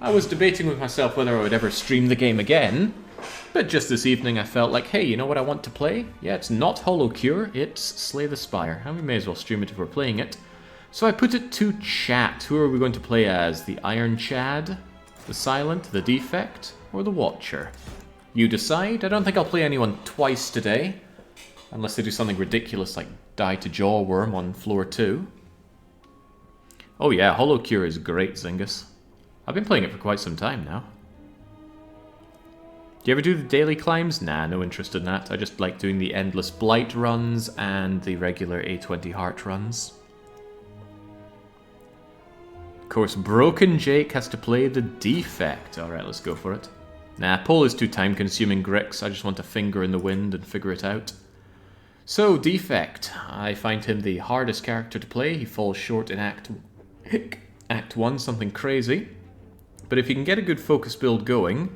I was debating with myself whether I would ever stream the game again, but just this evening I felt like, hey, you know what I want to play? Yeah, it's not Hollow Cure, it's Slay the Spire, and we may as well stream it if we're playing it. So I put it to chat. Who are we going to play as? The Iron Chad, the Silent, the Defect, or the Watcher? You decide. I don't think I'll play anyone twice today, unless they do something ridiculous like die to Jawworm on floor 2. Oh yeah, Hollow Cure is great, Zingus. I've been playing it for quite some time now. Do you ever do the daily climbs? Nah, no interest in that. I just like doing the endless Blight runs and the regular A20H runs. Of course, Broken Jake has to play the Defect. Alright, let's go for it. Nah, Pole is too time-consuming, Grix. I just want a finger in the wind and figure it out. So, Defect. I find him the hardest character to play. He falls short in Act 1, something crazy. But if you can get a good focus build going,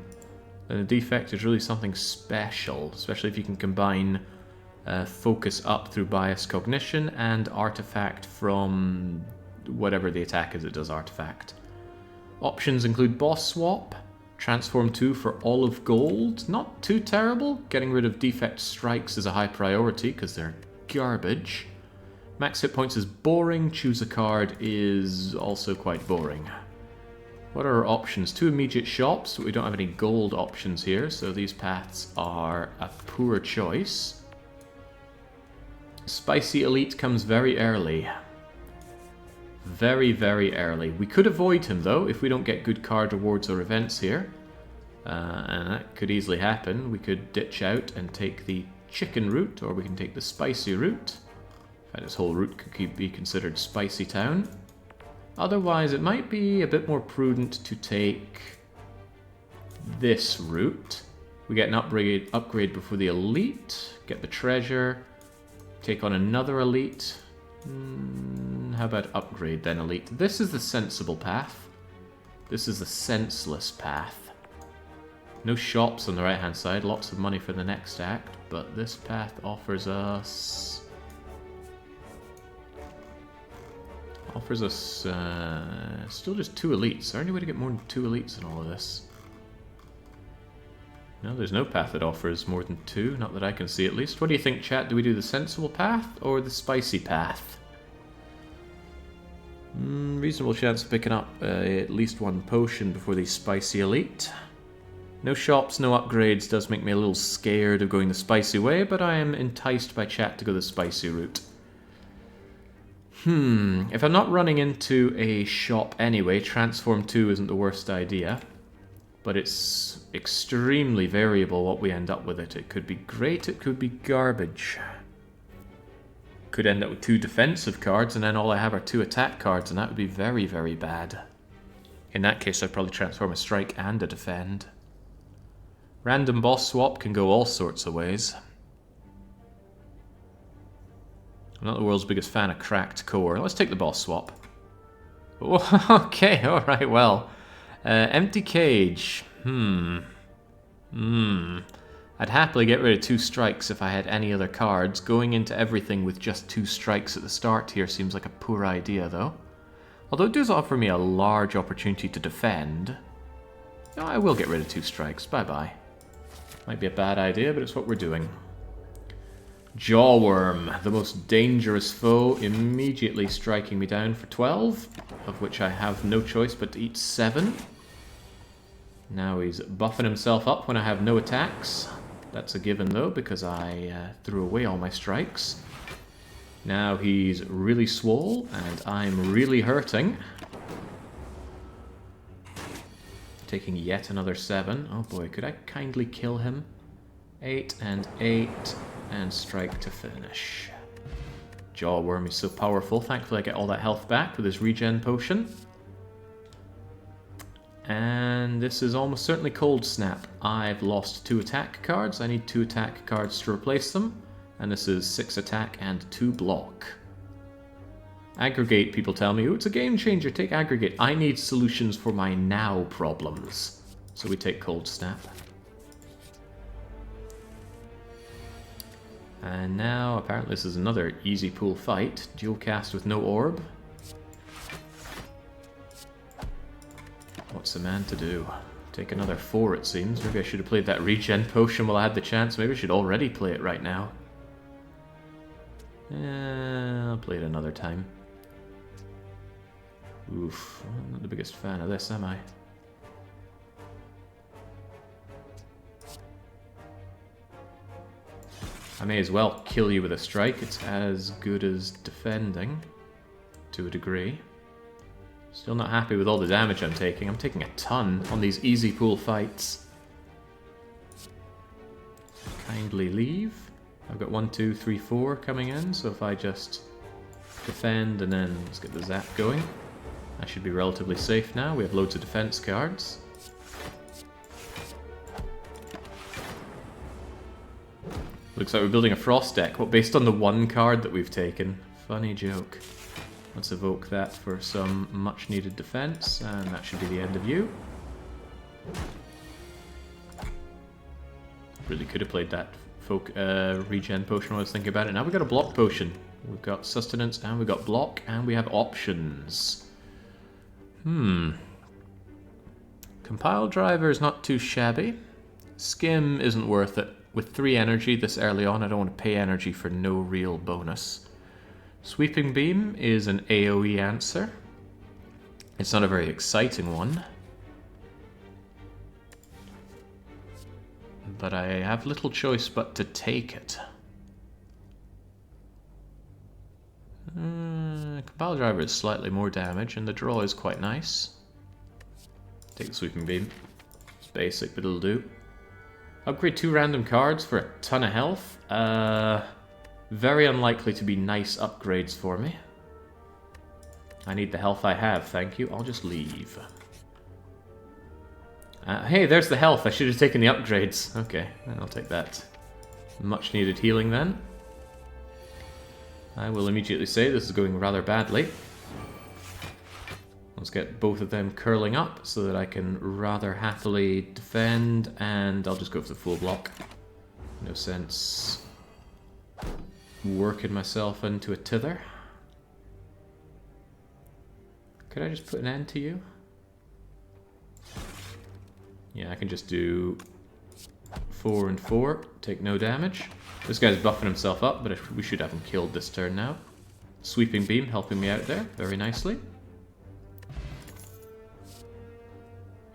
then the Defect is really something special, especially if you can combine focus up through bias cognition and artifact from whatever the attack is it does artifact. Options include boss swap, transform 2 for olive gold, not too terrible. Getting rid of defect strikes is a high priority because they're garbage. Max hit points is boring, choose a card is also quite boring. What are our options? 2 immediate shops, but we don't have any gold options here, so these paths are a poor choice. Spicy Elite comes very early. Very, very early. We could avoid him, though, if we don't get good card rewards or events here. And that could easily happen. We could ditch out and take the chicken route, or we can take the spicy route. In fact, this whole route could be considered Spicy Town. Otherwise, it might be a bit more prudent to take this route. We get an upgrade before the Elite, get the treasure, take on another Elite. How about upgrade then, Elite? This is the sensible path. This is the senseless path. No shops on the right hand side, lots of money for the next act, but this path offers us... still just 2 elites. Is there any way to get more than 2 elites in all of this? No, there's no path that offers more than 2, not that I can see at least. What do you think, chat? Do we do the sensible path or the spicy path? Reasonable chance of picking up at least 1 potion before the spicy elite. No shops, no upgrades does make me a little scared of going the spicy way, but I am enticed by chat to go the spicy route. If I'm not running into a shop anyway, Transform 2 isn't the worst idea. But it's extremely variable what we end up with it. It could be great, it could be garbage. Could end up with 2 defensive cards and then all I have are 2 attack cards, and that would be very, very bad. In that case, I'd probably transform a strike and a defend. Random boss swap can go all sorts of ways. I'm not the world's biggest fan of cracked core. Let's take the boss swap. Okay, alright, well. Empty cage. I'd happily get rid of 2 strikes if I had any other cards. Going into everything with just 2 strikes at the start here seems like a poor idea, though. Although it does offer me a large opportunity to defend. No, I will get rid of 2 strikes. Bye-bye. Might be a bad idea, but it's what we're doing. Jawworm, the most dangerous foe, immediately striking me down for 12, of which I have no choice but to eat 7. Now he's buffing himself up when I have no attacks. That's a given though, because I threw away all my strikes. Now he's really swole, and I'm really hurting. Taking yet another 7. Oh boy, could I kindly kill him? 8 and 8. And strike to finish. Jawworm is so powerful. Thankfully I get all that health back with his regen potion. And this is almost certainly Cold Snap. I've lost 2 attack cards. I need 2 attack cards to replace them. And this is 6 attack and 2 block. Aggregate, people tell me. Oh, it's a game changer. Take Aggregate. I need solutions for my now problems. So we take Cold Snap. And now, apparently this is another easy pool fight. Dual cast with no orb. What's the man to do? Take another 4, it seems. Maybe I should have played that regen potion while I had the chance. Maybe I should already play it right now. I'll play it another time. Oof, I'm not the biggest fan of this, am I? I may as well kill you with a strike. It's as good as defending, to a degree. Still not happy with all the damage I'm taking. I'm taking a ton on these easy pool fights. Kindly leave. I've got 1, 2, 3, 4 coming in, so if I just defend and then let's get the zap going, I should be relatively safe now. We have loads of defense cards. Looks like we're building a frost deck, but based on the 1 card that we've taken. Funny joke. Let's evoke that for some much needed defense, and that should be the end of you. Really could have played that regen potion when I was thinking about it. Now we've got a block potion. We've got sustenance and we've got block, and we have options. Compile driver is not too shabby. Skim isn't worth it. With 3 energy this early on, I don't want to pay energy for no real bonus. Sweeping Beam is an AoE answer. It's not a very exciting one. But I have little choice but to take it. Compile driver is slightly more damage, and the draw is quite nice. Take the Sweeping Beam. It's basic, but it'll do. Upgrade 2 random cards for a ton of health. Very unlikely to be nice upgrades for me. I need the health I have, thank you. I'll just leave. Hey, there's the health. I should have taken the upgrades. Okay, I'll take that. Much needed healing then. I will immediately say this is going rather badly. Let's get both of them curling up so that I can rather happily defend, and I'll just go for the full block. No sense working myself into a tither. Could I just put an end to you? Yeah, I can just do 4 and 4, take no damage. This guy's buffing himself up, but we should have him killed this turn now. Sweeping Beam helping me out there very nicely.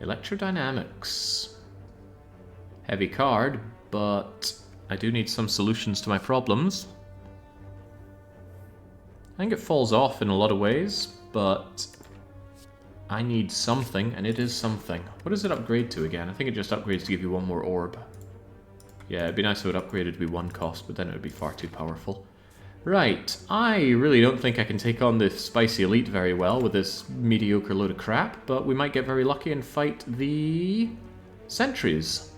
Electrodynamics. Heavy card, but I do need some solutions to my problems. I think it falls off in a lot of ways, but I need something, and it is something. What does it upgrade to again? I think it just upgrades to give you 1 more orb. Yeah, it'd be nice if it upgraded to be 1 cost, but then it would be far too powerful. Right, I really don't think I can take on the Spicy Elite very well with this mediocre load of crap, but we might get very lucky and fight the sentries.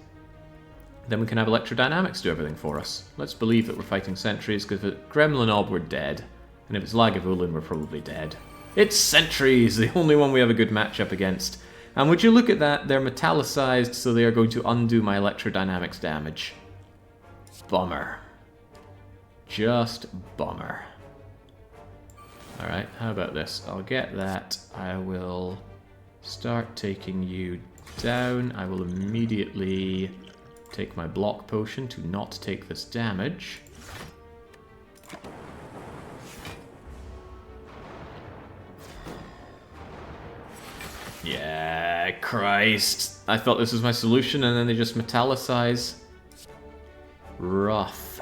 Then we can have Electrodynamics do everything for us. Let's believe that we're fighting sentries, because if it's Gremlinob, we're dead. And if it's Lagavulin, we're probably dead. It's sentries, the only one we have a good matchup against. And would you look at that, they're metallicized, so they are going to undo my Electrodynamics damage. Bummer. Just bummer. Alright, how about this? I'll get that. I will start taking you down. I will immediately take my block potion to not take this damage. Yeah, Christ. I thought this was my solution, and then they just metallicize. Rough.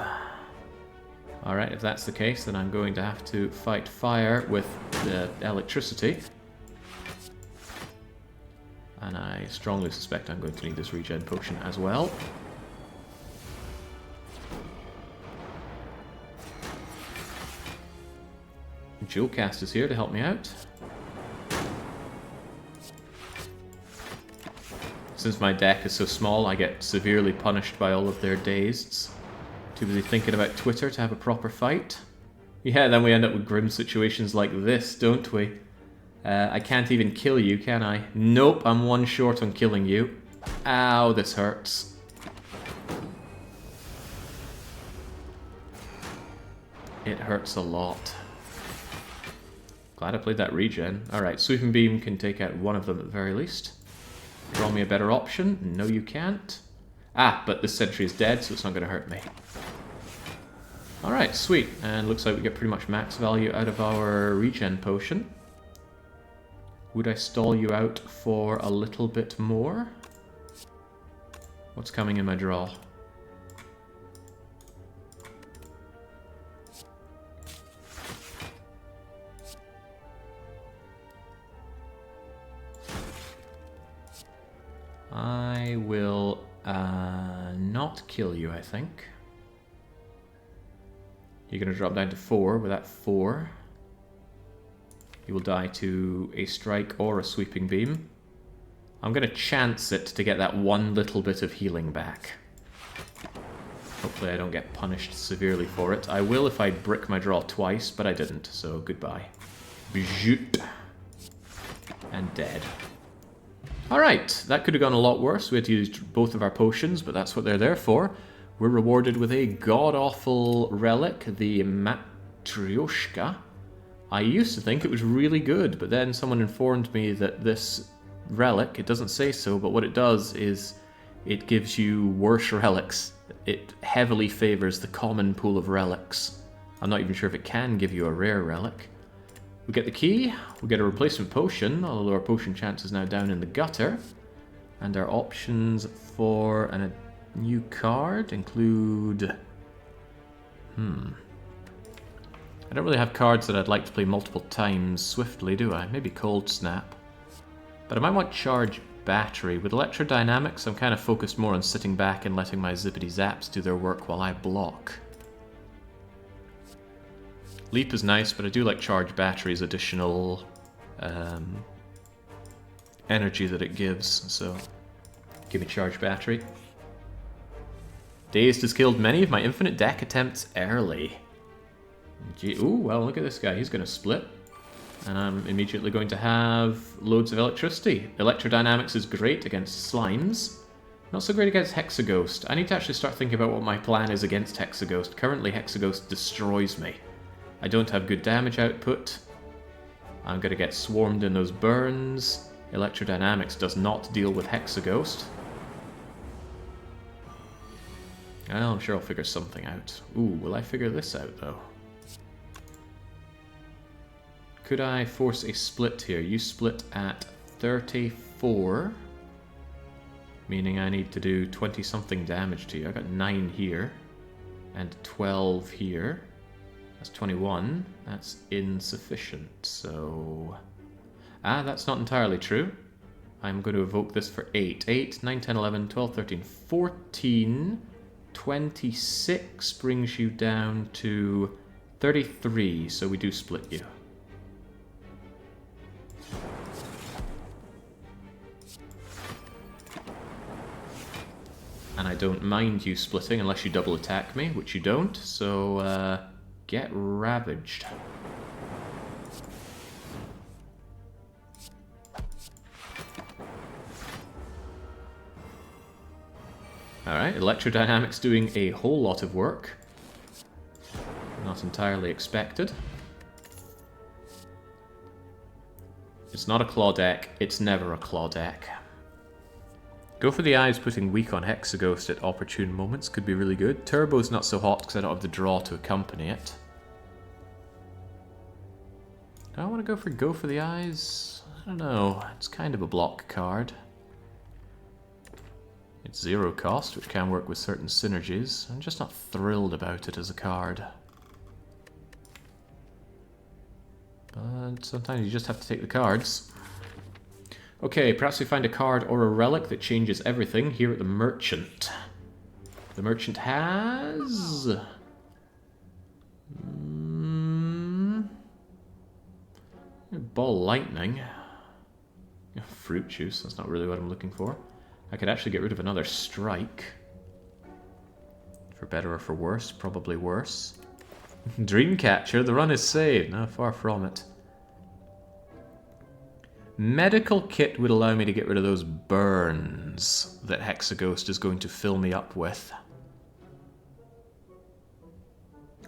Alright, if that's the case, then I'm going to have to fight fire with the electricity. And I strongly suspect I'm going to need this regen potion as well. Jewelcast is here to help me out. Since my deck is so small, I get severely punished by all of their dazeds. Too busy thinking about Twitter to have a proper fight. Yeah, then we end up with grim situations like this, don't we? I can't even kill you, can I? Nope, I'm 1 short on killing you. Ow, this hurts. It hurts a lot. Glad I played that regen. Alright, Sweeping Beam can take out 1 of them at the very least. Draw me a better option. No, you can't. Ah, but this sentry is dead, so it's not going to hurt me. Alright, sweet. And looks like we get pretty much max value out of our regen potion. Would I stall you out for a little bit more? What's coming in my draw? I will not kill you, I think. You're going to drop down to 4 with that 4. You will die to a strike or a sweeping beam. I'm going to chance it to get that one little bit of healing back. Hopefully I don't get punished severely for it. I will if I brick my draw twice, but I didn't, so goodbye. Bjoot. And dead. Alright, that could have gone a lot worse. We had to use both of our potions, but that's what they're there for. We're rewarded with a god-awful relic, the Matryoshka. I used to think it was really good, but then someone informed me that this relic, it doesn't say so, but what it does is it gives you worse relics. It heavily favors the common pool of relics. I'm not even sure if it can give you a rare relic. We get the key, we get a replacement potion, although our potion chance is now down in the gutter. And our options for a new card include... I don't really have cards that I'd like to play multiple times swiftly, do I? Maybe Cold Snap. But I might want Charge Battery. With Electrodynamics, I'm kind of focused more on sitting back and letting my Zippity Zaps do their work while I block. Leap is nice, but I do like Charge Battery's additional energy that it gives, so give me Charge Battery. Dazed has killed many of my infinite deck attempts early. Ooh, well, look at this guy. He's going to split. And I'm immediately going to have loads of electricity. Electrodynamics is great against slimes. Not so great against Hexaghost. I need to actually start thinking about what my plan is against Hexaghost. Currently, Hexaghost destroys me. I don't have good damage output. I'm going to get swarmed in those burns. Electrodynamics does not deal with Hexaghost. Well, I'm sure I'll figure something out. Ooh, will I figure this out, though? Could I force a split here? You split at 34, meaning I need to do 20-something damage to you. I got 9 here, and 12 here. That's 21. That's insufficient, so... Ah, that's not entirely true. I'm going to evoke this for 8. 8, 9, 10, 11, 12, 13, 14... 26 brings you down to 33, so we do split you. And I don't mind you splitting unless you double attack me, which you don't, so get ravaged. Alright, Electrodynamics doing a whole lot of work. Not entirely expected. It's not a claw deck, it's never a claw deck. Go for the eyes, putting weak on Hexaghost at opportune moments could be really good. Turbo's not so hot because I don't have the draw to accompany it. Do I want to go for the eyes? I don't know, it's kind of a block card. It's 0 cost, which can work with certain synergies. I'm just not thrilled about it as a card. But sometimes you just have to take the cards. Okay, perhaps we find a card or a relic that changes everything here at the Merchant. The Merchant has... Ball Lightning. Fruit Juice, that's not really what I'm looking for. I could actually get rid of another strike. For better or for worse, probably worse. Dreamcatcher, the run is saved. No, far from it. Medical Kit would allow me to get rid of those burns that Hexaghost is going to fill me up with.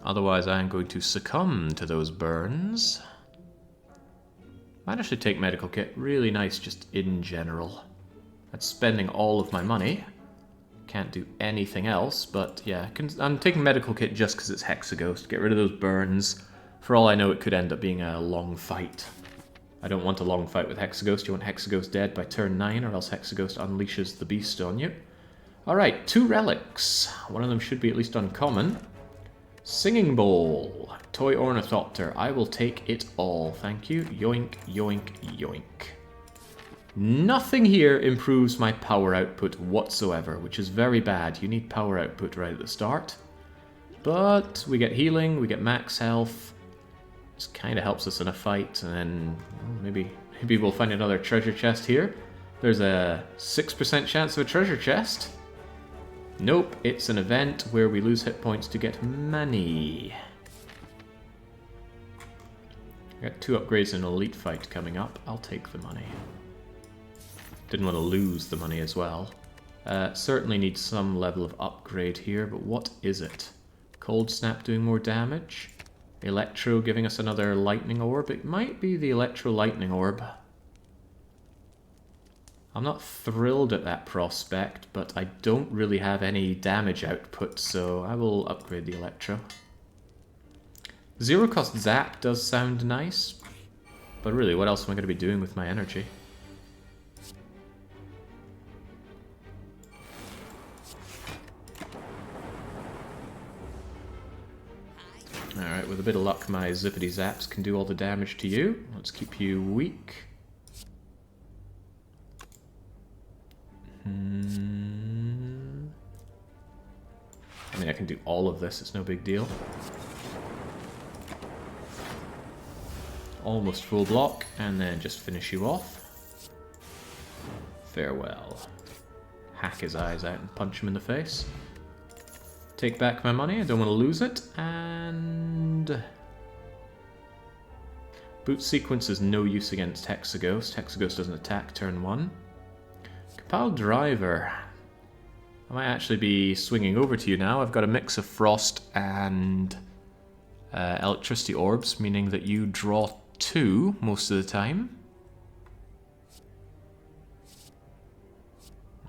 Otherwise, I am going to succumb to those burns. Might actually take Medical Kit. Really nice just in general. That's spending all of my money. Can't do anything else, but yeah, I'm taking medical kit just because it's Hexaghost. Get rid of those burns. For all I know, it could end up being a long fight. I don't want a long fight with Hexaghost. You want Hexaghost dead by turn 9, or else Hexaghost unleashes the beast on you. Alright, 2 relics. One of them should be at least uncommon. Singing Bowl. Toy Ornithopter. I will take it all. Thank you. Yoink, yoink, yoink. Nothing here improves my power output whatsoever, which is very bad. You need power output right at the start. But we get healing, we get max health. This kind of helps us in a fight, and then maybe we'll find another treasure chest here. There's a 6% chance of a treasure chest. Nope, it's an event where we lose hit points to get money. Got 2 upgrades in Elite Fight coming up. I'll take the money. Didn't want to lose the money as well. Certainly need some level of upgrade here, but what is it? Cold Snap doing more damage? Electro giving us another Lightning Orb? It might be the Electro Lightning Orb. I'm not thrilled at that prospect, but I don't really have any damage output, so I will upgrade the Electro. Zero cost Zap does sound nice, but really, what else am I going to be doing with my energy? Alright, with a bit of luck, my Zippity Zaps can do all the damage to you. Let's keep you weak. I mean, I can do all of this, it's no big deal. Almost full block, and then just finish you off. Farewell. Hack his eyes out and punch him in the face. Take back my money, I don't want to lose it, and... Boot Sequence is no use against Hexaghost. Hexaghost doesn't attack turn 1. Compile Driver. I might actually be swinging over to you now. I've got a mix of Frost and Electricity Orbs, meaning that you draw 2 most of the time.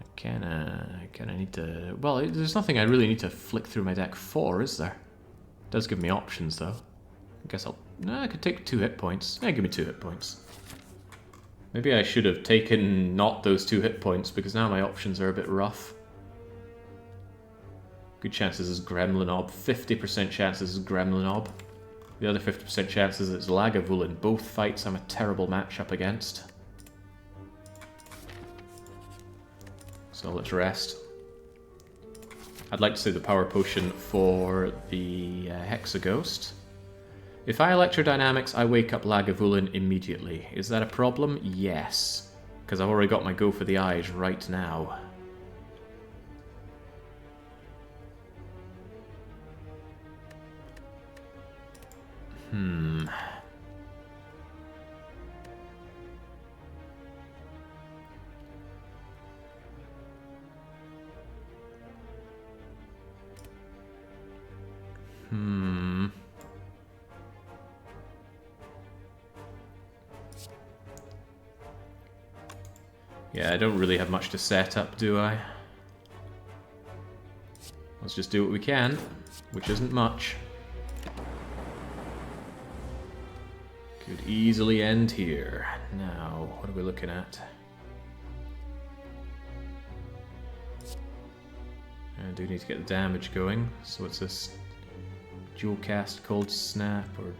I kinda need to... Well, there's nothing I really need to flick through my deck for, is there? It does give me options, though. I guess I'll... No, I could take 2 hit points. Yeah, give me 2 hit points. Maybe I should have taken not those 2 hit points, because now my options are a bit rough. Good chances is Gremlinob. 50% chances is Gremlinob. The other 50% chances is Lagavulin. Both fights I'm a terrible matchup against. So let's rest. I'd like to say the power potion for the Hexaghost. If I Electrodynamics, I wake up Lagavulin immediately. Is that a problem? Yes. Because I've already got my go for the eyes right now. Yeah, I don't really have much to set up, do I? Let's just do what we can, which isn't much. Could easily end here. Now, what are we looking at? I do need to get the damage going. So what's this? Dual cast, Cold Snap, or...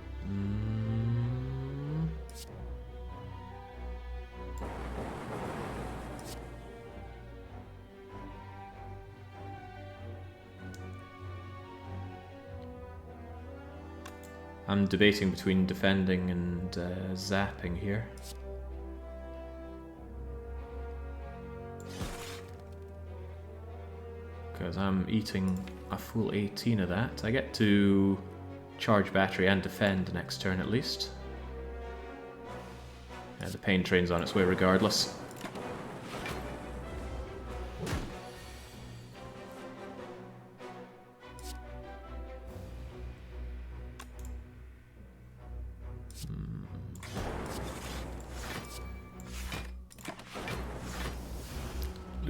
I'm debating between defending and zapping here. Because I'm eating a full 18 of that. I get to charge battery and defend next turn at least. Yeah, the pain train's on its way regardless.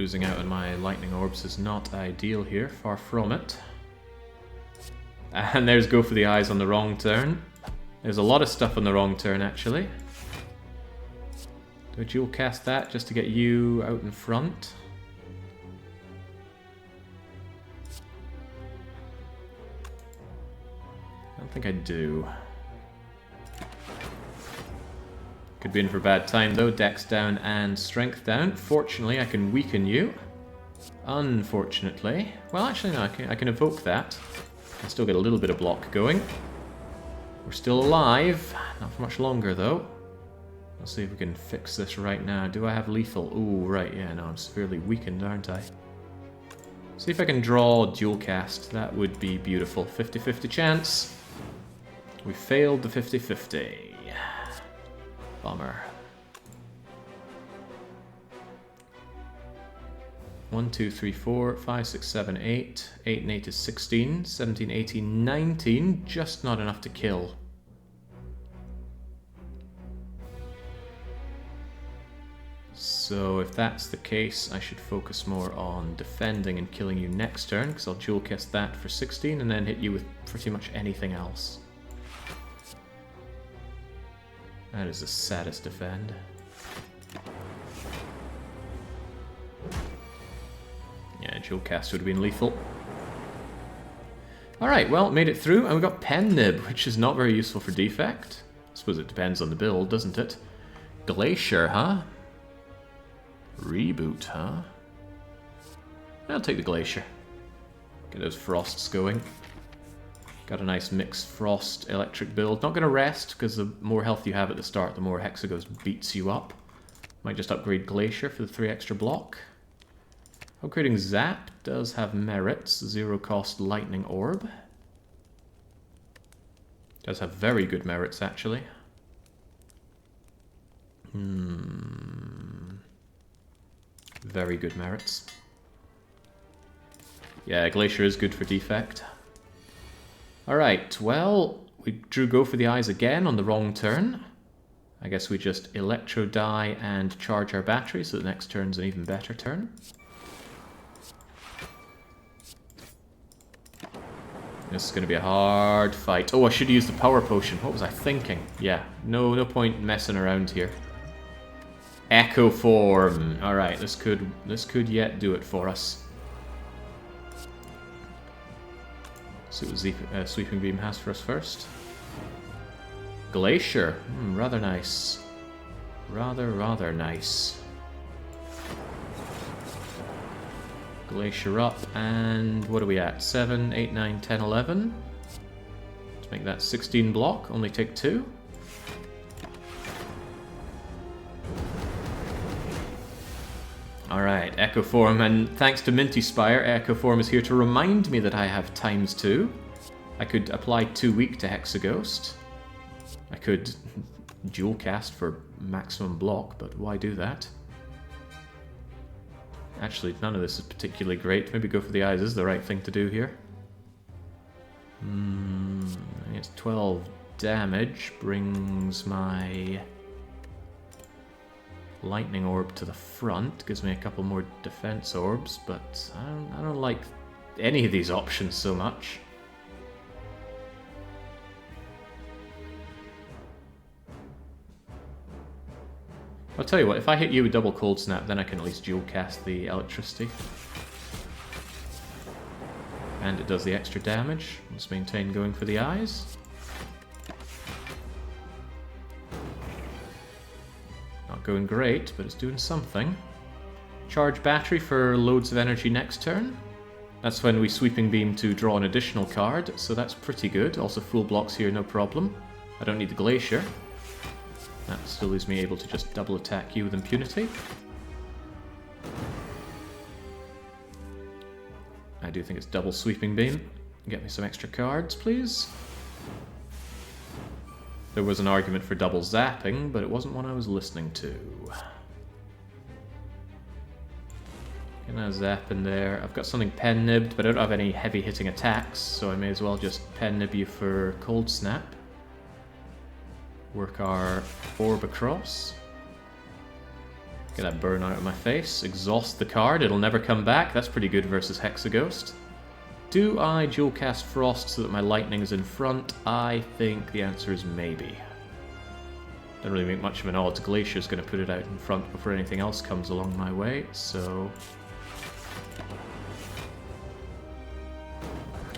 Losing out on my lightning orbs is not ideal here, far from it. And there's go for the eyes on the wrong turn. There's a lot of stuff on the wrong turn, actually. Do I dual cast that just to get you out in front? I don't think I do. Could be in for a bad time though. Dex down and strength down. Fortunately, I can weaken you. Unfortunately. Well, actually, no, I can evoke that. I still get a little bit of block going. We're still alive. Not for much longer though. Let's see if we can fix this right now. Do I have lethal? Ooh, right, yeah, no, I'm severely weakened, aren't I? See if I can draw dual cast. That would be beautiful. 50-50 chance. We failed the 50-50. Bummer. 1, 2, 3, 4, 5, 6, 7, 8. 8 and 8 is 16. 17, 18, 19. Just not enough to kill. So if that's the case, I should focus more on defending and killing you next turn, because I'll dual cast that for 16 and then hit you with pretty much anything else. That is the saddest defend. Yeah, dual cast would have been lethal. Alright, well, made it through, and we got Pen Nib, which is not very useful for defect. I suppose it depends on the build, doesn't it? Glacier, huh? Reboot, huh? I'll take the Glacier. Get those frosts going. Got a nice mixed frost electric build. Not going to rest, because the more health you have at the start, the more Hexagos beats you up. Might just upgrade Glacier for the 3 extra block. Upgrading Zap does have merits. 0 cost Lightning Orb. Does have very good merits, actually. Very good merits. Yeah, Glacier is good for defect. Alright, well, we drew go for the eyes again on the wrong turn. I guess we just Electro Die and charge our battery, so the next turn's an even better turn. This is going to be a hard fight. Oh, I should use the power potion. What was I thinking? Yeah, no point messing around here. Echo form. Alright, this could yet do it for us. See what Sweeping Beam has for us first. Glacier. Rather nice. Rather nice. Glacier up, and what are we at? 7, 8, 9, 10, 11. Let's make that 16 block, only take 2. Alright, Echo Form, and thanks to Minty Spire, Echo Form is here to remind me that I have ×2. I could apply 2 weak to Hexaghost. I could dual cast for maximum block, but why do that? Actually, none of this is particularly great. Maybe go for the eyes is the right thing to do here. I guess 12 damage brings my Lightning Orb to the front. Gives me a couple more defense orbs, but I don't like any of these options so much. I'll tell you what, if I hit you with double Cold Snap, then I can at least dual cast the electricity. And it does the extra damage. Let's maintain going for the eyes. Not going great, but it's doing something. Charge battery for loads of energy next turn. That's when we Sweeping Beam to draw an additional card, so that's pretty good. Also full blocks here, no problem. I don't need the Glacier. That still leaves me able to just double attack you with impunity. I do think it's double Sweeping Beam. Get me some extra cards, please. There was an argument for double zapping, but it wasn't one I was listening to. Gonna zap in there. I've got something pen nibbed, but I don't have any heavy hitting attacks, so I may as well just pen nib you for Cold Snap. Work our orb across. Get that burn out of my face. Exhaust the card. It'll never come back. That's pretty good versus Hexaghost. Do I dual cast Frost so that my lightning is in front? I think the answer is maybe. Doesn't really make much of an odds. Glacier's going to put it out in front before anything else comes along my way, so...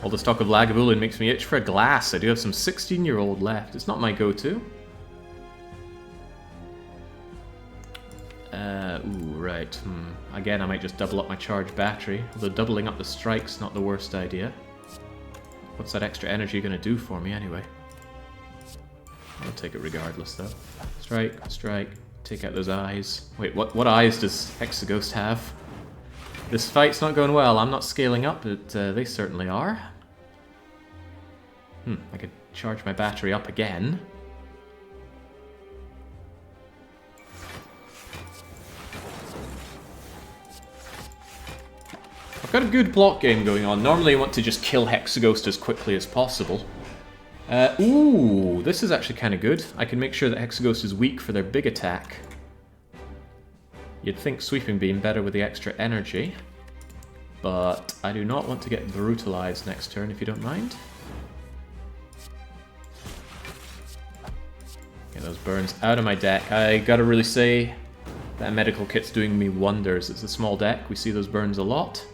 All the stock of Lagavulin makes me itch for a glass. I do have some 16-year-old left. It's not my go-to. Ooh, right. Again, I might just double up my charge battery. Although doubling up the strike's not the worst idea. What's that extra energy going to do for me anyway? I'll take it regardless, though. Strike, strike, take out those eyes. Wait, what eyes does Hexaghost have? This fight's not going well. I'm not scaling up, but they certainly are. I could charge my battery up again. I've got a good block game going on. Normally I want to just kill Hexaghost as quickly as possible. Ooh, this is actually kind of good. I can make sure that Hexaghost is weak for their big attack. You'd think Sweeping Beam better with the extra energy. But I do not want to get brutalized next turn, if you don't mind. Get those burns out of my deck. I gotta really say that medical kit's doing me wonders. It's a small deck. We see those burns a lot.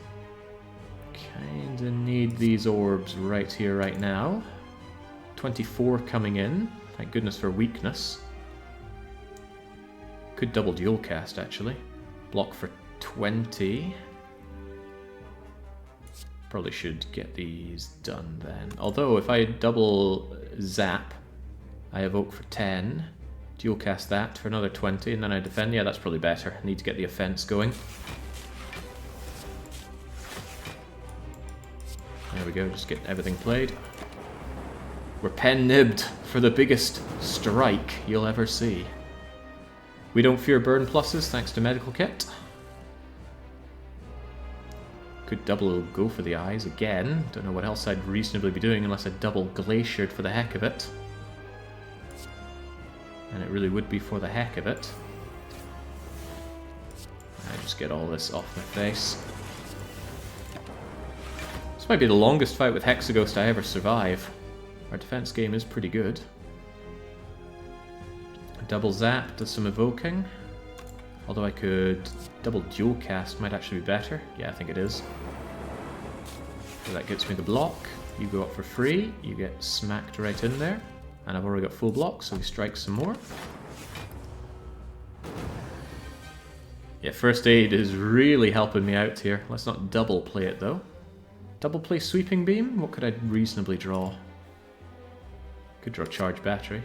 Kinda need these orbs right here, right now. 24 coming in. Thank goodness for weakness. Could double dual cast, actually. Block for 20. Probably should get these done then. Although, if I double zap, I evoke for 10. Dual cast that for another 20, and then I defend. Yeah, that's probably better. I need to get the offense going. There we go, just get everything played. We're pen-nibbed for the biggest strike you'll ever see. We don't fear burn pluses thanks to medical kit. Could double go for the eyes again. Don't know what else I'd reasonably be doing unless I double glaciered for the heck of it. And it really would be for the heck of it. I just get all this off my face. This might be the longest fight with Hexaghost I ever survive. Our defense game is pretty good. Double zap does some evoking. Although I could double dual cast, might actually be better. Yeah, I think it is. So that gets me the block. You go up for free. You get smacked right in there. And I've already got full block, so we strike some more. Yeah, first aid is really helping me out here. Let's not double play it though. Double play Sweeping Beam? What could I reasonably draw? Could draw charge battery.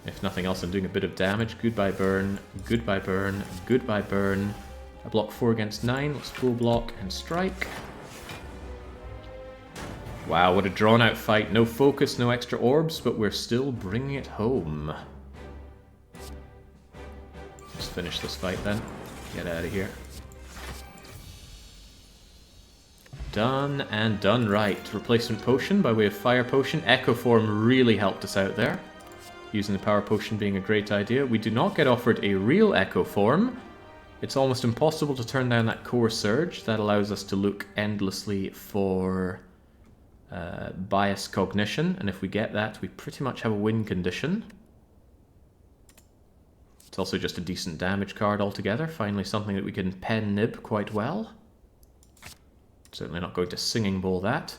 If nothing else, I'm doing a bit of damage. Goodbye burn, goodbye burn, goodbye burn. I block 4 against 9. Let's full block and strike. Wow, what a drawn out fight. No focus, no extra orbs, but we're still bringing it home. Let's finish this fight then. Get out of here. Done and done right. Replacement potion by way of fire potion. Echo form really helped us out there. Using the power potion being a great idea. We do not get offered a real echo form. It's almost impossible to turn down that core surge. That allows us to look endlessly for bias cognition, and if we get that, we pretty much have a win condition. It's also just a decent damage card altogether. Finally something that we can pen nib quite well. Certainly not going to Singing Bowl that.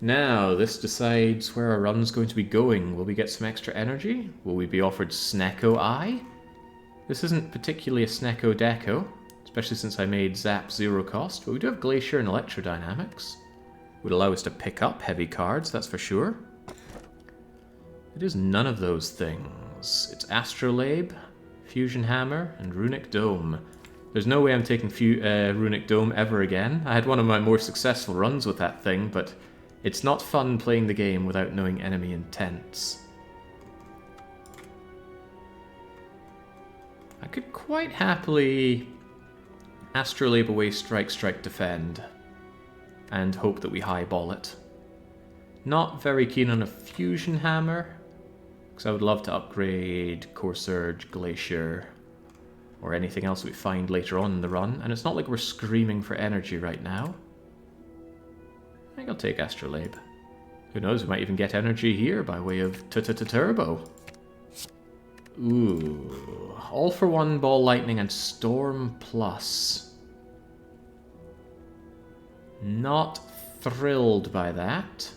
Now, this decides where our run's going to be going. Will we get some extra energy? Will we be offered Snecko Eye? This isn't particularly a Snecko Deco, especially since I made Zap 0 cost, but we do have Glacier and Electrodynamics. Would allow us to pick up heavy cards, that's for sure. It is none of those things. It's Astrolabe, Fusion Hammer, and Runic Dome. There's no way I'm taking Runic Dome ever again. I had one of my more successful runs with that thing, but it's not fun playing the game without knowing enemy intents. I could quite happily Astrolabe away, strike, strike, defend, and hope that we highball it. Not very keen on a Fusion Hammer, because I would love to upgrade Core Surge, Glacier, or anything else we find later on in the run, and it's not like we're screaming for energy right now. I think I'll take Astrolabe. Who knows, we might even get energy here by way of Turbo. Ooh. All for one, Ball Lightning, and Storm Plus. Not thrilled by that.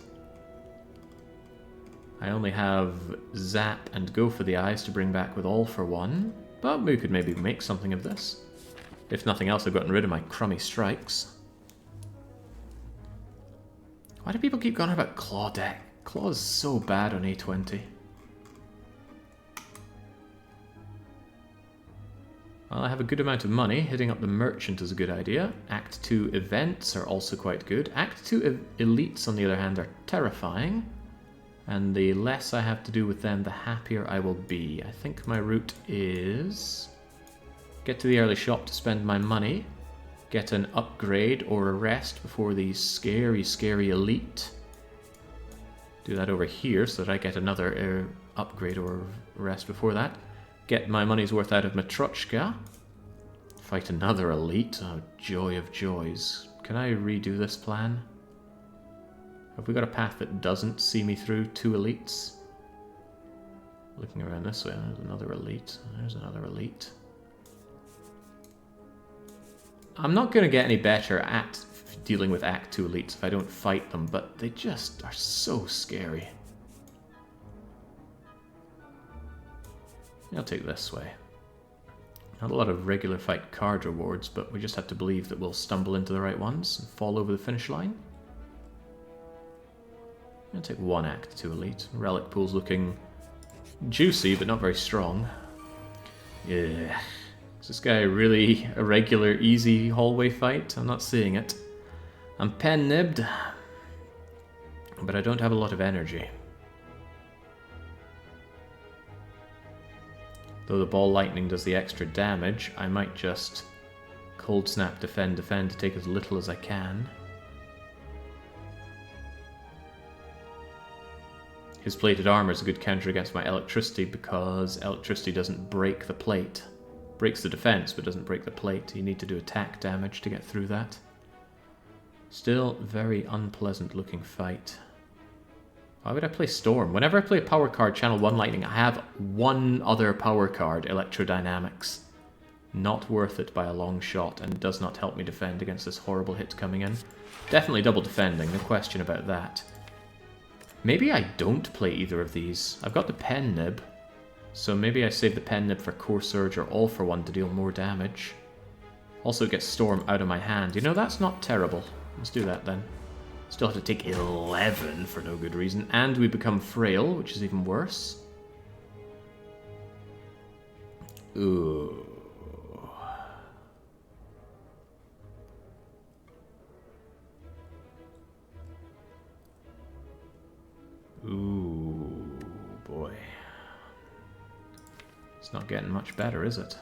I only have Zap and Go for the Eyes to bring back with All for One, but we could maybe make something of this. If nothing else, I've gotten rid of my crummy strikes. Why do people keep going on about Claw deck? Claw is so bad on A20. Well, I have a good amount of money. Hitting up the Merchant is a good idea. Act 2 events are also quite good. Act 2 elites, on the other hand, are terrifying. And the less I have to do with them, the happier I will be. I think my route is get to the early shop to spend my money, get an upgrade or a rest before the scary, scary elite. Do that over here so that I get another upgrade or rest before that. Get my money's worth out of Matryoshka. Fight another elite. Oh, joy of joys. Can I redo this plan? Have we got a path that doesn't see me through 2 elites? Looking around this way, there's another elite. There's another elite. I'm not going to get any better at dealing with Act 2 elites if I don't fight them, but they just are so scary. I'll take this way. Not a lot of regular fight card rewards, but we just have to believe that we'll stumble into the right ones and fall over the finish line. I'll take 1 Act 2 elite. Relic pool's looking juicy, but not very strong. Yeah. Is this guy really a regular, easy hallway fight? I'm not seeing it. I'm pen-nibbed, but I don't have a lot of energy. Though the Ball Lightning does the extra damage, I might just Cold Snap, defend to take as little as I can. His plated armor is a good counter against my electricity because electricity doesn't break the plate. Breaks the defense, but doesn't break the plate. You need to do attack damage to get through that. Still, very unpleasant looking fight. Why would I play Storm? Whenever I play a power card, Channel 1 Lightning, I have one other power card, Electrodynamics. Not worth it by a long shot, and does not help me defend against this horrible hit coming in. Definitely double defending, no question about that. Maybe I don't play either of these. I've got the Pen Nib, so maybe I save the Pen Nib for Core Surge or All for One to deal more damage. Also get Storm out of my hand. You know, that's not terrible. Let's do that then. Still have to take 11 for no good reason, and we become frail, which is even worse. Ooh. Ooh, boy. It's not getting much better, is it?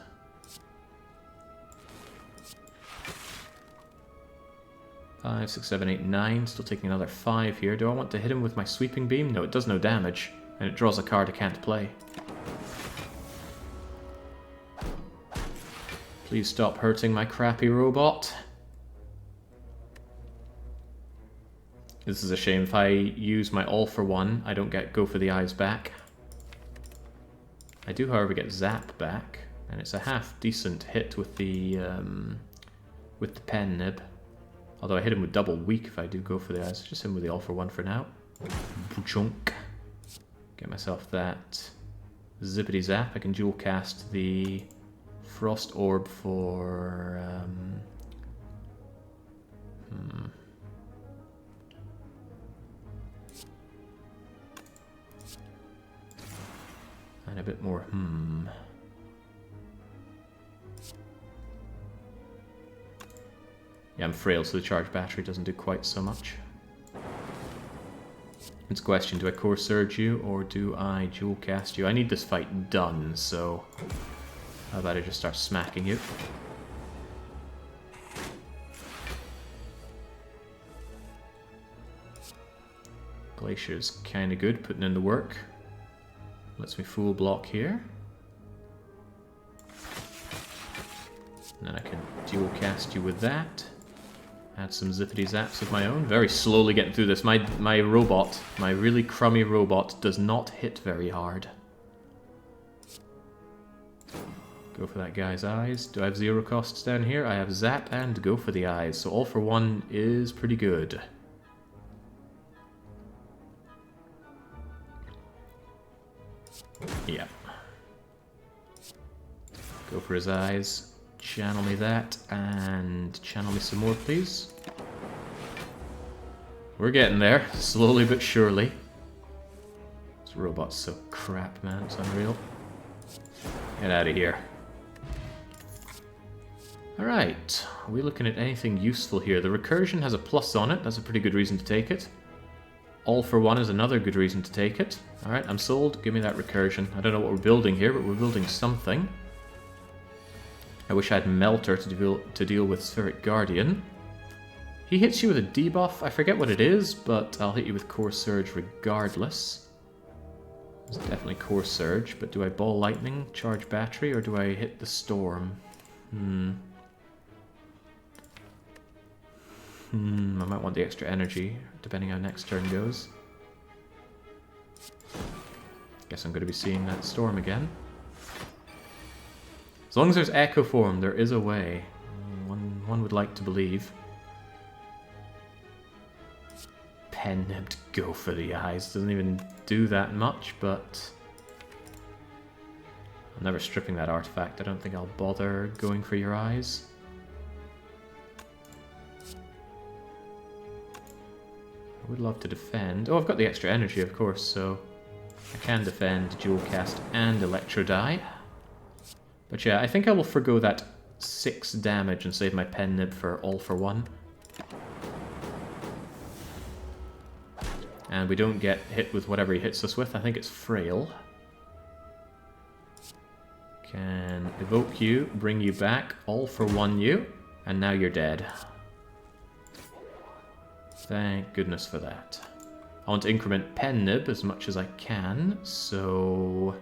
Five, 6, 7, 8, 9. Still taking another 5 here. Do I want to hit him with my sweeping beam? No, it does no damage. And it draws a card I can't play. Please stop hurting my crappy robot. This is a shame. If I use my All for One, I don't get Go for the Eyes back. I do, however, get Zap back. And it's a half decent hit with the Pen Nib. Although I hit him with double weak if I do Go for the Eyes. Just hit him with the All for One for now. Chunk. Get myself that Zippity Zap. I can dual cast the Frost Orb for... And a bit more Yeah, I'm frail, so the charge battery doesn't do quite so much. It's a question, do I Core Surge you, or do I dual cast you? I need this fight done, so how about I just start smacking you? Glacier's kinda good, putting in the work. Lets me full block here. And then I can dual cast you with that. Add some zippity zaps of my own. Very slowly getting through this. My robot, my really crummy robot, does not hit very hard. Go for that guy's eyes. Do I have 0 costs down here? I have zap and go for the eyes. So all for one is pretty good. Yeah. Go for his eyes. Channel me that, and channel me some more, please. We're getting there, slowly but surely. This robot's so crap, man, it's unreal. Get out of here. Alright, are we looking at anything useful here? The recursion has a plus on it, that's a pretty good reason to take it. All for one is another good reason to take it. Alright, I'm sold, give me that recursion. I don't know what we're building here, but we're building something. I wish I had Melter to deal with Spheric Guardian. He hits you with a debuff, I forget what it is, but I'll hit you with Core Surge regardless. It's definitely Core Surge, but do I Ball Lightning, Charge Battery, or do I hit the Storm? I might want the extra energy, depending how next turn goes. Guess I'm going to be seeing that Storm again. As long as there's Echo Form, there is a way. One would like to believe. Pen Nibbed, go for the eyes. Doesn't even do that much, but... I'm never stripping that artifact. I don't think I'll bother going for your eyes. I would love to defend. Oh, I've got the extra energy, of course, so I can defend, dual cast, and Electro Die. But yeah, I think I will forgo that 6 damage and save my Pen Nib for all for one. And we don't get hit with whatever he hits us with. I think it's Frail. Can evoke you, bring you back, all for one you, and now you're dead. Thank goodness for that. I want to increment Pen Nib as much as I can, so...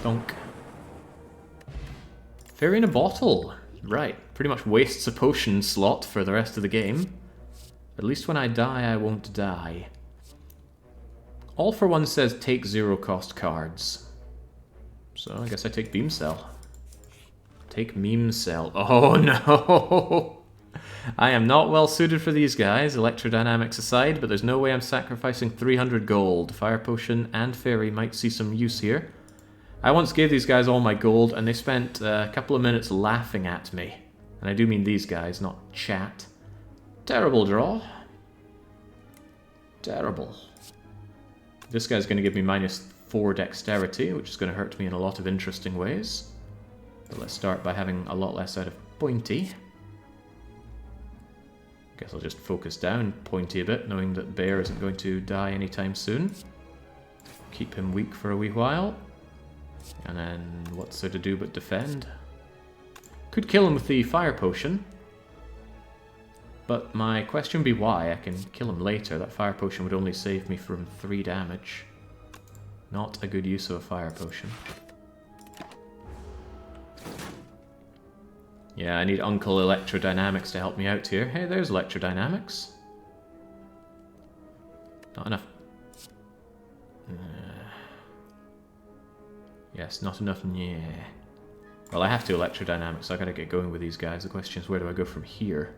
Donk. Fairy in a Bottle. Right, pretty much wastes a potion slot for the rest of the game. At least when I die, I won't die. All for one says take 0 cost cards. So I guess I take Beam Cell. Take Meme Cell. Oh no! I am not well suited for these guys, electrodynamics aside, but there's no way I'm sacrificing 300 gold. Fire Potion and Fairy might see some use here. I once gave these guys all my gold, and they spent a couple of minutes laughing at me. And I do mean these guys, not chat. Terrible draw. Terrible. This guy's going to give me -4 dexterity, which is going to hurt me in a lot of interesting ways. But let's start by having a lot less out of Pointy. Guess I'll just focus down Pointy a bit, knowing that Bear isn't going to die anytime soon. Keep him weak for a wee while. And then what's there to do but defend? Could kill him with the Fire Potion. But my question would be why. I can kill him later. That Fire Potion would only save me from 3 damage. Not a good use of a Fire Potion. Yeah, I need Uncle Electrodynamics to help me out here. Hey, there's Electrodynamics. Not enough. Yes, not enough. Yeah. Well, I have to Electrodynamics, so I gotta get going with these guys. The question is, where do I go from here?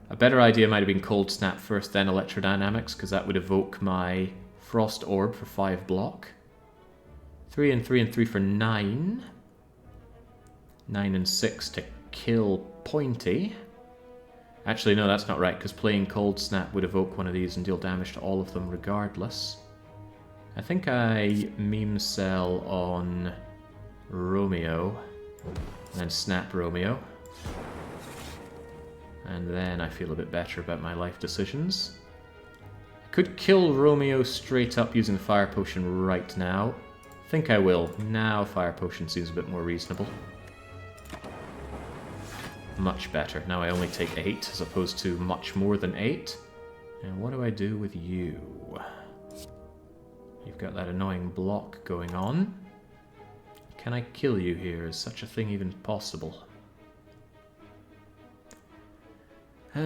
A better idea might have been Cold Snap first, then Electrodynamics, because that would evoke my Frost Orb for 5 block. 3 and 3 and 3 for 9. 9 and 6 to kill Pointy. Actually, no, that's not right, because playing Cold Snap would evoke one of these and deal damage to all of them regardless. I think I Meme Cell on Romeo, and then Snap Romeo. And then I feel a bit better about my life decisions. I could kill Romeo straight up using the Fire Potion right now. I think I will. Now Fire Potion seems a bit more reasonable. Much better. Now I only take 8 as opposed to much more than 8. And what do I do with you? You've got that annoying block going on. Can I kill you here? Is such a thing even possible? It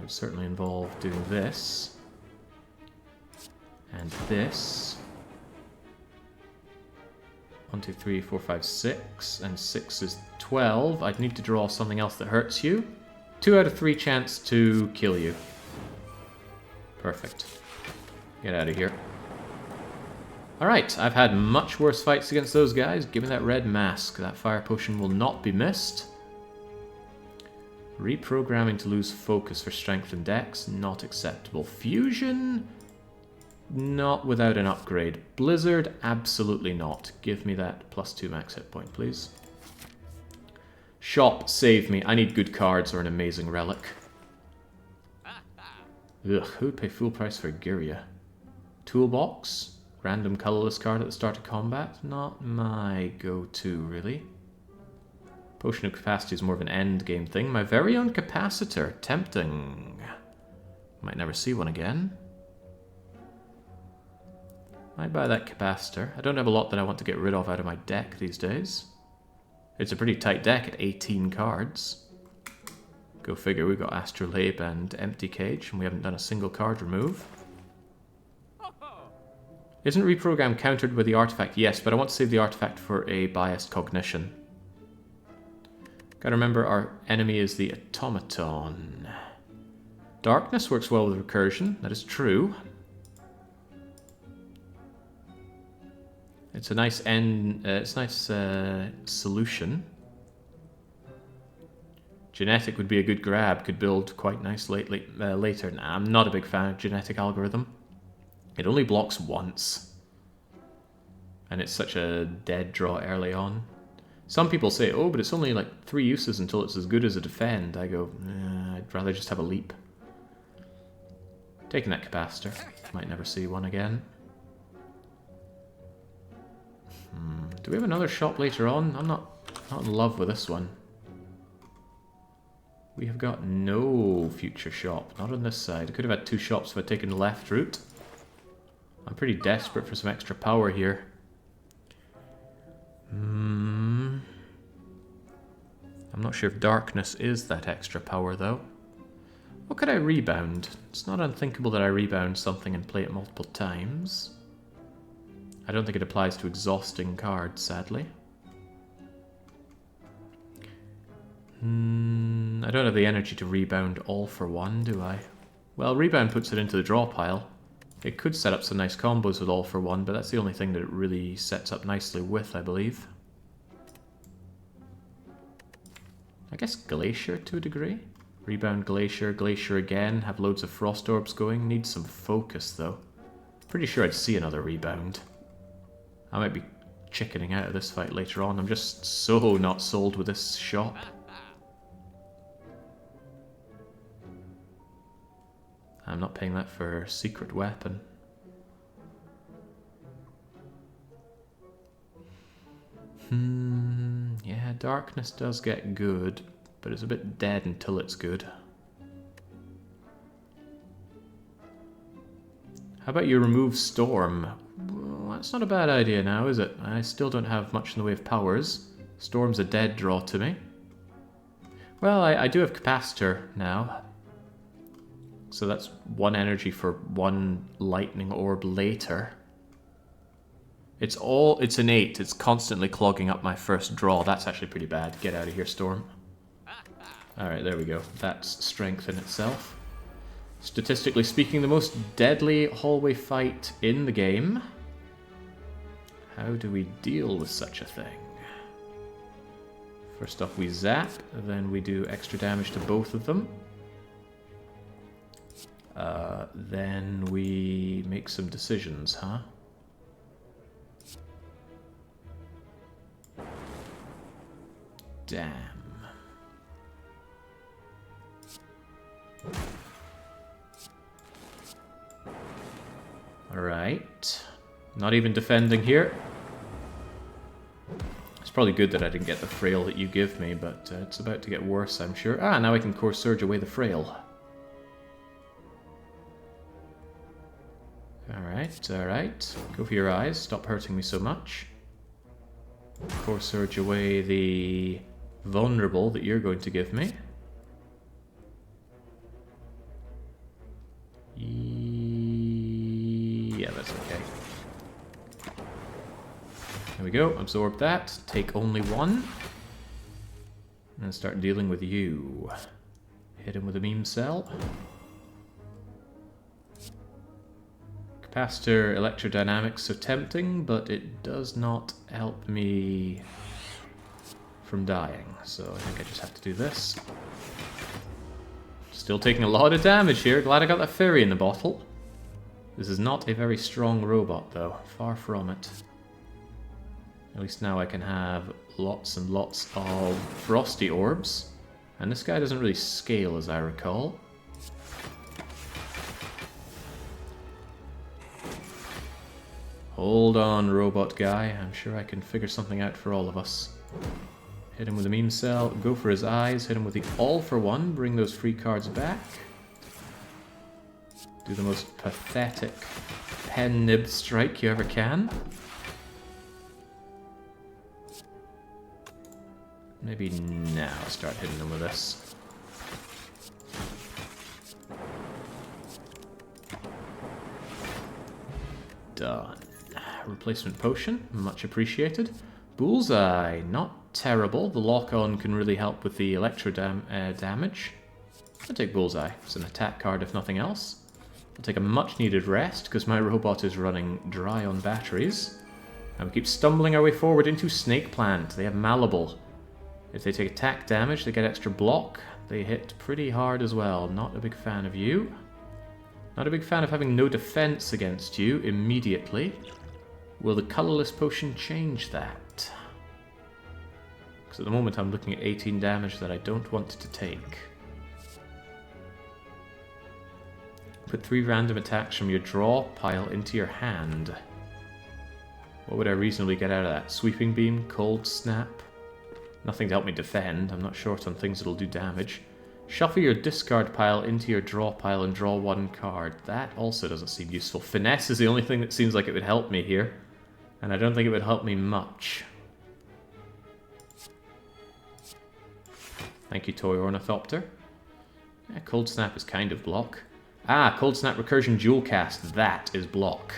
would certainly involve doing this. And this. 1, 2, 3, 4, 5, 6. And 6 is 12. I'd need to draw something else that hurts you. 2 out of 3 chance to kill you. Perfect. Get out of here. Alright, I've had much worse fights against those guys. Give me that red mask. That fire potion will not be missed. Reprogramming to lose focus for strength and dex, not acceptable. Fusion, not without an upgrade. Blizzard, absolutely not. Give me that +2 max hit point, please. Shop, save me. I need good cards or an amazing relic. Ugh, who would pay full price for Gyria? Toolbox, random colorless card at the start of combat. Not my go-to, really. Potion of Capacity is more of an end game thing. My very own Capacitor. Tempting. Might never see one again. Might buy that Capacitor. I don't have a lot that I want to get rid of out of my deck these days. It's a pretty tight deck at 18 cards. Go figure, we've got Astrolabe and Empty Cage, and we haven't done a single card remove. Isn't Reprogram countered with the artifact? Yes, but I want to save the artifact for a biased cognition. Gotta remember our enemy is the automaton. Darkness works well with recursion, that is true. It's a nice solution. Genetic would be a good grab, could build quite nice later. Nah, I'm not a big fan of genetic algorithm. It only blocks once. And it's such a dead draw early on. Some people say, oh, but it's only like 3 uses until it's as good as a defend. I go, I'd rather just have a leap. Taking that Capacitor. Might never see one again. Do we have another shop later on? I'm not in love with this one. We have got no future shop. Not on this side. I could have had 2 shops if I'd taken the left route. I'm pretty desperate for some extra power here. I'm not sure if darkness is that extra power, though. What could I rebound? It's not unthinkable that I rebound something and play it multiple times. I don't think it applies to exhausting cards, sadly. I don't have the energy to rebound all for one, do I? Well, rebound puts it into the draw pile. It could set up some nice combos with all for one, but that's the only thing that it really sets up nicely with, I believe. I guess Glacier to a degree. Rebound Glacier, Glacier again, have loads of Frost Orbs going. Need some focus though. Pretty sure I'd see another rebound. I might be chickening out of this fight later on. I'm just so not sold with this shop. I'm not paying that for secret weapon. Yeah, darkness does get good, but it's a bit dead until it's good. How about you remove Storm? Well, that's not a bad idea now, is it? I still don't have much in the way of powers. Storm's a dead draw to me. Well, I do have Capacitor now. So that's 1 energy for 1 lightning orb later. It's innate. It's constantly clogging up my first draw. That's actually pretty bad. Get out of here, Storm. Alright, there we go. That's strength in itself. Statistically speaking, the most deadly hallway fight in the game. How do we deal with such a thing? First off, we zap, then we do extra damage to both of them. Then we make some decisions, huh? Damn. Alright. Not even defending here. It's probably good that I didn't get the frail that you give me, but it's about to get worse, I'm sure. Ah, now I can Core Surge away the frail. Alright, alright. Go for your eyes. Stop hurting me so much. Core Surge away the vulnerable that you're going to give me. go, absorb that, take only one. And start dealing with you. Hit him with a meme cell. Capacitor electrodynamics so tempting, but it does not help me from dying. So I think I just have to do this. Still taking a lot of damage here. Glad I got that fairy in the bottle. This is not a very strong robot though. Far from it. At least now I can have lots and lots of frosty orbs. And this guy doesn't really scale as I recall. Hold on, robot guy. I'm sure I can figure something out for all of us. Hit him with a meme cell, go for his eyes, hit him with the all for one, bring those free cards back. Do the most pathetic pen nib strike you ever can. Maybe now start hitting them with this. Done. Replacement potion, much appreciated. Bullseye, not terrible. The lock-on can really help with the electro damage. I'll take Bullseye. It's an attack card if nothing else. I'll take a much-needed rest because my robot is running dry on batteries. And we keep stumbling our way forward into Snake Plant. They have Malleable. If they take attack damage, they get extra block. They hit pretty hard as well. Not a big fan of you. Not a big fan of having no defense against you immediately. Will the colorless potion change that? Because at the moment I'm looking at 18 damage that I don't want to take. Put 3 random attacks from your draw pile into your hand. What would I reasonably get out of that? Sweeping Beam, Cold Snap. Nothing to help me defend. I'm not short on things that'll do damage. Shuffle your discard pile into your draw pile and draw 1 card. That also doesn't seem useful. Finesse is the only thing that seems like it would help me here. And I don't think it would help me much. Thank you, Toy Ornithopter. Yeah, Cold Snap is kind of block. Ah, Cold Snap Recursion Dual Cast. That is block.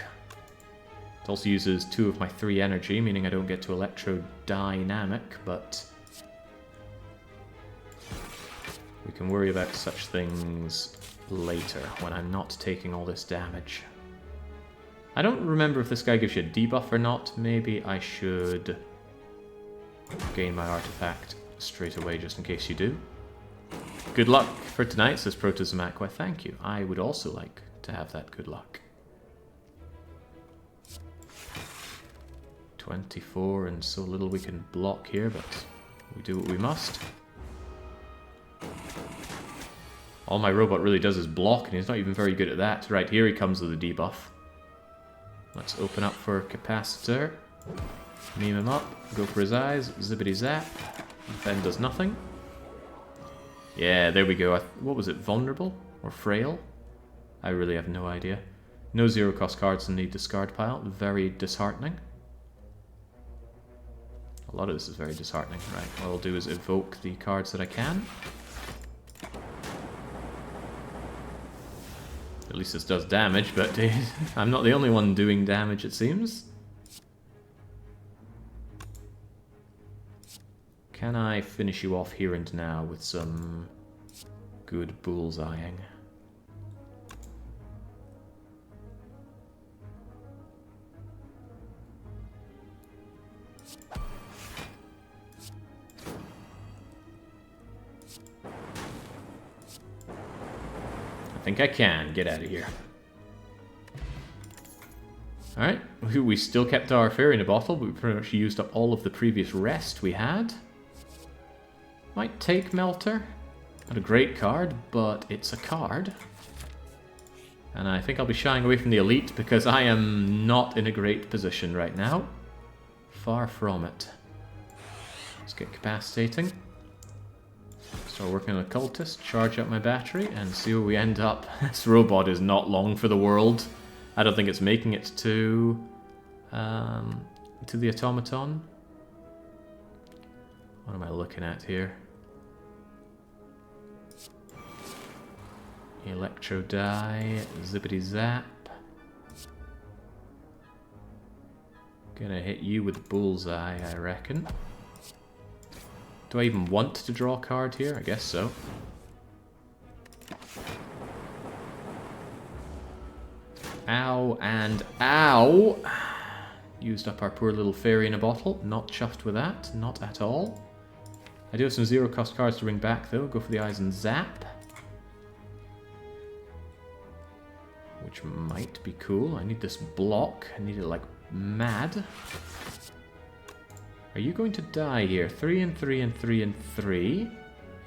It also uses 2 of my 3 energy, meaning I don't get to Electrodynamic, but we can worry about such things later, when I'm not taking all this damage. I don't remember if this guy gives you a debuff or not. Maybe I should gain my artifact straight away, just in case you do. Good luck for tonight, says Protozomac. Why, thank you. I would also like to have that good luck. 24 and so little we can block here, but we do what we must. All my robot really does is block, and he's not even very good at that. Right, here he comes with a debuff. Let's open up for Capacitor. Meme him up, go for his eyes, zippity zap. Defend does nothing. Yeah, there we go. What was it, vulnerable or frail? I really have no idea. No 0-cost cards in the discard pile. Very disheartening. A lot of this is very disheartening. Right, what I'll do is evoke the cards that I can. At least this does damage, but I'm not the only one doing damage, it seems. Can I finish you off here and now with some good bullseyeing? I think I can. Get out of here. Alright, we still kept our fairy in a bottle, but we pretty much used up all of the previous rest we had. Might take Melter. Not a great card, but it's a card. And I think I'll be shying away from the Elite because I am not in a great position right now. Far from it. Let's get Capacitating. Start working on a Cultist, charge up my battery, and see where we end up. This robot is not long for the world. I don't think it's making it to the automaton. What am I looking at here? Electro die, zippity zap. Gonna hit you with bullseye, I reckon. Do I even want to draw a card here? I guess so. Ow and ow! Used up our poor little fairy in a bottle. Not chuffed with that. Not at all. I do have some zero-cost cards to bring back, though. Go for the eyes and zap. Which might be cool. I need this block. I need it like mad. Are you going to die here? 3 and 3 and 3 and 3.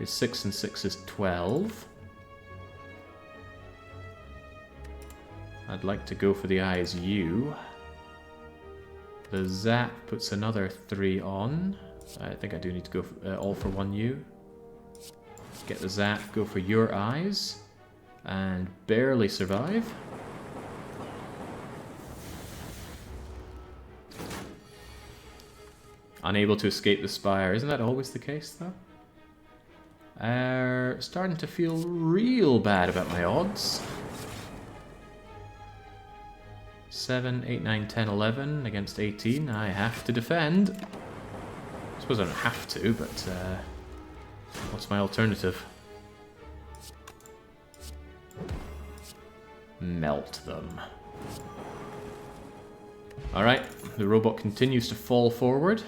Is 6 and 6 is 12. I'd like to go for the eyes you. The zap puts another 3 on. I think I do need to go for, all for 1 you. Get the zap, go for your eyes. And barely survive. Unable to escape the Spire. Isn't that always the case, though? Starting to feel real bad about my odds. 7, 8, 9, 10, 11 against 18. I have to defend. I suppose I don't have to, but what's my alternative? Melt them. Alright, the robot continues to fall forward.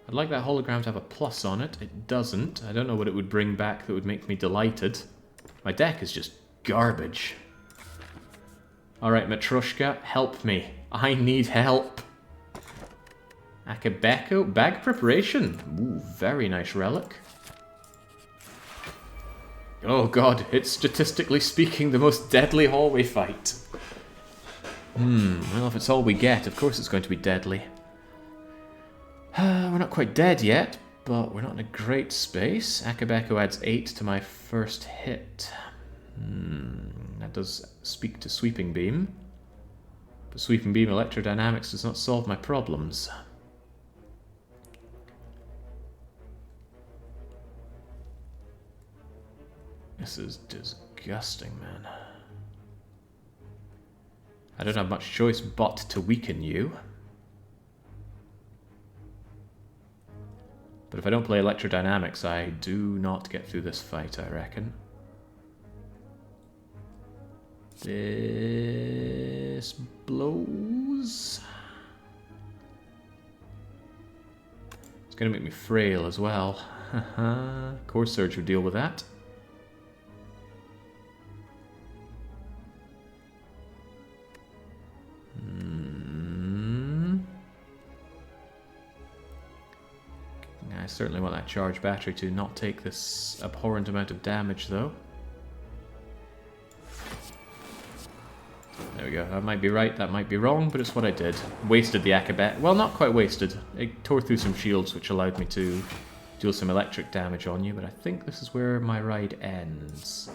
I'd like that hologram to have a plus on it. It doesn't. I don't know what it would bring back that would make me delighted. My deck is just garbage. Alright, Matryoshka, help me. I need help. Akabeko, bag preparation. Ooh, very nice relic. Oh god, it's statistically speaking the most deadly hallway fight. Well, if it's all we get, of course it's going to be deadly. We're not quite dead yet, but we're not in a great space. Akabeko adds 8 to my first hit. That does speak to Sweeping Beam. But Sweeping Beam Electrodynamics does not solve my problems. This is disgusting, man. I don't have much choice but to weaken you. But if I don't play Electrodynamics, I do not get through this fight, I reckon. This blows. It's going to make me frail as well. Core Surge would deal with that. I certainly want that charge battery to not take this abhorrent amount of damage, though. There we go. That might be right, that might be wrong, but it's what I did. Wasted the Akabeko. Well, not quite wasted. It tore through some shields, which allowed me to deal some electric damage on you, but I think this is where my ride ends.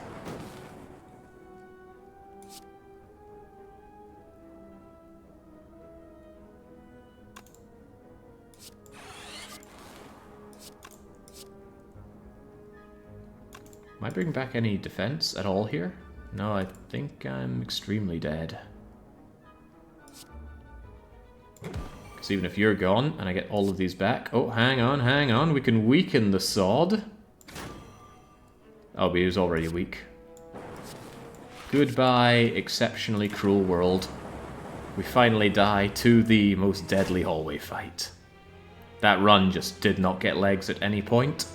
Am I bringing back any defense at all here? No, I think I'm extremely dead. Because even if you're gone, and I get all of these back... Oh, hang on, we can weaken the sod. Oh, but he was already weak. Goodbye, exceptionally cruel world. We finally die to the most deadly hallway fight. That run just did not get legs at any point.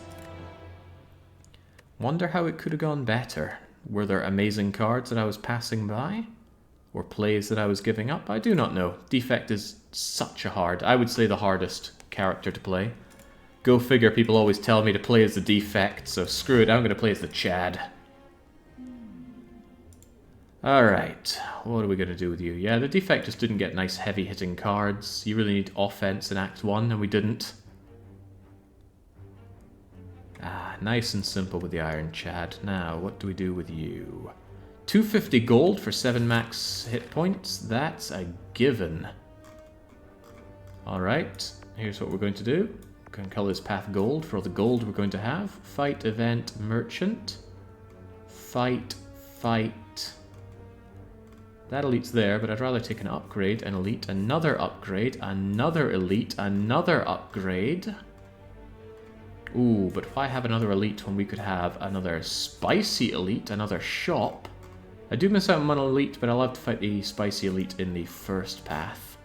Wonder how it could have gone better. Were there amazing cards that I was passing by? Or plays that I was giving up? I do not know. Defect is such a hard, I would say the hardest character to play. Go figure, people always tell me to play as the Defect, so screw it, I'm going to play as the Chad. Alright, what are we going to do with you? Yeah, the Defect just didn't get nice heavy hitting cards. You really need offense in Act 1, and we didn't. Ah, nice and simple with the Iron Chad. Now, what do we do with you? 250 gold for 7 max hit points. That's a given. Alright, here's what we're going to do. We're going to call this path gold for all the gold we're going to have. Fight, event, merchant. Fight, fight. That elite's there, but I'd rather take an upgrade, an elite, another upgrade, another elite, another upgrade. Ooh, but if I have another elite when we could have another spicy elite, another shop. I do miss out on one elite, but I'll have to fight the spicy elite in the first path.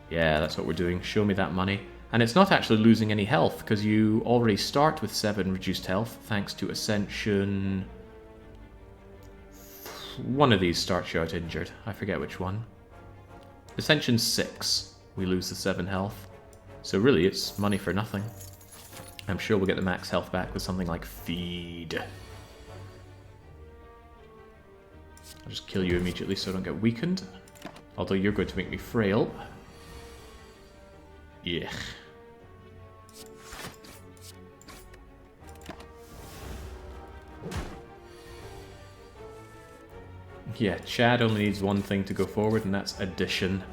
Yeah, that's what we're doing. Show me that money. And it's not actually losing any health, because you already start with 7 reduced health, thanks to Ascension. One of these starts you out injured. I forget which one. Ascension 6. We lose the 7 health. So really, it's money for nothing. I'm sure we'll get the max health back with something like Feed. I'll just kill you immediately so I don't get weakened. Although you're going to make me frail. Yeah. Yeah, Chad only needs one thing to go forward, and that's addition.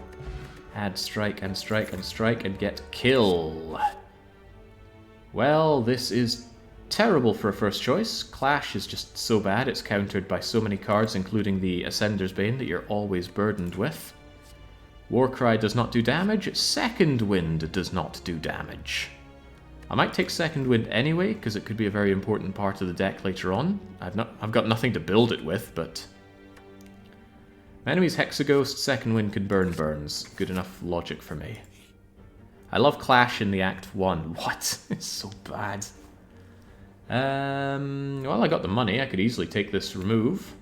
Add strike and strike and strike and get kill. Well, this is terrible for a first choice. Clash is just so bad, it's countered by so many cards, including the Ascender's Bane that you're always burdened with. Warcry does not do damage. Second Wind does not do damage. I might take Second Wind anyway, because it could be a very important part of the deck later on. I've got nothing to build it with, but... My enemy's Hexaghost, Second Wind can burn burns. Good enough logic for me. I love Clash in the Act 1. What? It's so bad. Well, I got the money. I could easily take this remove.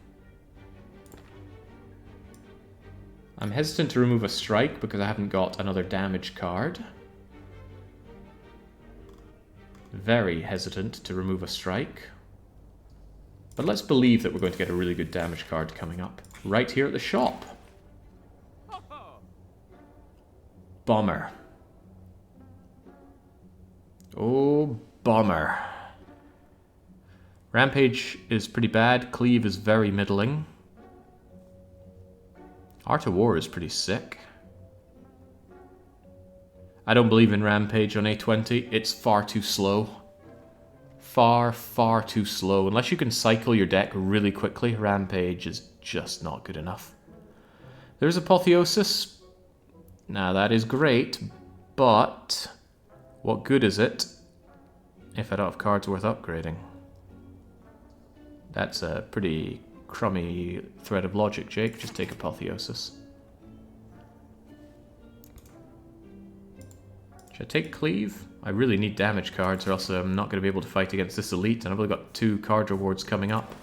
I'm hesitant to remove a strike because I haven't got another damage card. Very hesitant to remove a strike. But let's believe that we're going to get a really good damage card coming up. Right here at the shop. Bummer. Oh, bummer. Rampage is pretty bad. Cleave is very middling. Art of War is pretty sick. I don't believe in Rampage on A20. It's far too slow. Far, far too slow. Unless you can cycle your deck really quickly, Rampage is just not good enough. There's Apotheosis. Now that is great, but what good is it if I don't have cards worth upgrading? That's a pretty crummy thread of logic, Jake. Just take Apotheosis. Should I take Cleave? I really need damage cards or else I'm not going to be able to fight against this elite, and I've only got 2 card rewards coming up.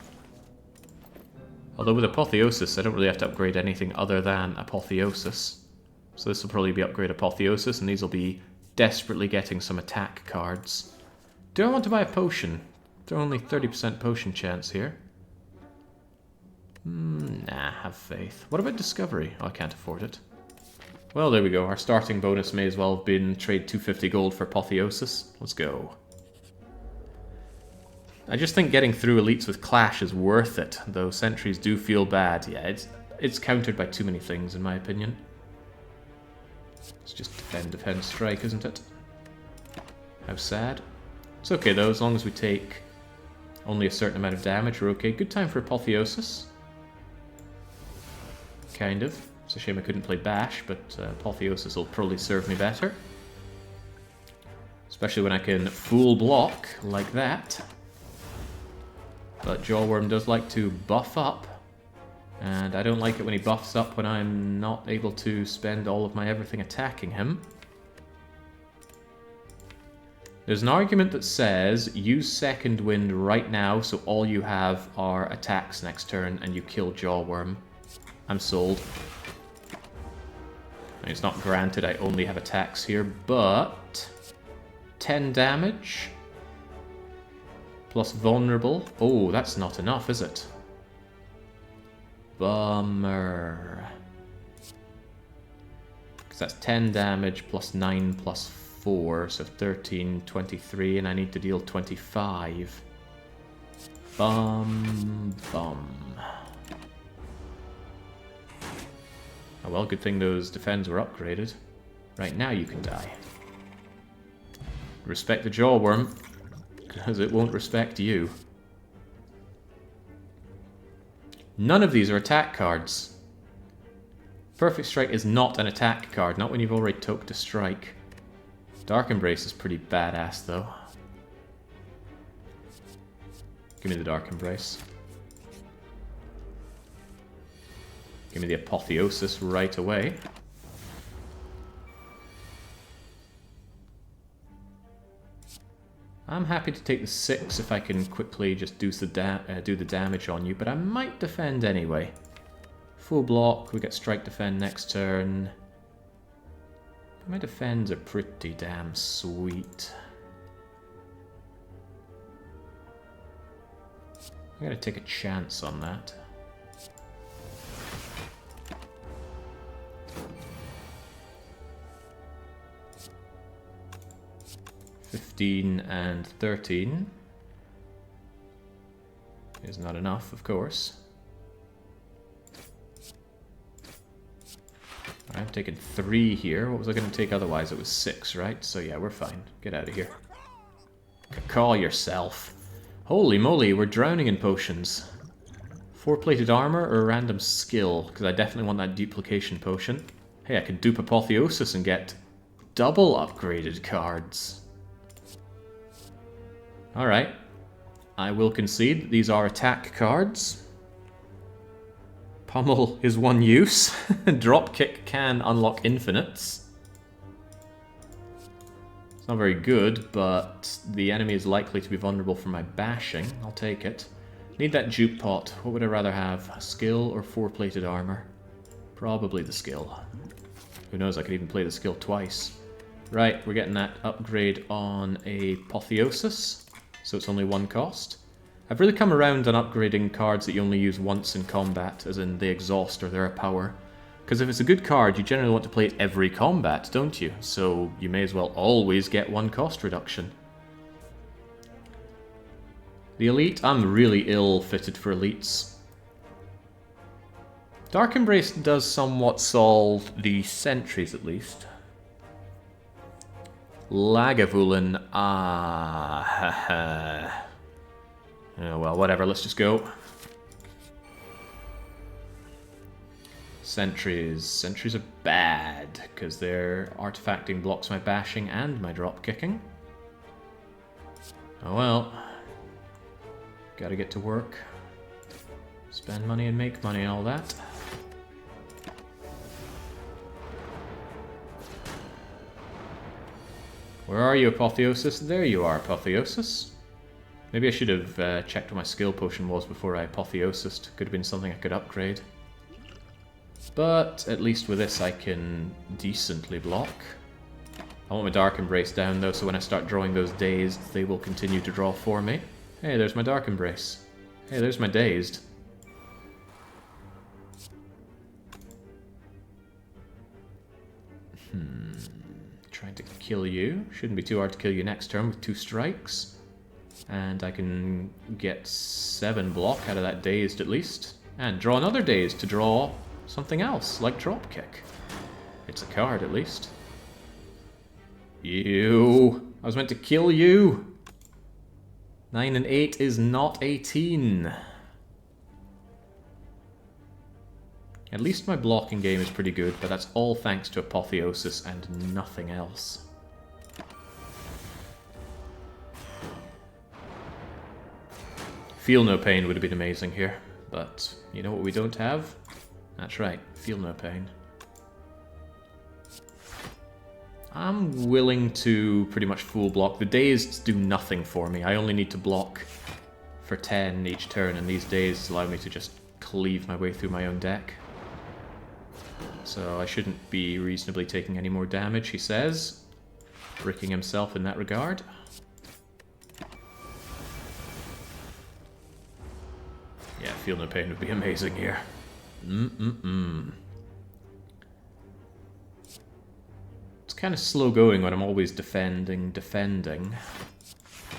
Although with Apotheosis I don't really have to upgrade anything other than Apotheosis. So this will probably be upgrade Apotheosis, and these will be desperately getting some attack cards. Do I want to buy a potion? There are only 30% potion chance here. Nah, have faith. What about Discovery? Oh, I can't afford it. Well, there we go. Our starting bonus may as well have been trade 250 gold for Apotheosis. Let's go. I just think getting through elites with Clash is worth it, though sentries do feel bad. Yeah, it's countered by too many things, in my opinion. It's just defend, defend, strike, isn't it? How sad. It's okay, though, as long as we take only a certain amount of damage, we're okay. Good time for Apotheosis. Kind of. It's a shame I couldn't play Bash, but Apotheosis will probably serve me better. Especially when I can full block like that. But Jawworm does like to buff up. And I don't like it when he buffs up when I'm not able to spend all of my everything attacking him. There's an argument that says, use Second Wind right now so all you have are attacks next turn and you kill Jawworm. I'm sold. I mean, it's not granted I only have attacks here, but 10 damage plus vulnerable. Oh, that's not enough, is it? Bummer. Because that's 10 damage plus 9 plus 4, so 13, 23, and I need to deal 25. Bum. Oh well, good thing those defends were upgraded. Right, now you can die. Respect the Jawworm, because it won't respect you. None of these are attack cards. Perfect Strike is not an attack card, not when you've already took to strike. Dark Embrace is pretty badass though. Give me the Dark Embrace. Give me the Apotheosis right away. I'm happy to take the 6 if I can quickly just do the damage on you, but I might defend anyway. Full block, we get strike defend next turn. My defends are pretty damn sweet. I'm gonna take a chance on that. And 13 is not enough, of course. I'm taking 3 here. What was I going to take otherwise? It was 6, right? So yeah, we're fine. Get out of here. Call yourself. Holy moly, we're drowning in potions. 4-plated armor or random skill? Because I definitely want that duplication potion. Hey, I can dupe Apotheosis and get double upgraded cards. Alright, I will concede that these are attack cards. Pummel is one use. Dropkick can unlock infinites. It's not very good, but the enemy is likely to be vulnerable for my bashing. I'll take it. Need that juke pot. What would I rather have? Skill or 4-plated armor? Probably the skill. Who knows, I could even play the skill twice. Right, we're getting that upgrade on Apotheosis. So it's only 1 cost. I've really come around on upgrading cards that you only use once in combat, as in they exhaust or they're a power. Because if it's a good card, you generally want to play it every combat, don't you? So you may as well always get 1 cost reduction. The Elite, I'm really ill-fitted for Elites. Dark Embrace does somewhat solve the sentries, at least. Lagavulin, haha. Oh, well, whatever, let's just go. Sentries. Sentries are bad, because their artifacting blocks my bashing and my drop kicking. Oh well. Gotta get to work. Spend money and make money and all that. Where are you, Apotheosis? There you are, Apotheosis. Maybe I should have checked what my skill potion was before I Apotheosised. Could have been something I could upgrade. But at least with this I can decently block. I want my Dark Embrace down though, so when I start drawing those dazed, they will continue to draw for me. Hey, there's my Dark Embrace. Hey, there's my dazed. Trying to kill you. Shouldn't be too hard to kill you next turn with 2 strikes. And I can get 7 block out of that dazed at least. And draw another dazed to draw something else, like Dropkick. It's a card at least. You! I was meant to kill you! 9 and 8 is not 18. At least my blocking game is pretty good, but that's all thanks to Apotheosis and nothing else. Feel No Pain would have been amazing here, but you know what we don't have? That's right, Feel No Pain. I'm willing to pretty much full block. The dazed do nothing for me. I only need to block for 10 each turn, and these dazed allow me to just cleave my way through my own deck. So I shouldn't be reasonably taking any more damage, he says. Bricking himself in that regard. Yeah, Feel No Pain would be amazing here. It's kind of slow going when I'm always defending.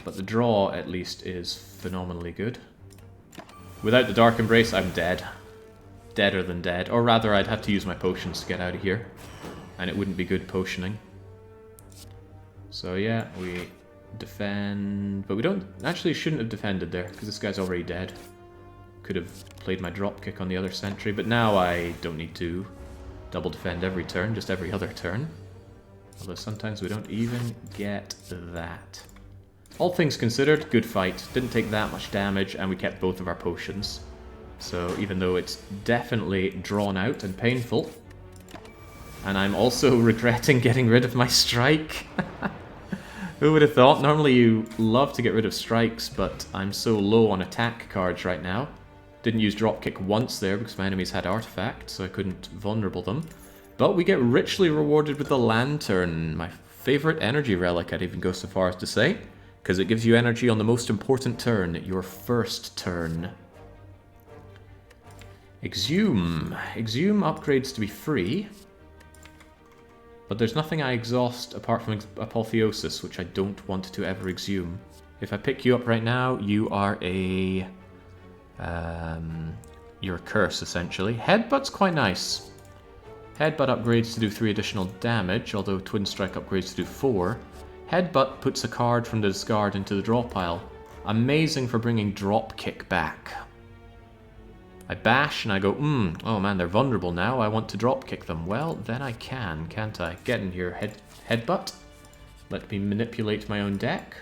But the draw, at least, is phenomenally good. Without the Dark Embrace, I'm dead. Deader than dead. Or rather, I'd have to use my potions to get out of here. And it wouldn't be good potioning. So yeah, we defend... But we don't... Actually, shouldn't have defended there, because this guy's already dead. Could have played my dropkick on the other sentry, but now I don't need to. Double defend every turn, just every other turn. Although sometimes we don't even get that. All things considered, good fight. Didn't take that much damage, and we kept both of our potions. So even though it's definitely drawn out and painful, and I'm also regretting getting rid of my strike. Who would have thought? Normally you love to get rid of strikes, but I'm so low on attack cards right now. Didn't use dropkick once there because my enemies had artifacts, so I couldn't vulnerable them. But we get richly rewarded with the lantern, my favorite energy relic, I'd even go so far as to say, because it gives you energy on the most important turn, your first turn. Exhume. Exhume upgrades to be free. But there's nothing I exhaust apart from Apotheosis, which I don't want to ever exhume. If I pick you up right now, you are a... you're a curse, essentially. Headbutt's quite nice. Headbutt upgrades to do 3 additional damage, although Twin Strike upgrades to do 4. Headbutt puts a card from the discard into the draw pile. Amazing for bringing Dropkick back. I bash and I go, oh man, they're vulnerable now, I want to dropkick them. Well, then I can, can't I? Get in here, headbutt. Let me manipulate my own deck.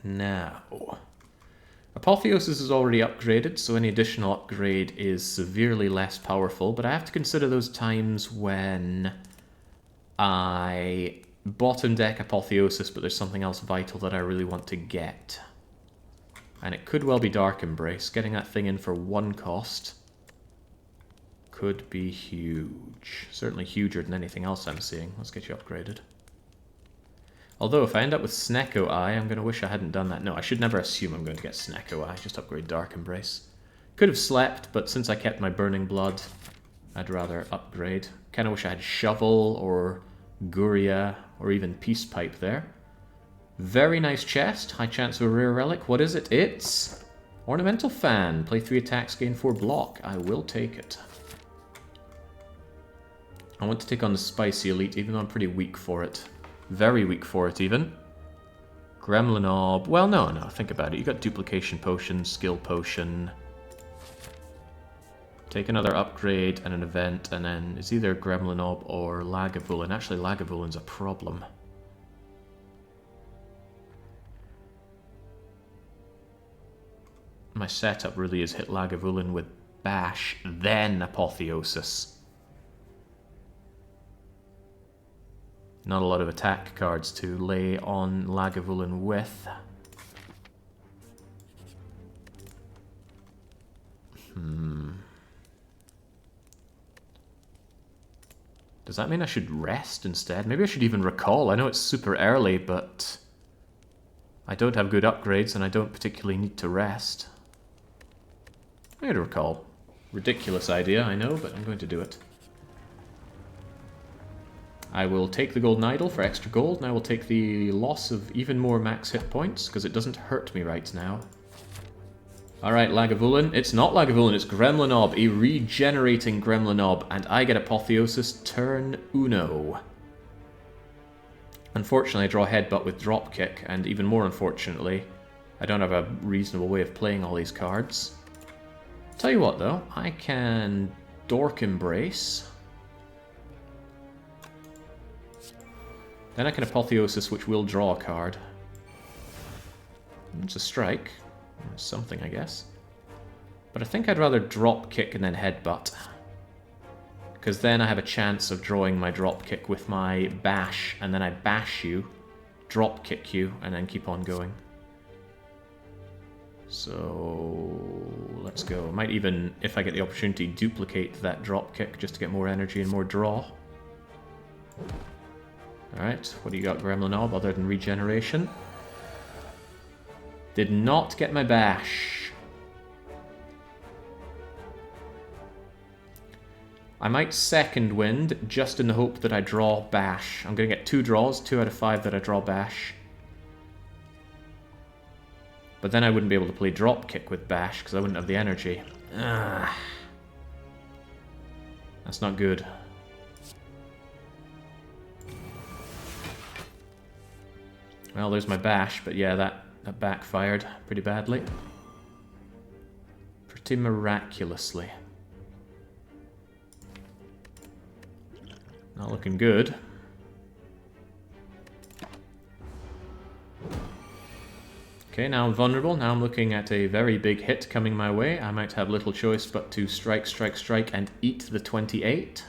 Now, Apotheosis is already upgraded, so any additional upgrade is severely less powerful, but I have to consider those times when I bottom deck Apotheosis, but there's something else vital that I really want to get. And it could well be Dark Embrace. Getting that thing in for 1 cost could be huge. Certainly huger than anything else I'm seeing. Let's get you upgraded. Although if I end up with Snecko Eye, I'm going to wish I hadn't done that. No, I should never assume I'm going to get Snecko Eye. Just upgrade Dark Embrace. Could have slept, but since I kept my Burning Blood, I'd rather upgrade. Kind of wish I had Shovel or Guria or even Peace Pipe there. Very nice chest. High chance of a rare relic. What is it? It's Ornamental Fan. Play 3 attacks, gain 4 block. I will take it. I want to take on the Spicy Elite, even though I'm pretty weak for it. Very weak for it, even. Gremlin Orb. Well, no, think about it. You got Duplication Potion, Skill Potion. Take another upgrade and an event, and then it's either Gremlin Orb or Lagavulin. Actually, Lagavulin's a problem. My setup really is hit Lagavulin with Bash, then Apotheosis. Not a lot of attack cards to lay on Lagavulin with. Does that mean I should rest instead? Maybe I should even recall. I know it's super early, but I don't have good upgrades and I don't particularly need to rest. I'm going to recall. Ridiculous idea, I know, but I'm going to do it. I will take the Golden Idol for extra gold, and I will take the loss of even more max hit points, because it doesn't hurt me right now. Alright, Lagavulin. It's not Lagavulin, it's Gremlin Orb, a regenerating Gremlin Orb, and I get Apotheosis turn uno. Unfortunately, I draw Headbutt with Dropkick, and even more unfortunately, I don't have a reasonable way of playing all these cards. Tell you what, though, I can Dork Embrace. Then I can Apotheosis, which will draw a card. It's a strike. Something, I guess. But I think I'd rather drop kick and then headbutt. Because then I have a chance of drawing my drop kick with my bash, and then I bash you, drop kick you, and then keep on going. So let's go. I might even, if I get the opportunity, duplicate that drop kick just to get more energy and more draw. Alright, what do you got, Gremlin Orb, other than regeneration? Did not get my bash. I might second wind, just in the hope that I draw bash. I'm going to get 2 draws, 2 out of 5 that I draw bash. But then I wouldn't be able to play drop kick with bash, because I wouldn't have the energy. Ugh. That's not good. Well, there's my bash, but yeah, that backfired pretty badly. Pretty miraculously. Not looking good. Okay, now I'm vulnerable. Now I'm looking at a very big hit coming my way. I might have little choice but to strike, strike, strike, and eat the 28.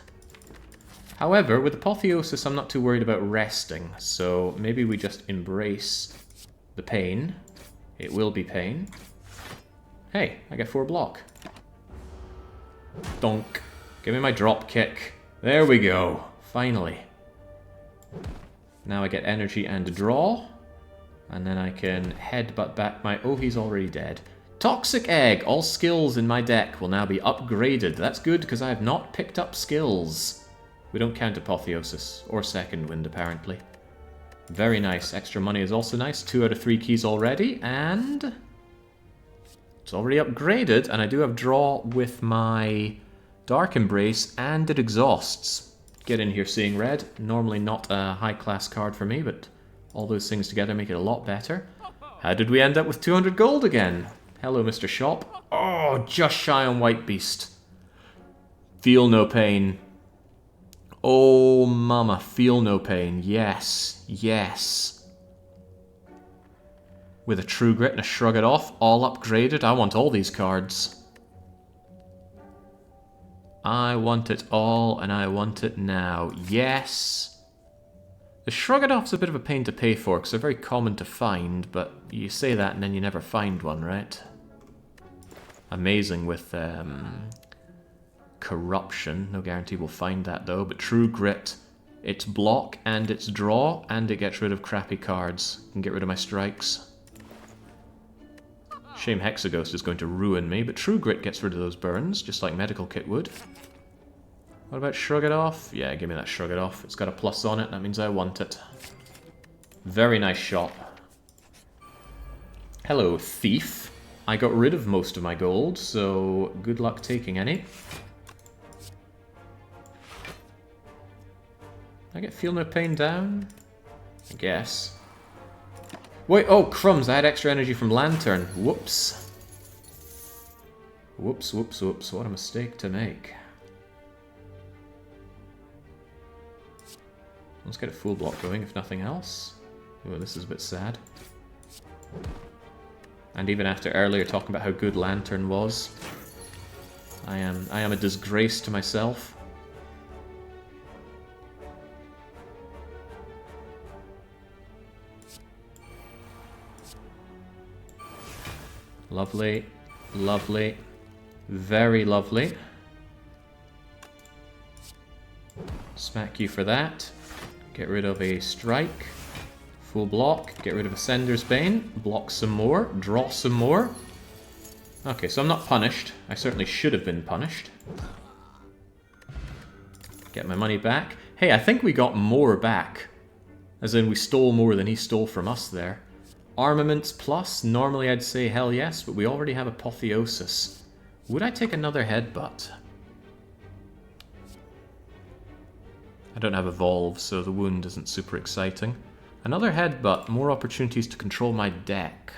However, with Apotheosis, I'm not too worried about resting, so maybe we just embrace the pain. It will be pain. Hey, I get 4 block. Donk. Give me my drop kick. There we go. Finally. Now I get energy and draw. And then I can headbutt back my... Oh, he's already dead. Toxic Egg! All skills in my deck will now be upgraded. That's good, because I have not picked up skills. We don't count Apotheosis, or Second Wind, apparently. Very nice. Extra money is also nice. 2 out of 3 keys already, and... it's already upgraded, and I do have draw with my Dark Embrace, and it exhausts. Get in here seeing red. Normally not a high-class card for me, but all those things together make it a lot better. How did we end up with 200 gold again? Hello, Mr. Shop. Oh, just shy on White Beast. Feel no pain. Oh, mama, feel no pain. Yes, yes. With a True Grit and a Shrug It Off, all upgraded. I want all these cards. I want it all, and I want it now. Yes. The Shrug It Off's a bit of a pain to pay for, because they're very common to find, but you say that and then you never find one, right? Amazing with Corruption. No guarantee we'll find that, though. But True Grit, it's block and it's draw, and it gets rid of crappy cards. Can get rid of my strikes. Shame Hexaghost is going to ruin me, but True Grit gets rid of those burns, just like Medical Kit would. What about Shrug It Off? Yeah, give me that Shrug It Off. It's got a plus on it, that means I want it. Very nice shop. Hello, Thief. I got rid of most of my gold, so good luck taking any. I get Feel No Pain down? I guess. Wait, oh, crumbs, I had extra energy from Lantern. Whoops. Whoops, whoops, whoops. What a mistake to make. Let's get a full block going, if nothing else. Oh, this is a bit sad. And even after earlier talking about how good Lantern was, I am a disgrace to myself. Lovely, lovely, very lovely. Smack you for that. Get rid of a strike. Full block. Get rid of Ascender's Bane. Block some more. Draw some more. Okay, so I'm not punished. I certainly should have been punished. Get my money back. Hey, I think we got more back. As in, we stole more than he stole from us there. Armaments plus. Normally I'd say hell yes, but we already have Apotheosis. Would I take another headbutt? I don't have Evolve, so the wound isn't super exciting. Another headbutt, more opportunities to control my deck.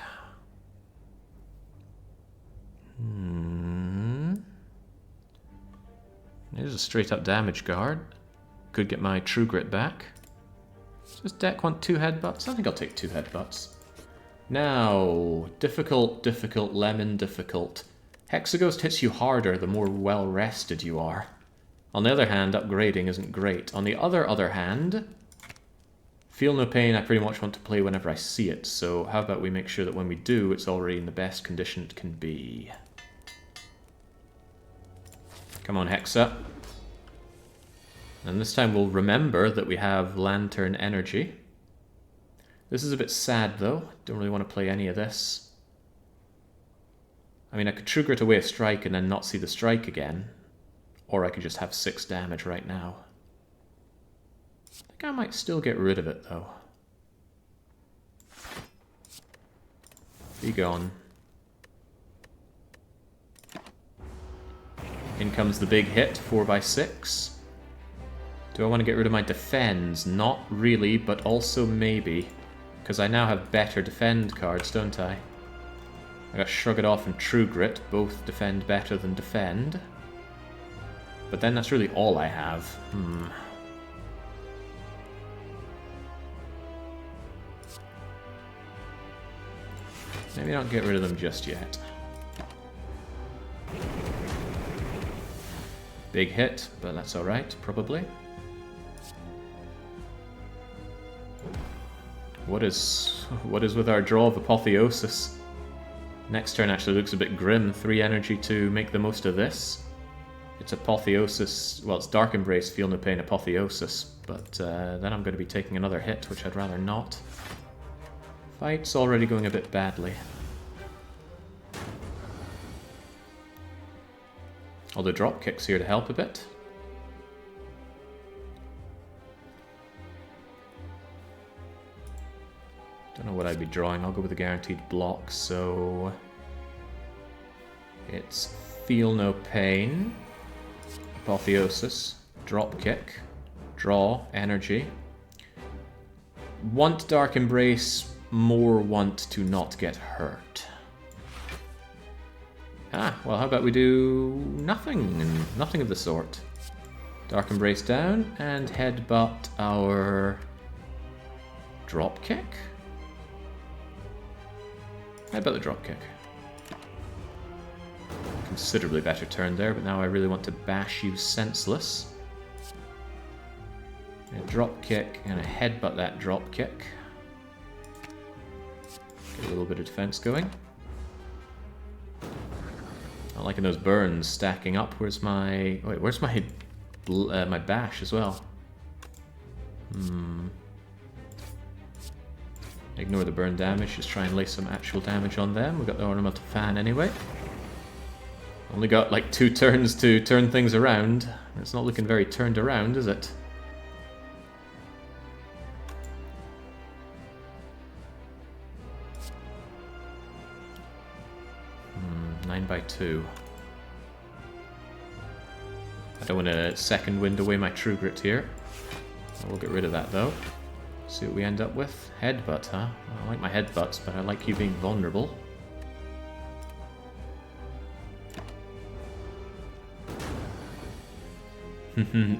There's a straight up damage guard. Could get my True Grit back. Does this deck want 2 headbutts? I think I'll take 2 headbutts. Now, difficult, difficult, lemon, difficult. Hexaghost hits you harder the more well rested you are. On the other hand, upgrading isn't great. On the other hand, Feel No Pain I pretty much want to play whenever I see it, so how about we make sure that when we do, it's already in the best condition it can be. Come on, Hexa. And this time we'll remember that we have Lantern Energy. This is a bit sad, though. Don't really want to play any of this. I mean, I could True Grit away a strike and then not see the strike again. Or I could just have 6 damage right now. I think I might still get rid of it, though. Be gone. In comes the big hit, 4x6. Do I want to get rid of my defends? Not really, but also maybe. Because I now have better defend cards, don't I? I got Shrug It Off and True Grit, both defend better than defend. But then that's really all I have. Maybe not get rid of them just yet. Big hit, but that's alright, probably. What is with our draw of Apotheosis? Next turn actually looks a bit grim. 3 energy to make the most of this. It's Apotheosis, well, it's Dark Embrace, Feel No Pain, Apotheosis, but then I'm going to be taking another hit, which I'd rather not. Fight's already going a bit badly. Although drop kick's here to help a bit. Don't know what I'd be drawing. I'll go with a guaranteed block, so it's Feel No Pain, Apotheosis, drop kick, draw, energy. Want Dark Embrace, more want to not get hurt. Ah, well, how about we do nothing? Nothing of the sort. Dark Embrace down and headbutt our drop kick. Headbutt the drop kick. Considerably better turn there, but now I really want to bash you senseless. A drop kick and a headbutt that drop kick. Get a little bit of defense going. Not liking those burns stacking up. Where's my... Wait, where's my... my bash as well? Ignore the burn damage, just try and lay some actual damage on them. We've got the Ornamental Fan anyway. Only got like 2 turns to turn things around. It's not looking very turned around, is it? 9/2. I don't want to second wind away my True Grit here. We'll get rid of that though. See what we end up with. Headbutt, huh? I like my headbutts, but I like you being vulnerable.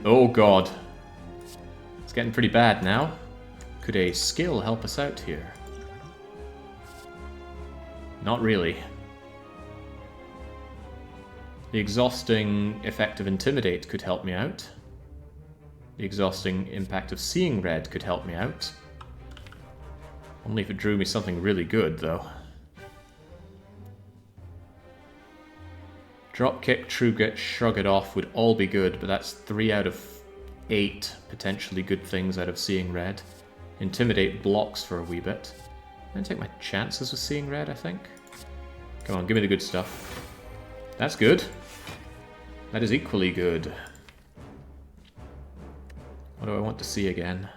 Oh god. It's getting pretty bad now. Could a skill help us out here? Not really. The exhausting effect of Intimidate could help me out. The exhausting impact of Seeing Red could help me out. Only if it drew me something really good, though. Dropkick, True Grit, Shrug It Off would all be good, but that's 3 out of 8 potentially good things out of Seeing Red. Intimidate blocks for a wee bit. I'm gonna take my chances with Seeing Red, I think. Come on, give me the good stuff. That's good. That is equally good. What do I want to see again?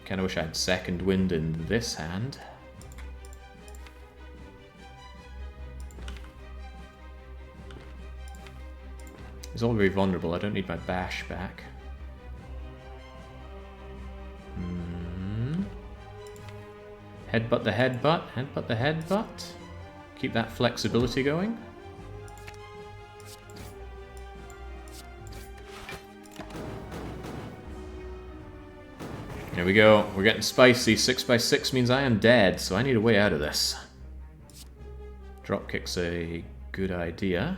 Kinda wish I had second wind in this hand. It's all very vulnerable. I don't need my bash back. Headbutt the headbutt. Headbutt the headbutt. Keep that flexibility going. There we go. We're getting spicy. 6/6 means I am dead, so I need a way out of this. Dropkick's a good idea.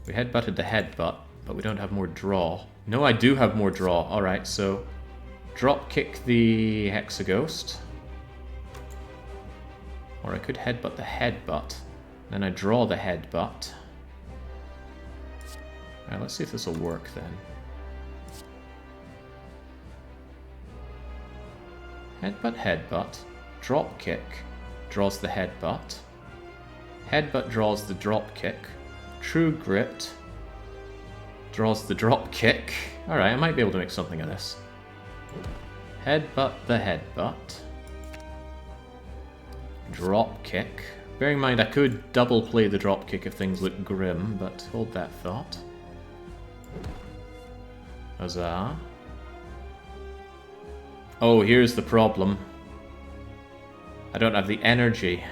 We headbutted the headbutt, but we don't have more draw. No, I do have more draw. Alright, so dropkick the Hexaghost. Or I could headbutt the headbutt. Then I draw the headbutt. Alright, let's see if this will work then. Headbutt, headbutt. Dropkick draws the headbutt. Headbutt draws the dropkick. True Grit draws the dropkick. Alright, I might be able to make something of this. Headbutt the headbutt. Dropkick. Bearing in mind I could double play the dropkick if things look grim, but hold that thought. Huzzah. Oh, here's the problem. I don't have the energy.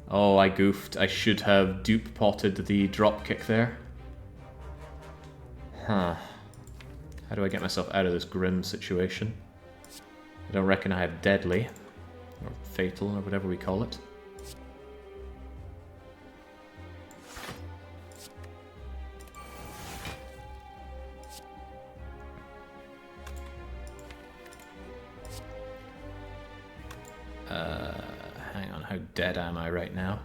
Oh, I goofed. I should have dupe-potted the dropkick there. Huh. How do I get myself out of this grim situation? I don't reckon I have deadly, or fatal, or whatever we call it. Hang on, how dead am I right now?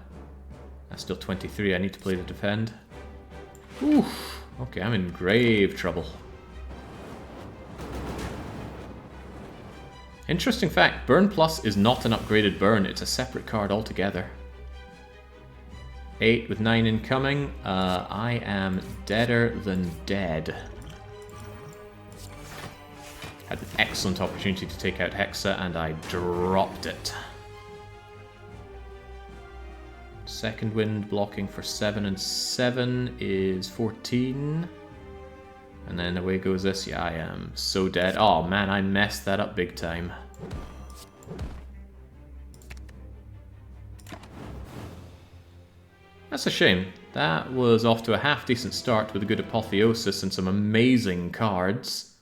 That's still 23, I need to play to defend. Oof, okay, I'm in grave trouble. Interesting fact, Burn Plus is not an upgraded burn, it's a separate card altogether. 8 with 9 incoming, I am deader than dead. Had an excellent opportunity to take out Hexa and I dropped it. Second wind blocking for 7 and 7 is 14. And then away goes this. Yeah, I am so dead. Oh man, I messed that up big time. That's a shame. That was off to a half-decent start with a good Apotheosis and some amazing cards.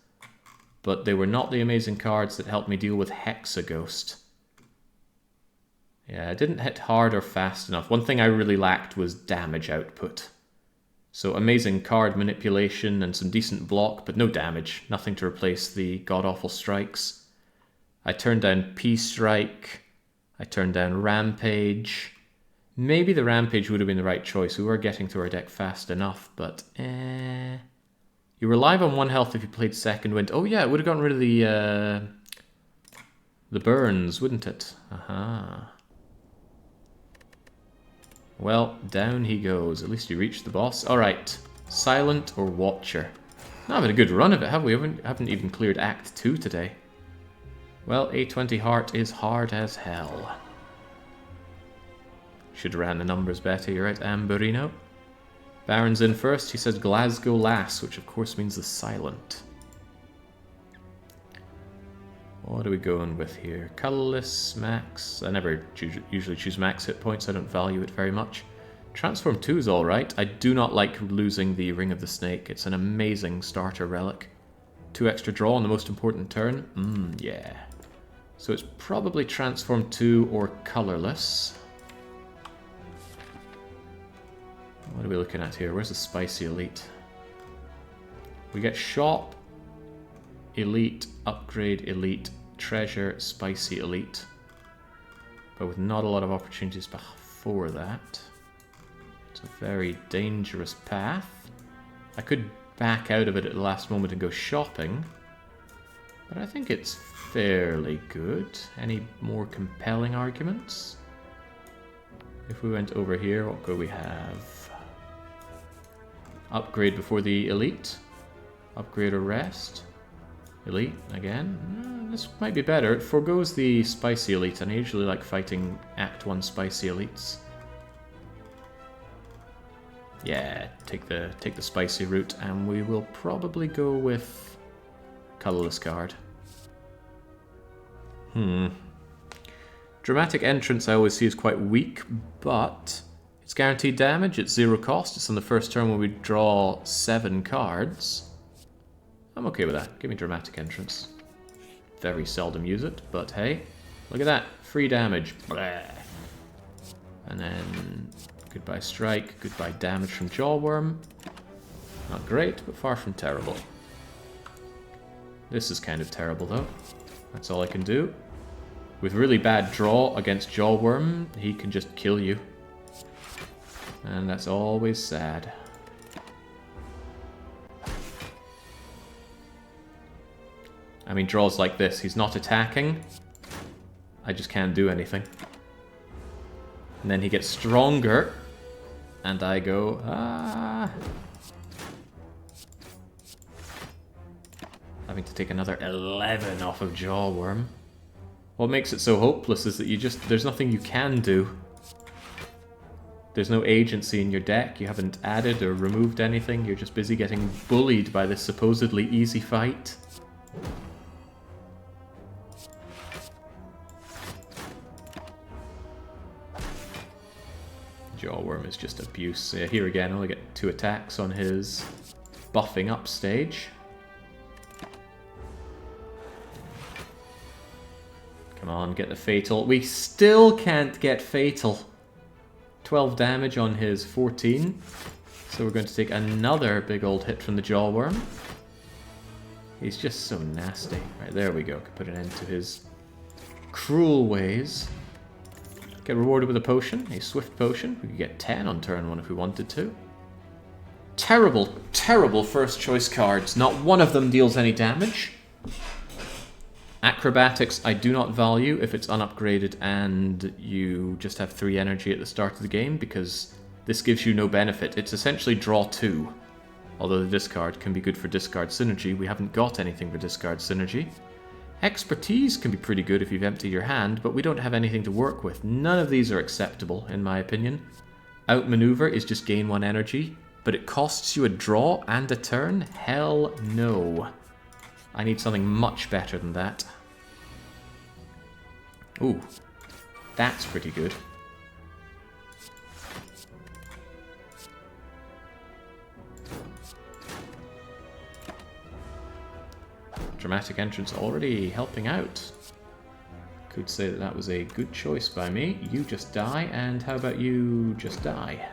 But they were not the amazing cards that helped me deal with Hexaghost. Yeah, I didn't hit hard or fast enough. One thing I really lacked was damage output. So amazing card manipulation and some decent block, but no damage. Nothing to replace the god-awful strikes. I turned down P-Strike. I turned down Rampage. Maybe the Rampage would have been the right choice. We were getting to our deck fast enough, but You were live on 1 health if you played Second Wind. Oh yeah, it would have gotten rid of the burns, wouldn't it? Aha. Well, down he goes. At least you reached the boss. Alright. Silent or Watcher? Not having a good run of it, have we? Haven't even cleared Act 2 today. Well, A20 Heart is hard as hell. Should have ran the numbers better, you're right, Amberino. Baron's in first. He says Glasgow Lass, which of course means the Silent. What are we going with here? Colorless, max. I never usually choose max hit points. I don't value it very much. Transform 2 is alright. I do not like losing the Ring of the Snake. It's an amazing starter relic. 2 extra draw on the most important turn. Yeah. So it's probably Transform 2 or colorless. What are we looking at here? Where's the Spicy Elite? We get Shop, Elite, Upgrade, Elite, Treasure, Spicy Elite. But with not a lot of opportunities before that. It's a very dangerous path. I could back out of it at the last moment and go shopping. But I think it's fairly good. Any more compelling arguments? If we went over here, what could we have? Upgrade before the Elite. Upgrade or rest. Elite again. This might be better. It forgoes the Spicy Elite, and I usually like fighting Act 1 Spicy Elites. Yeah, take the spicy route, and we will probably go with colorless card. Dramatic Entrance I always see is quite weak, but it's guaranteed damage, it's 0 cost, it's on the first turn when we draw 7 cards. I'm okay with that. Give me Dramatic Entrance. Very seldom use it, but hey, look at that. Free damage. Blah. And then goodbye Strike, goodbye damage from Jawworm. Not great, but far from terrible. This is kind of terrible though. That's all I can do. With really bad draw against Jawworm, he can just kill you. And that's always sad. I mean, draws like this, he's not attacking. I just can't do anything. And then he gets stronger. And I go, ah. Having to take another 11 off of Jawworm. What makes it so hopeless is that there's nothing you can do. There's no agency in your deck, you haven't added or removed anything, you're just busy getting bullied by this supposedly easy fight. Jawworm is just abuse. Yeah, here again, I only get 2 attacks on his buffing up stage. Come on, get the Fatal. We still can't get Fatal. 12 damage on his 14. So we're going to take another big old hit from the Jawworm. He's just so nasty. Right, there we go. Can put an end to his cruel ways. Get rewarded with a potion, a swift potion. We could get 10 on turn 1 if we wanted to. Terrible, terrible first choice cards. Not one of them deals any damage. Acrobatics I do not value if it's unupgraded and you just have 3 energy at the start of the game, because this gives you no benefit. It's essentially draw 2. Although the discard can be good for discard synergy, we haven't got anything for discard synergy. Expertise can be pretty good if you've emptied your hand, but we don't have anything to work with. None of these are acceptable, in my opinion. Outmaneuver is just gain 1 energy, but it costs you a draw and a turn? Hell no. I need something much better than that. Ooh, that's pretty good. Dramatic entrance already helping out. Could say that that was a good choice by me. You just die, and how about you just die?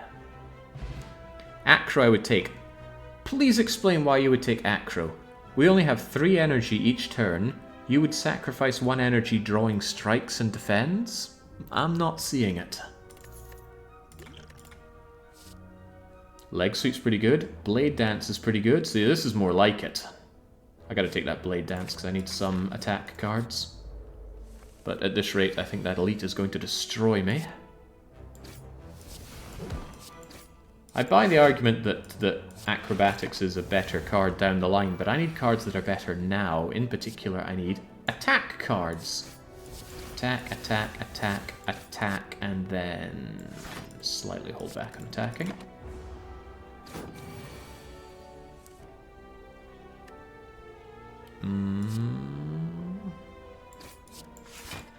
Acro I would take. Please explain why you would take Acro. We only have 3 energy each turn. You would sacrifice 1 energy drawing strikes and defends? I'm not seeing it. Leg Sweep's pretty good. Blade Dance is pretty good. See, this is more like it. I gotta take that Blade Dance because I need some attack cards. But at this rate, I think that Elite is going to destroy me. I buy the argument that Acrobatics is a better card down the line, but I need cards that are better now. In particular, I need attack cards. Attack, attack, attack, attack, and then slightly hold back on attacking.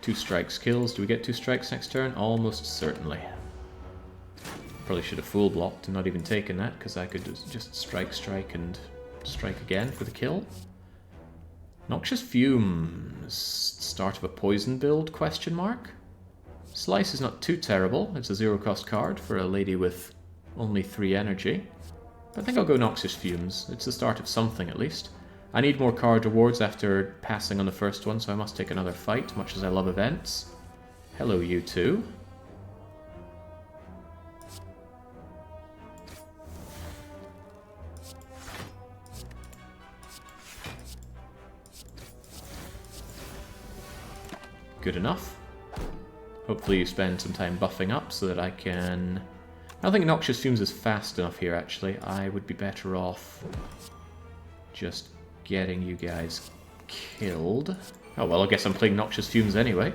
Two strikes kills. Do we get 2 strikes next turn? Almost certainly. Probably should have full blocked and not even taken that, because I could just strike, strike, and strike again for the kill. Noxious Fumes. Start of a poison build, question mark? Slice is not too terrible. It's a 0-cost card for a lady with only 3 energy. But I think I'll go Noxious Fumes. It's the start of something, at least. I need more card rewards after passing on the first one, so I must take another fight, much as I love events. Hello, you two. Good enough. Hopefully you spend some time buffing up so that I can... I don't think Noxious Fumes is fast enough here, actually. I would be better off just getting you guys killed. Oh well, I guess I'm playing Noxious Fumes anyway.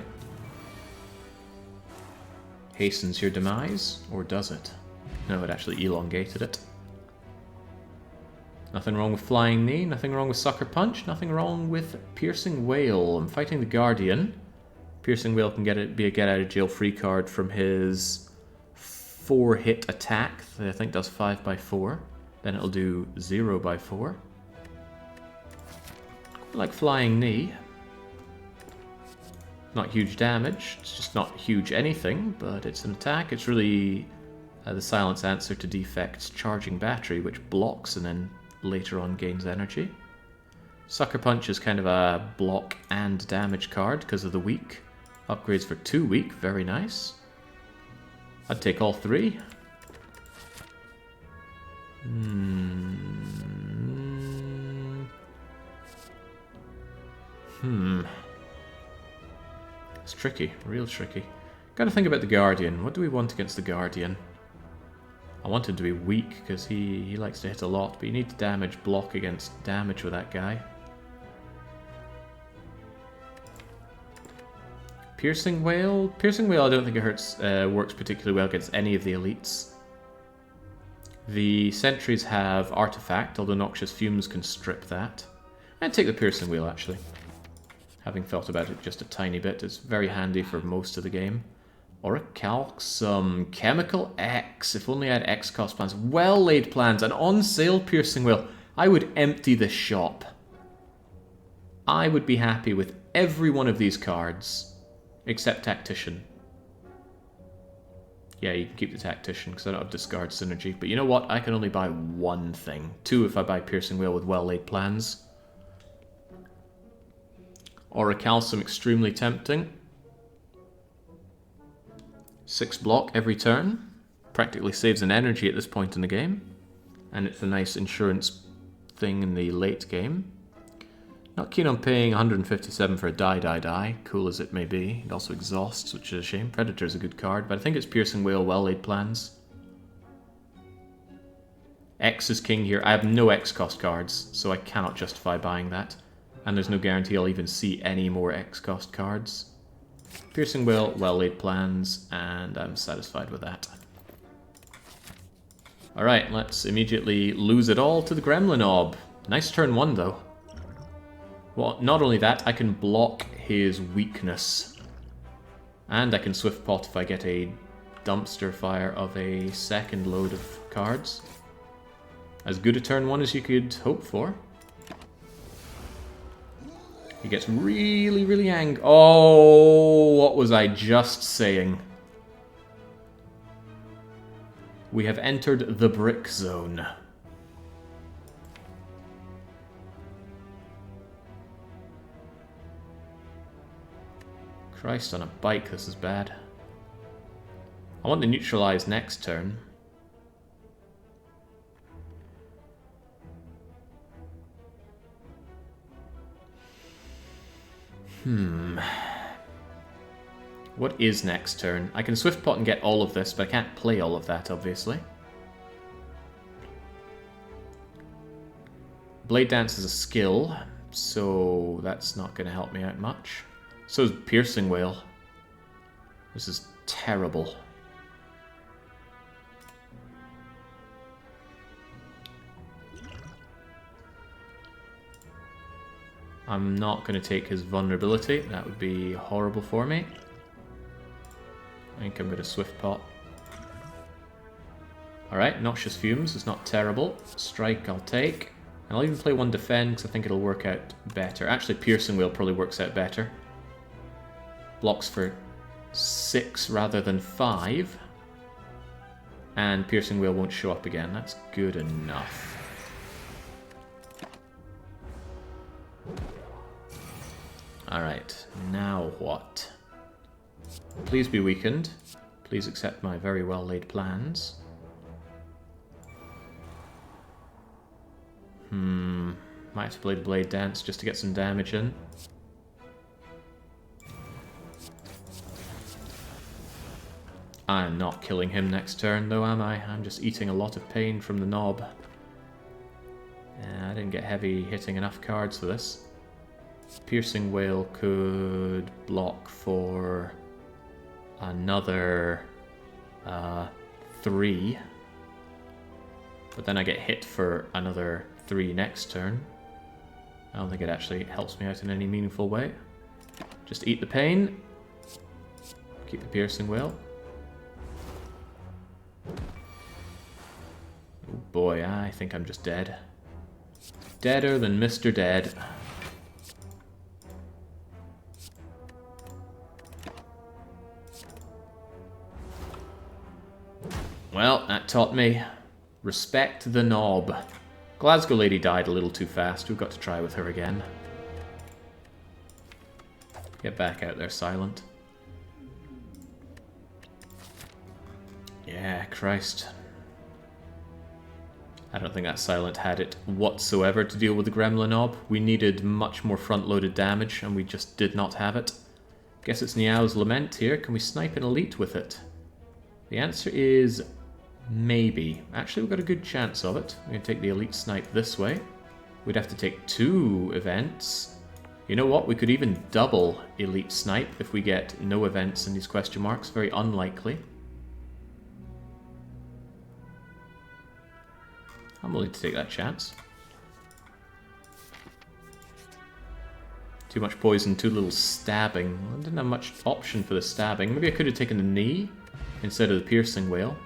Hastens your demise, or does it? No, it actually elongated it. Nothing wrong with Flying Knee, nothing wrong with Sucker Punch, nothing wrong with Piercing Wail. I'm fighting the Guardian. Piercing Wail can be a get-out-of-jail-free card from his 4-hit attack that I think does 5x4. Then it'll do 0x4. Like Flying Knee. Not huge damage, it's just not huge anything, but it's an attack. It's really the silence answer to Defect's Charging Battery, which blocks and then later on gains energy. Sucker Punch is kind of a block and damage card because of the weak. Upgrades for 2 weak, very nice. I'd take all 3. It's tricky, real tricky. Gotta think about the Guardian. What do we want against the Guardian? I want him to be weak, because he likes to hit a lot, but you need to damage block against damage with that guy. Piercing Wail? Piercing Wail I don't think it works particularly well against any of the elites. The sentries have Artifact, although Noxious Fumes can strip that. I'd take the Piercing Wail, actually. Having thought about it just a tiny bit, it's very handy for most of the game. Orichalcum, Chemical X, if only I had X cost plans. Well laid plans, an on sale Piercing Wail. I would empty the shop. I would be happy with every one of these cards Except Tactician. Yeah, you can keep the Tactician because I don't have discard synergy. But you know what? I can only buy one thing. 2 if I buy Piercing Whale with well-laid plans. Orichalcum, extremely tempting. 6 block every turn. Practically saves an energy at this point in the game. And it's a nice insurance thing in the late game. Not keen on paying 157 for a die, cool as it may be. It also exhausts, which is a shame. Predator's a good card, but I think it's Piercing Whale, well-laid plans. X is king here. I have no X cost cards, so I cannot justify buying that. And there's no guarantee I'll even see any more X cost cards. Piercing Whale, well-laid plans, and I'm satisfied with that. Alright, let's immediately lose it all to the Gremlin Orb. Nice turn 1, though. Well, not only that, I can block his weakness. And I can Swift Pot if I get a dumpster fire of a second load of cards. As good a turn 1 as you could hope for. He gets really, really angry. Oh, what was I just saying? We have entered the brick zone. Christ on a bike, this is bad. I want to neutralize next turn. What is next turn? I can Swift Pot and get all of this, but I can't play all of that, obviously. Blade Dance is a skill, so that's not going to help me out much. So is Piercing Whale. This is terrible. I'm not going to take his vulnerability. That would be horrible for me. I think I'm going to Swift Pot. Alright, Noxious Fumes is not terrible. Strike I'll take. And I'll even play 1 Defend because I think it'll work out better. Actually, Piercing Whale probably works out better. Blocks for 6 rather than 5. And Piercing Whale won't show up again. That's good enough. Alright, now what? Please be weakened. Please accept my very well laid plans. Might have to play the Blade Dance just to get some damage in. I'm not killing him next turn though, am I? I'm just eating a lot of pain from the knob. I didn't get heavy hitting enough cards for this. Piercing Whale could block for another 3. But then I get hit for another 3 next turn. I don't think it actually helps me out in any meaningful way. Just eat the pain. Keep the Piercing Whale. Oh boy, I think I'm just dead. Deader than Mr. Dead. Well, that taught me. Respect the knob. Glasgow Lady died a little too fast. We've got to try with her again. Get back out there, Silent. Yeah, Christ. I don't think that Silent had it whatsoever to deal with the Gremlin Orb. We needed much more front-loaded damage, and we just did not have it. Guess it's Niao's Lament here. Can we snipe an elite with it? The answer is maybe. Actually, we've got a good chance of it. We're going to take the elite snipe this way. We'd have to take 2 events. You know what? We could even double elite snipe if we get no events in these question marks. Very unlikely. I'm willing to take that chance. Too much poison, too little stabbing. I didn't have much option for the stabbing. Maybe I could have taken the knee instead of the Piercing Whale.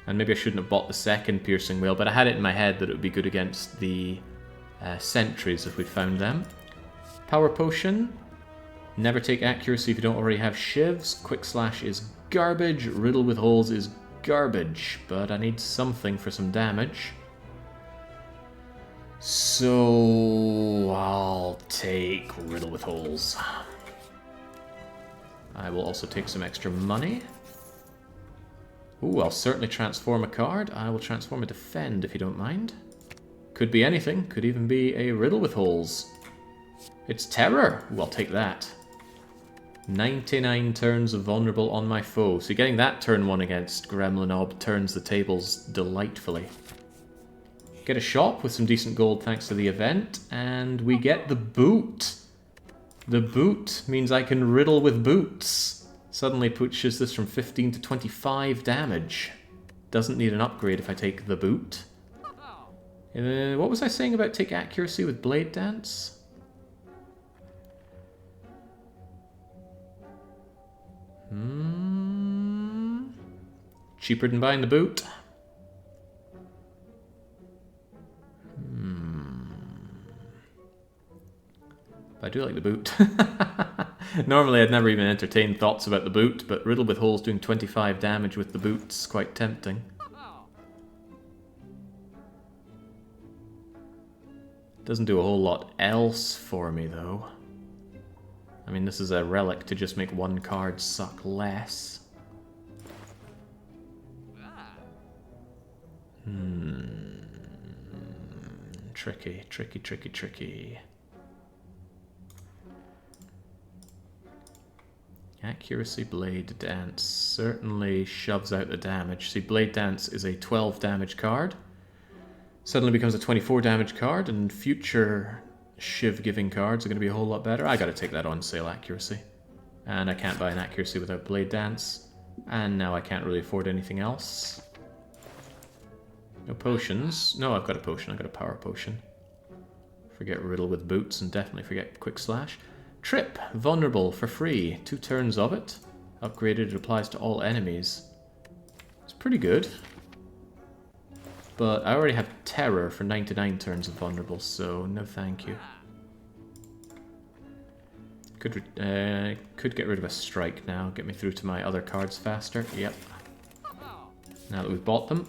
And maybe I shouldn't have bought the second Piercing Whale, but I had it in my head that it would be good against the sentries if we'd found them. Power Potion? Never take accuracy if you don't already have shivs. Quick slash is garbage. Riddle with holes is garbage. But I need something for some damage. So I'll take riddle with holes. I will also take some extra money. Ooh, I'll certainly transform a card. I will transform a defend if you don't mind. Could be anything. Could even be a riddle with holes. It's terror. Ooh, I'll take that. 99 turns of vulnerable on my foe. So getting that turn 1 against Gremlinob turns the tables delightfully. Get a shop with some decent gold thanks to the event, and we get the boot. The boot means I can riddle with boots. Suddenly pushes this from 15 to 25 damage. Doesn't need an upgrade if I take the boot. What was I saying about take accuracy with Blade Dance? Cheaper than buying the boot. I do like the boot. Normally I'd never even entertained thoughts about the boot, but Riddle with Holes doing 25 damage with the boot's quite tempting. Doesn't do a whole lot else for me though. I mean, this is a relic to just make one card suck less. Tricky, tricky, tricky, tricky. Accuracy Blade Dance certainly shoves out the damage. See, Blade Dance is a 12 damage card. Suddenly becomes a 24 damage card, and future Shiv-giving cards are going to be a whole lot better. I gotta take that on sale accuracy. And I can't buy an accuracy without Blade Dance. And now I can't really afford anything else. No potions. No, I've got a potion. I've got a power potion. Forget Riddle with boots, and definitely forget Quick Slash. Trip. Vulnerable for free. 2 turns of it. Upgraded, it applies to all enemies. It's pretty good. But I already have Terror for 99 turns of vulnerable, so no thank you. Could get rid of a strike now, get me through to my other cards faster. Yep. Now that we've bought them.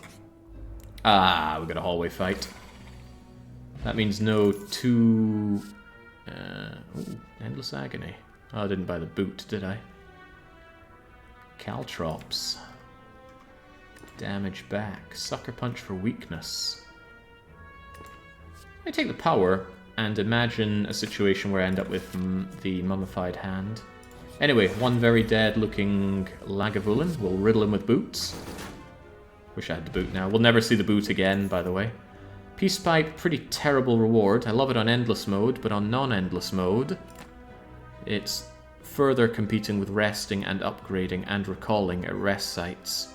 Ah, we got a hallway fight. That means no 2... ooh, Endless Agony. Oh, I didn't buy the boot, did I? Caltrops. Damage back. Sucker Punch for weakness. I take the power and imagine a situation where I end up with the Mummified Hand. Anyway, one very dead looking Lagavulin. We'll riddle him with boots. Wish I had the boot now. We'll never see the boot again, by the way. Peace Pipe, pretty terrible reward. I love it on endless mode, but on non-endless mode, it's further competing with resting and upgrading and recalling at rest sites.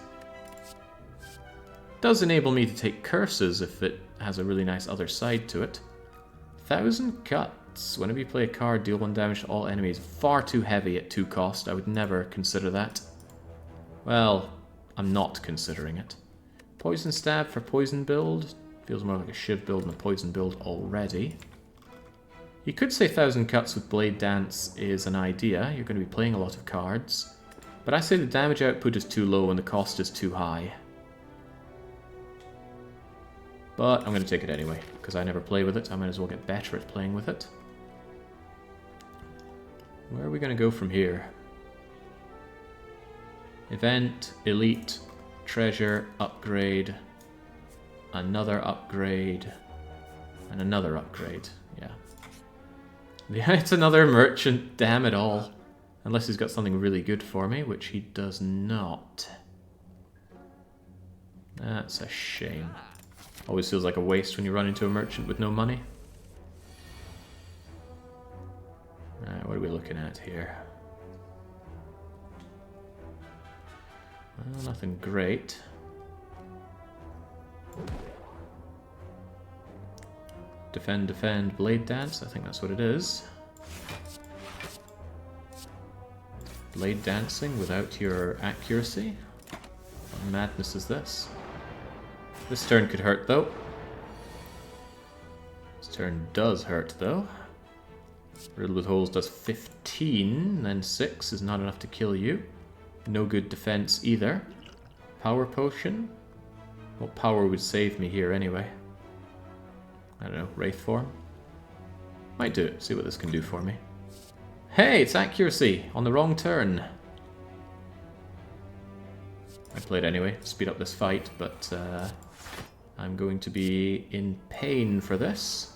Does enable me to take curses if it has a really nice other side to it. 1000 Cuts. Whenever you play a card, deal 1 damage to all enemies. Far too heavy at 2 cost. I would never consider that. Well, I'm not considering it. Poison Stab for poison build. Feels more like a Shiv build than a poison build already. You could say 1000 Cuts with Blade Dance is an idea. You're going to be playing a lot of cards. But I say the damage output is too low and the cost is too high. But I'm going to take it anyway, because I never play with it. I might as well get better at playing with it. Where are we going to go from here? Event, Elite, Treasure, Upgrade, another upgrade, and another upgrade. Yeah, it's another merchant, damn it all. Unless he's got something really good for me, which he does not. That's a shame. Always feels like a waste when you run into a merchant with no money. Alright, what are we looking at here? Well, nothing great. Defend, defend, Blade Dance. I think that's what it is. Blade dancing without your accuracy? What madness is this? This turn could hurt, though. This turn does hurt, though. Riddled with Holes does 15, then 6 is not enough to kill you. No good defense either. Power Potion? What power would save me here anyway? I don't know, Wraith Form? Might do it, see what this can do for me. Hey, it's accuracy on the wrong turn. I played anyway, speed up this fight, but I'm going to be in pain for this.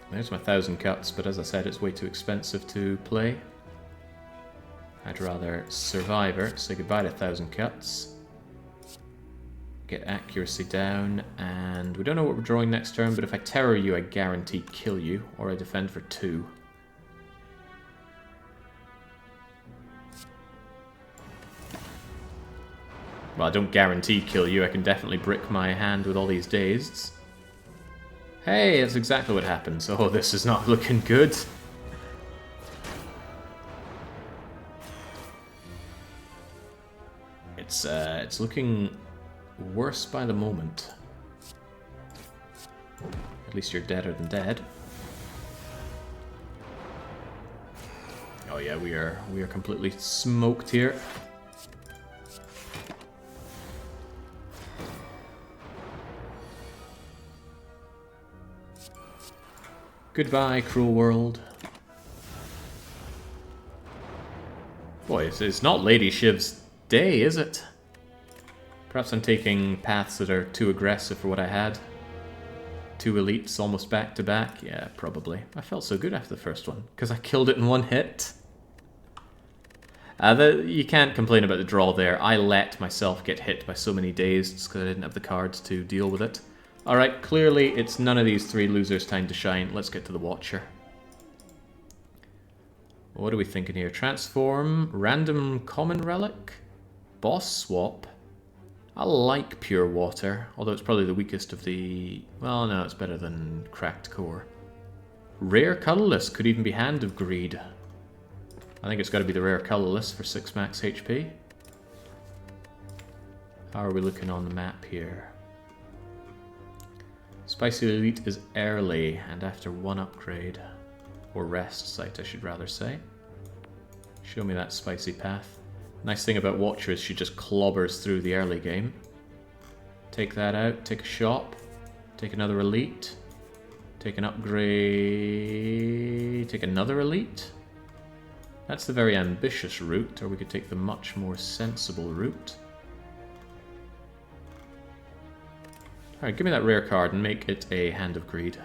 There's my 1,000 cuts, but as I said, it's way too expensive to play. I'd rather Survivor, say goodbye to 1,000 cuts. Get accuracy down, and we don't know what we're drawing next turn, but if I terror you, I guarantee kill you, or I defend for 2. Well, I don't guarantee kill you, I can definitely brick my hand with all these dazeds. Hey, that's exactly what happens. Oh, this is not looking good. It's looking worse by the moment. At least you're deader than dead. Oh yeah, we are completely smoked here. Goodbye, cruel world. Boy, it's not Lady Shiv's day, is it? Perhaps I'm taking paths that are too aggressive for what I had. 2 elites almost back to back. Yeah, probably. I felt so good after the first one, because I killed it in 1 hit. You can't complain about the draw there. I let myself get hit by so many dazeds because I didn't have the cards to deal with it. Alright, clearly it's none of these 3 losers' time to shine. Let's get to the Watcher. What are we thinking here? Transform, random common relic, boss swap. I like pure water, although it's probably the weakest of the... Well, no, it's better than cracked core. Rare colorless, could even be Hand of Greed. I think it's got to be the rare colorless for 6 max HP. How are we looking on the map here? Spicy Elite is early and after 1 upgrade. Or rest site, I should rather say. Show me that spicy path. Nice thing about Watcher is she just clobbers through the early game. Take that out, take a shop, take another elite, take an upgrade, take another elite. That's the very ambitious route, or we could take the much more sensible route. Alright, give me that rare card and make it a Hand of Greed.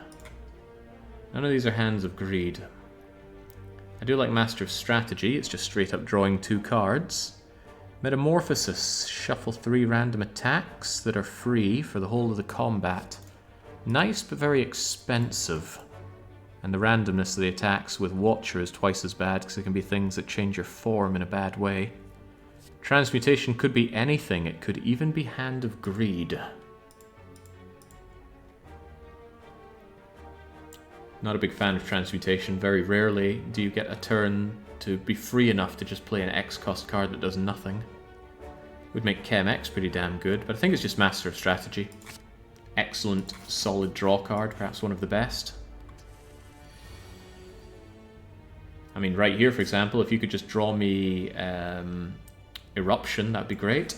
None of these are Hands of Greed. I do like Master of Strategy, it's just straight up drawing 2 cards. Metamorphosis, shuffle 3 random attacks that are free for the whole of the combat. Nice, but very expensive. And the randomness of the attacks with Watcher is twice as bad, because it can be things that change your form in a bad way. Transmutation could be anything, it could even be Hand of Greed. Not a big fan of Transmutation. Very rarely do you get a turn to be free enough to just play an X-cost card that does nothing. Would make Chem X pretty damn good, but I think it's just Master of Strategy. Excellent, solid draw card, perhaps one of the best. I mean, right here, for example, if you could just draw me Eruption, that'd be great.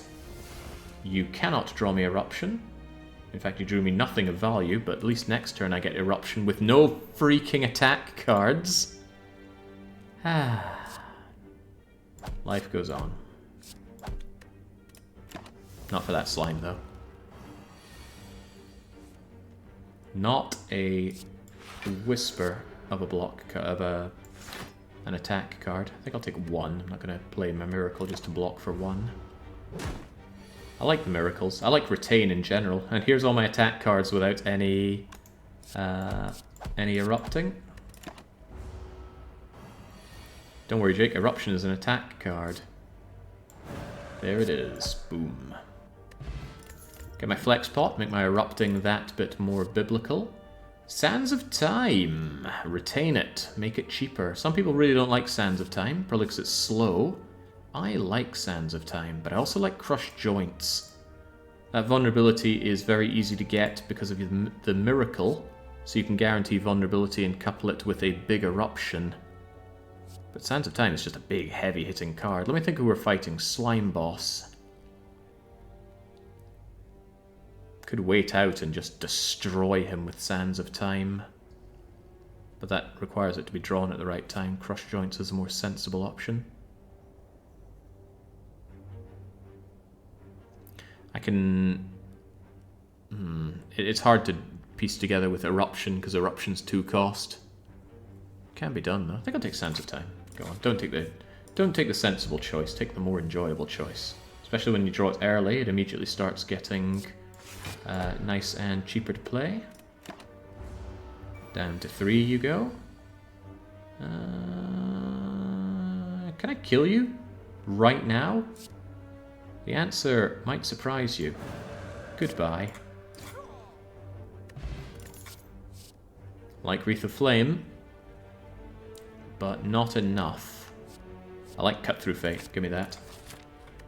You cannot draw me Eruption. In fact, you drew me nothing of value, but at least next turn I get Eruption with no freaking attack cards. Life goes on. Not for that slime, though. Not a whisper of a block of an attack card. I think I'll take 1. I'm not going to play my Miracle just to block for 1. I like the Miracles. I like Retain in general. And here's all my attack cards without any Erupting. Don't worry, Jake. Eruption is an attack card. There it is. Boom. Get my Flex Pot. Make my Erupting that bit more biblical. Sands of Time. Retain it. Make it cheaper. Some people really don't like Sands of Time, probably because it's slow. I like Sands of Time, but I also like Crushed Joints. That vulnerability is very easy to get because of the miracle, so you can guarantee vulnerability and couple it with a big eruption. But Sands of Time is just a big, heavy-hitting card. Let me think who we're fighting. Slime Boss. Could wait out and just destroy him with Sands of Time. But that requires it to be drawn at the right time. Crush Joints is a more sensible option. I can... It's hard to piece together with Eruption, because Eruption's 2 cost. Can be done, though. I think I'll take Sands of Time. Go on, don't take the sensible choice, take the more enjoyable choice. Especially when you draw it early, it immediately starts getting nice and cheaper to play. Down to 3 you go. Can I kill you right now? The answer might surprise you. Goodbye. Like Wreath of Flame, but not enough. I like Cut Through Fate, give me that.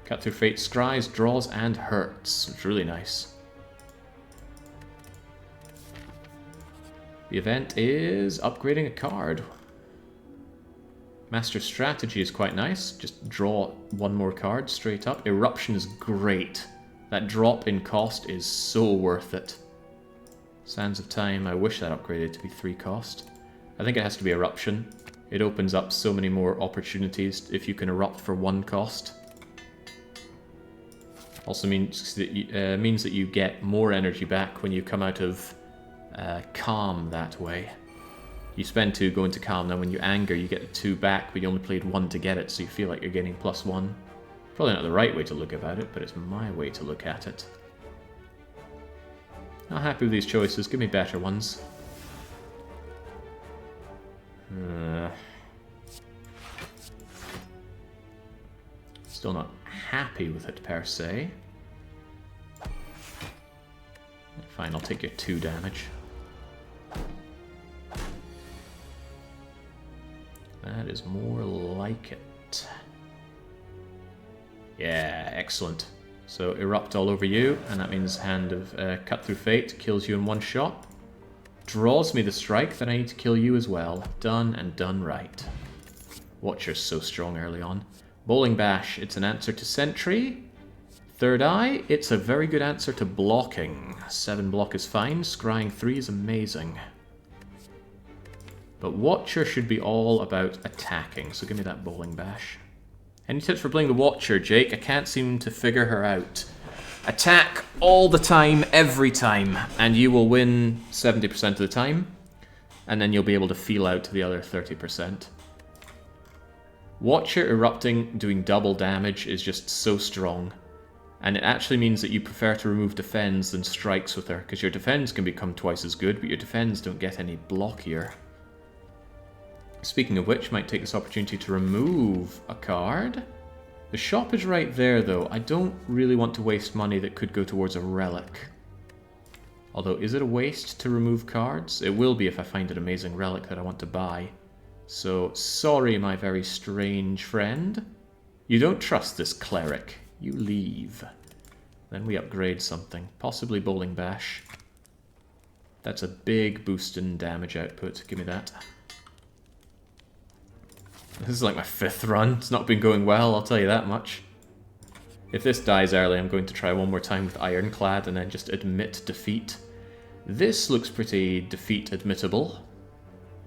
Cut Through Fate scries, draws, and hurts. It's really nice. The event is upgrading a card. Master Strategy is quite nice. Just draw 1 more card straight up. Eruption is great. That drop in cost is so worth it. Sands of Time, I wish that upgraded to be 3 cost. I think it has to be Eruption. It opens up so many more opportunities if you can erupt for 1 cost. Also means that you get more energy back when you come out of Calm that way. You spend 2 going to Calm, now when you anger you get the 2 back, but you only played 1 to get it, so you feel like you're getting +1. Probably not the right way to look about it, but it's my way to look at it. Not happy with these choices, give me better ones. Still not happy with it per se. Fine, I'll take your 2 damage. That is more like it. Yeah, excellent. So Erupt all over you, and that means Hand of Cut Through Fate kills you in 1 shot. Draws me the strike, then I need to kill you as well. Done and done right. Watcher's so strong early on. Bowling Bash, it's an answer to Sentry. Third Eye, it's a very good answer to blocking. 7 block is fine, scrying 3 is amazing. But Watcher should be all about attacking, so give me that Bowling Bash. Any tips for playing the Watcher, Jake? I can't seem to figure her out. Attack all the time, every time, and you will win 70% of the time, and then you'll be able to feel out the other 30%. Watcher erupting, doing double damage is just so strong. And it actually means that you prefer to remove defends than strikes with her, because your defends can become twice as good, but your defends don't get any blockier. Speaking of which, might take this opportunity to remove a card. The shop is right there though. I don't really want to waste money that could go towards a relic. Although, is it a waste to remove cards? It will be if I find an amazing relic that I want to buy. So, sorry my very strange friend. You don't trust this cleric. You leave. Then we upgrade something. Possibly Bowling Bash. That's a big boost in damage output. Give me that. This is like my 5th run. It's not been going well, I'll tell you that much. If this dies early, I'm going to try 1 more time with Ironclad and then just admit defeat. This looks pretty defeat admittable.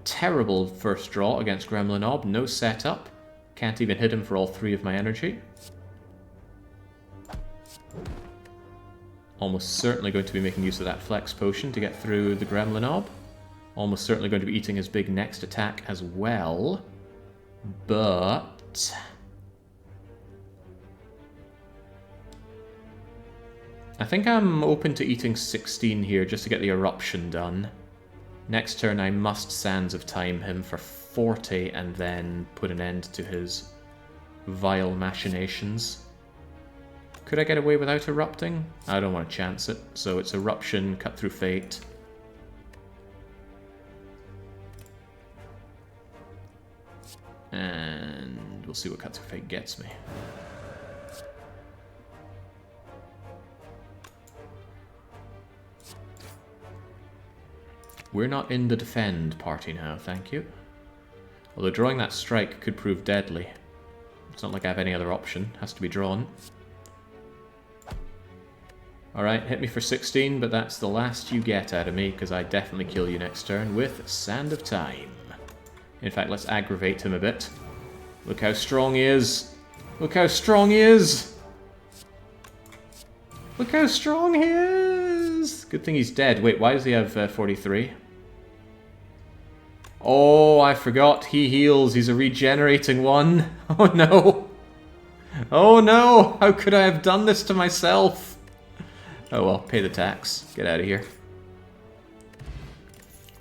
Terrible first draw against Gremlinob. No setup. Can't even hit him for all 3 of my energy. Almost certainly going to be making use of that Flex Potion to get through the Gremlinob. Almost certainly going to be eating his big next attack as well. But I think I'm open to eating 16 here just to get the eruption done. Next turn I must Sands of Time him for 40 and then put an end to his vile machinations. Could I get away without erupting? I don't want to chance it, so it's Eruption, Cut Through Fate. And we'll see what Cut Through Fate gets me. We're not in the defend party now, thank you. Although drawing that strike could prove deadly. It's not like I have any other option. Has to be drawn. Alright, hit me for 16, but that's the last you get out of me, because I definitely kill you next turn with Sand of Time. In fact, let's aggravate him a bit. Look how strong he is! Look how strong he is! Look how strong he is! Good thing he's dead. Wait, why does he have 43? Oh, I forgot. He heals. He's a regenerating one. Oh no! Oh no! How could I have done this to myself? Oh well, pay the tax. Get out of here.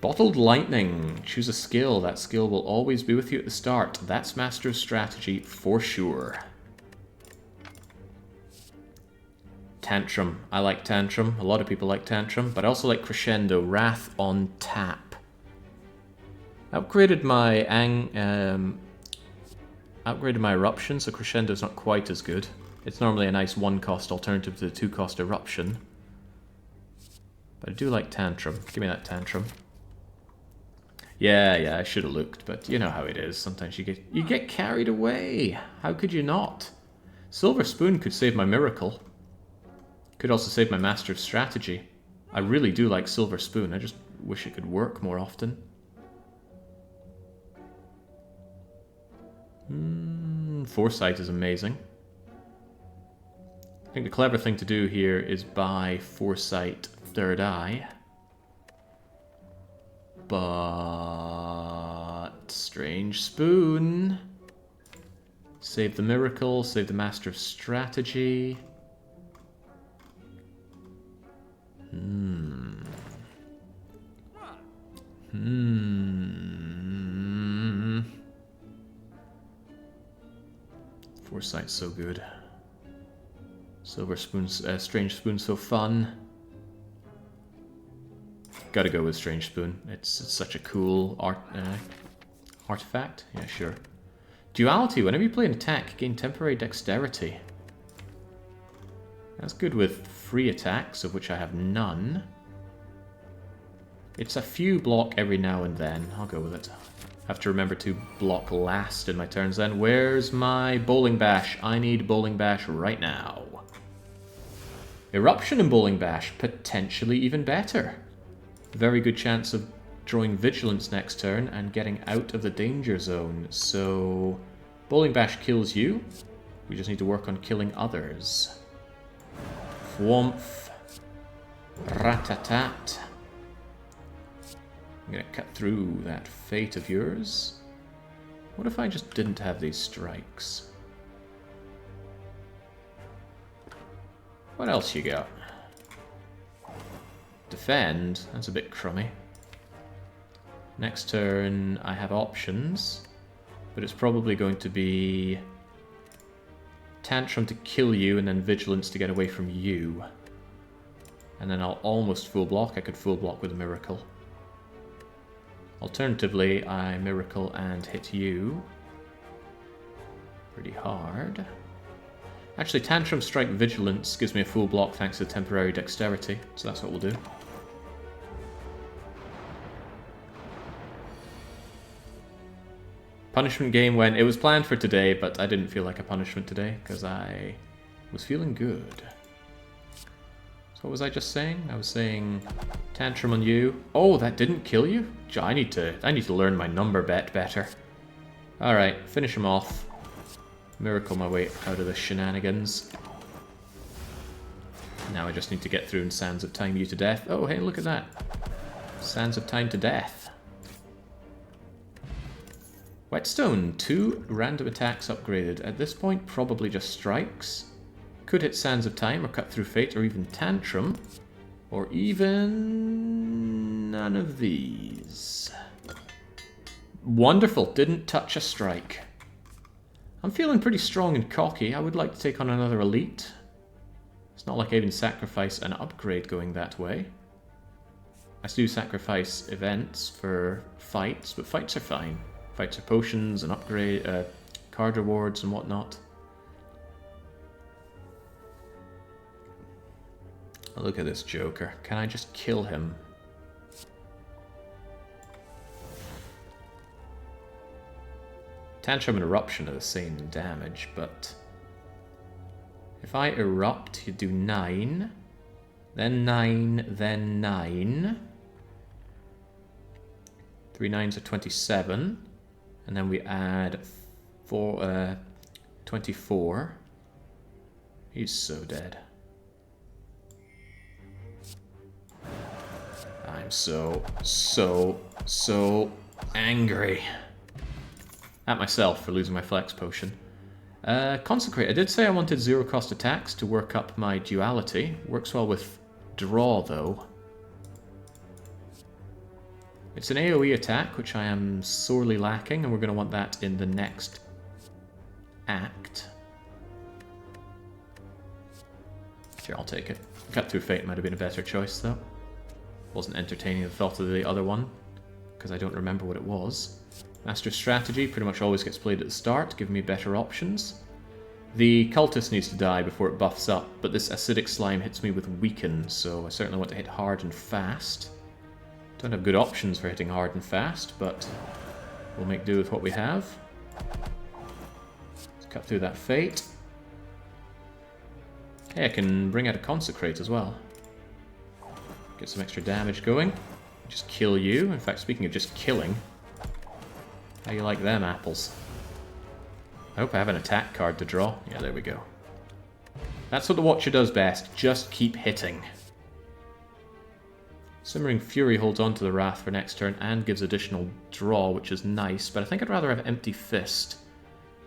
Bottled Lightning. Choose a skill. That skill will always be with you at the start. That's Master's strategy for sure. Tantrum. I like Tantrum. A lot of people like Tantrum. But I also like Crescendo. Wrath on tap. I upgraded my Eruption, so Crescendo's not quite as good. It's normally a nice one-cost alternative to the two-cost Eruption. But I do like Tantrum. Give me that Tantrum. Yeah, I should have looked, but you know how it is. Sometimes you get carried away. How could you not? Silver Spoon could save my Miracle. Could also save my Master's strategy. I really do like Silver Spoon. I just wish it could work more often. Foresight is amazing. I think the clever thing to do here is buy Foresight Third Eye. But Strange Spoon. Save the Miracle, save the Master of Strategy. Foresight's so good. Silver Spoon's Strange Spoon's so fun. Gotta go with Strange Spoon. It's such a cool artifact. Yeah, sure. Duality. Whenever you play an attack, gain temporary dexterity. That's good with free attacks, of which I have none. It's a few block every now and then. I'll go with it. Have to remember to block last in my turns then. Where's my Bowling Bash? I need Bowling Bash right now. Eruption and Bowling Bash, potentially even better. Very good chance of drawing Vigilance next turn and getting out of the danger zone. So, Bowling Bash kills you. We just need to work on killing others. Thwomph. Ratatat. I'm going to cut through that fate of yours. What if I just didn't have these strikes? What else you got? Defend? That's a bit crummy. Next turn I have options, but it's probably going to be Tantrum to kill you and then Vigilance to get away from you. And then I'll almost full block. I could full block with a Miracle. Alternatively, I Miracle and hit you. Pretty hard. Actually, Tantrum Strike Vigilance gives me a full block thanks to temporary dexterity, so that's what we'll do. Punishment game when it was planned for today, but I didn't feel like a punishment today because I was feeling good. So what was I just saying? I was saying Tantrum on you. Oh, that didn't kill you? I need to learn my number bet better. Alright, finish him off. Miracle my way out of the shenanigans. Now I just need to get through and Sands of Time you to death. Oh, hey, look at that. Sands of Time to death. Whetstone, 2 random attacks upgraded. At this point, probably just strikes. Could hit Sands of Time, or Cut Through Fate, or even Tantrum. Or even none of these. Wonderful, didn't touch a strike. I'm feeling pretty strong and cocky. I would like to take on another elite. It's not like I even sacrifice an upgrade going that way. I do sacrifice events for fights, but fights are fine. Fights are potions and upgrade, card rewards and whatnot. Look at this Joker. Can I just kill him? Tantrum and Eruption are the same damage, but if I Erupt, you do 9, then 9, then 9. 3 9s are 27, and then we add 24. He's so dead. I'm so angry at myself for losing my flex potion. Consecrate. I did say I wanted 0 cost attacks to work up my duality. Works well with draw, though. It's an AoE attack, which I am sorely lacking, and we're going to want that in the next act. Sure, I'll take it. Cut Through Fate might have been a better choice, though. Wasn't entertaining the thought of the other one, because I don't remember what it was. Master Strategy pretty much always gets played at the start, giving me better options. The Cultist needs to die before it buffs up, but this Acidic Slime hits me with Weaken, so I certainly want to hit hard and fast. Don't have good options for hitting hard and fast, but we'll make do with what we have. Let's cut through that Fate. Hey, I can bring out a Consecrate as well. Get some extra damage going. Just kill you. In fact, speaking of just killing, how you like them apples? I hope I have an attack card to draw. Yeah, there we go. That's what the Watcher does best. Just keep hitting. Simmering Fury holds on to the Wrath for next turn and gives additional draw, which is nice, but I think I'd rather have Empty Fist.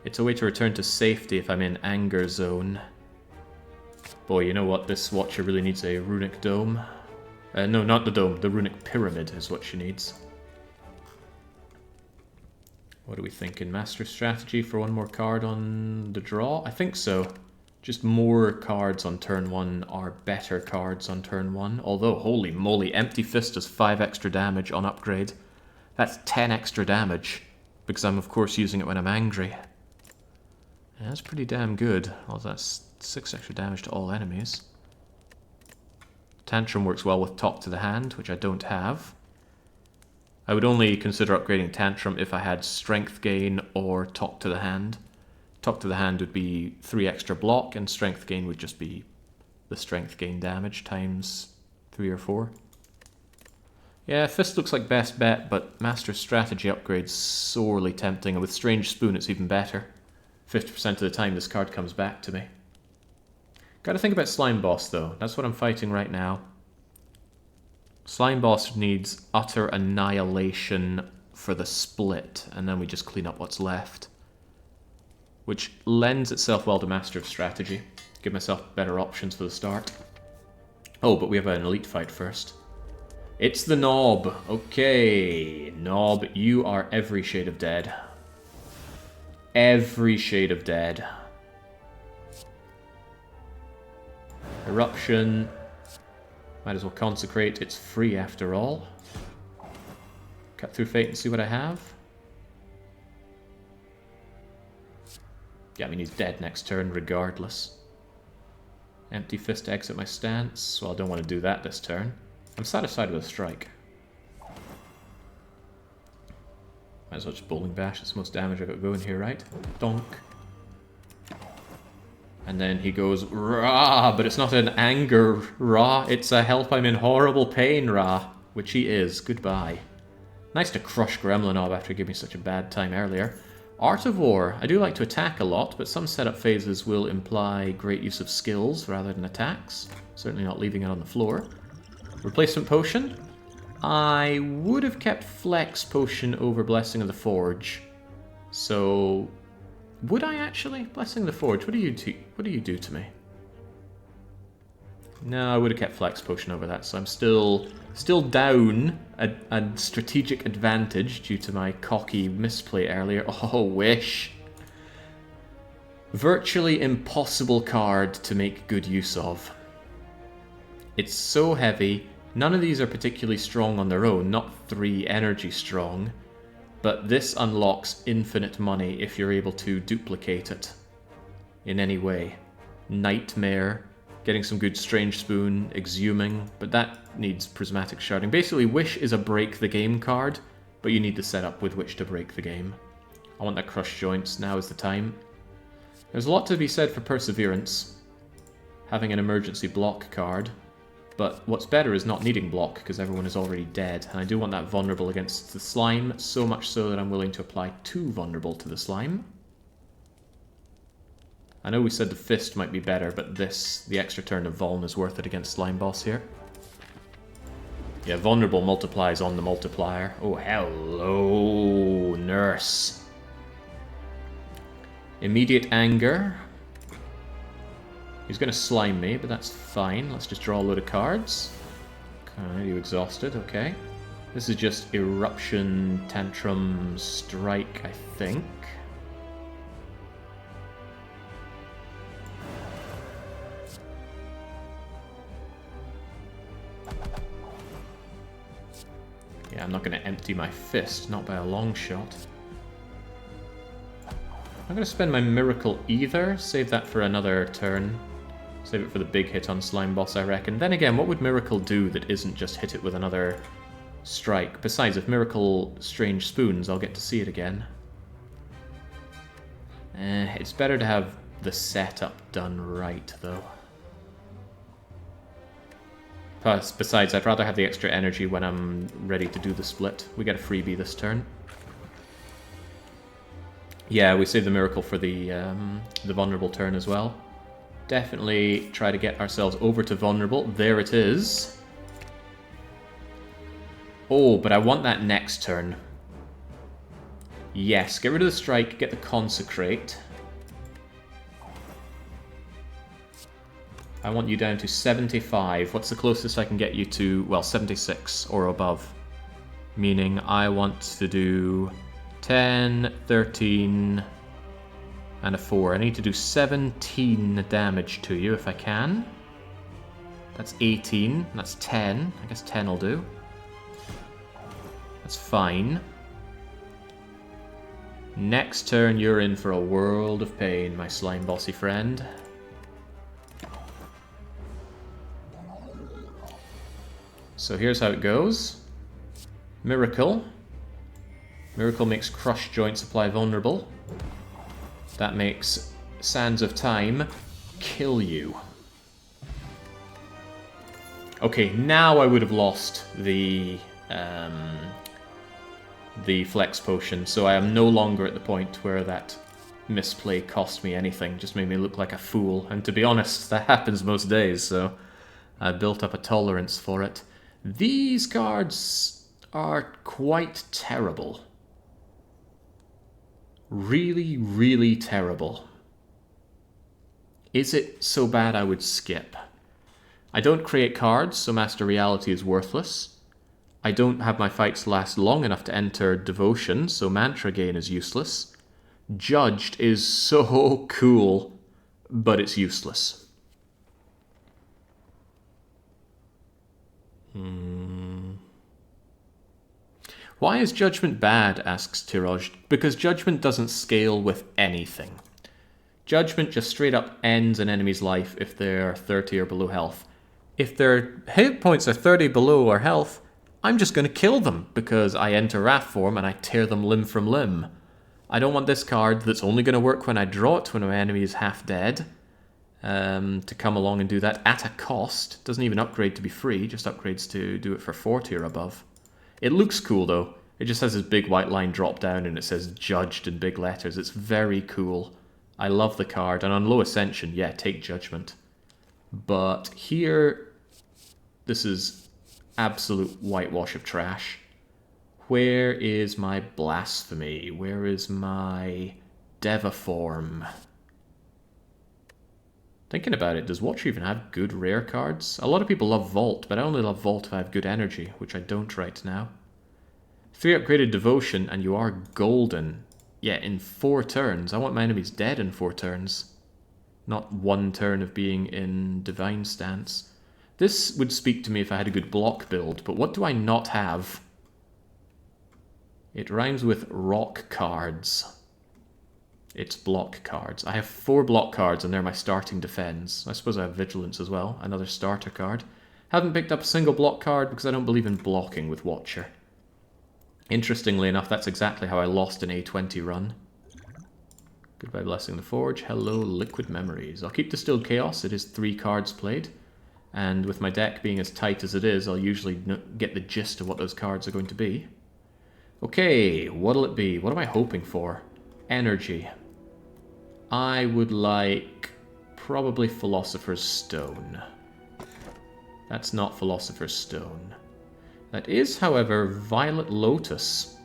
It's a way to return to safety if I'm in Anger Zone. Boy, you know what? This Watcher really needs a Runic Dome. No, not the Dome. The Runic Pyramid is what she needs. What are we thinking? Master Strategy for one more card on the draw? I think so. Just more cards on turn 1 are better cards on turn 1. Although, holy moly, Empty Fist does 5 extra damage on upgrade. That's 10 extra damage, because I'm of course using it when I'm angry. Yeah, that's pretty damn good. Well, that's 6 extra damage to all enemies. Tantrum works well with Talk to the Hand, which I don't have. I would only consider upgrading Tantrum if I had Strength Gain or Talk to the Hand. Talk to the Hand would be 3 extra block, and Strength Gain would just be the Strength Gain damage times 3 or 4. Yeah, Fist looks like best bet, but Master Strategy upgrade's sorely tempting, and with Strange Spoon it's even better. 50% of the time this card comes back to me. Gotta think about Slime Boss, though. That's what I'm fighting right now. Slime Boss needs utter annihilation for the split, and then we just clean up what's left. Which lends itself well to Master of Strategy. Give myself better options for the start. Oh, but we have an elite fight first. It's the Knob. Okay, Knob, you are every shade of dead. Every shade of dead. Eruption. Might as well Consecrate. It's free after all. Cut Through Fate and see what I have. Yeah, I mean, he's dead next turn regardless. Empty Fist to exit my stance. Well, I don't want to do that this turn. I'm satisfied with a strike. Might as well just Bowling Bash. It's the most damage I've got going here, right? Donk. And then he goes, Rah! But it's not an anger Rah. It's a help I'm in horrible pain Rah. Which he is. Goodbye. Nice to crush Gremlinob after giving me such a bad time earlier. Art of War. I do like to attack a lot, but some setup phases will imply great use of skills rather than attacks. Certainly not leaving it on the floor. Replacement Potion. I would have kept Flex Potion over Blessing of the Forge. So, would I actually? Blessing of the Forge, what do you do to me? No, I would have kept Flex Potion over that, so I'm still down a strategic advantage due to my cocky misplay earlier. Oh, wish. Virtually impossible card to make good use of. It's so heavy. None of these are particularly strong on their own, not 3 energy strong. But this unlocks infinite money if you're able to duplicate it in any way. Nightmare, getting some good Strange Spoon, Exhuming, but that needs Prismatic Sharding. Basically, Wish is a break the game card, but you need the setup with which to break the game. I want that crushed joints. Now is the time. There's a lot to be said for perseverance. Having an emergency block card. But what's better is not needing block, because everyone is already dead. And I do want that vulnerable against the slime, so much so that I'm willing to apply 2 vulnerable to the slime. I know we said the fist might be better, but this, the extra turn of vuln, is worth it against slime boss here. Yeah, vulnerable multiplies on the multiplier. Oh, hello, nurse. Immediate anger. He's going to slime me, but that's fine. Let's just draw a load of cards. Okay, you exhausted, okay. This is just Eruption, Tantrum, Strike, I think. Yeah, I'm not going to empty my fist, not by a long shot. I'm going to spend my Miracle either, save that for another turn. Save it for the big hit on Slime Boss, I reckon. Then again, what would Miracle do that isn't just hit it with another strike? Besides, if Miracle Strange Spoons, I'll get to see it again. It's better to have the setup done right, though. Besides, I'd rather have the extra energy when I'm ready to do the split. We get a freebie this turn. Yeah, we save the Miracle for the vulnerable turn as well. Definitely try to get ourselves over to vulnerable. There it is. Oh, but I want that next turn. Yes, get rid of the strike, get the consecrate. I want you down to 75. What's the closest I can get you to? Well, 76 or above. Meaning I want to do 10, 13, and a 4. I need to do 17 damage to you if I can. That's 18. That's 10. I guess 10 will do. That's fine. Next turn, you're in for a world of pain, my slime bossy friend. So here's how it goes. Miracle. Miracle makes crushed joints apply vulnerable. That makes Sands of Time kill you. Okay, now I would have lost the flex potion, so I am no longer at the point where that misplay cost me anything, just made me look like a fool. And to be honest, that happens most days, so I built up a tolerance for it. These cards are quite terrible. Really, really terrible. Is it so bad I would skip? I don't create cards, so Master Reality is worthless. I don't have my fights last long enough to enter Devotion, so Mantra Gain is useless. Judged is so cool, but it's useless. Why is Judgment bad, asks Tiroj. Because Judgment doesn't scale with anything. Judgment just straight up ends an enemy's life if they're 30 or below health. If their hit points are 30 below or health, I'm just going to kill them because I enter Wrath form and I tear them limb from limb. I don't want this card that's only going to work when I draw it when my enemy is half dead to come along and do that at a cost. Doesn't even upgrade to be free, just upgrades to do it for 40 or above. It looks cool though. It just has this big white line drop down and it says Judged in big letters. It's very cool. I love the card. And on low Ascension, yeah, take Judgment. But here, this is absolute whitewash of trash. Where is my Blasphemy? Where is my Devaform? Thinking about it, does Watcher even have good rare cards? A lot of people love Vault, but I only love Vault if I have good energy, which I don't right now. 3 upgraded Devotion, and you are golden. Yeah, in 4 turns. I want my enemies dead in 4 turns. Not 1 turn of being in Divine Stance. This would speak to me if I had a good block build, but what do I not have? It rhymes with rock cards. It's block cards. I have 4 block cards and they're my starting defense. I suppose I have Vigilance as well, another starter card. Haven't picked up a single block card because I don't believe in blocking with Watcher. Interestingly enough, that's exactly how I lost an A20 run. Goodbye Blessing the Forge. Hello Liquid Memories. I'll keep Distilled Chaos. It is 3 cards played. And with my deck being as tight as it is, I'll usually get the gist of what those cards are going to be. Okay, what'll it be? What am I hoping for? Energy. I would like probably Philosopher's Stone. That's not Philosopher's Stone. That is, however, Violet Lotus.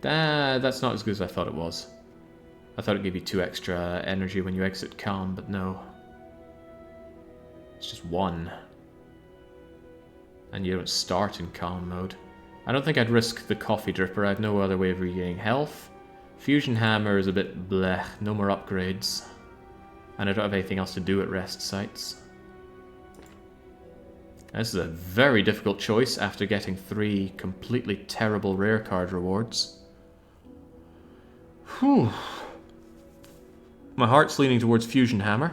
That's not as good as I thought it was. I thought it gave you 2 extra energy when you exit Calm, but no. It's just 1. And you don't start in Calm mode. I don't think I'd risk the Coffee Dripper. I have no other way of regaining health. Fusion Hammer is a bit bleh. No more upgrades. And I don't have anything else to do at rest sites. This is a very difficult choice after getting 3 completely terrible rare card rewards. Whew. My heart's leaning towards Fusion Hammer.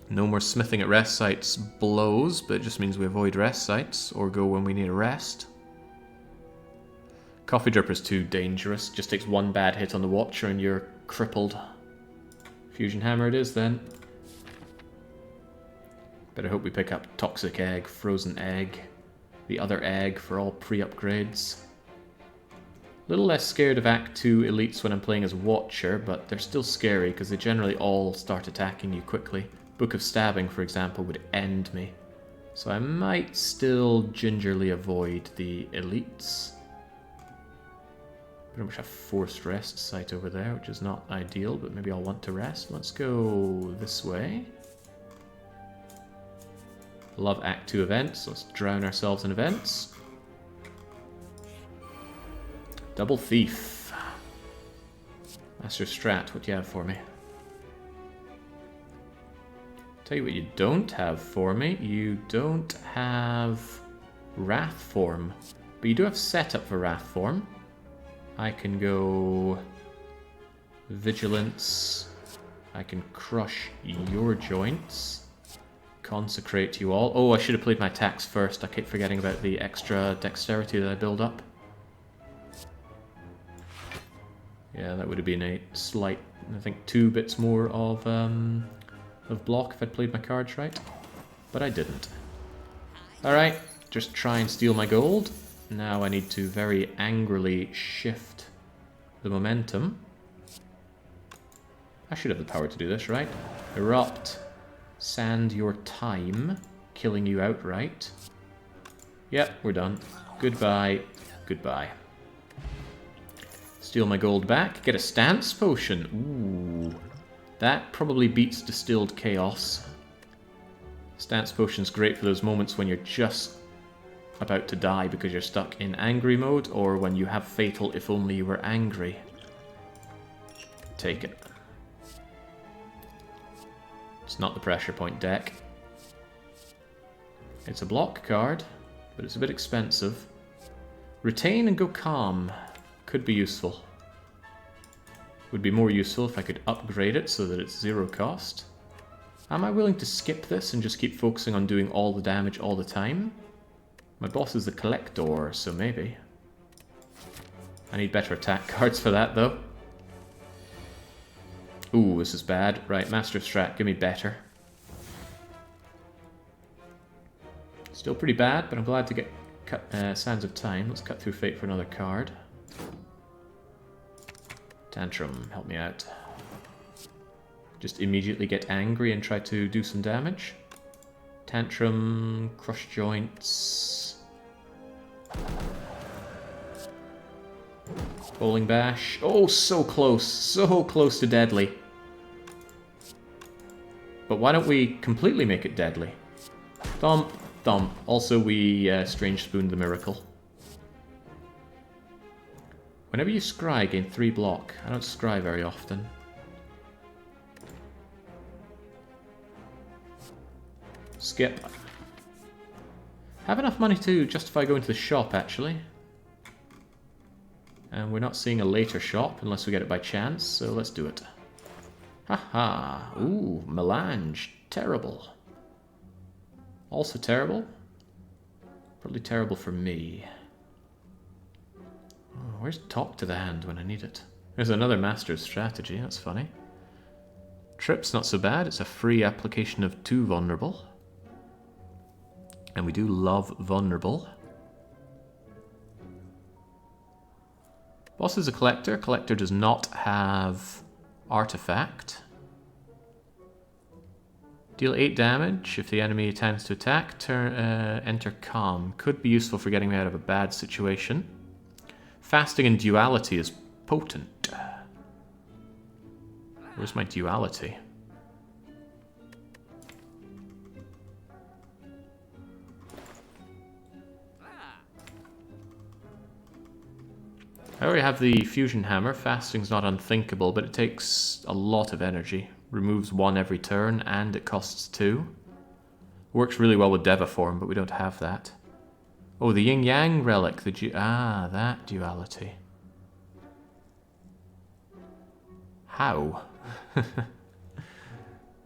No more smithing at rest sites blows, but it just means we avoid rest sites, or go when we need a rest. Coffee Dripper's too dangerous. Just takes 1 bad hit on the Watcher and you're crippled. Fusion Hammer it is then. Better hope we pick up Toxic Egg, Frozen Egg, the other egg for all pre-upgrades. A little less scared of Act 2 elites when I'm playing as Watcher, but they're still scary because they generally all start attacking you quickly. Book of Stabbing, for example, would end me. So I might still gingerly avoid the elites. Pretty much have Forced Rest site over there, which is not ideal, but maybe I'll want to rest. Let's go this way. Love Act 2 events. Let's drown ourselves in events. Double Thief. Master Strat, what do you have for me? Tell you what you don't have for me. You don't have Wrath Form. But you do have setup for Wrath Form. I can go Vigilance. I can crush your joints. Consecrate you all. Oh, I should have played my attacks first. I keep forgetting about the extra dexterity that I build up. Yeah, that would have been a slight, I think, 2 bits more of block if I'd played my cards right. But I didn't. Alright, just try and steal my gold. Now I need to very angrily shift the momentum. I should have the power to do this, right? Erupt. Sand your time. Killing you outright. Yep, we're done. Goodbye. Goodbye. Steal my gold back. Get a stance potion. Ooh. That probably beats Distilled Chaos. Stance potion's great for those moments when you're just about to die because you're stuck in angry mode, or when you have fatal if only you were angry. Take it. It's not the pressure point deck. It's a block card, but it's a bit expensive. Retain and go calm. Could be useful. Would be more useful if I could upgrade it so that it's 0 cost. Am I willing to skip this and just keep focusing on doing all the damage all the time? My boss is the Collector, so maybe. I need better attack cards for that, though. Ooh, this is bad. Right, Master Strat, give me better. Still pretty bad, but I'm glad to get Sands of Time. Let's cut through Fate for another card. Tantrum, help me out. Just immediately get angry and try to do some damage. Tantrum, crush joints. Bowling bash. Oh, so close to deadly. But why don't we completely make it deadly? Thump, thump. Also, we Strange Spoon the Miracle. Whenever you scry, gain 3 block. I don't scry very often. Skip. Have enough money to justify going to the shop, actually. And we're not seeing a later shop unless we get it by chance, so let's do it. Haha. Ooh, Melange. Terrible. Also terrible. Probably terrible for me. Where's talk to the hand when I need it? There's another master's strategy, that's funny. Trip's not so bad, it's a free application of 2 vulnerable. And we do love vulnerable. Boss is a collector. Collector does not have artifact. Deal 8 damage if the enemy attempts to attack. Enter calm. Could be useful for getting me out of a bad situation. Fasting and duality is potent. Where's my duality? I already have the fusion hammer. Fasting's not unthinkable, but it takes a lot of energy. Removes 1 every turn, and it costs 2. Works really well with Devaform, but we don't have that. Oh, the Yin Yang relic. That duality. How?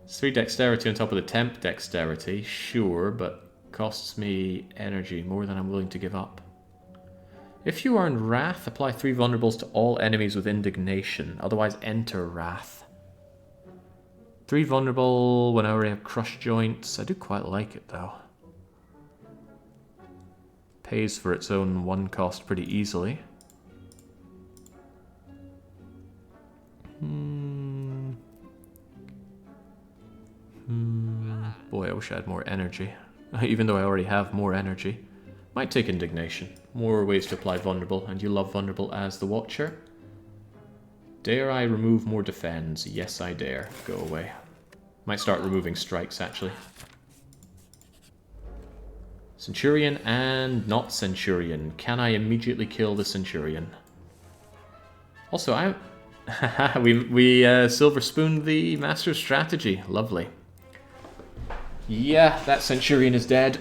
3 dexterity on top of the temp dexterity, sure, but costs me energy more than I'm willing to give up. If you are in Wrath, apply 3 vulnerables to all enemies with indignation, otherwise enter Wrath. 3 vulnerable when I already have Crush Joints. I do quite like it though. Pays for its own 1 cost pretty easily. Boy, I wish I had more energy. Even though I already have more energy. Might take indignation. More ways to apply vulnerable, and you love vulnerable as the Watcher. Dare I remove more defends? Yes, I dare. Go away. Might start removing strikes, actually. Centurion and not Centurion. Can I immediately kill the Centurion? Also, we silver spooned the master strategy. Lovely. Yeah, that Centurion is dead.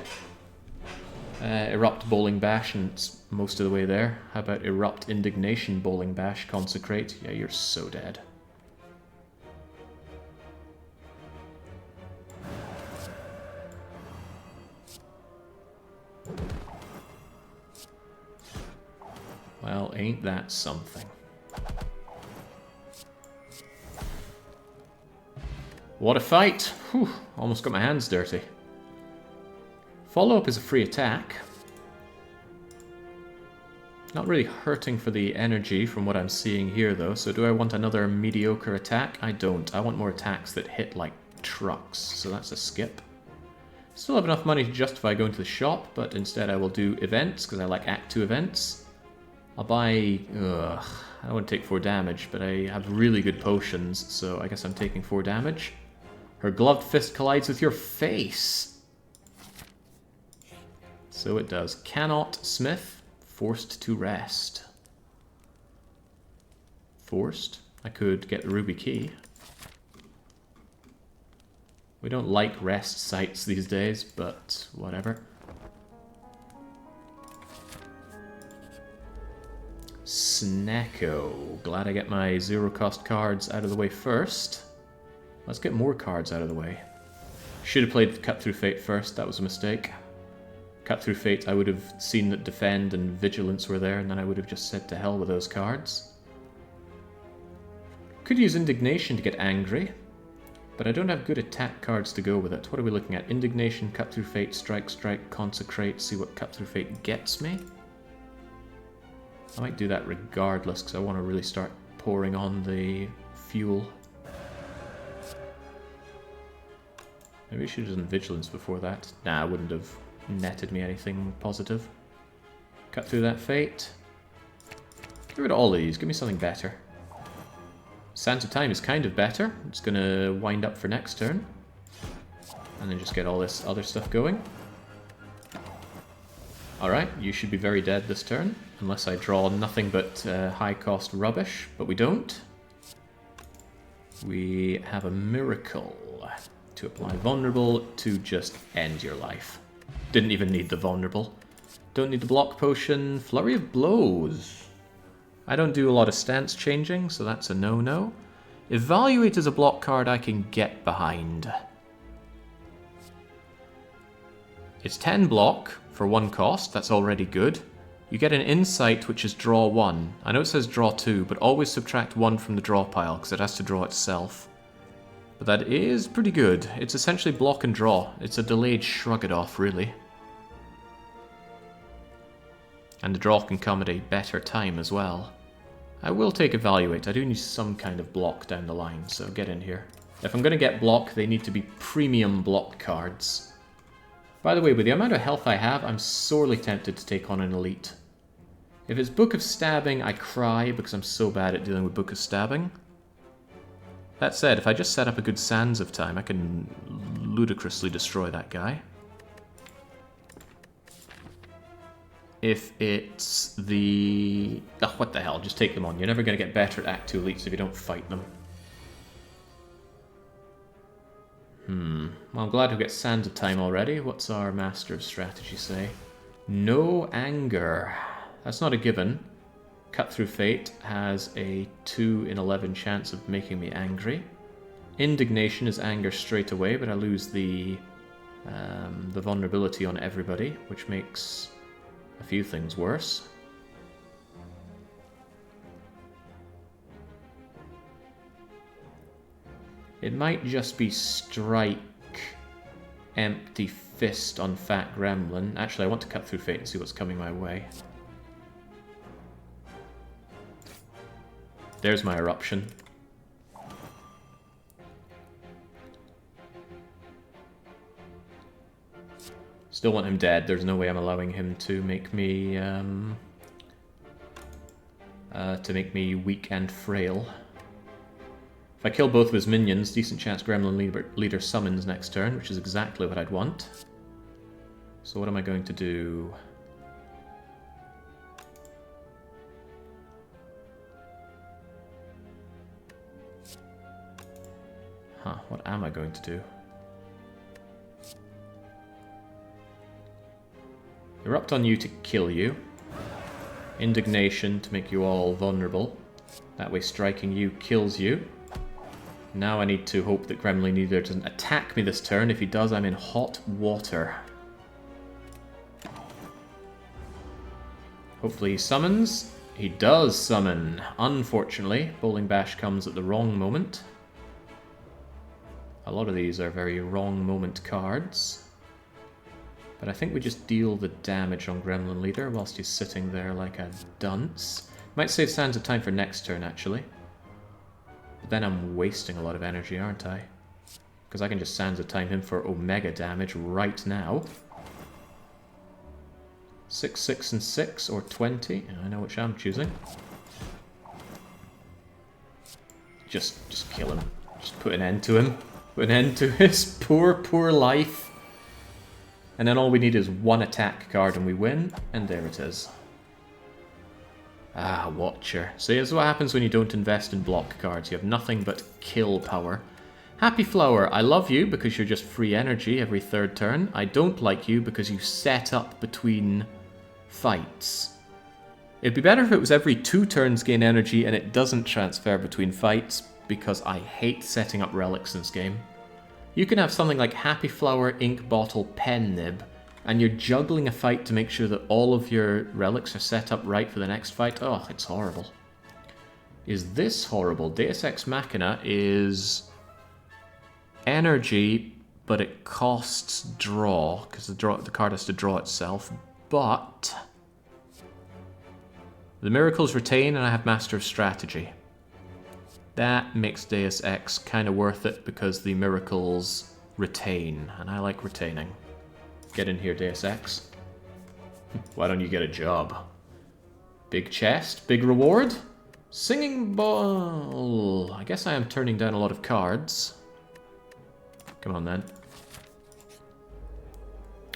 Erupt Bowling Bash, and it's most of the way there. How about Erupt Indignation Bowling Bash, Consecrate? Yeah, you're so dead. Well, ain't that something. What a fight! Whew, almost got my hands dirty. Follow-up is a free attack. Not really hurting for the energy from what I'm seeing here though, so do I want another mediocre attack? I don't. I want more attacks that hit like trucks, so that's a skip. Still have enough money to justify going to the shop, but instead I will do events, because I like Act 2 events. I'll buy... I don't want to take 4 damage, but I have really good potions, so I guess I'm taking 4 damage. Her gloved fist collides with your face! So it does. Cannot Smith. Forced to rest. Forced? I could get the ruby key. We don't like rest sites these days, but whatever. Snacko. Glad I get my 0 cost cards out of the way first. Let's get more cards out of the way. Should have played Cut Through Fate first, that was a mistake. Cut Through Fate, I would have seen that Defend and Vigilance were there, and then I would have just said to hell with those cards. Could use Indignation to get angry, but I don't have good attack cards to go with it. What are we looking at? Indignation, Cut Through Fate, Strike, Strike, Consecrate, see what Cut Through Fate gets me. I might do that regardless, because I want to really start pouring on the fuel. Maybe I should have done Vigilance before that. Nah, I wouldn't have netted me anything positive. Cut Through that Fate. Get rid of all of these, give me something better. Sands of Time is kind of better. It's gonna wind up for next turn. And then just get all this other stuff going. Alright, you should be very dead this turn. Unless I draw nothing but high cost rubbish, but we don't. We have a miracle to apply vulnerable to just end your life. Didn't even need the vulnerable. Don't need the block potion. Flurry of Blows. I don't do a lot of stance changing, so that's a no-no. Evaluate is a block card I can get behind. It's 10 block for 1 cost, that's already good. You get an insight, which is draw 1. I know it says draw 2, but always subtract 1 from the draw pile, because it has to draw itself. But that is pretty good. It's essentially block and draw. It's a delayed shrug it off, really. And the draw can come at a better time as well. I will take Evaluate. I do need some kind of block down the line, so get in here. If I'm going to get block, they need to be premium block cards. By the way, with the amount of health I have, I'm sorely tempted to take on an elite. If it's Book of Stabbing, I cry because I'm so bad at dealing with Book of Stabbing. That said, if I just set up a good Sands of Time, I can ludicrously destroy that guy. If it's the... Oh, what the hell, just take them on. You're never going to get better at Act 2 elites if you don't fight them. Well, I'm glad we get Sands of Time already. What's our Master of Strategy say? No anger. That's not a given. Cut Through Fate has a 2 in 11 chance of making me angry. Indignation is anger straight away, but I lose the vulnerability on everybody, which makes a few things worse. It might just be Strike, Empty Fist on Fat Gremlin. Actually, I want to Cut Through Fate and see what's coming my way. There's my eruption. Still want him dead. There's no way I'm allowing him to make me weak and frail. If I kill both of his minions, decent chance Gremlin leader summons next turn, which is exactly what I'd want. So what am I going to do? What am I going to do? Erupt on you to kill you. Indignation to make you all vulnerable. That way striking you kills you. Now I need to hope that Gremlin Leader doesn't attack me this turn. If he does, I'm in hot water. Hopefully he summons. He does summon. Unfortunately, Bowling Bash comes at the wrong moment. A lot of these are very wrong moment cards. But I think we just deal the damage on Gremlin Leader whilst he's sitting there like a dunce. Might save Sands of Time for next turn, actually. But then I'm wasting a lot of energy, aren't I? Because I can just Sands of Time him for Omega damage right now. 6, 6, and 6, or 20. I know which I'm choosing. Just kill him. Just put an end to him. Put an end to his poor, poor life. And then all we need is one attack card and we win. And there it is. Ah, Watcher. See, this is what happens when you don't invest in block cards. You have nothing but kill power. Happy Flower, I love you because you're just free energy every third turn. I don't like you because you set up between fights. It'd be better if it was every 2 turns gain energy and it doesn't transfer between fights, because I hate setting up relics in this game. You can have something like Happy Flower, Ink Bottle, Pen Nib, and you're juggling a fight to make sure that all of your relics are set up right for the next fight. Oh, it's horrible. Is this horrible? Deus Ex Machina is energy, but it costs draw, because the card has to draw itself, but the miracles retain and I have Master of Strategy. That makes Deus Ex kind of worth it because the miracles retain, and I like retaining. Get in here, Deus Ex. Why don't you get a job? Big chest, big reward. Singing Ball. I guess I am turning down a lot of cards. Come on then.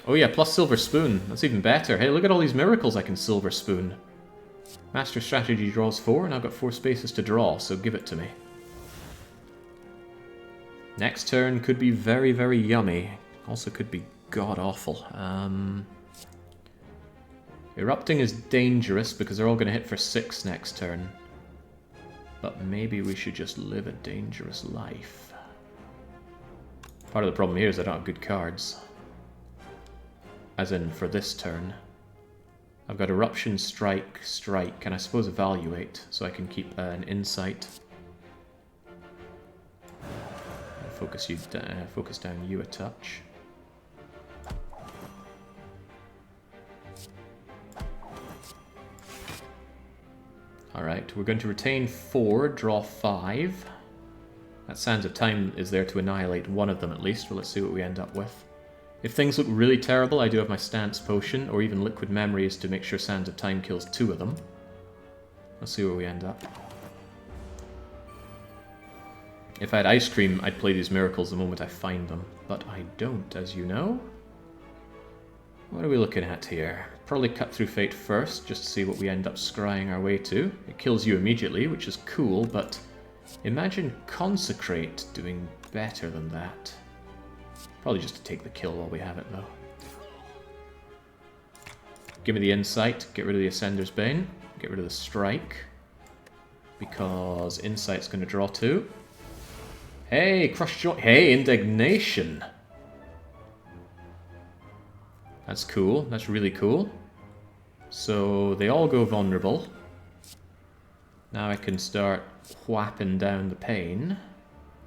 Oh yeah, plus Silver Spoon. That's even better. Hey, look at all these miracles I can Silver Spoon. Master Strategy draws 4, and I've got 4 spaces to draw, so give it to me. Next turn could be very, very yummy. Also could be god-awful. Erupting is dangerous because they're all going to hit for 6 next turn. But maybe we should just live a dangerous life. Part of the problem here is I don't have good cards. As in, for this turn. I've got Eruption, Strike, Strike, and I suppose Evaluate, so I can keep an Insight. Focus down you a touch. Alright, we're going to retain 4, draw 5. That Sands of Time is there to annihilate one of them at least, but let's see what we end up with. If things look really terrible, I do have my Stance Potion, or even Liquid Memories to make sure Sands of Time kills 2 of them. Let's see where we end up. If I had Ice Cream, I'd play these miracles the moment I find them, but I don't, as you know. What are we looking at here? Probably Cut Through Fate first, just to see what we end up scrying our way to. It kills you immediately, which is cool, but imagine Consecrate doing better than that. Probably just to take the kill while we have it, though. Give me the Insight, get rid of the Ascender's Bane, get rid of the Strike, because Insight's going to draw 2. Hey, Crush Joint. Hey, Indignation. That's cool. That's really cool. So they all go vulnerable. Now I can start whapping down the pain.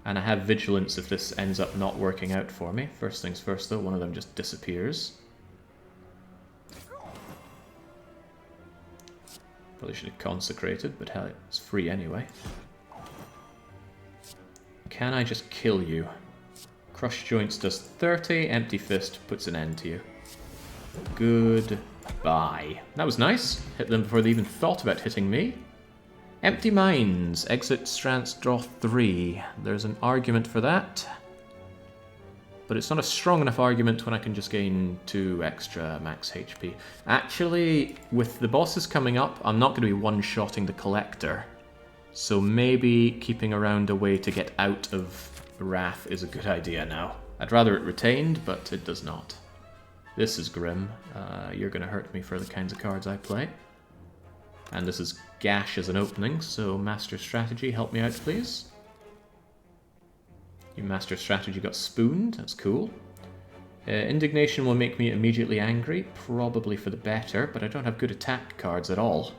And I have Vigilance if this ends up not working out for me. First things first, though, one of them just disappears. Probably should have consecrated, but hell, it's free anyway. Can I just kill you? Crush Joints does 30, Empty Fist puts an end to you. Goodbye. That was nice. Hit them before they even thought about hitting me. Empty Minds. Exit Strance, draw 3. There's an argument for that. But it's not a strong enough argument when I can just gain 2 extra max HP. Actually, with the bosses coming up, I'm not going to be one-shotting the Collector. So maybe keeping around a way to get out of Wrath is a good idea now. I'd rather it retained, but it does not. This is grim. You're going to hurt me for the kinds of cards I play. And this is Gash as an opening, so Master Strategy, help me out, please. Your Master Strategy got spooned, that's cool. Indignation will make me immediately angry, probably for the better, but I don't have good attack cards at all.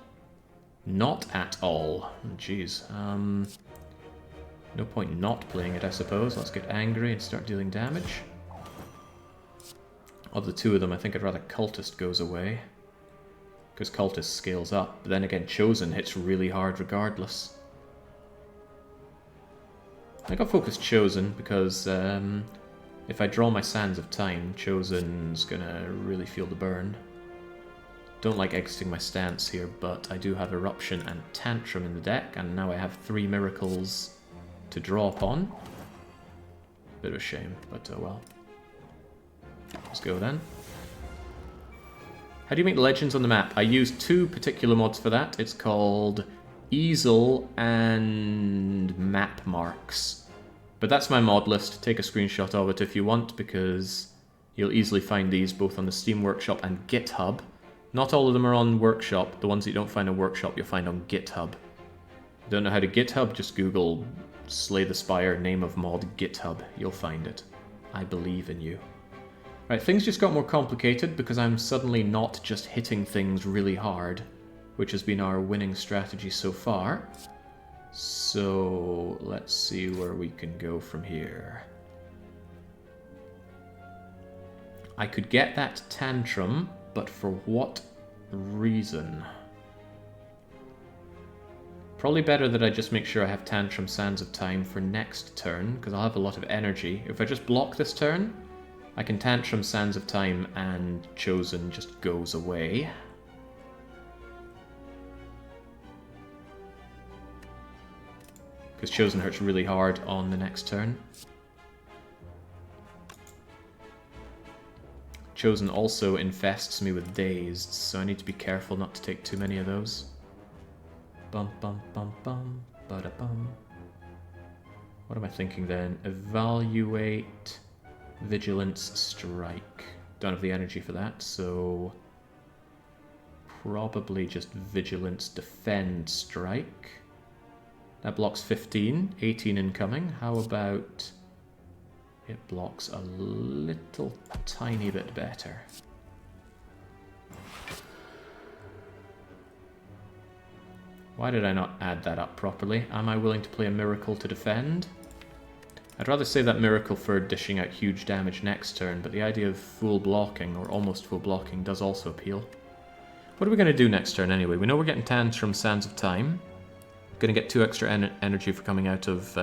Not at all. Jeez. No point not playing it, I suppose. Let's get angry and start dealing damage. Of the 2 of them, I think I'd rather Cultist goes away. Because Cultist scales up. But then again, Chosen hits really hard regardless. I think I'll focus Chosen because if I draw my Sands of Time, Chosen's gonna really feel the burn. Don't like exiting my stance here, but I do have Eruption and Tantrum in the deck, and now I have 3 miracles to draw upon. Bit of a shame, but oh well. Let's go then. How do you make legends on the map? I use 2 particular mods for that. It's called Easel and Map Marks. But that's my mod list. Take a screenshot of it if you want, because you'll easily find these both on the Steam Workshop and GitHub. Not all of them are on Workshop. The ones that you don't find on Workshop, you'll find on GitHub. Don't know how to GitHub? Just Google Slay the Spire, name of mod, GitHub. You'll find it. I believe in you. Right, things just got more complicated because I'm suddenly not just hitting things really hard, which has been our winning strategy so far. So let's see where we can go from here. I could get that Tantrum, but for what reason? Probably better that I just make sure I have Tantrum Sands of Time for next turn, because I'll have a lot of energy. If I just block this turn, I can Tantrum Sands of Time and Chosen just goes away. Because Chosen hurts really hard on the next turn. Chosen also infests me with Dazed, so I need to be careful not to take too many of those. Bum bum bum bum, bada bum. What am I thinking then? Evaluate, Vigilance, Strike. Don't have the energy for that, so probably just Vigilance, Defend, Strike. That blocks 15, 18 incoming. How about it blocks a little tiny bit better? Why did I not add that up properly? Am I willing to play a miracle to defend? I'd rather save that miracle for dishing out huge damage next turn, but the idea of full blocking, or almost full blocking, does also appeal. What are we going to do next turn anyway? We know we're getting Tantrum Sands of Time. Going to get 2 extra energy for coming out of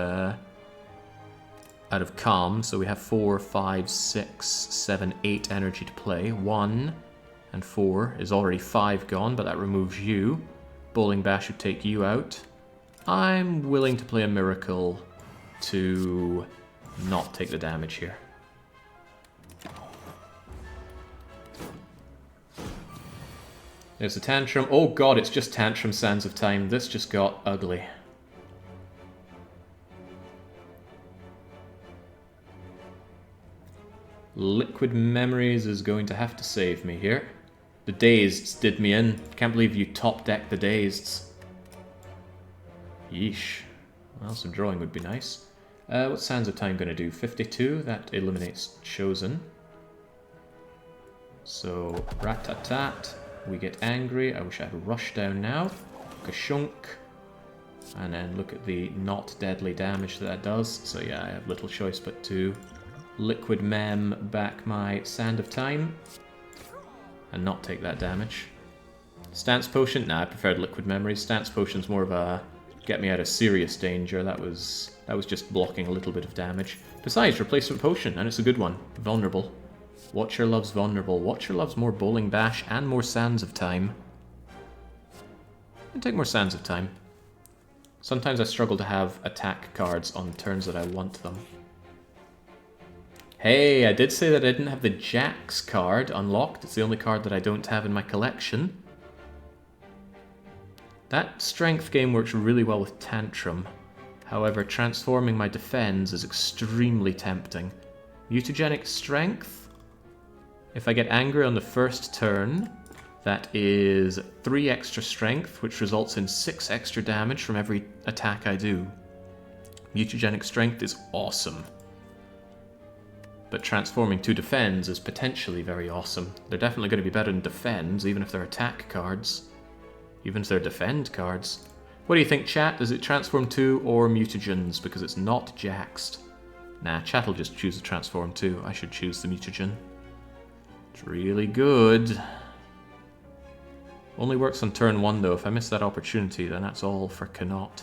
Calm, so we have 4, 5, 6, 7, 8 energy to play. 1 and 4 is already 5 gone, but that removes you. Bowling Bash would take you out. I'm willing to play a miracle to not take the damage here. There's the Tantrum. Oh god, it's just Tantrum Sands of Time. This just got ugly. Liquid Memories is going to have to save me here. The Dazed did me in. Can't believe you top-decked the Dazed. Yeesh. Well, some drawing would be nice. What's Sands of Time going to do? 52? That eliminates Chosen. So, rat-tat-tat. We get angry. I wish I had Rush Down now. Kashunk. And then look at the not deadly damage that does. So yeah, I have little choice but to Liquid Mem back my Sand of Time. And not take that damage. Stance Potion? Nah, I preferred Liquid Memories. Stance Potion's more of a get me out of serious danger. That was just blocking a little bit of damage. Besides, Replacement Potion, and it's a good one. Vulnerable. Watcher loves Vulnerable. Watcher loves more Bowling Bash and more Sands of Time. I'll take more Sands of Time. Sometimes I struggle to have attack cards on turns that I want them. Hey, I did say that I didn't have the Jax card unlocked. It's the only card that I don't have in my collection. That strength game works really well with Tantrum. However, transforming my defense is extremely tempting. Mutagenic Strength? If I get angry on the first turn, that is 3 extra strength, which results in 6 extra damage from every attack I do. Mutagenic Strength is awesome. But transforming to defense is potentially very awesome. They're definitely going to be better than defense, even if they're attack cards. Even if they're defend cards. What do you think, chat? Does it transform to or mutagens? Because it's not jaxed. Nah, chat will just choose the transform to. I should choose the mutagen. It's really good. Only works on turn 1 though. If I miss that opportunity, then that's all for Connaught.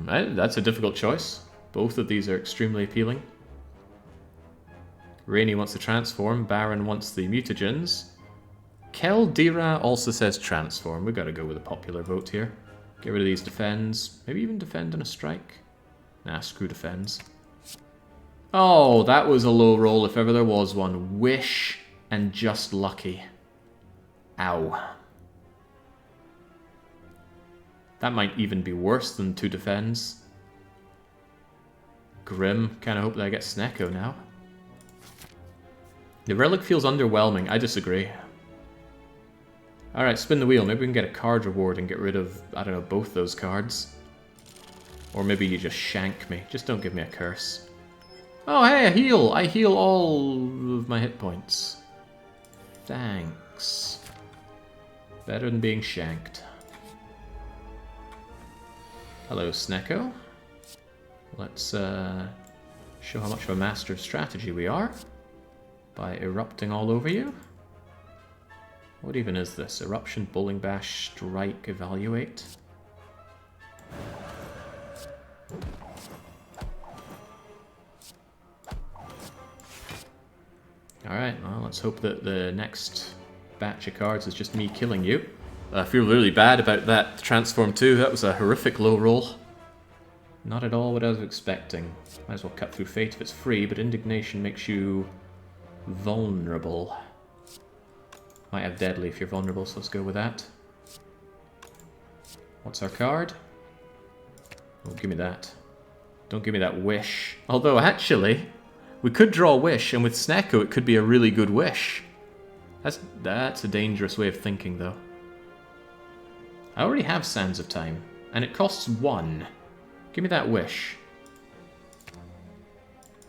That's a difficult choice. Both of these are extremely appealing. Rainy wants the transform. Baron wants the mutagens. Keldira also says transform. We've got to go with a popular vote here. Get rid of these defends. Maybe even defend on a strike. Nah, screw defends. Oh, that was a low roll if ever there was one. Wish and just lucky. Ow. That might even be worse than 2 defends. Grim. Kind of hope that I get Snecko now. The relic feels underwhelming. I disagree. Alright, spin the wheel. Maybe we can get a card reward and get rid of, I don't know, both those cards. Or maybe you just shank me. Just don't give me a curse. Oh, hey, a heal! I heal all of my hit points. Thanks. Better than being shanked. Hello, Snecko. Let's show how much of a master of strategy we are by erupting all over you. What even is this? Eruption, Bowling Bash, Strike, Evaluate. Alright, well, let's hope that the next batch of cards is just me killing you. I feel really bad about that transform too. That was a horrific low roll. Not at all what I was expecting. Might as well cut through fate if it's free, but indignation makes you vulnerable. Might have deadly if you're vulnerable, so let's go with that. What's our card? Oh, give me that. Don't give me that wish. Although, actually, we could draw a wish, and with Snecko it could be a really good wish. That's a dangerous way of thinking, though. I already have Sands of Time, and it costs 1. Give me that wish.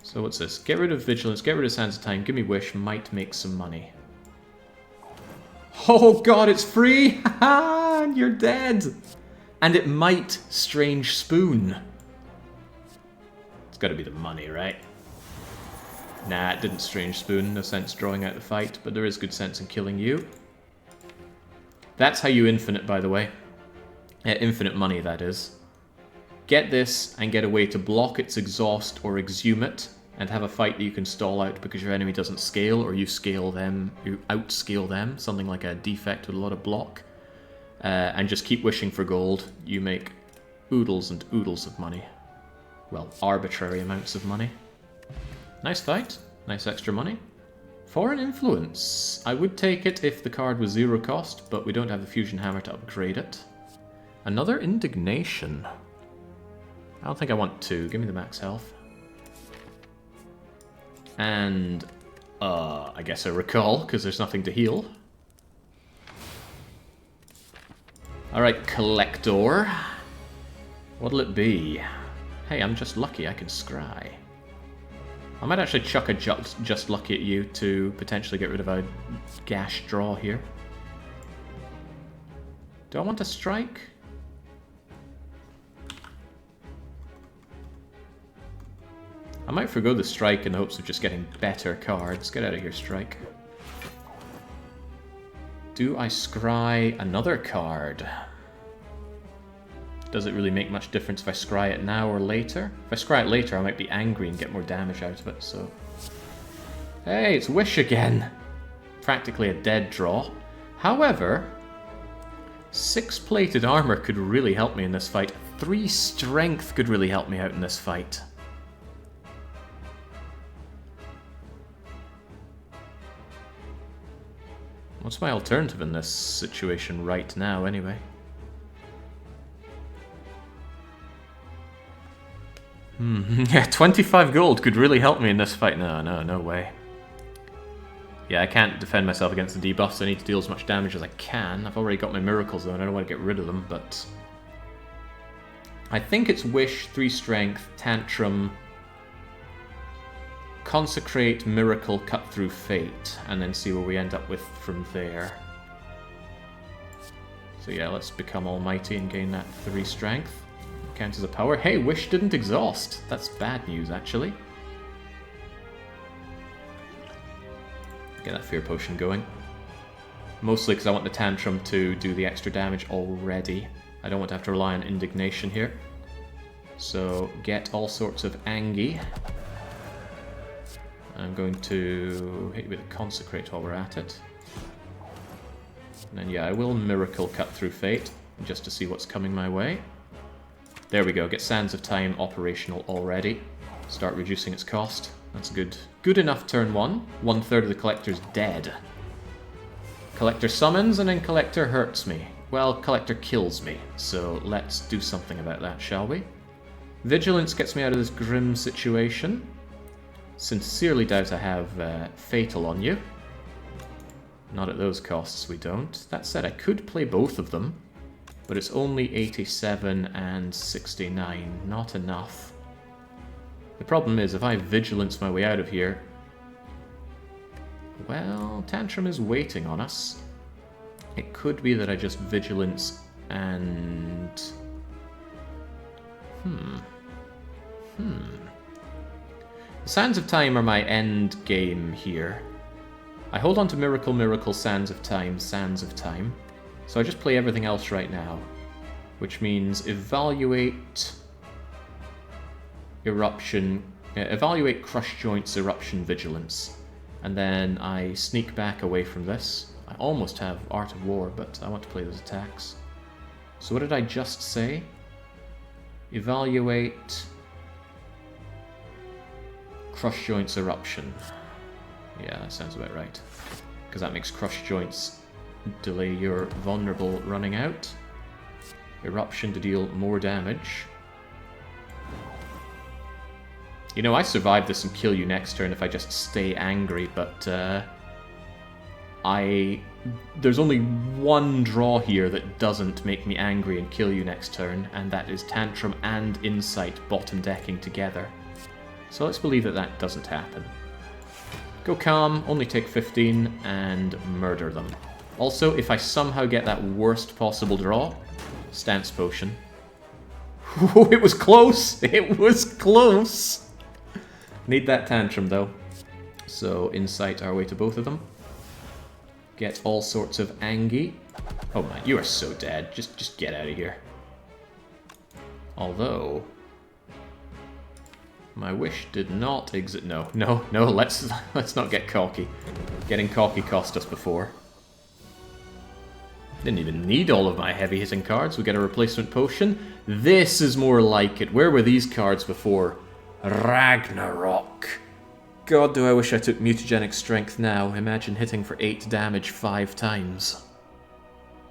So what's this? Get rid of Vigilance, get rid of Sands of Time, give me Wish, might make some money. Oh god, it's free! Haha, and you're dead! And it might Strange Spoon. It's gotta be the money, right? Nah, it didn't Strange Spoon. No sense drawing out the fight, but there is good sense in killing you. That's how you infinite, by the way. Infinite money, that is. Get this and get a way to block its exhaust or exhume it, and have a fight that you can stall out because your enemy doesn't scale, or you scale them, you outscale them, something like a defect with a lot of block. And just keep wishing for gold. You make oodles and oodles of money. Well, arbitrary amounts of money. Nice fight. Nice extra money. Foreign Influence. I would take it if the card was 0 cost, but we don't have the Fusion Hammer to upgrade it. Another Indignation. I don't think I want 2. Give me the max health. And, I guess a Recall, because there's nothing to heal. Alright, Collector. What'll it be? Hey, I'm just lucky I can scry. I might actually chuck a just lucky at you to potentially get rid of a gash draw here. Do I want to strike? I might forgo the strike in the hopes of just getting better cards. Get out of here, strike. Do I scry another card? Does it really make much difference if I scry it now or later? If I scry it later, I might be angry and get more damage out of it, so... Hey, it's Wish again! Practically a dead draw. However, 6 plated armor could really help me in this fight. 3 strength could really help me out in this fight. What's my alternative in this situation right now, anyway? Yeah, 25 gold could really help me in this fight. No way. Yeah, I can't defend myself against the debuffs. I need to deal as much damage as I can. I've already got my miracles though, and I don't want to get rid of them, but... I think it's Wish, 3 strength, Tantrum, Consecrate, Miracle, Cut Through Fate, and then see where we end up with from there. So yeah, let's become almighty and gain that 3 strength. Count as a power. Hey, Wish didn't exhaust. That's bad news, actually. Get that Fear Potion going. Mostly because I want the Tantrum to do the extra damage already. I don't want to have to rely on Indignation here. So, get all sorts of Angie. I'm going to hit you with a Consecrate while we're at it. And then, yeah, I will Miracle Cut Through Fate, just to see what's coming my way. There we go, get Sands of Time operational already. Start reducing its cost. That's good. Good enough turn 1. 1/3 of the Collector's dead. Collector summons and then Collector hurts me. Well, Collector kills me, so let's do something about that, shall we? Vigilance gets me out of this grim situation. Sincerely doubt I have Fatal on you. Not at those costs, we don't. That said, I could play both of them. But it's only 87 and 69, not enough. The problem is, if I Vigilance my way out of here... Well, Tantrum is waiting on us. It could be that I just Vigilance and... The Sands of Time are my end game here. I hold on to Miracle, Miracle, Sands of Time, Sands of Time. So I just play everything else right now, which means evaluate Eruption, evaluate Crush Joints, Eruption, Vigilance, and then I sneak back away from this. I almost have Art of War, but I want to play those attacks. So what did I just say? Evaluate Crush Joints, Eruption. Yeah, that sounds about right, because that makes Crush Joints delay your vulnerable running out. Eruption to deal more damage. You know, I survive this and kill you next turn if I just stay angry, but there's only one draw here that doesn't make me angry and kill you next turn, and that is Tantrum and Insight bottom decking together. So let's believe that that doesn't happen. Go calm, only take 15, and murder them. Also, if I somehow get that worst possible draw, Stance Potion. It was close! It was close! Need that Tantrum, though. So, Insight our way to both of them. Get all sorts of Angie. Oh man, you are so dead. Just get out of here. Although... my wish did not exist. No, let's not get cocky. Getting cocky cost us before. Didn't even need all of my heavy hitting cards. We get a replacement potion. This is more like it. Where were these cards before? Ragnarok. God, do I wish I took mutagenic strength now. Imagine hitting for 8 damage 5 times.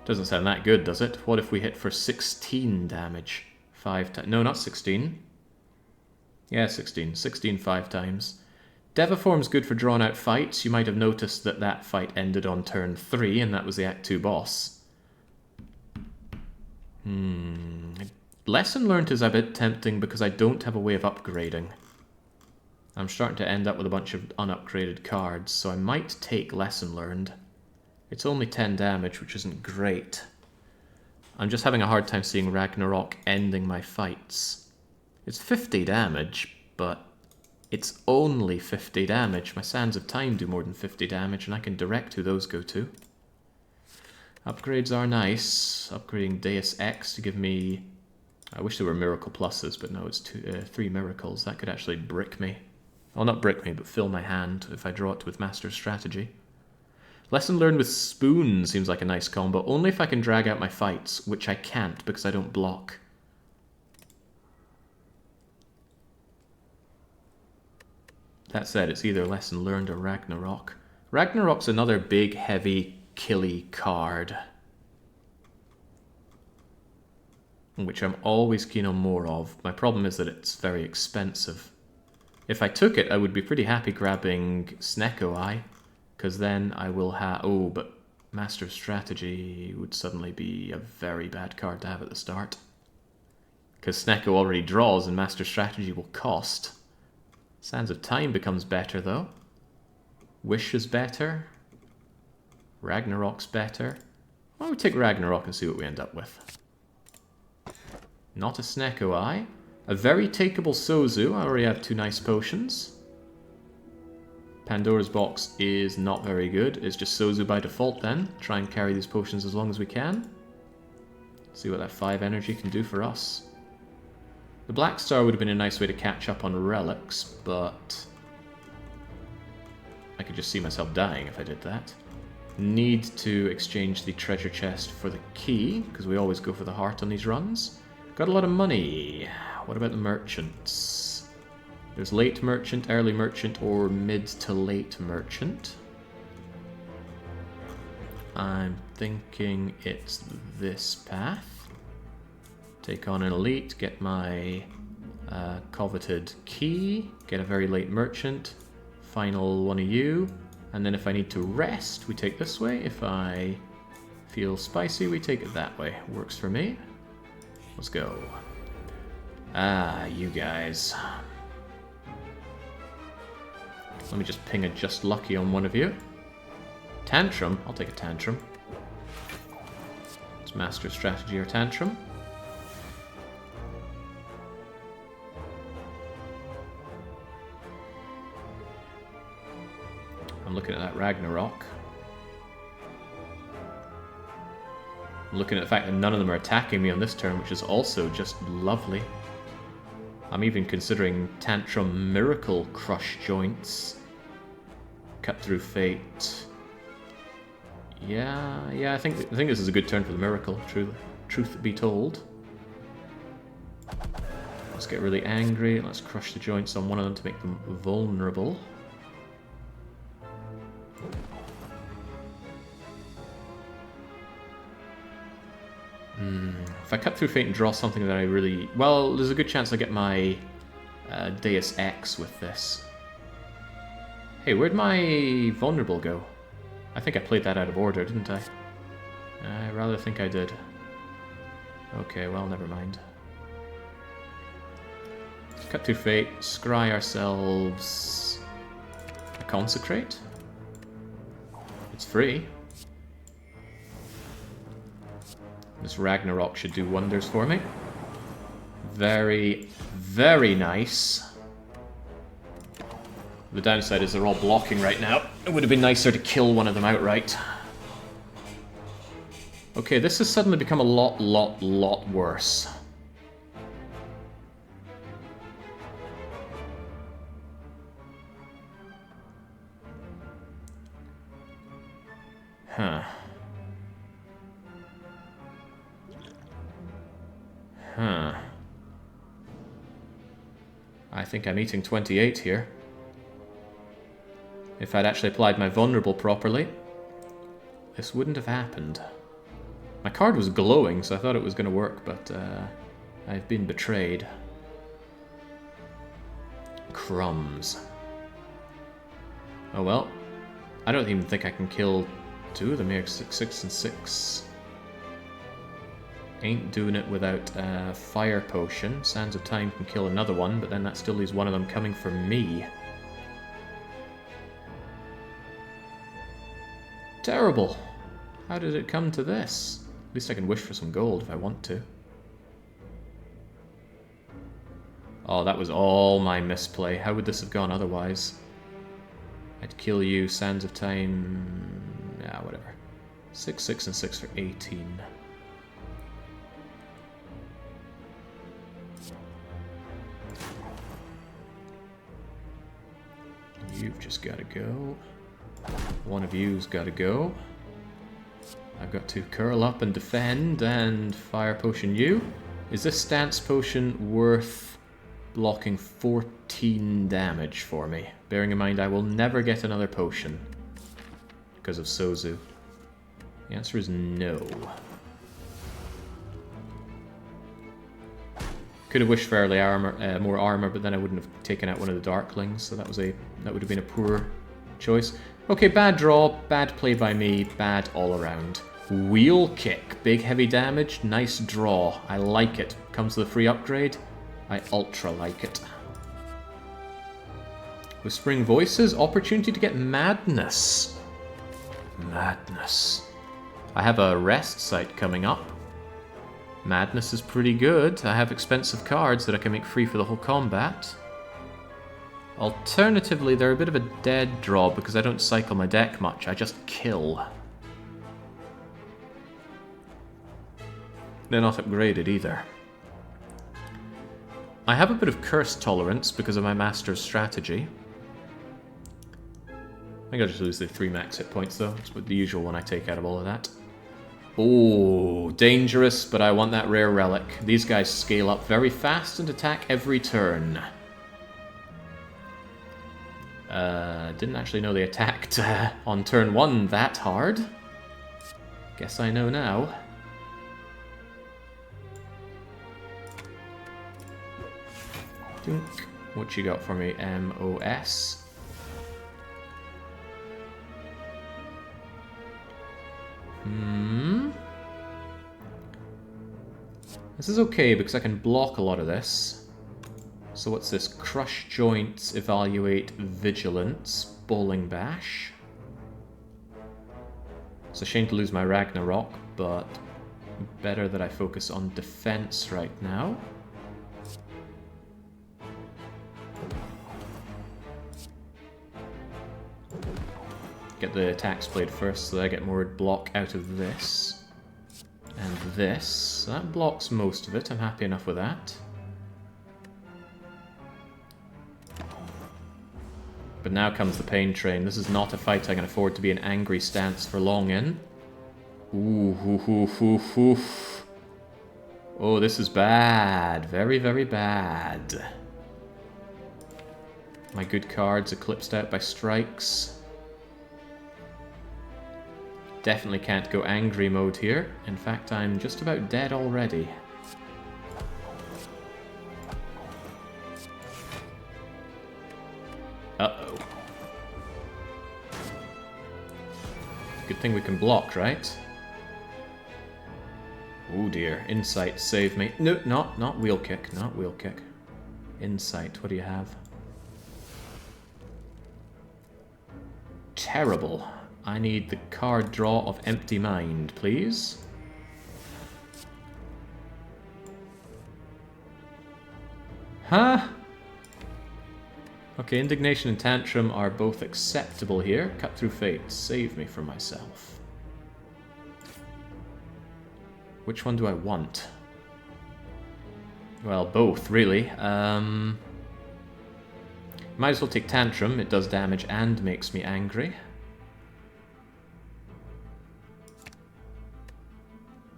Doesn't sound that good, does it? What if we hit for 16 damage 5 times? No, not 16. Yeah, 16. 16 5 times. Devaform's good for drawn out fights. You might have noticed that that fight ended on turn 3, and that was the Act 2 boss. Lesson Learned is a bit tempting because I don't have a way of upgrading. I'm starting to end up with a bunch of unupgraded cards, so I might take Lesson Learned. It's only 10 damage, which isn't great. I'm just having a hard time seeing Ragnarok ending my fights. It's 50 damage, but it's only 50 damage. My Sands of Time do more than 50 damage, and I can direct who those go to. Upgrades are nice. Upgrading Deus Ex to give me... I wish there were Miracle Pluses, but no, it's 3 Miracles. That could actually brick me. Well, not brick me, but fill my hand if I draw it with Master Strategy. Lesson Learned with Spoon seems like a nice combo, only if I can drag out my fights, which I can't because I don't block. That said, it's either Lesson Learned or Ragnarok. Ragnarok's another big, heavy, killy card, which I'm always keen on more of. My problem is that it's very expensive. If I took it, I would be pretty happy grabbing Snecko Eye, because then I will have... Oh, but Master Strategy would suddenly be a very bad card to have at the start. Because Snecko already draws and Master Strategy will cost. Sands of Time becomes better, though. Wish is better. Ragnarok's better. Why don't we take Ragnarok and see what we end up with? Not a Snecko Eye. A very takeable Sozu. I already have 2 nice potions. Pandora's Box is not very good. It's just Sozu by default then. Try and carry these potions as long as we can. See what that 5 energy can do for us. The Black Star would have been a nice way to catch up on relics, but I could just see myself dying if I did that. Need to exchange the treasure chest for the key, because we always go for the heart on these runs. Got a lot of money. What about the merchants? There's late merchant, early merchant, or mid to late merchant. I'm thinking it's this path. Take on an elite, get my coveted key, get a very late merchant, final one of you, and then if I need to rest, we take this way. If I feel spicy, we take it that way. Works for me. Let's go. Ah, you guys. Let me just ping a Just Lucky on one of you. Tantrum? I'll take a Tantrum. It's Master Strategy or Tantrum. I'm looking at that Ragnarok. I'm looking at the fact that none of them are attacking me on this turn, which is also just lovely. I'm even considering Tantrum Miracle Crush Joints. Cut Through Fate. Yeah, I think this is a good turn for the Miracle, truth be told. Let's get really angry. Let's crush the joints on one of them to make them vulnerable. If I cut through fate and draw something that I really... Well, there's a good chance I get my Deus Ex with this. Hey, where'd my vulnerable go? I think I played that out of order, didn't I? I rather think I did. Okay, well, never mind. Cut through fate, scry ourselves a Consecrate. It's free. This Ragnarok should do wonders for me. Very, very nice. The downside is they're all blocking right now. It would have been nicer to kill one of them outright. Okay, this has suddenly become a lot worse. Huh. Huh. I think I'm eating 28 here. If I'd actually applied my vulnerable properly, this wouldn't have happened. My card was glowing, so I thought it was going to work, but I've been betrayed. Crumbs. Oh well. I don't even think I can kill two of them here. 6 and 6. Ain't doing it without Fire Potion. Sands of Time can kill another one, but then that still leaves one of them coming for me. Terrible. How did it come to this? At least I can wish for some gold if I want to. Oh, that was all my misplay. How would this have gone otherwise? I'd kill you, Sands of Time... yeah, whatever. 6, 6, and 6 for 18. You've just got to go. One of you's got to go. I've got to curl up and defend and Fire Potion you. Is this Stance Potion worth blocking 14 damage for me? Bearing in mind I will never get another potion because of Sozu. The answer is no. Could have wished for early armor, more armor, but then I wouldn't have taken out one of the Darklings, so that would have been a poor choice. Okay, bad draw, bad play by me, bad all around. Wheel Kick, big heavy damage, nice draw. I like it. Comes with a free upgrade. I ultra like it. Whispering Voices, opportunity to get Madness. Madness. I have a rest site coming up. Madness is pretty good. I have expensive cards that I can make free for the whole combat. Alternatively, they're a bit of a dead draw because I don't cycle my deck much. I just kill. They're not upgraded either. I have a bit of curse tolerance because of my master's strategy. I think I'll just lose the 3 max hit points though. It's the usual one I take out of all of that. Oh, dangerous, but I want that rare relic. These guys scale up very fast and attack every turn. Didn't actually know they attacked on turn 1 that hard. Guess I know now. Dunk. What you got for me? MOS. This is okay because I can block a lot of this. So what's this? Crush Joints, Evaluate Vigilance, Bowling Bash. It's a shame to lose my Ragnarok, but better that I focus on defense right now. Get the attacks played first so that I get more block out of this. And this. So that blocks most of it. I'm happy enough with that. But now comes the pain train. This is not a fight I can afford to be an angry stance for long in. Ooh, hoo, hoo, hoo, hoo. Oh, this is bad. Very, very bad. My good cards eclipsed out by strikes. Definitely can't go angry mode here. In fact, I'm just about dead already. Uh-oh. Good thing we can block, right? Oh dear. Insight, save me. No, not wheel kick. Not wheel kick. Insight, what do you have? Terrible. I need the card draw of Empty Mind, please. Huh? Okay, Indignation and Tantrum are both acceptable here. Cut Through Fate. Save me from myself. Which one do I want? Well, both, really. Might as well take Tantrum. It does damage and makes me angry.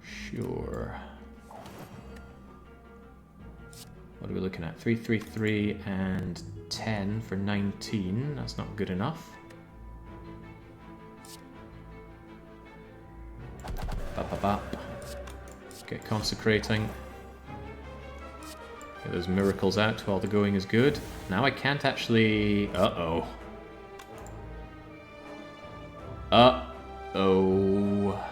Sure. What are we looking at? 3, 3, 3, and 10 for 19. That's not good enough. Bop, bop, bop. Get Consecrating. Get those miracles out while the going is good. Now I can't actually... Uh-oh. Uh-oh.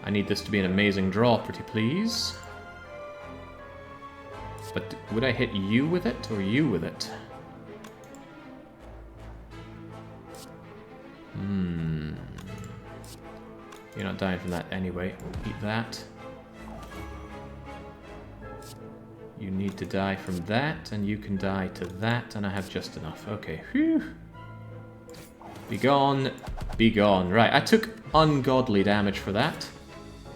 I need this to be an amazing draw, pretty please. But would I hit you with it, or you with it? You're not dying from that anyway. Eat that. You need to die from that, and you can die to that, and I have just enough. Okay, whew. Be gone, be gone. Right, I took ungodly damage for that.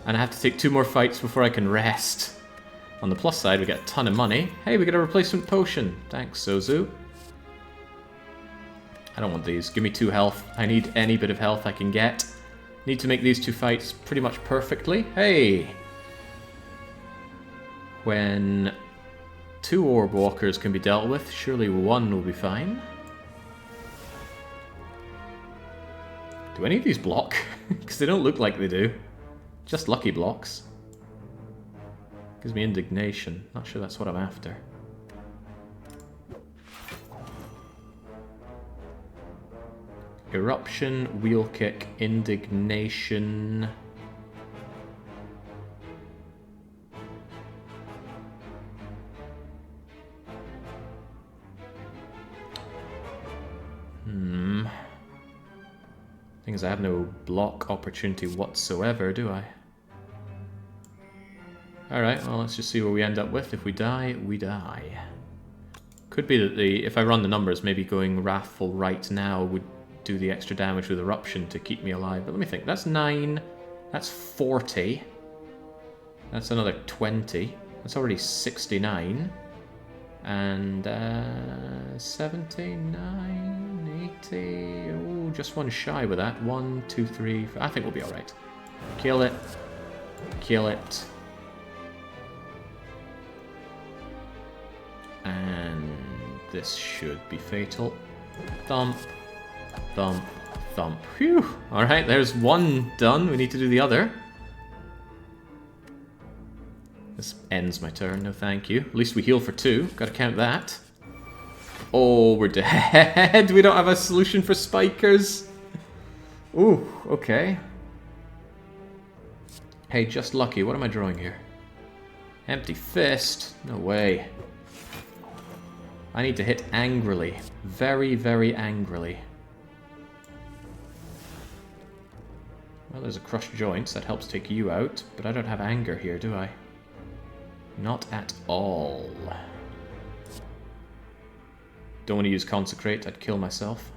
And I have to take 2 more fights before I can rest. On the plus side, we get a ton of money. Hey, we get a replacement potion. Thanks, Sozu. I don't want these. Give me 2 health. I need any bit of health I can get. Need to make these 2 fights pretty much perfectly. Hey! When 2 orb walkers can be dealt with, surely 1 will be fine. Do any of these block? Because they don't look like they do. Just lucky blocks. Gives me indignation. Not sure that's what I'm after. Eruption, wheel kick, indignation. Thing is, I have no block opportunity whatsoever, do I? Alright, well, let's just see what we end up with. If we die, we die. Could be that if I run the numbers, maybe going Wrathful right now would do the extra damage with Eruption to keep me alive. But let me think. That's 9. That's 40. That's another 20. That's already 69. And 79, 80... Oh, just 1 shy with that. 1, 2, 3... I think we'll be alright. Kill it. Kill it. And this should be fatal. Thump. Thump. Thump. Phew! Alright, there's 1 done. We need to do the other. This ends my turn, no thank you. At least we heal for 2. Gotta count that. Oh, we're dead. We don't have a solution for spikers. Ooh, okay. Hey, just lucky. What am I drawing here? Empty fist? No way. I need to hit angrily. Very, very angrily. Well, there's a crushed joints. That helps take you out. But I don't have anger here, do I? Not at all. Don't want to use Consecrate, I'd kill myself.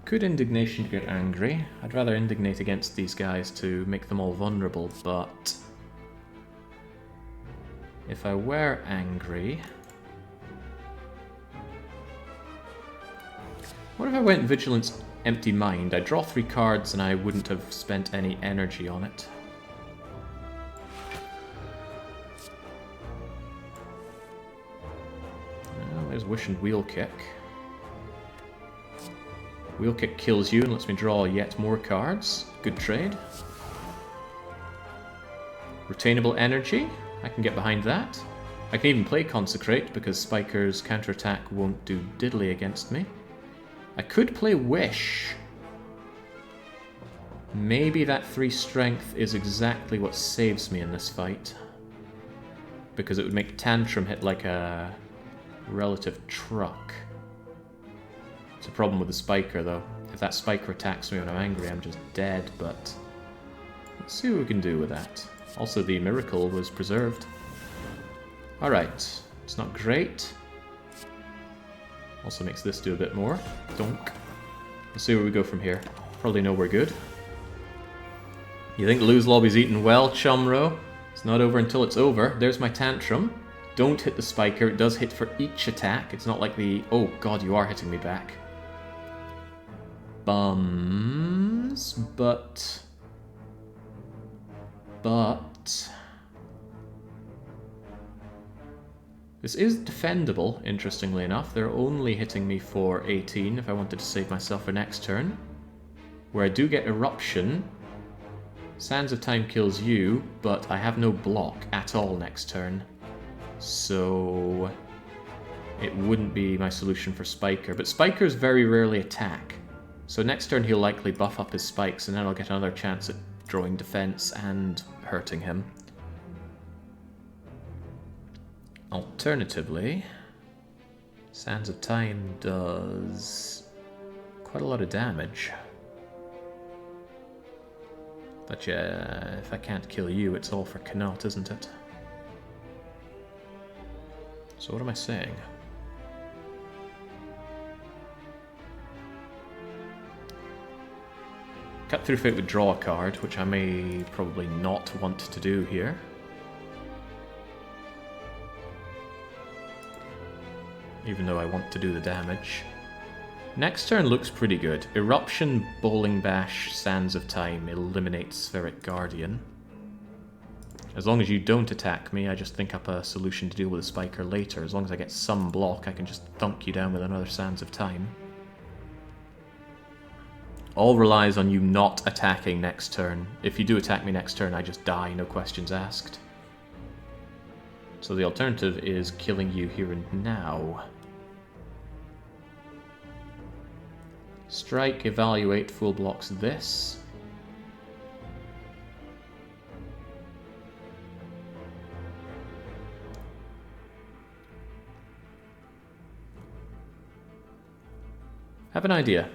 Could Indignation get angry? I'd rather indignate against these guys to make them all vulnerable, but... if I were angry... What if I went Vigilance Empty Mind? I'd draw 3 cards and I wouldn't have spent any energy on it. Well, there's Wish and Wheel Kick. Wheel Kick kills you and lets me draw yet more cards. Good trade. Retainable Energy. I can get behind that. I can even play Consecrate because Spiker's counterattack won't do diddly against me. I could play Wish. Maybe that 3 strength is exactly what saves me in this fight. because it would make Tantrum hit like a relative truck. It's a problem with the Spiker, though. If that Spiker attacks me when I'm angry, I'm just dead, but let's see what we can do with that. Also, the Miracle was preserved. Alright, it's not great. Also makes this do a bit more. Donk. Let's see where we go from here. Probably know we're good. You think Lose Lobby's eaten well, Chumro? It's not over until it's over. There's my Tantrum. Don't hit the Spiker. It does hit for each attack. It's not like the... Oh god, you are hitting me back. Bums. But... This is defendable, interestingly enough. They're only hitting me for 18 if I wanted to save myself for next turn. Where I do get Eruption. Sands of Time kills you, but I have no block at all next turn. So it wouldn't be my solution for Spiker. But Spikers very rarely attack. So next turn he'll likely buff up his spikes, and then I'll get another chance at drawing defense and hurting him. Alternatively, Sands of Time does quite a lot of damage. But yeah, if I can't kill you, it's all for Knot, isn't it? So what am I saying? Cut Through Fate would draw a card, which I may probably not want to do here. Even though I want to do the damage. Next turn looks pretty good. Eruption, Bowling Bash, Sands of Time, eliminate Spheric Guardian. As long as you don't attack me, I just think up a solution to deal with a Spiker later. As long as I get some block, I can just thunk you down with another Sands of Time. All relies on you not attacking next turn. If you do attack me next turn, I just die, no questions asked. So the alternative is killing you here and now. Strike, Evaluate, full blocks this. Have an idea.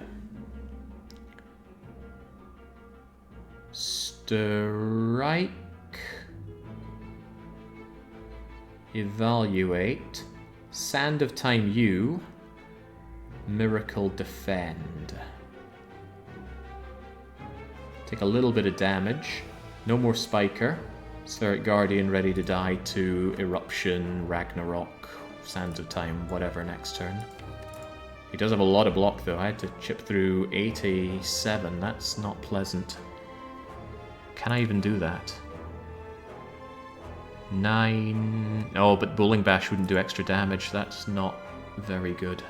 Strike. Evaluate. Sand of Time you. Miracle Defend. Take a little bit of damage. No more Spiker. Spheric Guardian ready to die to Eruption, Ragnarok, Sands of Time, whatever next turn. He does have a lot of block though. I had to chip through 87. That's not pleasant. Can I even do that? 9... Oh, but Bowling Bash wouldn't do extra damage. That's not very good.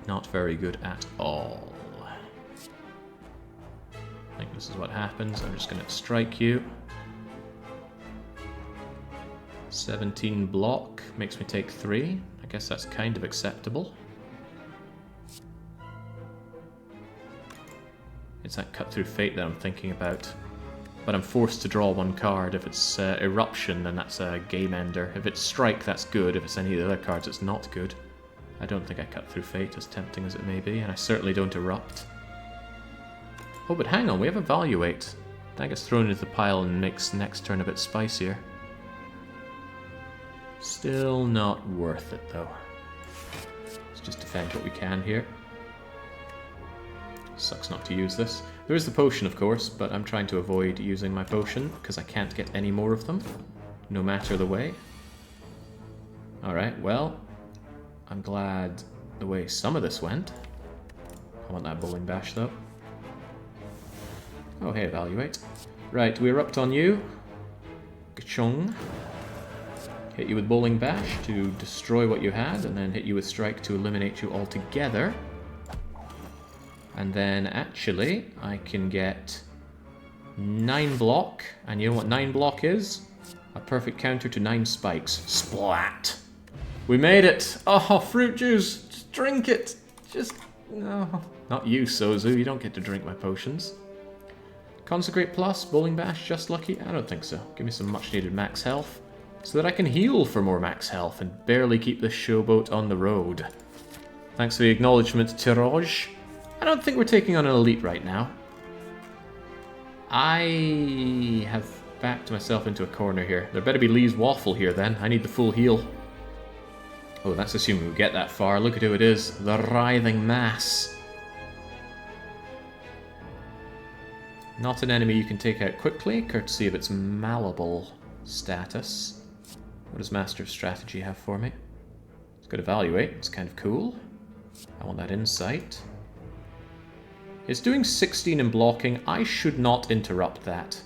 Not very good at all. I think this is what happens. I'm just going to strike you. 17 block makes me take 3. I guess that's kind of acceptable. It's that Cut Through Fate that I'm thinking about. But I'm forced to draw one card. If it's Eruption, then that's a game ender. If it's Strike, that's good. If it's any of the other cards, it's not good. I don't think I Cut Through Fate, as tempting as it may be, and I certainly don't Erupt. Oh, but hang on, we have Evaluate. That gets thrown into the pile and makes next turn a bit spicier. Still not worth it, though. Let's just defend what we can here. Sucks not to use this. There is the potion, of course, but I'm trying to avoid using my potion, because I can't get any more of them, no matter the way. Alright, well, I'm glad the way some of this went. I want that Bowling Bash, though. Oh, hey, Evaluate. Right, we erupt on you. Gachong. Hit you with Bowling Bash to destroy what you had, and then hit you with Strike to eliminate you altogether. And then, actually, I can get 9 block, and you know what 9 block is? A perfect counter to 9 spikes. Splat! We made it! Oh, fruit juice! Just drink it! Just... no. Not you, Sozu. You don't get to drink my potions. Consecrate plus, Bowling Bash, just lucky? I don't think so. Give me some much needed max health so that I can heal for more max health and barely keep this showboat on the road. Thanks for the acknowledgement, Tirage. I don't think we're taking on an elite right now. I have backed myself into a corner here. There better be Lee's Waffle here then. I need the full heal. Oh, that's assuming we get that far. Look at who it is. The Writhing Mass. Not an enemy you can take out quickly, courtesy of its malleable status. What does Master of Strategy have for me? It's got Evaluate. It's kind of cool. I want that Insight. It's doing 16 in blocking. I should not interrupt that.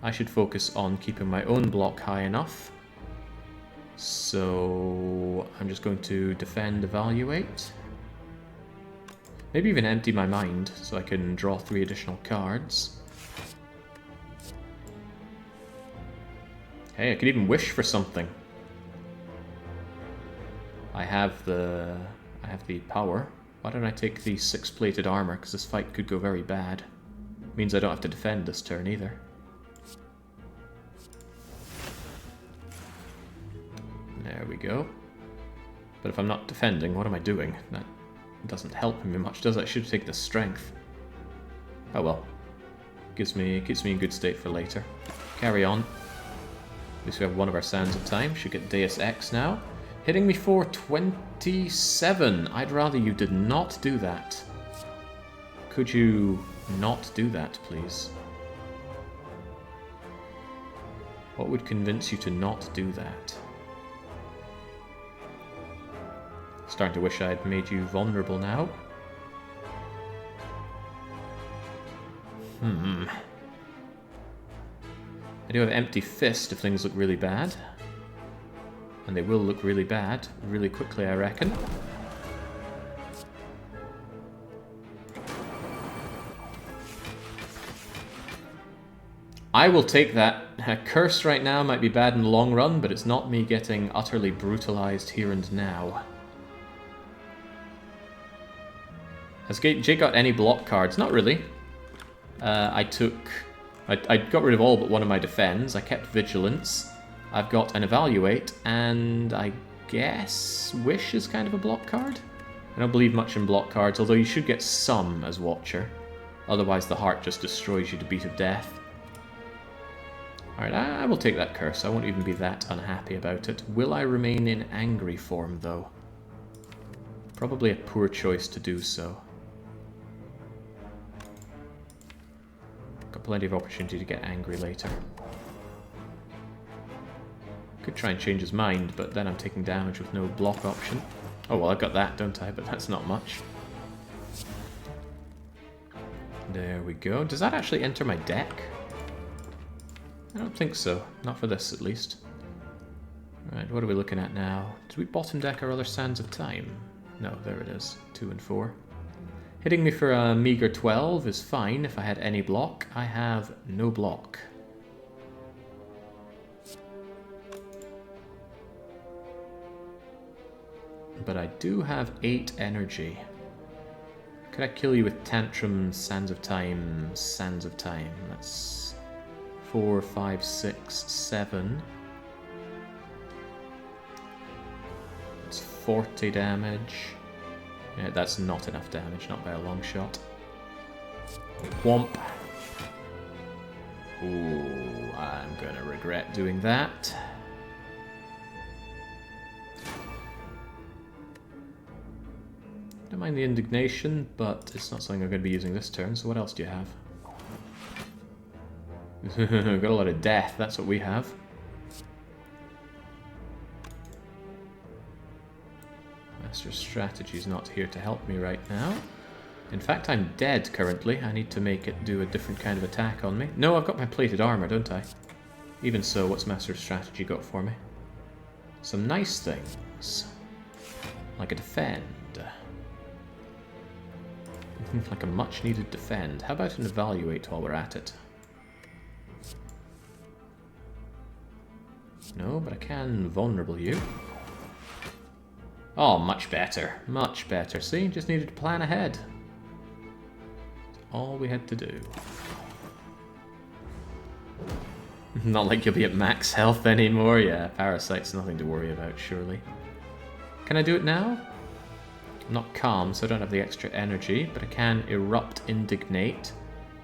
I should focus on keeping my own block high enough. So I'm just going to defend, evaluate. Maybe even empty my mind so I can draw 3 additional cards. Hey, I could even wish for something. I have the power. Why don't I take the 6-plated armor? Because this fight could go very bad. Means I don't have to defend this turn either. There we go. But if I'm not defending, what am I doing? That doesn't help me much, does it? I should take the strength. Oh well. Keeps me in good state for later. Carry on. At least we have one of our Sands of Time. Should get Deus Ex now. Hitting me for 27. I'd rather you did not do that. Could you not do that, please? What would convince you to not do that? Starting to wish I had made you vulnerable now. I do have Empty Fist if things look really bad. And they will look really bad really quickly, I reckon. I will take that. A curse right now might be bad in the long run, but it's not me getting utterly brutalized here and now. Has Jake got any block cards? Not really. I got rid of all but one of my defends. I kept Vigilance. I've got an Evaluate, and I guess Wish is kind of a block card? I don't believe much in block cards, although you should get some as Watcher. Otherwise the heart just destroys you to beat of death. Alright, I will take that curse. I won't even be that unhappy about it. Will I remain in angry form, though? Probably a poor choice to do so. Got plenty of opportunity to get angry later. Could try and change his mind, but then I'm taking damage with no block option. Oh well, I've got that, don't I? But that's not much. There we go. Does that actually enter my deck? I don't think so. Not for this, at least. Right, what are we looking at now? Did we bottom deck our other Sands of Time? No, there it is. 2 and 4. Hitting me for a meager 12 is fine if I had any block. I have no block. But I do have 8 energy. Could I kill you with Tantrum, Sands of Time, Sands of Time? That's 4, 5, 6, 7. It's 40 damage. Yeah, that's not enough damage, not by a long shot. Whomp. Ooh, I'm gonna regret doing that. Don't mind the indignation, but it's not something I'm going to be using this turn, so what else do you have? We've got a lot of death, that's what we have. Master Strategy's not here to help me right now. In fact, I'm dead currently. I need to make it do a different kind of attack on me. No, I've got my plated armor, don't I? Even so, what's Master Strategy got for me? Some nice things. Like a defend. Like a much-needed defend. How about an evaluate while we're at it? No, but I can vulnerable you. Oh, much better. Much better. See, just needed to plan ahead. That's all we had to do. Not like you'll be at max health anymore. Yeah, Parasite's nothing to worry about, surely. Can I do it now? I'm not calm, so I don't have the extra energy, but I can Erupt, Indignate.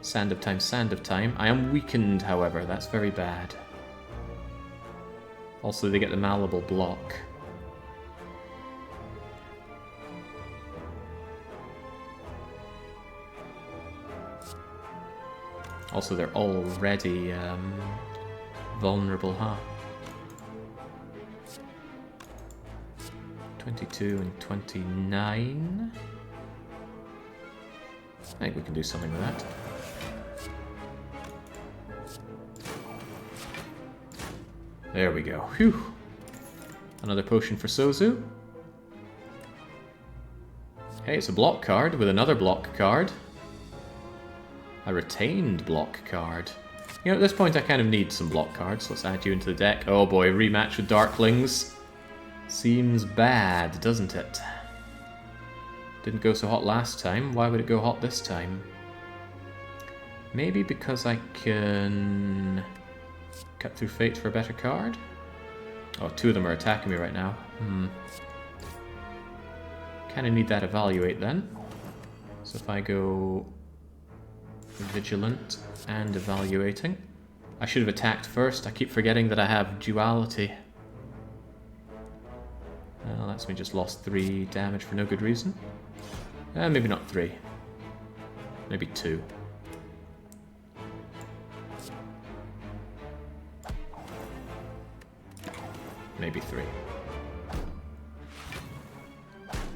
Sand of Time, Sand of Time. I am weakened, however. That's very bad. Also, they get the malleable block. Also, they're already vulnerable, huh? 22 and 29. I think we can do something with that. There we go. Whew. Another potion for Sozu. Hey, it's a block card with another block card. A retained block card. You know, at this point I kind of need some block cards. Let's add you into the deck. Oh boy, rematch with Darklings. Seems bad, doesn't it? Didn't go so hot last time. Why would it go hot this time? Maybe because I can cut through fate for a better card? Oh, two of them are attacking me right now. Kind of need that evaluate then. So if I go Vigilant and Evaluating. I should have attacked first. I keep forgetting that I have Duality. Well, that's me just lost 3 damage for no good reason. Maybe not 3. Maybe 2. Maybe 3.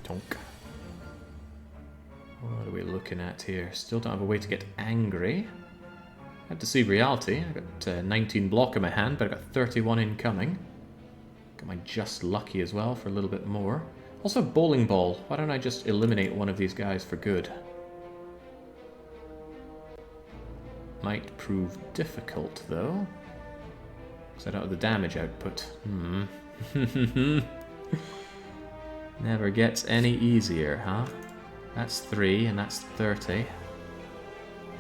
Tonk. What are we looking at here? Still don't have a way to get angry. I had to see reality. I got 19 block in my hand, but I got 31 incoming. Got my just lucky as well for a little bit more. Also bowling ball. Why don't I just eliminate one of these guys for good? Might prove difficult though, because I don't have the damage output. Never gets any easier, huh? That's 3 and that's 30.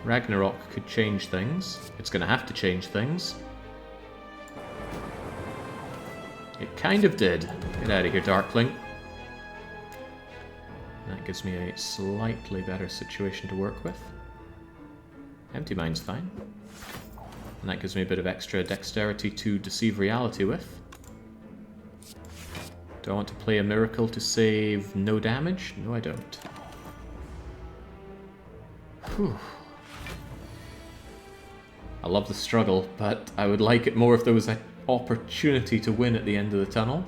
Ragnarok could change things. It's gonna have to change things. It kind of did. Get out of here, Darkling. That gives me a slightly better situation to work with. Empty Mind's fine. And that gives me a bit of extra dexterity to deceive reality with. Do I want to play a miracle to save no damage? No, I don't. Whew. I love the struggle, but I would like it more if there was an opportunity to win at the end of the tunnel.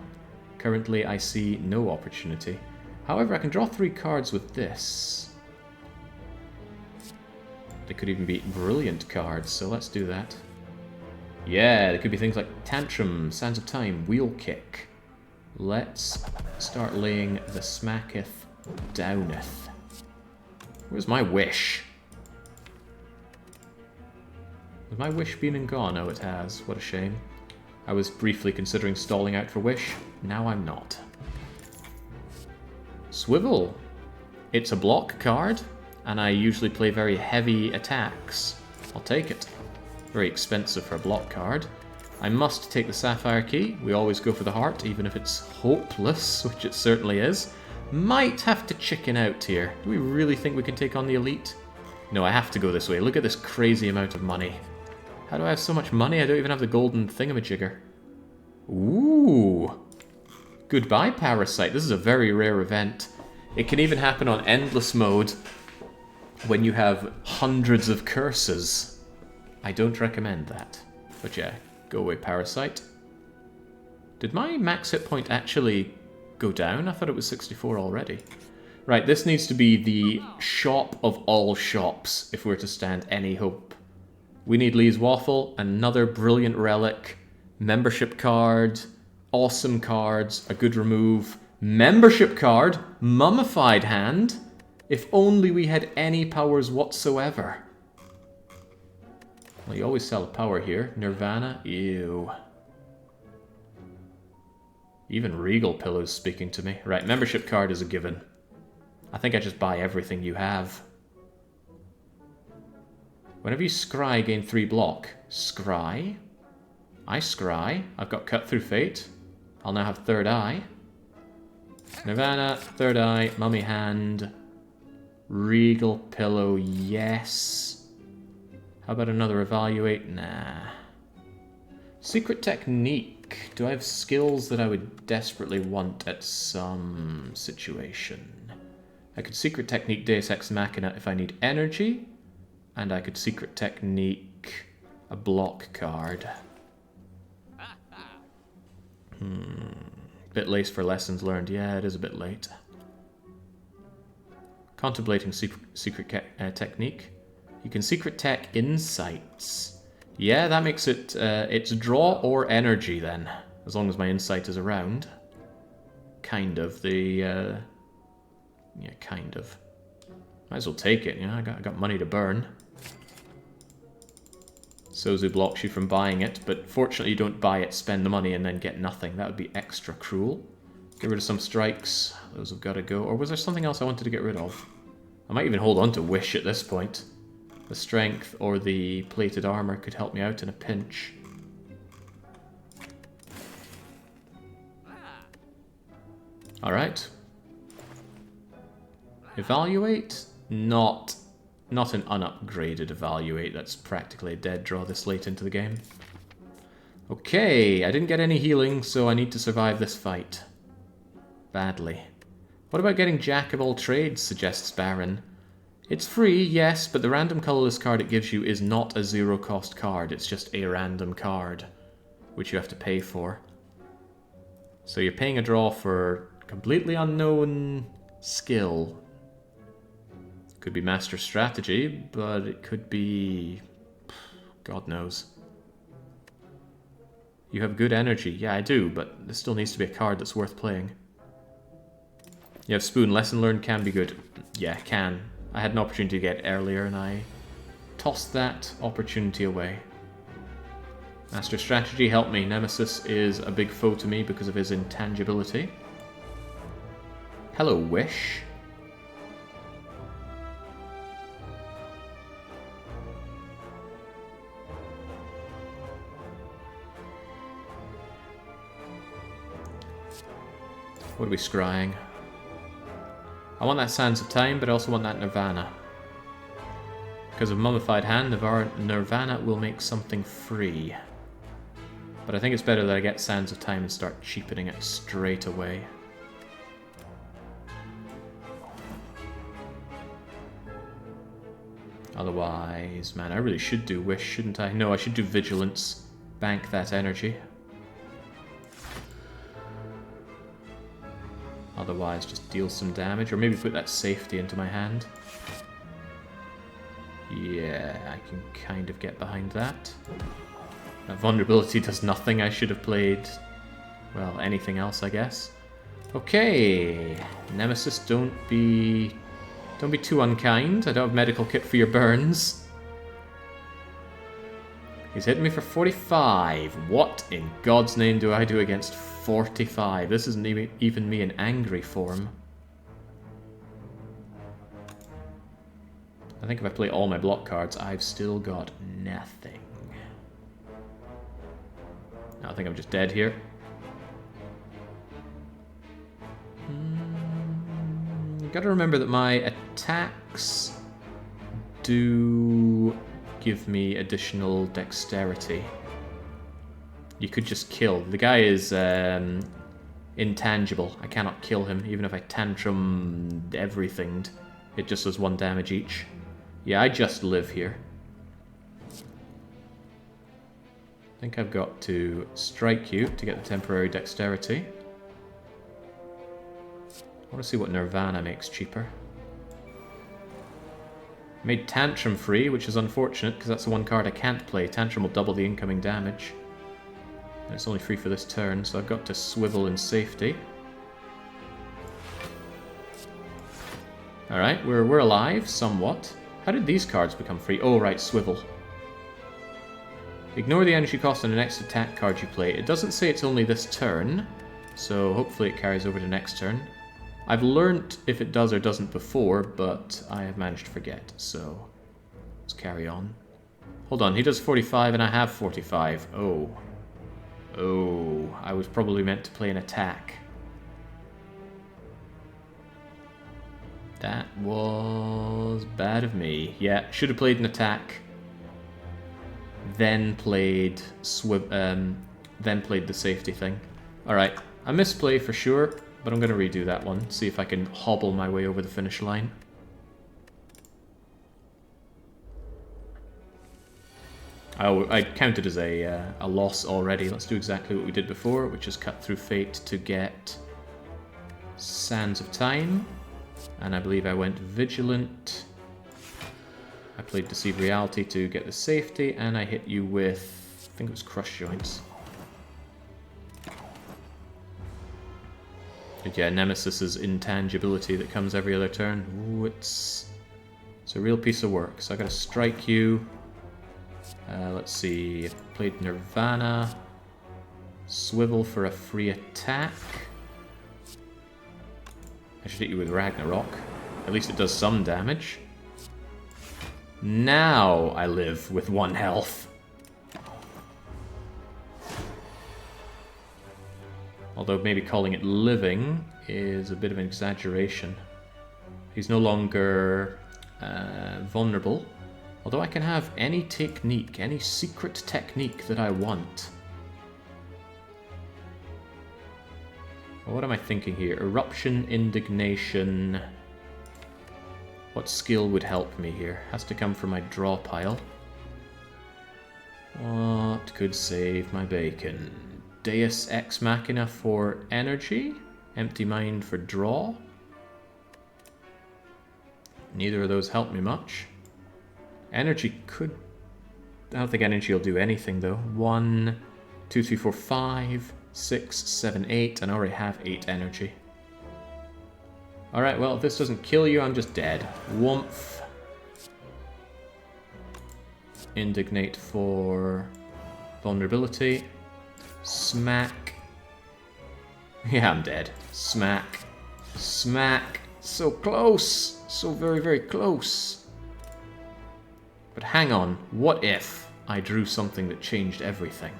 Currently, I see no opportunity. However, I can draw 3 cards with this. They could even be brilliant cards, so let's do that. Yeah, there could be things like Tantrum, Sands of Time, Wheel Kick. Let's start laying the smacketh downeth. Where's my wish? Has my wish been and gone? Oh, it has. What a shame. I was briefly considering stalling out for wish. Now I'm not. Swivel. It's a block card, and I usually play very heavy attacks. I'll take it. Very expensive for a block card. I must take the Sapphire Key. We always go for the heart, even if it's hopeless, which it certainly is. Might have to chicken out here. Do we really think we can take on the elite? No, I have to go this way. Look at this crazy amount of money. How do I have so much money? I don't even have the golden thingamajigger. Ooh. Goodbye, Parasite. This is a very rare event. It can even happen on endless mode when you have hundreds of curses. I don't recommend that. But yeah, go away, Parasite. Did my max hit point actually go down? I thought it was 64 already. Right, this needs to be the shop of all shops if we're to stand any hope. We need Lee's Waffle, another brilliant relic, membership card, awesome cards, a good remove, membership card, mummified hand. If only we had any powers whatsoever. Well, you always sell a power here. Nirvana, ew. Even Regal Pillow's speaking to me. Right, membership card is a given. I think I just buy everything you have. Whenever you scry, gain 3 block. Scry? I scry. I've got Cut Through Fate. I'll now have Third Eye. Nirvana, Third Eye, Mummy Hand, Regal Pillow, yes. How about another Evaluate? Nah. Secret Technique. Do I have skills that I would desperately want at some situation? I could Secret Technique Deus Ex Machina if I need energy, and I could Secret Technique a block card. Bit late for lessons learned. Yeah, it is a bit late. Contemplating secret technique. You can secret tech insights. Yeah, that makes it... it's draw or energy then, as long as my insight is around. Kind of. Yeah, kind of. Might as well take it, you know, I got money to burn. Sozu blocks you from buying it, but fortunately you don't buy it, spend the money, and then get nothing. That would be extra cruel. Get rid of some strikes. Those have got to go. Or was there something else I wanted to get rid of? I might even hold on to Wish at this point. The strength or the plated armor could help me out in a pinch. Alright. Evaluate? Not an unupgraded Evaluate. That's practically a dead draw this late into the game. Okay, I didn't get any healing, so I need to survive this fight. Badly. What about getting Jack of all trades, suggests Baron. It's free, yes, but the random colorless card it gives you is not a zero-cost card. It's just a random card, which you have to pay for. So you're paying a draw for completely unknown skill. Could be Master Strategy, but it could be... God knows. You have good energy. Yeah, I do, but there still needs to be a card that's worth playing. You have Spoon. Lesson learned can be good. Yeah, can. I had an opportunity to get earlier, and I tossed that opportunity away. Master Strategy, help me. Nemesis is a big foe to me because of his intangibility. Hello, Wish. What are we scrying? I want that Sands of Time, but I also want that Nirvana. Because of Mummified Hand, Nirvana will make something free. But I think it's better that I get Sands of Time and start cheapening it straight away. Otherwise, man, I really should do Wish, shouldn't I? No, I should do Vigilance. Bank that energy. Otherwise, just deal some damage, or maybe put that safety into my hand. Yeah, I can kind of get behind that. That vulnerability does nothing. I should have played, well, anything else, I guess. Okay, Nemesis, don't be too unkind. I don't have medical kit for your burns. He's hitting me for 45. What in God's name do I do against 45? This isn't even me in angry form. I think if I play all my block cards, I've still got nothing. I think I'm just dead here. Gotta remember that my attacks do give me additional dexterity. You could just kill. The guy is intangible. I cannot kill him, even if I tantrum everything. It just does 1 damage each. Yeah, I just live here. I think I've got to strike you to get the temporary dexterity. I want to see what Nirvana makes cheaper. Made Tantrum free, which is unfortunate because that's the one card I can't play. Tantrum will double the incoming damage. And it's only free for this turn, so I've got to swivel in safety. Alright, we're alive, somewhat. How did these cards become free? Oh, right, swivel. Ignore the energy cost on the next attack card you play. It doesn't say it's only this turn, so hopefully it carries over to next turn. I've learnt if it does or doesn't before, but I have managed to forget, so let's carry on. Hold on, he does 45 and I have 45. Oh. Oh, I was probably meant to play an attack. That was bad of me. Yeah, should have played an attack. Then played the safety thing. Alright, a misplay for sure, but I'm going to redo that one. See if I can hobble my way over the finish line. Oh, I counted as a loss already. Let's do exactly what we did before, which is cut through fate to get Sands of Time. And I believe I went Vigilant. I played Deceive Reality to get the safety, and I hit you with, I think it was Crush Joints. But yeah, Nemesis's intangibility that comes every other turn. Ooh, it's a real piece of work. So I gotta strike you. Let's see, I played Nirvana. Swivel for a free attack. I should hit you with Ragnarok. At least it does some damage. Now I live with 1 health. Although maybe calling it living is a bit of an exaggeration. He's no longer vulnerable. Although I can have any technique, any secret technique that I want. What am I thinking here? Eruption, Indignation. What skill would help me here? Has to come from my draw pile. What could save my bacon? Deus Ex Machina for energy? Empty Mind for draw? Neither of those help me much. Energy could... I don't think energy will do anything though. 1, 2, 3, 4, 5, 6, 7, 8, and I already have 8 energy. Alright, well, if this doesn't kill you, I'm just dead. Woomph. Indignate for vulnerability. Smack. Yeah, I'm dead. Smack. Smack. So close. So very, very close. But hang on. What if I drew something that changed everything?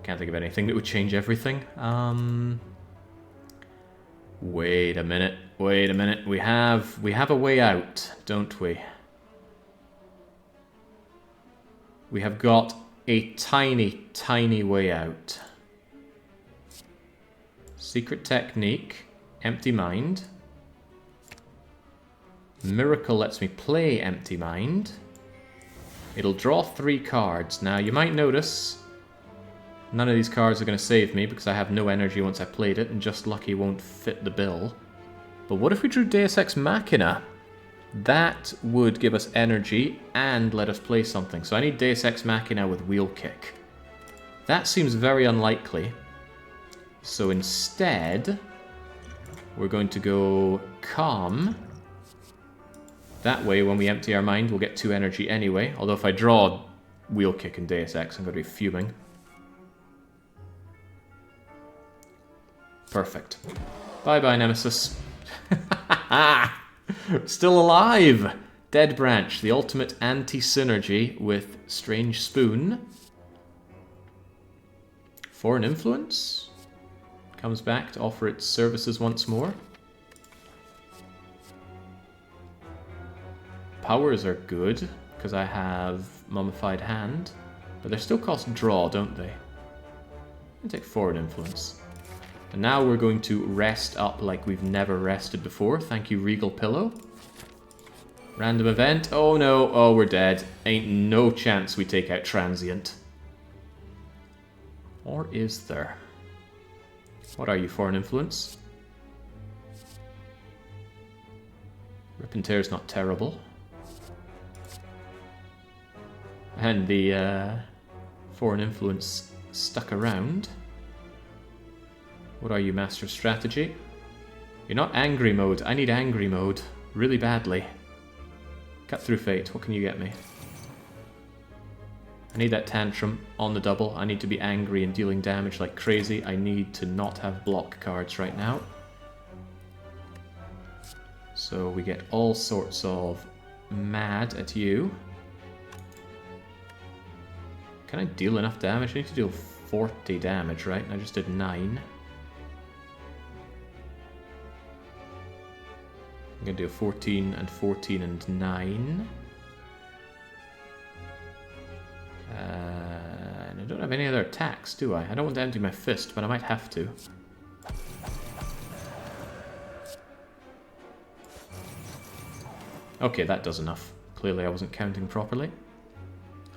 Can't think of anything that would change everything. Wait a minute. Wait a minute. We have a way out, don't we? We have got a tiny, tiny way out. Secret technique. Empty Mind. Miracle lets me play Empty Mind. It'll draw 3 cards. Now, you might notice none of these cards are going to save me because I have no energy once I played it, and Just Lucky won't fit the bill. But what if we drew Deus Ex Machina? That would give us energy and let us play something. So I need Deus Ex Machina with Wheel Kick. That seems very unlikely. So instead, we're going to go Calm. That way, when we empty our mind, we'll get 2 energy anyway. Although if I draw Wheel Kick and Deus Ex, I'm going to be fuming. Perfect. Bye-bye, Nemesis. Still alive! Dead Branch, the ultimate anti-synergy with Strange Spoon. Foreign Influence. Comes back to offer its services once more. Powers are good, because I have Mummified Hand. But they still cost draw, don't they? I'll take Foreign Influence. And now we're going to rest up like we've never rested before. Thank you, Regal Pillow. Random event. Oh no. Oh, we're dead. Ain't no chance we take out Transient. Or is there? What are you, Foreign Influence? Rip and Tear's not terrible. And the Foreign Influence stuck around. What are you, Master Strategy? You're not Angry Mode. I need Angry Mode. Really badly. Cut Through Fate. What can you get me? I need that Tantrum on the double. I need to be angry and dealing damage like crazy. I need to not have block cards right now. So we get all sorts of mad at you. Can I deal enough damage? I need to deal 40 damage, right? And I just did 9. I'm going to do 14 and 14 and 9. And I don't have any other attacks, do I? I don't want to empty my fist, but I might have to. Okay, that does enough. Clearly I wasn't counting properly.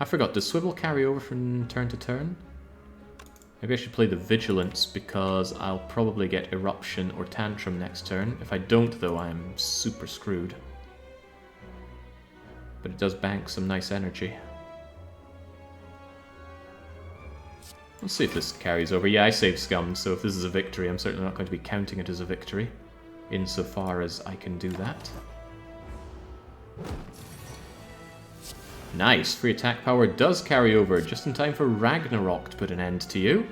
I forgot, does Swivel carry over from turn to turn? Maybe I should play the Vigilance, because I'll probably get Eruption or Tantrum next turn. If I don't, though, I'm super screwed. But it does bank some nice energy. Let's see if this carries over. Yeah, I saved Scum, so if this is a victory, I'm certainly not going to be counting it as a victory, insofar as I can do that. Nice, free attack power does carry over, just in time for Ragnarok to put an end to you.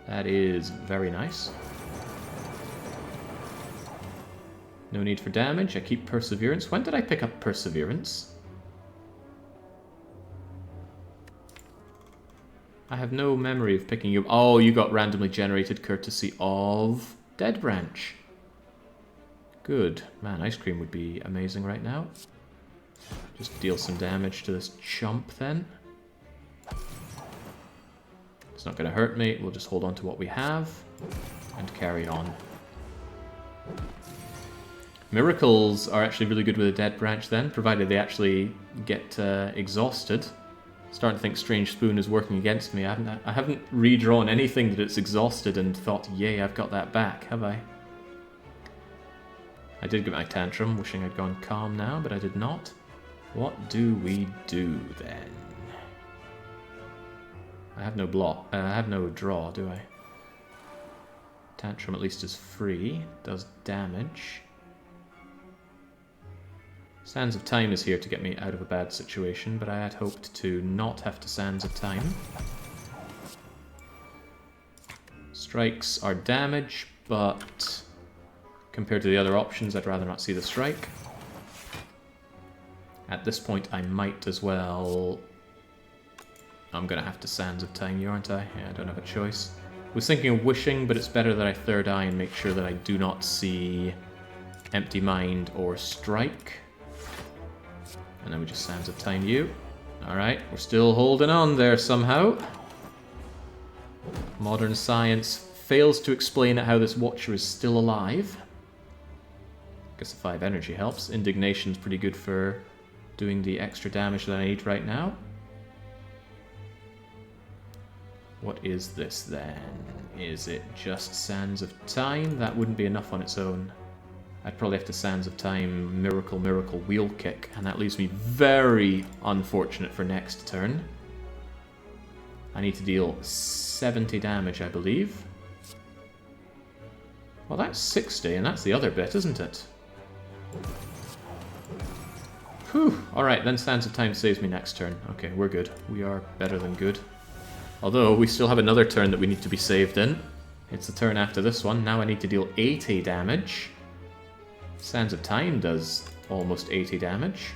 That is very nice. No need for damage, I keep Perseverance. When did I pick up Perseverance? I have no memory of picking you up. Oh, you got randomly generated courtesy of Dead Branch. Good. Man, Ice Cream would be amazing right now. Just deal some damage to this chump then. It's not going to hurt me. We'll just hold on to what we have and carry on. Miracles are actually really good with a Dead Branch then, provided they actually get exhausted. Starting to think Strange Spoon is working against me. I haven't redrawn anything that it's exhausted and thought, yay, I've got that back, have I? I did get my Tantrum, wishing I'd gone Calm now, but I did not. What do we do then? I have no block. I have no draw, do I? Tantrum at least is free. Does damage. Sands of Time is here to get me out of a bad situation, but I had hoped to not have to Sands of Time. Strikes are damage, but compared to the other options, I'd rather not see the strike. At this point, I might as well... I'm going to have to Sands of Time you, aren't I? Yeah, I don't have a choice. I was thinking of Wishing, but it's better that I Third Eye and make sure that I do not see Empty Mind or Strike. And then we just Sands of Time you. Alright, we're still holding on there somehow. Modern science fails to explain how this Watcher is still alive. Guess the 5 energy helps. Indignation's pretty good for doing the extra damage that I need right now. What is this then? Is it just Sands of Time? That wouldn't be enough on its own. I'd probably have to Sands of Time, Miracle, Miracle, Wheel Kick, and that leaves me very unfortunate for next turn. I need to deal 70 damage, I believe. Well, that's 60, and that's the other bit, isn't it? Whew. Alright, then Sands of Time saves me next turn. Okay, we're good. We are better than good. Although, we still have another turn that we need to be saved in. It's the turn after this one. Now I need to deal 80 damage. Sands of Time does almost 80 damage.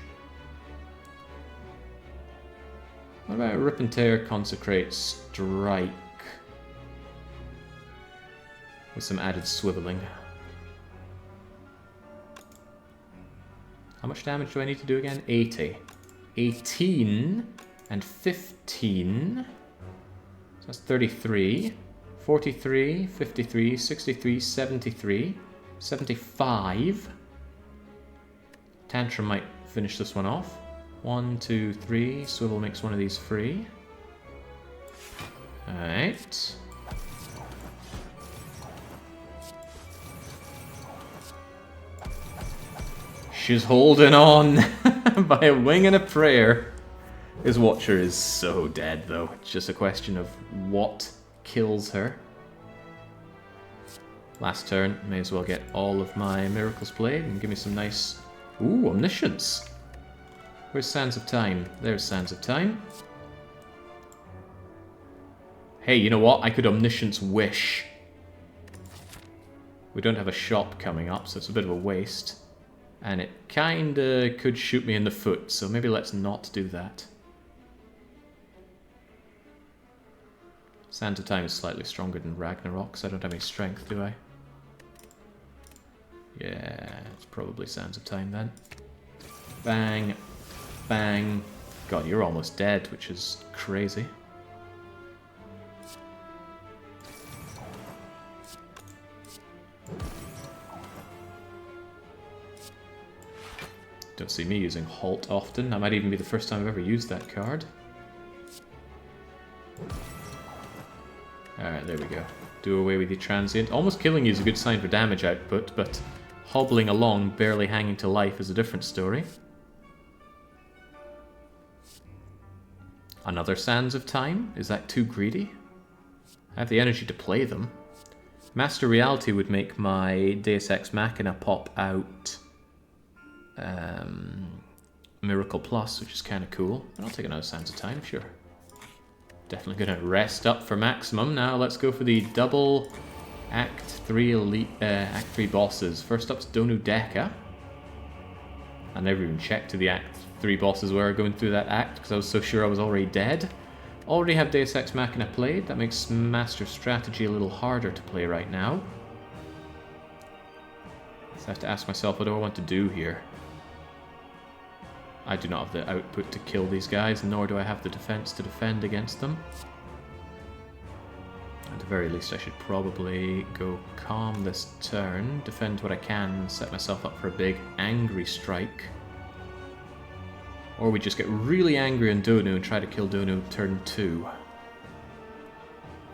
What about Rip and Tear, Consecrate, Strike? With some added swiveling. How much damage do I need to do again? 80. 18 and 15. So that's 33. 43, 53, 63, 73, 75. Tantrum might finish this one off. 1, 2, 3. Swivel makes one of these free. Alright. She's holding on by a wing and a prayer. His Watcher is so dead, though. It's just a question of what kills her. Last turn, may as well get all of my Miracles played and give me some nice... Ooh, Omniscience. Where's Sands of Time? There's Sands of Time. Hey, you know what? I could Omniscience Wish. We don't have a shop coming up, so it's a bit of a waste. And it kinda could shoot me in the foot, so maybe let's not do that. Sands of Time is slightly stronger than Ragnarok, because I don't have any strength, do I? Yeah, it's probably Sands of Time then. Bang. Bang. God, you're almost dead, which is crazy. Don't see me using Halt often. That might even be the first time I've ever used that card. Alright, there we go. Do away with the transient. Almost killing you is a good sign for damage output, but hobbling along, barely hanging to life is a different story. Another Sands of Time? Is that too greedy? I have the energy to play them. Master Reality would make my Deus Ex Machina pop out Miracle Plus, which is kind of cool. But I'll take another Sands of Time, sure. Definitely going to rest up for maximum. Now let's go for the double Act 3 elite, Act 3 bosses. First up's Donu Deka. I never even checked to the Act 3 bosses were going through that act because I was so sure I was already dead. Already have Deus Ex Machina played. That makes Master Strategy a little harder to play right now. So I have to ask myself, what do I want to do here? I do not have the output to kill these guys, nor do I have the defense to defend against them. At the very least, I should probably go calm this turn, defend what I can, and set myself up for a big angry strike. Or we just get really angry on Donu and try to kill Donu turn 2.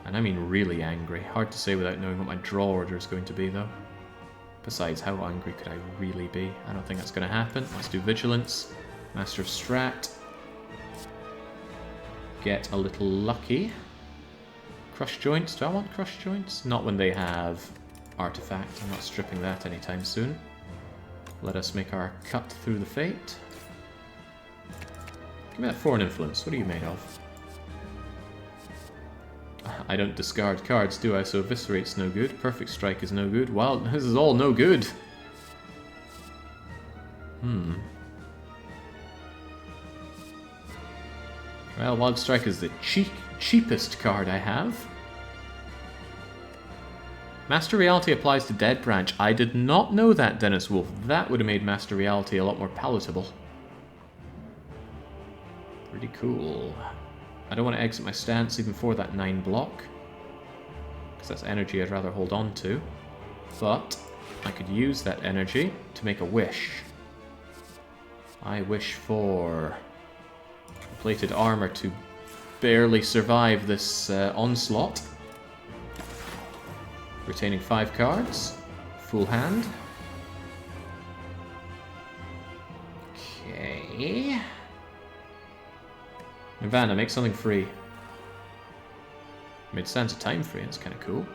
And I mean really angry. Hard to say without knowing what my draw order is going to be, though. Besides, how angry could I really be? I don't think that's going to happen. Let's do Vigilance. Master of Strat. Get a little lucky. Crush Joints. Do I want Crush Joints? Not when they have Artifact. I'm not stripping that anytime soon. Let us make our cut through the fate. Give me that Foreign Influence. What are you made of? I don't discard cards, do I? So Eviscerate's no good. Perfect Strike is no good. Wow, this is all no good. Well, Wild Strike is the cheapest card I have. Master Reality applies to Dead Branch. I did not know that, Dennis Wolf. That would have made Master Reality a lot more palatable. Pretty cool. I don't want to exit my stance even for that 9 block, because that's energy I'd rather hold on to. But I could use that energy to make a wish. I wish for plated armor to barely survive this onslaught. Retaining 5 cards. Full hand. Okay. Nirvana, make something free. Made Sands of Time free, that's kind of cool.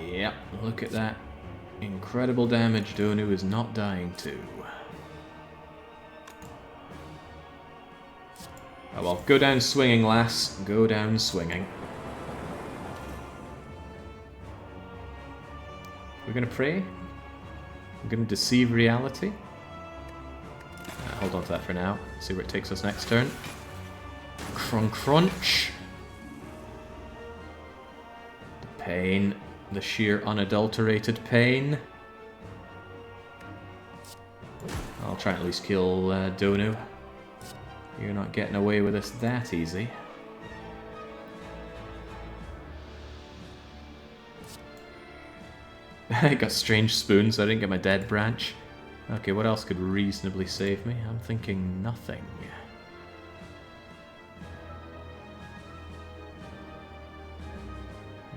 Yep, look at that. Incredible damage Donu is not dying to. Oh well, go down swinging, lass. Go down swinging. We're gonna pray? We're gonna deceive reality? Hold on to that for now. See where it takes us next turn. Crunch. The pain. The sheer unadulterated pain. I'll try and at least kill Donu. You're not getting away with us that easy. I got Strange Spoon, so I didn't get my Dead Branch. Okay, what else could reasonably save me? I'm thinking nothing.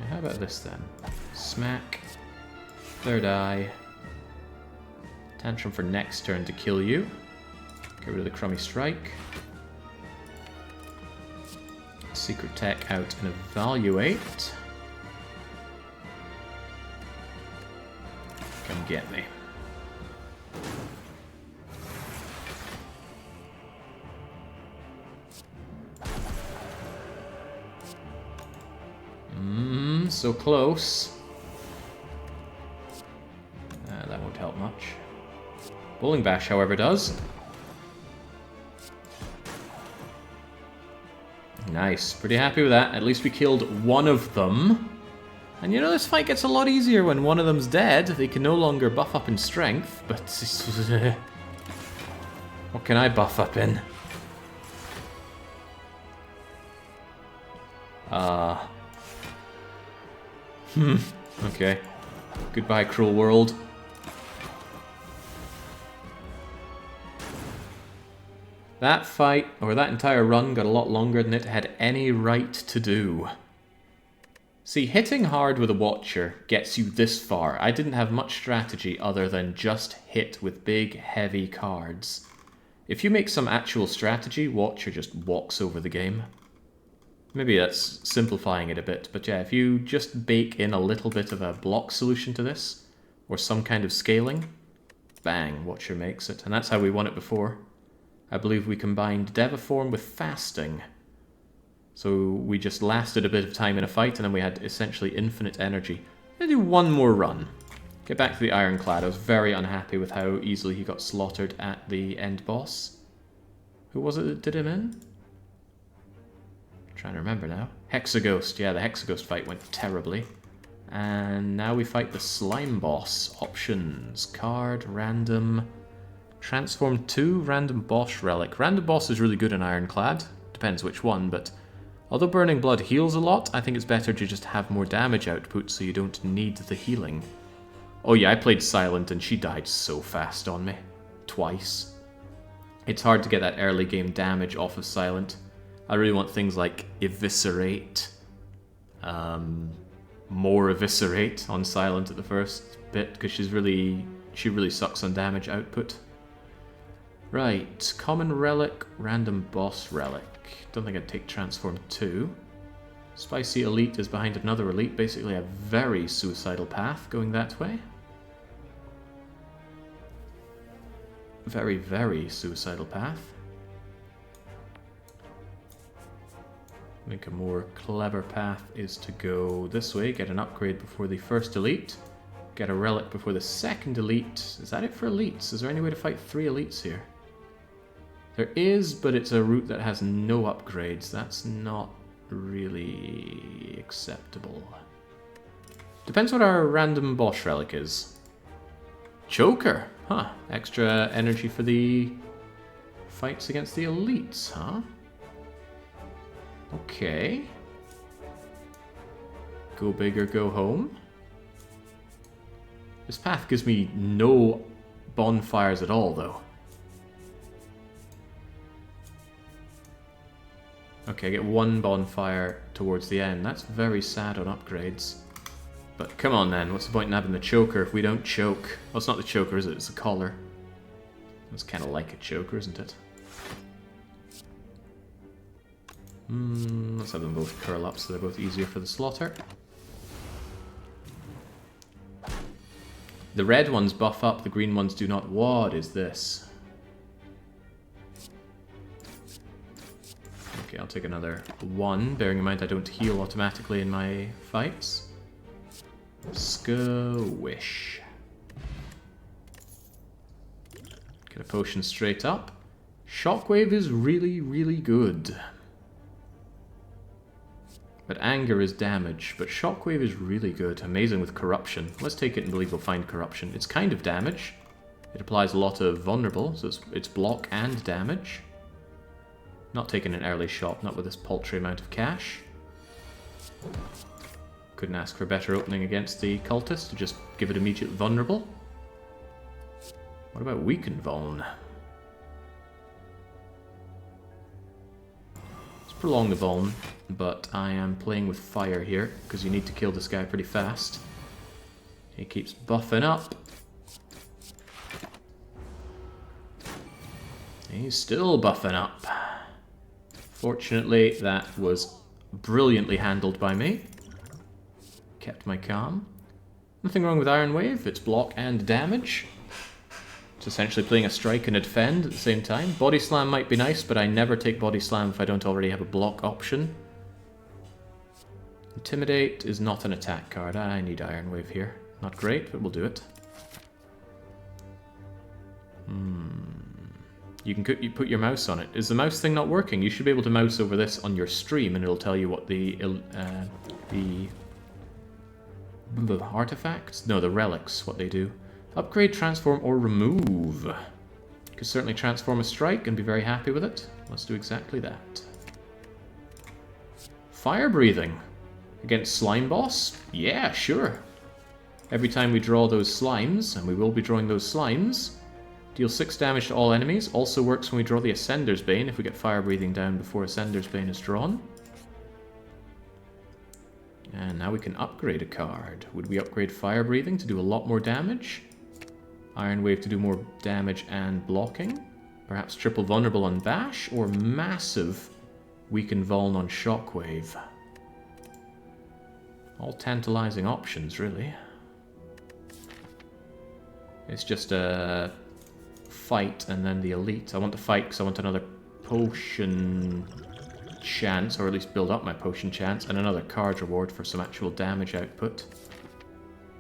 How about this then? Smack. Third eye. Tantrum for next turn to kill you. Get rid of the Crummy Strike. secret tech out and evaluate. Come get me. So close. That won't help much. Bowling Bash, however, does. Nice. Pretty happy with that. At least we killed one of them. And you know, this fight gets a lot easier when one of them's dead. They can no longer buff up in strength, but... what can I buff up in? Okay. Goodbye, cruel world. That fight, or that entire run, got a lot longer than it had any right to do. See, hitting hard with a Watcher gets you this far. I didn't have much strategy other than just hit with big, heavy cards. If you make some actual strategy, Watcher just walks over the game. Maybe that's simplifying it a bit, but yeah, if you just bake in a little bit of a block solution to this, or some kind of scaling, bang, Watcher makes it. And that's how we won it before. I believe we combined Deviform with Fasting. So we just lasted a bit of time in a fight, and then we had essentially infinite energy. I'm gonna do one more run. Get back to the Ironclad. I was very unhappy with how easily he got slaughtered at the end boss. Who was it that did him in? Trying to remember now. Hexaghost. Yeah, the Hexaghost fight went terribly. And now we fight the Slime Boss. Options. Card, random. Transform 2, random boss relic. Random boss is really good in Ironclad. Depends which one, but... although Burning Blood heals a lot, I think it's better to just have more damage output so you don't need the healing. Oh yeah, I played Silent and she died so fast on me. Twice. It's hard to get that early game damage off of Silent. I really want things like Eviscerate, more Eviscerate on Silent at the first bit, because she really sucks on damage output. Right, Common Relic, Random Boss Relic. Don't think I'd take Transform 2. Spicy Elite is behind another Elite, basically a very suicidal path going that way. Very, very suicidal path. I think a more clever path is to go this way, get an upgrade before the first Elite, get a relic before the second Elite. Is that it for Elites? Is there any way to fight 3 Elites here? There is, but it's a route that has no upgrades. That's not really acceptable. Depends what our random boss relic is. Choker! Huh. Extra energy for the fights against the Elites, huh? Okay. Go big or go home. This path gives me no bonfires at all, though. Okay, I get 1 bonfire towards the end. That's very sad on upgrades. But come on then, what's the point in having the choker if we don't choke? Well, it's not the choker, is it? It's the collar. It's kind of like a choker, isn't it? Let's have them both curl up so they're both easier for the slaughter. The red ones buff up, the green ones do not. What is this? Okay, I'll take another 1, bearing in mind I don't heal automatically in my fights. Squish. Get a potion straight up. Shockwave is really, really good. But anger is damage, but Shockwave is really good. Amazing with corruption. Let's take it and believe we'll find corruption. It's kind of damage. It applies a lot of vulnerable, so it's block and damage. Not taking an early shot, not with this paltry amount of cash. Couldn't ask for a better opening against the cultist to just give it immediate vulnerable. What about weakened vuln? Let's prolong the vuln. But I am playing with fire here, because you need to kill this guy pretty fast. He keeps buffing up. He's still buffing up. Fortunately, that was brilliantly handled by me. Kept my calm. Nothing wrong with Iron Wave, it's block and damage. It's essentially playing a strike and a defend at the same time. Body Slam might be nice, but I never take Body Slam if I don't already have a block option. Intimidate is not an attack card. I need Iron Wave here. Not great, but we'll do it. You put your mouse on it. Is the mouse thing not working? You should be able to mouse over this on your stream, and it'll tell you what the artifacts? No, the relics, what they do. Upgrade, transform, or remove. You could certainly transform a strike and be very happy with it. Let's do exactly that. Fire breathing. Against Slime Boss? Yeah, sure. Every time we draw those slimes, and we will be drawing those slimes, deal 6 damage to all enemies. Also works when we draw the Ascender's Bane, if we get Fire Breathing down before Ascender's Bane is drawn. And now we can upgrade a card. Would we upgrade Fire Breathing to do a lot more damage? Iron Wave to do more damage and blocking? Perhaps Triple Vulnerable on Bash? Or Massive Weaken Vuln on Shockwave? All tantalizing options, really. It's just a fight and then the elite. I want to fight because I want another potion chance, or at least build up my potion chance, and another card reward for some actual damage output.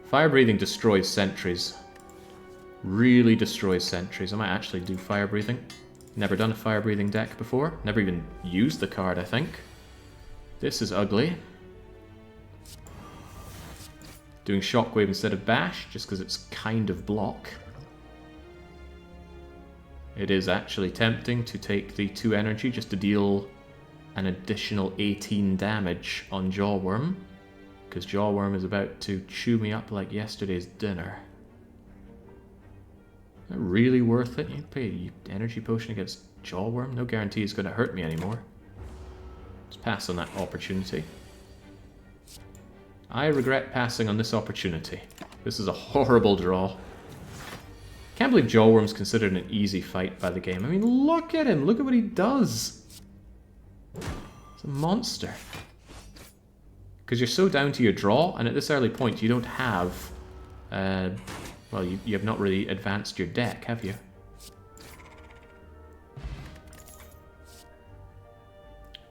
Fire Breathing destroys sentries. Really destroys sentries. I might actually do Fire Breathing. Never done a Fire Breathing deck before. Never even used the card, I think. This is ugly. Doing Shockwave instead of Bash, just because it's kind of block. It is actually tempting to take the 2 energy just to deal an additional 18 damage on Jawworm, because Jawworm is about to chew me up like yesterday's dinner. Is that really worth it? You pay an energy potion against Jawworm? No guarantee it's going to hurt me anymore. Let's pass on that opportunity. I regret passing on this opportunity. This is a horrible draw. Can't believe Jawworm's considered an easy fight by the game. I mean, look at him. Look at what he does. It's a monster. Because you're so down to your draw, and at this early point you don't have... well, you have not really advanced your deck, have you?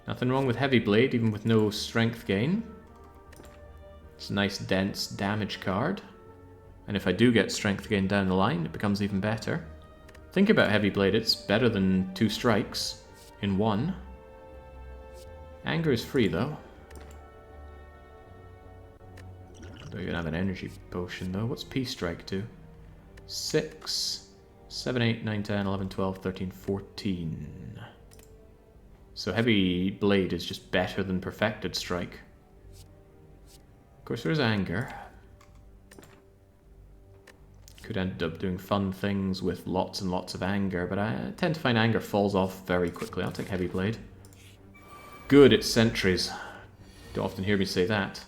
Nothing wrong with Heavy Blade, even with no strength gain. It's a nice, dense damage card. And if I do get strength gain down the line, it becomes even better. Think about Heavy Blade, it's better than 2 strikes in 1. Anger is free, though. Don't even have an energy potion, though. What's P-Strike do? 6, 7, 8, 9, 10, 11, 12, 13, 14. So Heavy Blade is just better than Perfected Strike. Of course, there's Anger. Could end up doing fun things with lots and lots of Anger, but I tend to find Anger falls off very quickly. I'll take Heavy Blade. Good, it's sentries. Don't often hear me say that.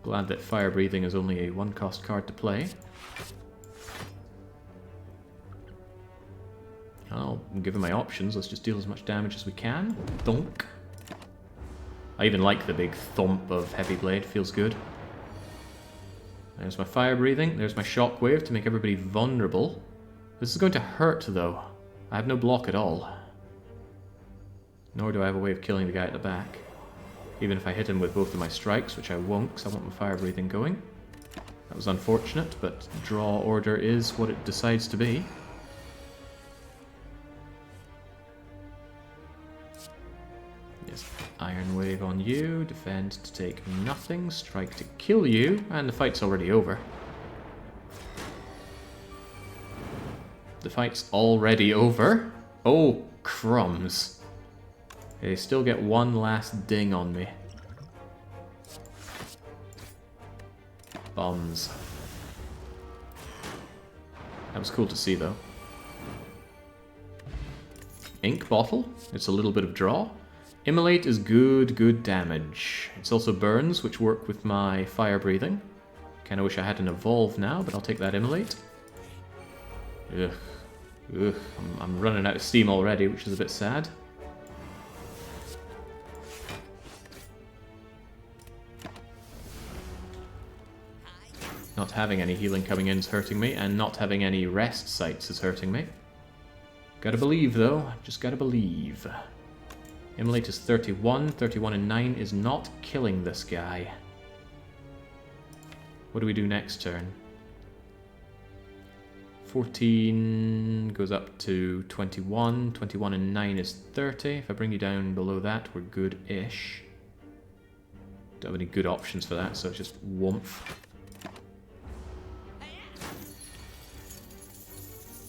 Glad that Fire Breathing is only a 1-cost card to play. Well, given my options, let's just deal as much damage as we can. Thunk. I even like the big thump of Heavy Blade, feels good. There's my Fire Breathing, there's my Shockwave to make everybody vulnerable. This is going to hurt, though. I have no block at all. Nor do I have a way of killing the guy at the back. Even if I hit him with both of my strikes, which I won't, because I want my Fire Breathing going. That was unfortunate, but draw order is what it decides to be. Yes, Iron Wave on you, defend to take nothing, strike to kill you, and the fight's already over. The fight's already over? Oh, crumbs. They still get one last ding on me. Bums. That was cool to see, though. Ink Bottle. It's a little bit of draw. Immolate is good damage. It's also burns, which work with my Fire Breathing. Kinda wish I had an Evolve now, but I'll take that Immolate. Ugh. I'm running out of steam already, which is a bit sad. Not having any healing coming in is hurting me, and not having any rest sites is hurting me. Gotta believe, though. Just gotta believe. Immolate is 31. 31 and 9 is not killing this guy. What do we do next turn? 14 goes up to 21. 21 and 9 is 30. If I bring you down below that, we're good-ish. Don't have any good options for that, so it's just woomph.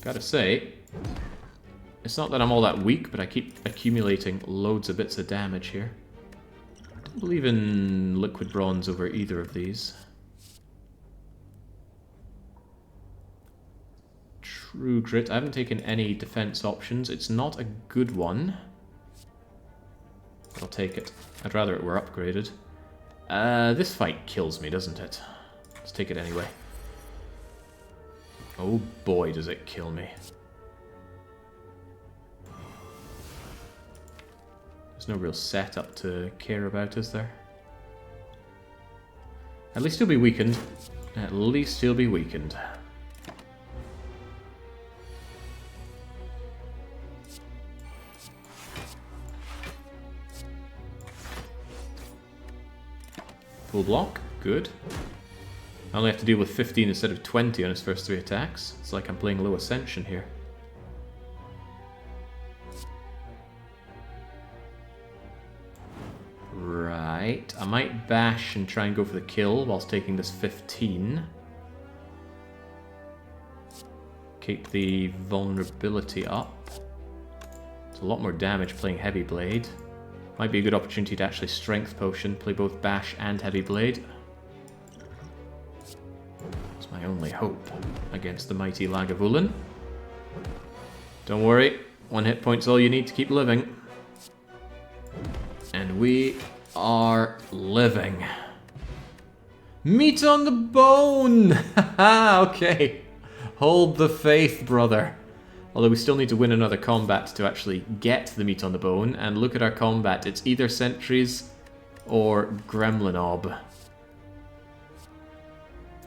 Gotta say, it's not that I'm all that weak, but I keep accumulating loads of bits of damage here. Don't believe in liquid bronze over either of these. True grit. I haven't taken any defense options. It's not a good one. I'll take it. I'd rather it were upgraded. This fight kills me, doesn't it? Let's take it anyway. Oh boy, does it kill me. There's no real setup to care about, is there? At least he'll be weakened. At least he'll be weakened. Full block, good. I only have to deal with 15 instead of 20 on his first 3 attacks. It's like I'm playing low ascension here. Right, I might bash and try and go for the kill whilst taking this 15. Keep the vulnerability up. It's a lot more damage playing Heavy Blade. Might be a good opportunity to actually Strength Potion, play both Bash and Heavy Blade. It's my only hope against the mighty Lagavulin. Don't worry, 1 hit point's all you need to keep living. And we are living. Meat on the bone! Haha, okay. Hold the faith, brother. Although we still need to win another combat to actually get the meat on the bone. And look at our combat. It's either sentries or Gremlinob.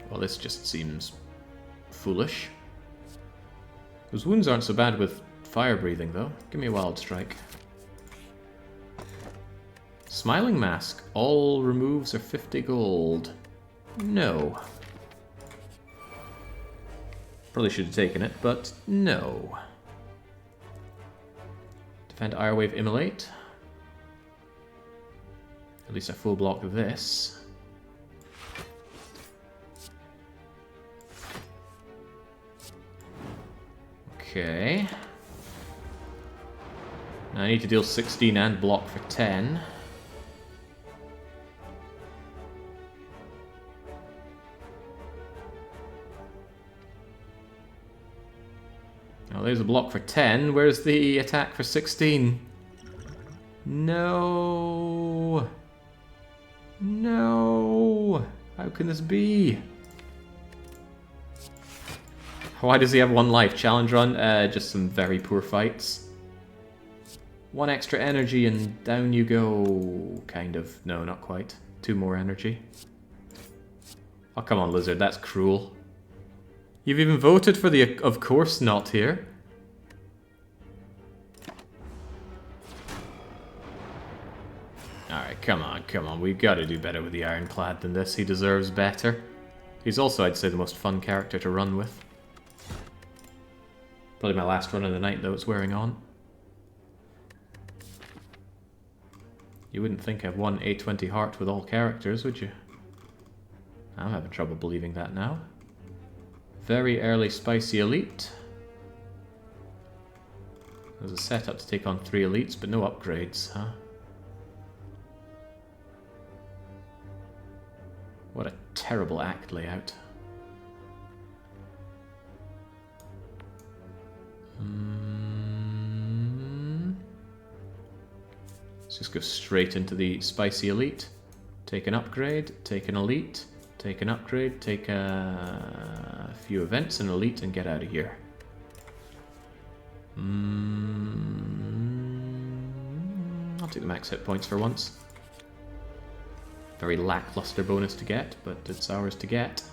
Well, this just seems foolish. Those wounds aren't so bad with fire breathing, though. Give me a wild strike. Smiling Mask. All removes are 50 gold. No. Probably should have taken it, but no. Defend Irewave Immolate. At least I full block this. Okay. Now I need to deal 16 and block for 10. Oh, there's a block for 10. Where's the attack for 16? No. No. How can this be? Why does he have 1 life? Challenge run? Just some very poor fights. 1 extra energy and down you go. Kind of. No, not quite. 2 more energy. Oh, come on, Lizard. That's cruel. You've even voted for the of course not here. Alright, come on, come on. We've got to do better with the Ironclad than this. He deserves better. He's also, I'd say, the most fun character to run with. Probably my last run of the night, though, it's wearing on. You wouldn't think I've won A20 Heart with all characters, would you? I'm having trouble believing that now. Very early Spicy Elite. There's a setup to take on 3 elites, but no upgrades, huh? What a terrible act layout. Let's just go straight into the Spicy Elite. Take an upgrade, take an elite, take an upgrade, take a few events, an elite, and get out of here. I'll take the max hit points for once. Very lackluster bonus to get, but it's ours to get.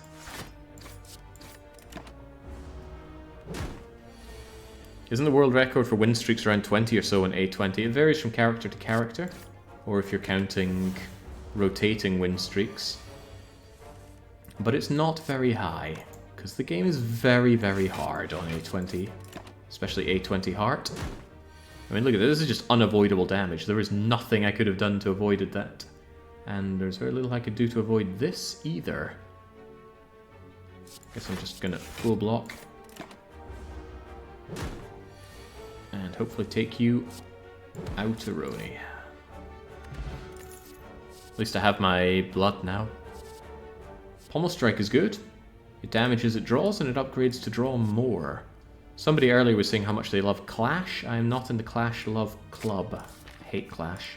Isn't the world record for win streaks around 20 or so in A20? It varies from character to character, or if you're counting rotating win streaks. But it's not very high, because the game is very, very hard on A20, especially A20 Heart. I mean, look at this, this is just unavoidable damage. There was nothing I could have done to avoid that. And there's very little I could do to avoid this either. Guess I'm just gonna full block. And hopefully take you out, Roni. At least I have my blood now. Pommel Strike is good. It damages it draws and it upgrades to draw more. Somebody earlier was saying how much they love Clash. I am not in the Clash Love Club. I hate Clash.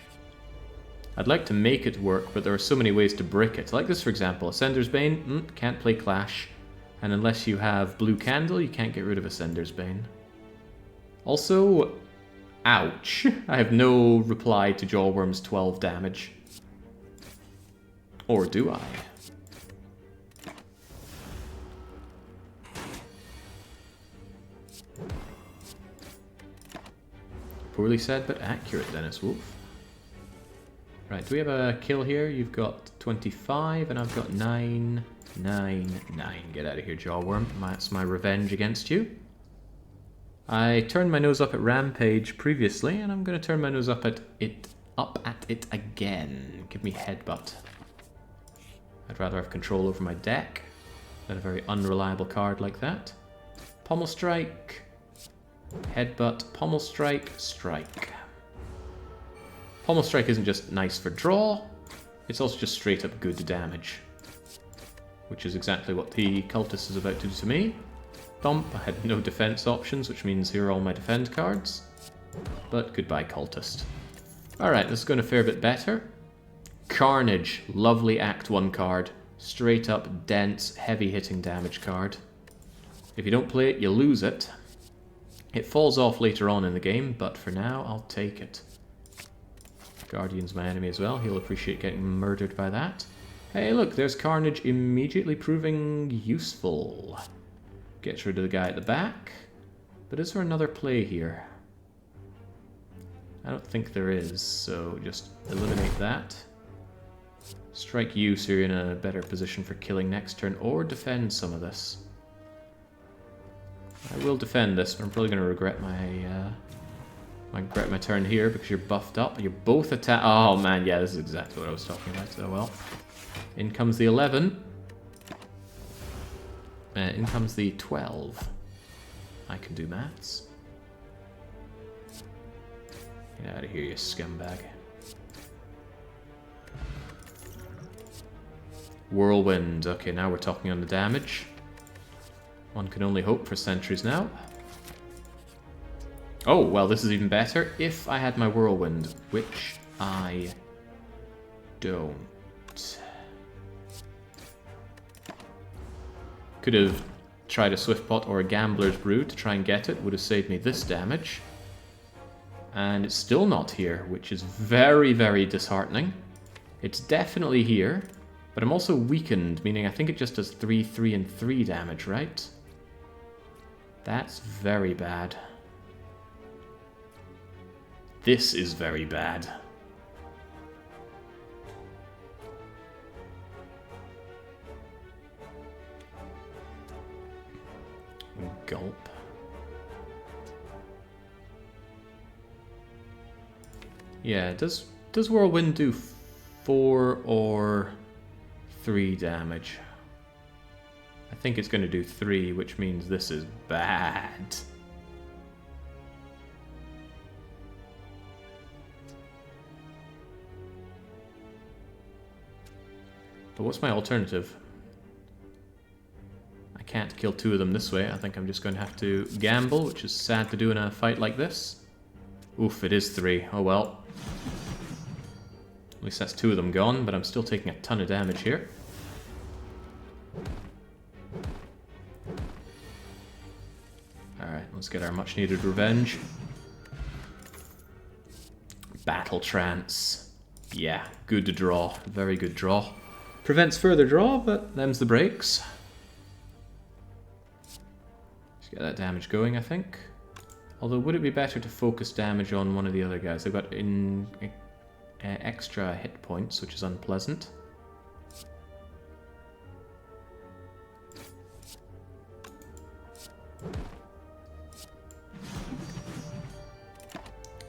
I'd like to make it work, but there are so many ways to brick it. Like this, for example. Ascender's Bane, can't play Clash. And unless you have Blue Candle, you can't get rid of Ascender's Bane. Also, ouch. I have no reply to Jawworm's 12 damage. Or do I? Poorly said, but accurate, Dennis Wolf. Right, do we have a kill here? You've got 25, and I've got 9, 9, 9. Get out of here, Jawworm. That's my revenge against you. I turned my nose up at Rampage previously, and I'm going to turn my nose up at it again. Give me Headbutt. I'd rather have control over my deck than a very unreliable card like that. Pommel Strike. Headbutt, Pommel Strike, Strike. Pommel Strike isn't just nice for draw, it's also just straight up good damage. Which is exactly what the Cultist is about to do to me. Thump, I had no defense options, which means here are all my defend cards. But goodbye, Cultist. Alright, this is going to fare a bit better. Carnage, lovely Act 1 card. Straight up, dense, heavy hitting damage card. If you don't play it, you lose it. It falls off later on in the game, but for now, I'll take it. Guardian's my enemy as well. He'll appreciate getting murdered by that. Hey, look, there's Carnage immediately proving useful. Gets rid of the guy at the back. But is there another play here? I don't think there is, so just eliminate that. Strike you so you're in a better position for killing next turn, or defend some of this. I will defend this, but I'm probably going to regret my turn here because you're buffed up. You're both attack. Oh man, yeah, this is exactly what I was talking about. Oh well. In comes the 11. In comes the 12. I can do maths. Get out of here, you scumbag. Whirlwind. Okay, now we're talking on the damage. One can only hope for sentries now. Oh, well, this is even better. If I had my Whirlwind, which I don't. Could have tried a Swiftpot or a Gambler's Brew to try and get it. Would have saved me this damage. And it's still not here, which is very, very disheartening. It's definitely here, but I'm also weakened, meaning I think it just does 3, 3, and 3 damage, right? That's very bad. This is very bad. Gulp. Yeah, does Whirlwind do 4 or 3 damage? I think it's going to do 3, which means this is bad. But what's my alternative? I can't kill 2 of them this way. I think I'm just going to have to gamble, which is sad to do in a fight like this. Oof, it is 3. Oh well. At least that's 2 of them gone, but I'm still taking a ton of damage here. Alright, let's get our much needed revenge. Battle Trance. Yeah, good to draw. Very good draw. Prevents further draw, but them's the breaks. Let's get that damage going, I think. Although, would it be better to focus damage on one of the other guys? They've got extra hit points, which is unpleasant.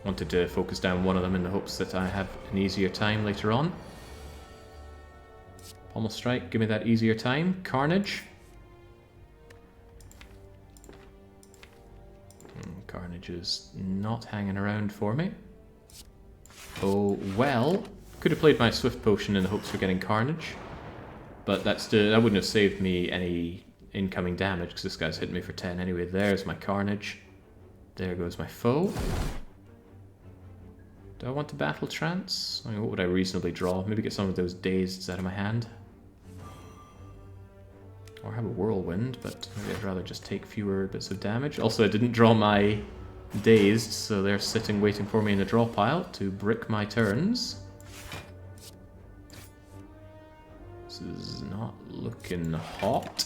Wanted to focus down one of them in the hopes that I have an easier time later on. Pommel Strike, give me that easier time. Carnage. Carnage is not hanging around for me. Oh, well. Could have played my Swift Potion in the hopes for getting Carnage. But that wouldn't have saved me any incoming damage, because this guy's hitting me for 10 anyway. There's my Carnage. There goes my foe. Do I want to Battle Trance? I mean, what would I reasonably draw? Maybe get some of those Dazeds out of my hand. Or have a Whirlwind, but maybe I'd rather just take fewer bits of damage. Also, I didn't draw my Dazed, so they're sitting waiting for me in the draw pile to brick my turns. This is not looking hot.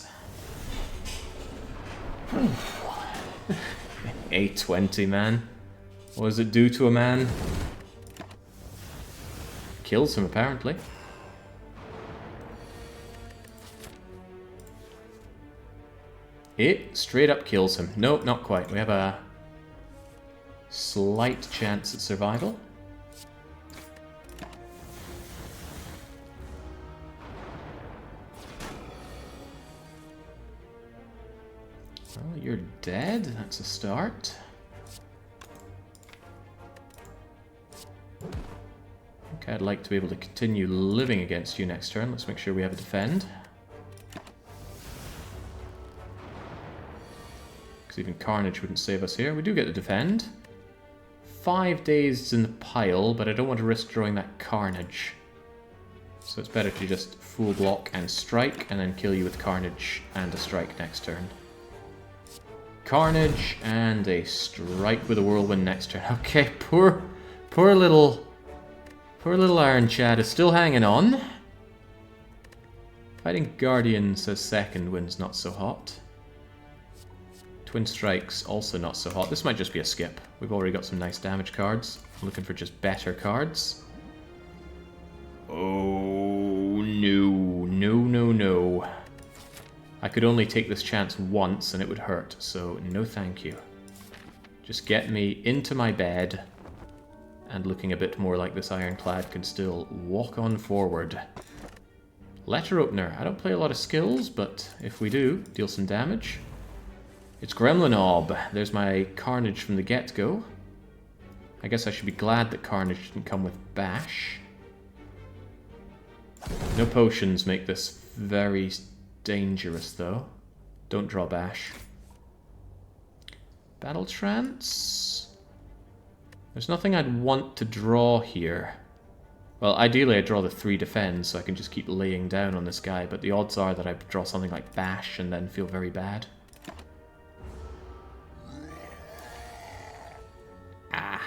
A20, man. What does it do to a man? Kills him, apparently. It straight up kills him. Nope, not quite. We have a slight chance at survival. Well, you're dead. That's a start. Okay, I'd like to be able to continue living against you next turn. Let's make sure we have a defend. Because even Carnage wouldn't save us here. We do get to defend. 5 Dazeds in the pile, but I don't want to risk drawing that Carnage. So it's better to just full block and strike, and then kill you with Carnage and a strike next turn. Carnage and a strike with a Whirlwind next turn. Okay, poor little Iron Chad is still hanging on. Fighting Guardian says second wind's not so hot. Twin Strike's also not so hot. This might just be a skip. We've already got some nice damage cards. I'm looking for just better cards. Oh, no. I could only take this chance once and it would hurt, so no thank you. Just get me into my bed and looking a bit more like this Ironclad can still walk on forward. Letter Opener. I don't play a lot of skills, but if we do, deal some damage. It's Gremlinob. There's my Carnage from the get-go. I guess I should be glad that Carnage didn't come with Bash. No potions make this very dangerous, though. Don't draw Bash. Battle Trance? There's nothing I'd want to draw here. Well, ideally I draw the 3 defend, so I can just keep laying down on this guy, but the odds are that I draw something like Bash and then feel very bad. Ah.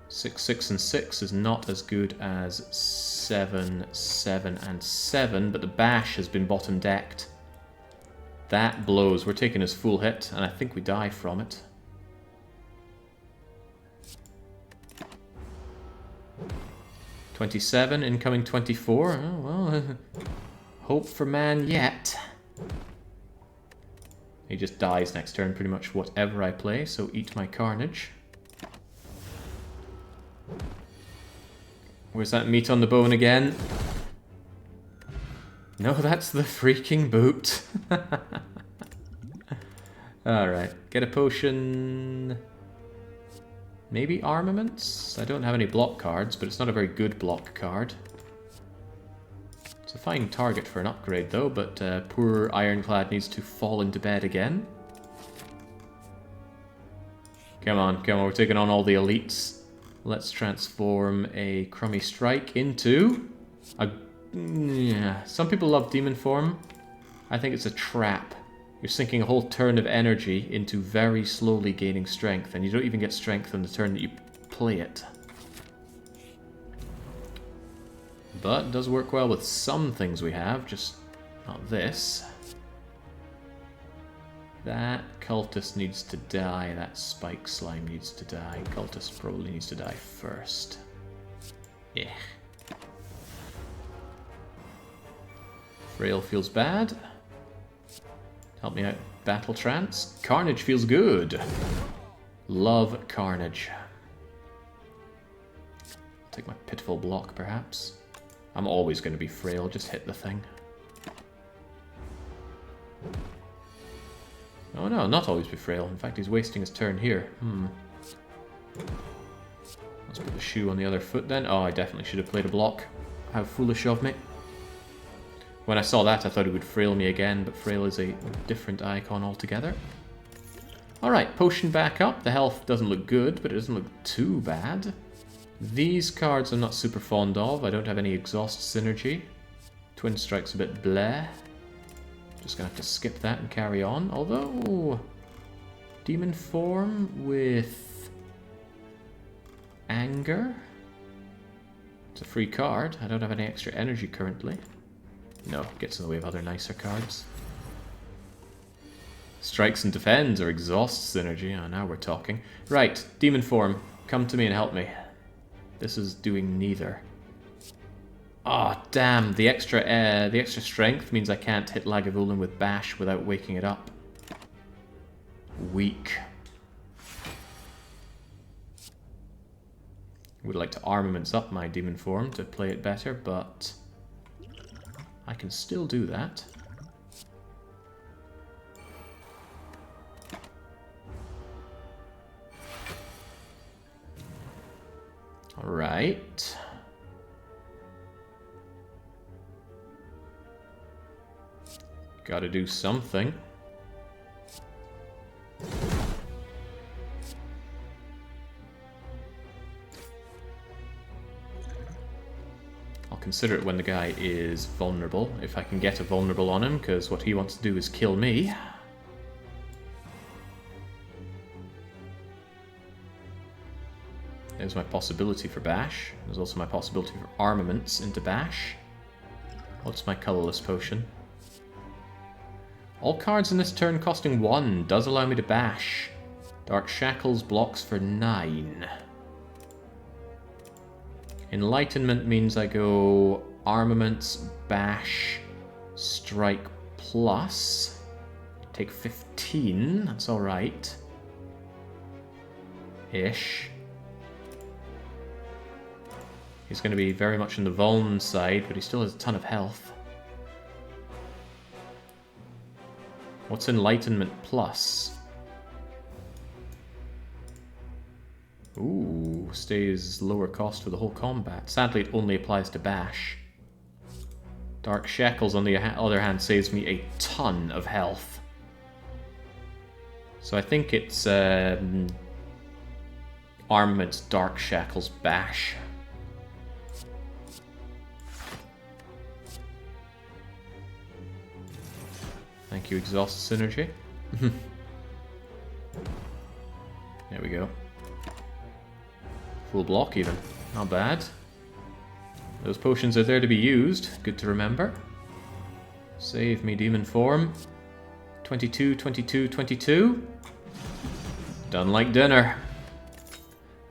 6, 6, and 6 is not as good as 7, 7, and 7, but the Bash has been bottom decked. That blows. We're taking his full hit, and I think we die from it. $27, incoming 24. Oh, well, hope for man yet. He just dies next turn, pretty much whatever I play, so eat my Carnage. Where's that meat on the bone again? No, that's the freaking boot. Alright, get a potion. Maybe armaments? I don't have any block cards, but it's not a very good block card. It's a fine target for an upgrade though, but poor Ironclad needs to fall into bed again. Come on, we're taking on all the elites. Let's transform a Crummy Strike into a... Yeah, some people love Demon Form. I think it's a trap. You're sinking a whole turn of energy into very slowly gaining strength, and you don't even get strength on the turn that you play it. But it does work well with some things we have, just not this. That cultist needs to die. That spike slime needs to die. Cultist probably needs to die first. Yeah. Frail feels bad. Help me out, Battle Trance. Carnage feels good. Love Carnage. Take my Pitiful Block, perhaps. I'm always going to be frail. Just hit the thing. Oh no, not always be frail. In fact, he's wasting his turn here. Let's put the shoe on the other foot then. Oh, I definitely should have played a block. How foolish of me. When I saw that, I thought it would frail me again, but frail is a different icon altogether. Alright, potion back up. The health doesn't look good, but it doesn't look too bad. These cards I'm not super fond of. I don't have any exhaust synergy. Twin Strike's a bit bleh. Just gonna have to skip that and carry on. Although, Demon Form with Anger. It's a free card. I don't have any extra energy currently. No, gets in the way of other nicer cards. Strikes and Defends or Exhaust synergy. Oh, now we're talking. Right, Demon Form, come to me and help me. This is doing neither. Oh, damn. The extra strength means I can't hit Lagavulin with Bash without waking it up. Weak. Would like to armaments up my Demon Form to play it better, but I can still do that. Alright. Gotta do something. I'll consider it when the guy is vulnerable, if I can get a vulnerable on him, because what he wants to do is kill me. There's my possibility for Bash. There's also my possibility for armaments into Bash. What's my colorless potion? All cards in this turn costing 1 does allow me to Bash. Dark Shackles blocks for 9. Enlightenment means I go armaments, Bash, Strike plus. Take 15, that's alright. Ish. He's going to be very much on the Vuln side, but he still has a ton of health. What's Enlightenment plus? Ooh, stays lower cost for the whole combat. Sadly, it only applies to Bash. Dark Shackles, on the other hand, saves me a ton of health. So I think it's Armaments, Dark Shackles, Bash. Thank you, Exhaust Synergy. There we go. Full block even. Not bad. Those potions are there to be used. Good to remember. Save me, Demon Form. 22, 22, 22. Done like dinner.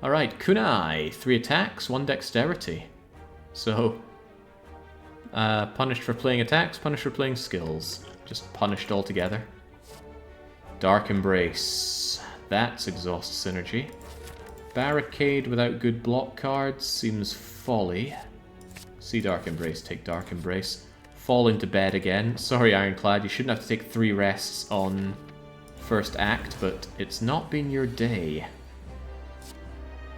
Alright, Kunai. 3 attacks, 1 dexterity. So, punished for playing attacks, punished for playing skills. Just punished altogether. Dark Embrace. That's Exhaust Synergy. Barricade without good block cards seems folly. See Dark Embrace, take Dark Embrace. Fall into bed again. Sorry, Ironclad, you shouldn't have to take 3 rests on first act, but it's not been your day.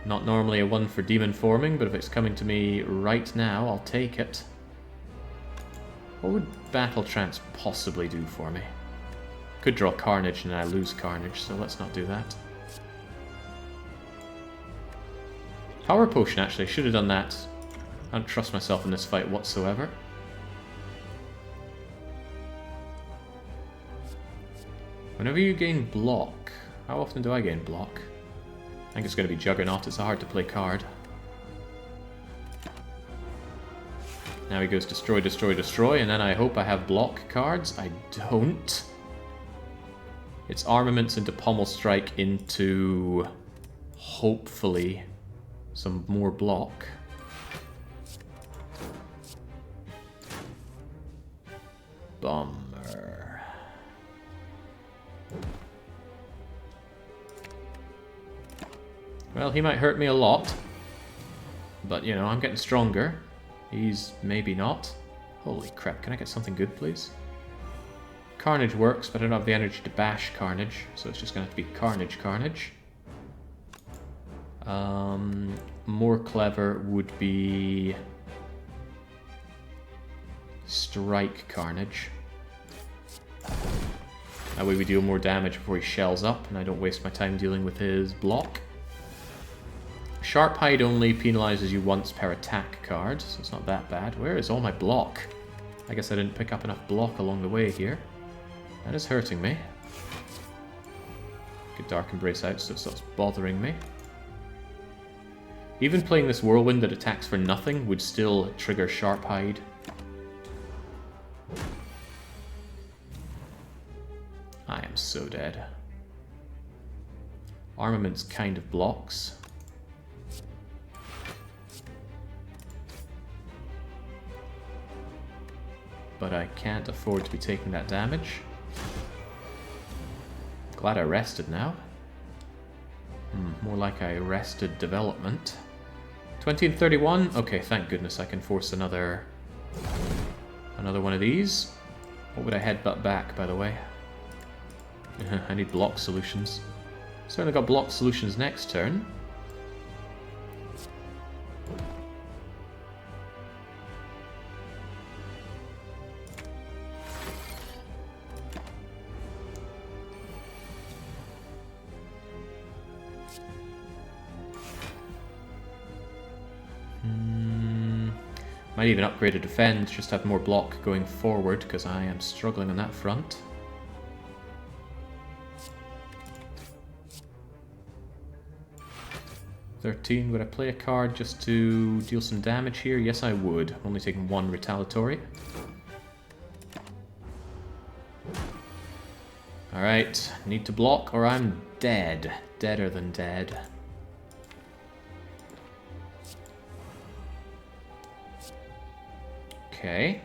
Not normally a 1 for Demon Forming, but if it's coming to me right now, I'll take it. What would Battle Trance possibly do for me? Could draw Carnage and I lose Carnage, so let's not do that. Power Potion, actually, should have done that. I don't trust myself in this fight whatsoever. Whenever you gain block, how often do I gain block? I think it's going to be Juggernaut, it's a hard to play card. Now he goes Destroy, Destroy, Destroy, and then I hope I have block cards. I don't. its armaments into pommel strike into, hopefully, some more block. Bummer. Well, he might hurt me a lot. But, you know, I'm getting stronger. He's maybe not. Holy crap, can I get something good, please? Carnage works, but I don't have the energy to bash Carnage, so it's just going to have to be Carnage. More clever would be Strike Carnage. That way we deal more damage before he shells up, and I don't waste my time dealing with his block. Sharp Hide only penalizes you once per attack card, so it's not that bad. Where is all my block? I guess I didn't pick up enough block along the way here. That is hurting me. Get Dark Embrace out so it stops bothering me. Even playing this Whirlwind that attacks for nothing would still trigger Sharp Hide. I am so dead. Armaments kind of blocks. But I can't afford to be taking that damage. Glad I rested now. More like I rested development. 20 and 31? Okay, thank goodness I can force another one of these. What would I headbutt back, by the way? I need block solutions. Certainly got block solutions next turn. Might even upgrade a defend, just have more block going forward, because I am struggling on that front. $13, would I play a card just to deal some damage here? Yes, I would. Only taking one retaliatory. Alright, need to block or I'm dead. Deader than dead. Okay.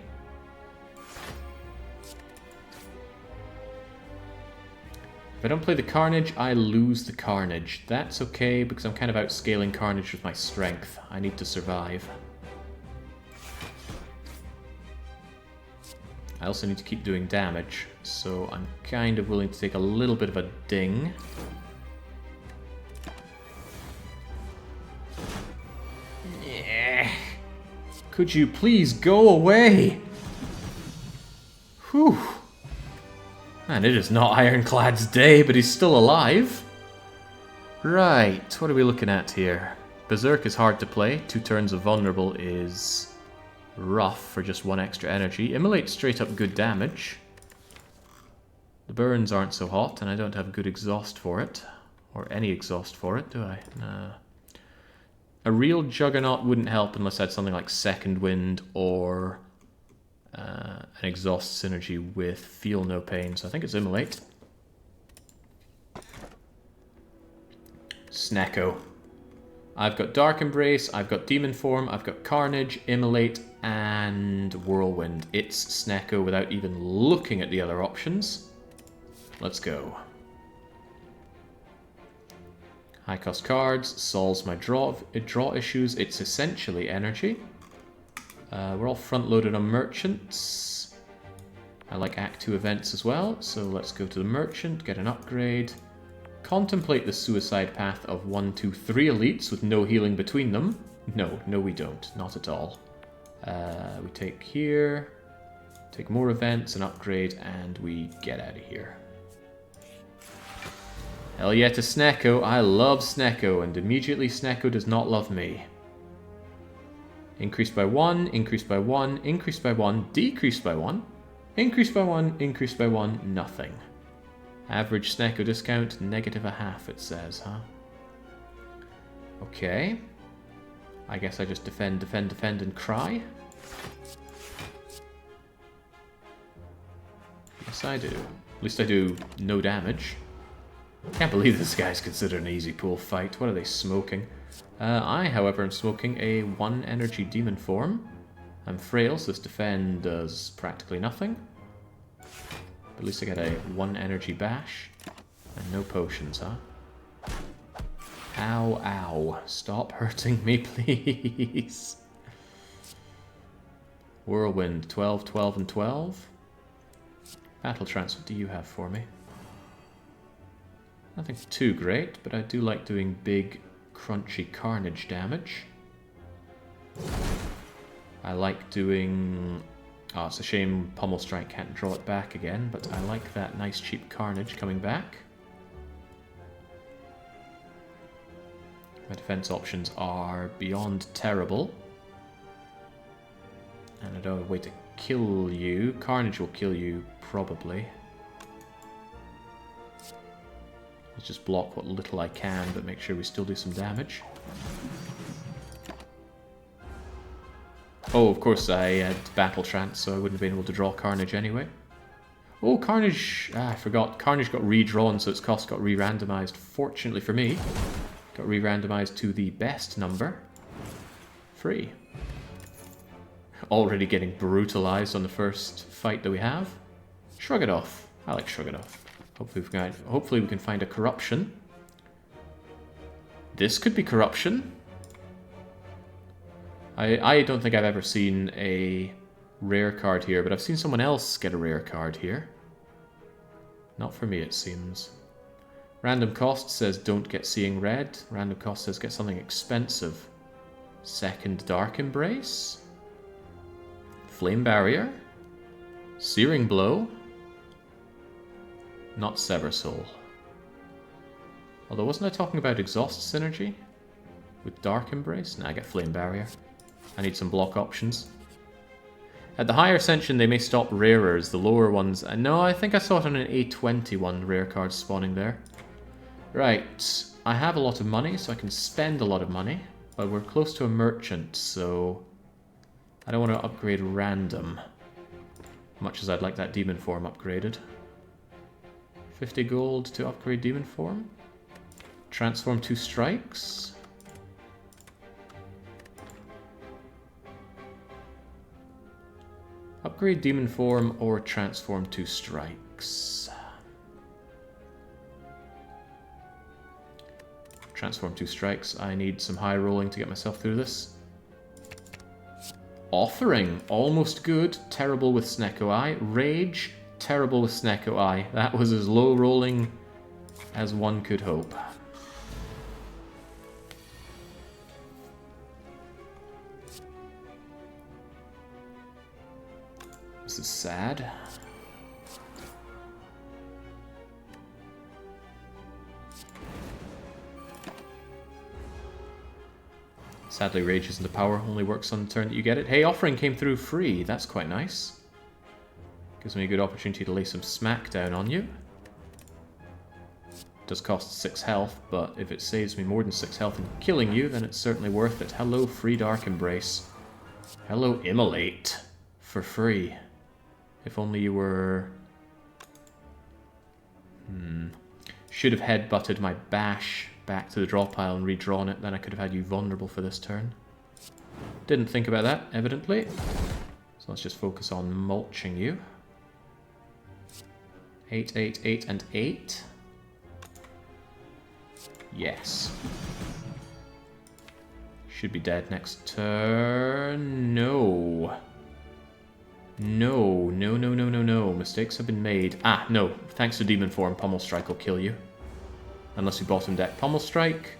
If I don't play the Carnage, I lose the Carnage. That's okay, because I'm kind of outscaling Carnage with my strength. I need to survive. I also need to keep doing damage, so I'm kind of willing to take a little bit of a ding. Yeah. Could you please go away? Whew. Man, it is not Ironclad's day, but he's still alive. Right, what are we looking at here? Berserk is hard to play. 2 turns of Vulnerable is rough for just 1 extra energy. Immolate straight up good damage. The burns aren't so hot, and I don't have good exhaust for it. Or any exhaust for it, do I? Nah. A real Juggernaut wouldn't help unless I had something like Second Wind or an exhaust synergy with Feel No Pain, so I think it's Immolate. Snecko. I've got Dark Embrace, I've got Demon Form, I've got Carnage, Immolate, and Whirlwind. It's Snecko without even looking at the other options. Let's go. High cost cards, solves my draw issues. It's essentially energy. We're all front loaded on merchants. I like Act 2 events as well, so let's go to the merchant, get an upgrade. Contemplate the suicide path of 1, 2, 3 elites with no healing between them. No, we don't. Not at all. We take here, take more events, an upgrade, and we get out of here. Hell yeah to Snecko. I love Snecko, and immediately Snecko does not love me. Increase by 1, increase by 1, increase by 1, decrease by 1, increase by 1, increase by 1, nothing. Average Snecko discount, -0.5 it says, huh? Okay. I guess I just defend, defend, defend, and cry. Yes, I do. At least I do no damage. Can't believe this guy's considered an easy pool fight. What are they smoking? I, however, am smoking a 1 energy demon form. I'm frail, so this defend does practically nothing. But at least I get a 1 energy bash. And no potions, huh? Ow, ow. Stop hurting me, please. Whirlwind, 12, 12, and 12. Battle Trance, what do you have for me? Nothing too great, but I do like doing big, crunchy carnage damage. I like doing... Oh, it's a shame Pummel Strike can't draw it back again, but I like that nice cheap carnage coming back. My defense options are beyond terrible. And I don't have a way to kill you. Carnage will kill you, probably. Let's just block what little I can, but make sure we still do some damage. Oh, of course I had Battle Trance, so I wouldn't have been able to draw Carnage anyway. Oh, Carnage... Ah, I forgot. Carnage got redrawn, so its cost got re-randomized. Fortunately for me, got re-randomized to the best number. 3. Already getting brutalized on the first fight that we have. Shrug it off. I like Shrug it off. Hopefully we can find a corruption. This could be corruption. I don't think I've ever seen a rare card here, but I've seen someone else get a rare card here. Not for me, it seems. Random cost says don't get Seeing Red. Random cost says get something expensive. Second Dark Embrace. Flame Barrier. Searing Blow. Not Sever Soul. Although wasn't I talking about Exhaust Synergy? With Dark Embrace? Nah, I get Flame Barrier. I need some block options. At the higher Ascension they may stop rarers, the lower ones... No, I think I saw it on an A20 rare card spawning there. Right, I have a lot of money, so I can spend a lot of money. But we're close to a merchant, so... I don't want to upgrade random. Much as I'd like that demon form upgraded. 50 gold to upgrade demon form. Transform 2 strikes. Upgrade demon form or transform 2 strikes. Transform 2 strikes. I need some high rolling to get myself through this. Offering, almost good. Terrible with Snecko Eye. Rage, terrible with Snecko Eye. That was as low rolling as one could hope. This is sad. Sadly, Rage isn't a power, only works on the turn that you get it. Hey, Offering came through free, that's quite nice. Gives me a good opportunity to lay some smack down on you. Does cost 6 health, but if it saves me more than 6 health in killing you, then it's certainly worth it. Hello, Free Dark Embrace. Hello, Immolate. For free. If only you were... Should have headbutted my bash back to the draw pile and redrawn it, then I could have had you vulnerable for this turn. Didn't think about that, evidently. So let's just focus on mulching you. 8, 8, 8, and 8. Yes. Should be dead next turn. No. No, no, no, no, no, no. Mistakes have been made. Ah, no. Thanks to Demon Form, Pummel Strike will kill you. Unless we bottom deck Pummel Strike.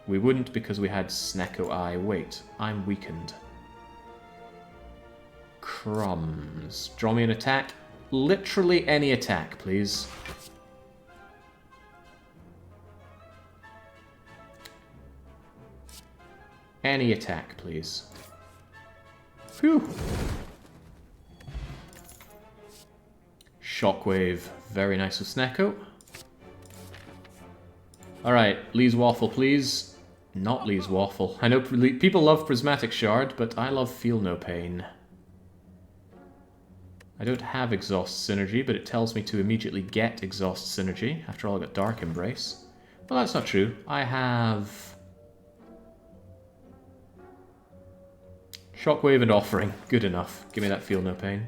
We wouldn't because we had Snecko Eye. Wait, I'm weakened. Crumbs. Draw me an attack. Literally any attack, please. Any attack, please. Phew. Shockwave. Very nice with Snecko. Alright, Lee's Waffle, please. Not Lee's Waffle. I know people love Prismatic Shard, but I love Feel No Pain. I don't have Exhaust Synergy, but it tells me to immediately get Exhaust Synergy. After all, I got Dark Embrace. Well, that's not true. I have Shockwave and Offering. Good enough. Give me that Feel No Pain.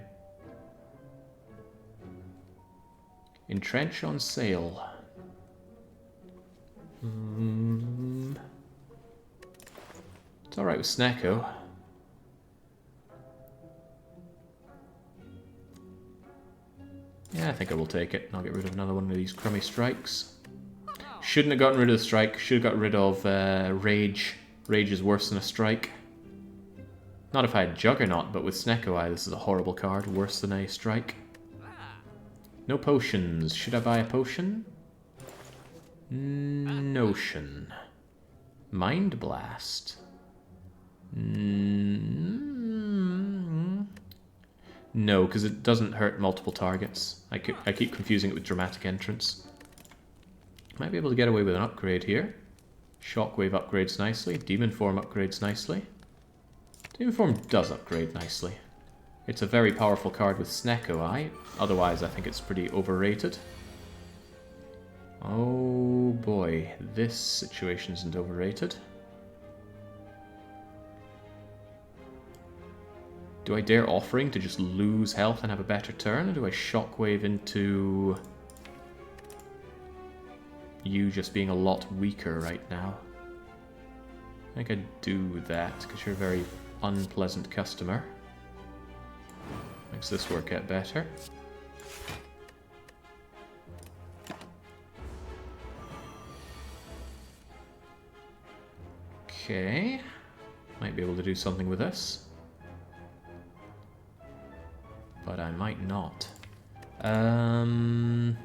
Entrench on sale. It's alright with Snecko. Yeah, I think I will take it. I'll get rid of another one of these crummy strikes. Shouldn't have gotten rid of the strike. Should have got rid of Rage. Rage is worse than a strike. Not if I had Juggernaut, but with Snecko Eye, this is a horrible card. Worse than a strike. No potions. Should I buy a potion? Notion. Mind Blast. No, because it doesn't hurt multiple targets. I keep confusing it with Dramatic Entrance. Might be able to get away with an upgrade here. Shockwave upgrades nicely. Demon Form upgrades nicely. Demon Form does upgrade nicely. It's a very powerful card with Snecko Eye. Otherwise, I think it's pretty overrated. Oh boy, this situation isn't overrated. Do I dare Offering to just lose health and have a better turn, or do I Shockwave into you just being a lot weaker right now? I think I'd do that, because you're a very unpleasant customer. Makes this work out better. Okay. Might be able to do something with this. But I might not. I'm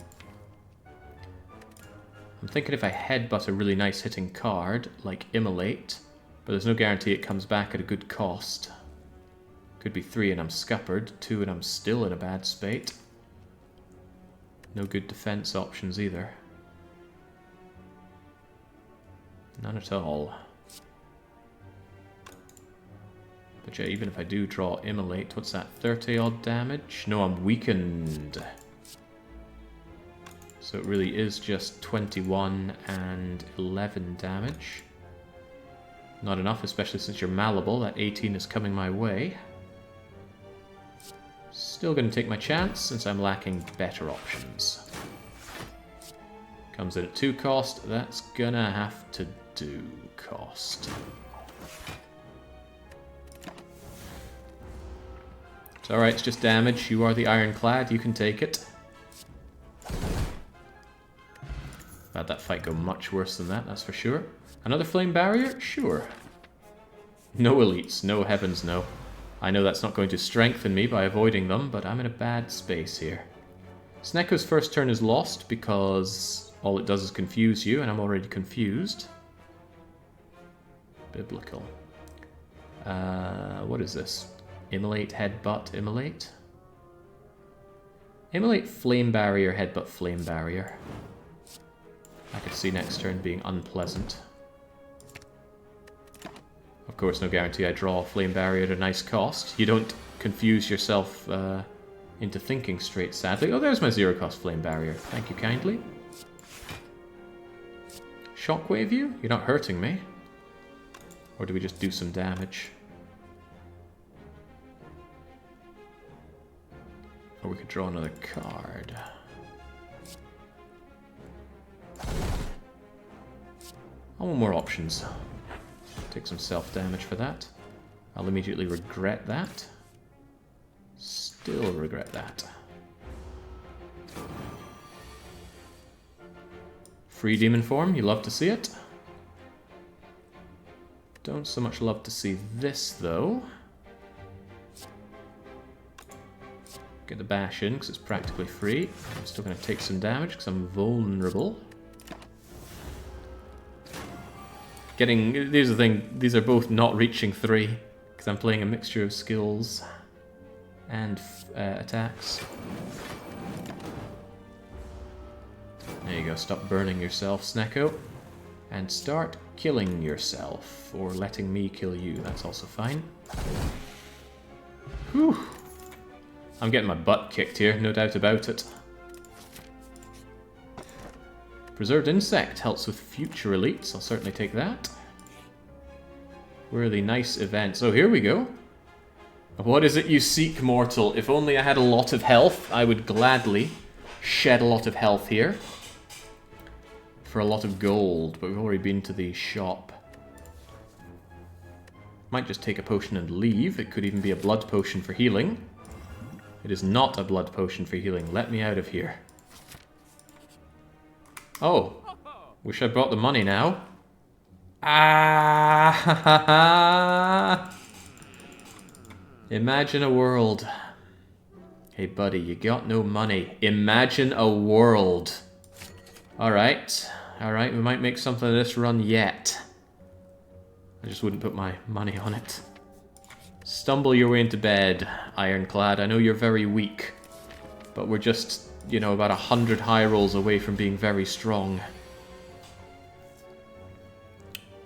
thinking if I headbutt a really nice hitting card, like Immolate, but there's no guarantee it comes back at a good cost. Could be 3 and I'm scuppered, 2 and I'm still in a bad spate. No good defense options either. None at all. But yeah, even if I do draw Immolate, what's that, 30 odd damage? No, I'm weakened. So it really is just 21 and 11 damage. Not enough, especially since you're malleable. That 18 is coming my way. Still going to take my chance, since I'm lacking better options. Comes in at 2 cost. That's gonna have to do cost. It's alright, it's just damage. You are the Ironclad, you can take it. Had that fight go much worse than that, that's for sure. Another Flame Barrier? Sure. No elites, no heavens, no. I know that's not going to strengthen me by avoiding them, but I'm in a bad space here. Snecko's first turn is lost because all it does is confuse you, and I'm already confused. Biblical. What is this? Immolate, Headbutt, Immolate? Immolate, Flame Barrier, Headbutt, Flame Barrier. I could see next turn being unpleasant. Of course, no guarantee I draw a Flame Barrier at a nice cost. You don't confuse yourself into thinking straight, sadly. Oh, there's my 0 cost Flame Barrier. Thank you kindly. Shockwave you? You're not hurting me. Or do we just do some damage? Or we could draw another card. I want more options. Take some self-damage for that. I'll immediately regret that. Still regret that. Free Demon Form, you love to see it. Don't so much love to see this, though. Get the bash in, because it's practically free. I'm still going to take some damage, because I'm vulnerable. Here's the thing, these are both not reaching 3, because I'm playing a mixture of skills and attacks. There you go, stop burning yourself, Snecko. And start killing yourself, or letting me kill you, that's also fine. Whew. I'm getting my butt kicked here, no doubt about it. Preserved Insect helps with future elites. I'll certainly take that. Where are the nice events? Oh, here we go. What is it you seek, mortal? If only I had a lot of health, I would gladly shed a lot of health here. For a lot of gold, but we've already been to the shop. Might just take a potion and leave. It could even be a blood potion for healing. It is not a blood potion for healing. Let me out of here. Oh. Wish I brought the money now. Ah! Imagine a world. Hey buddy, you got no money. Imagine a world. Alright. Alright, we might make something of this run yet. I just wouldn't put my money on it. Stumble your way into bed, Ironclad. I know you're very weak. But we're just, you know, about 100 high rolls away from being very strong.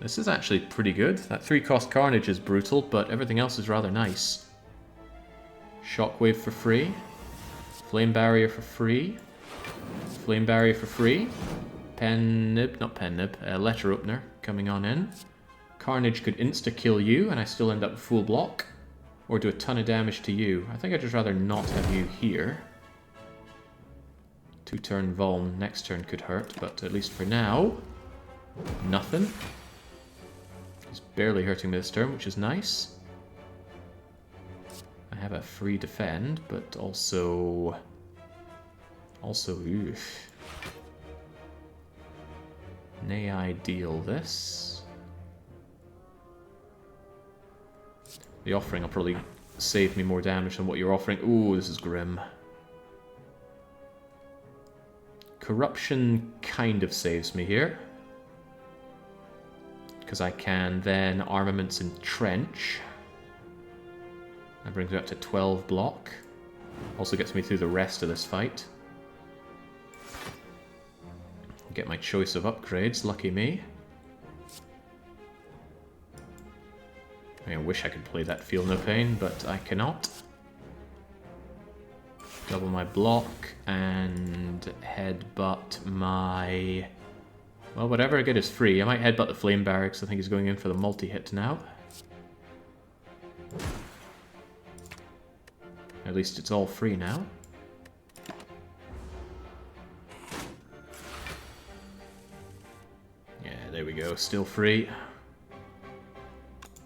This is actually pretty good. That 3-cost Carnage is brutal, but everything else is rather nice. Shockwave for free. Flame Barrier for free. Flame Barrier for free. Pen Nib, not Pen Nib, Letter Opener coming on in. Carnage could insta-kill you, and I still end up with full block. Or do a ton of damage to you. I think I'd just rather not have you here. 2-turn Vuln, next turn could hurt, but at least for now, nothing. He's barely hurting me this turn, which is nice. I have a free defend, but also... oof. Nay, I deal this. The offering will probably save me more damage than what you're offering. Ooh, this is grim. Corruption kind of saves me here. Because I can then Armaments Entrench. That brings me up to 12 block. Also gets me through the rest of this fight. Get my choice of upgrades, lucky me. I wish I could play that Feel No Pain, but I cannot. Double my block and headbutt my... Well, whatever I get is free. I might headbutt the Flame Barrier because I think he's going in for the multi-hit now. At least it's all free now. Yeah, there we go. Still free.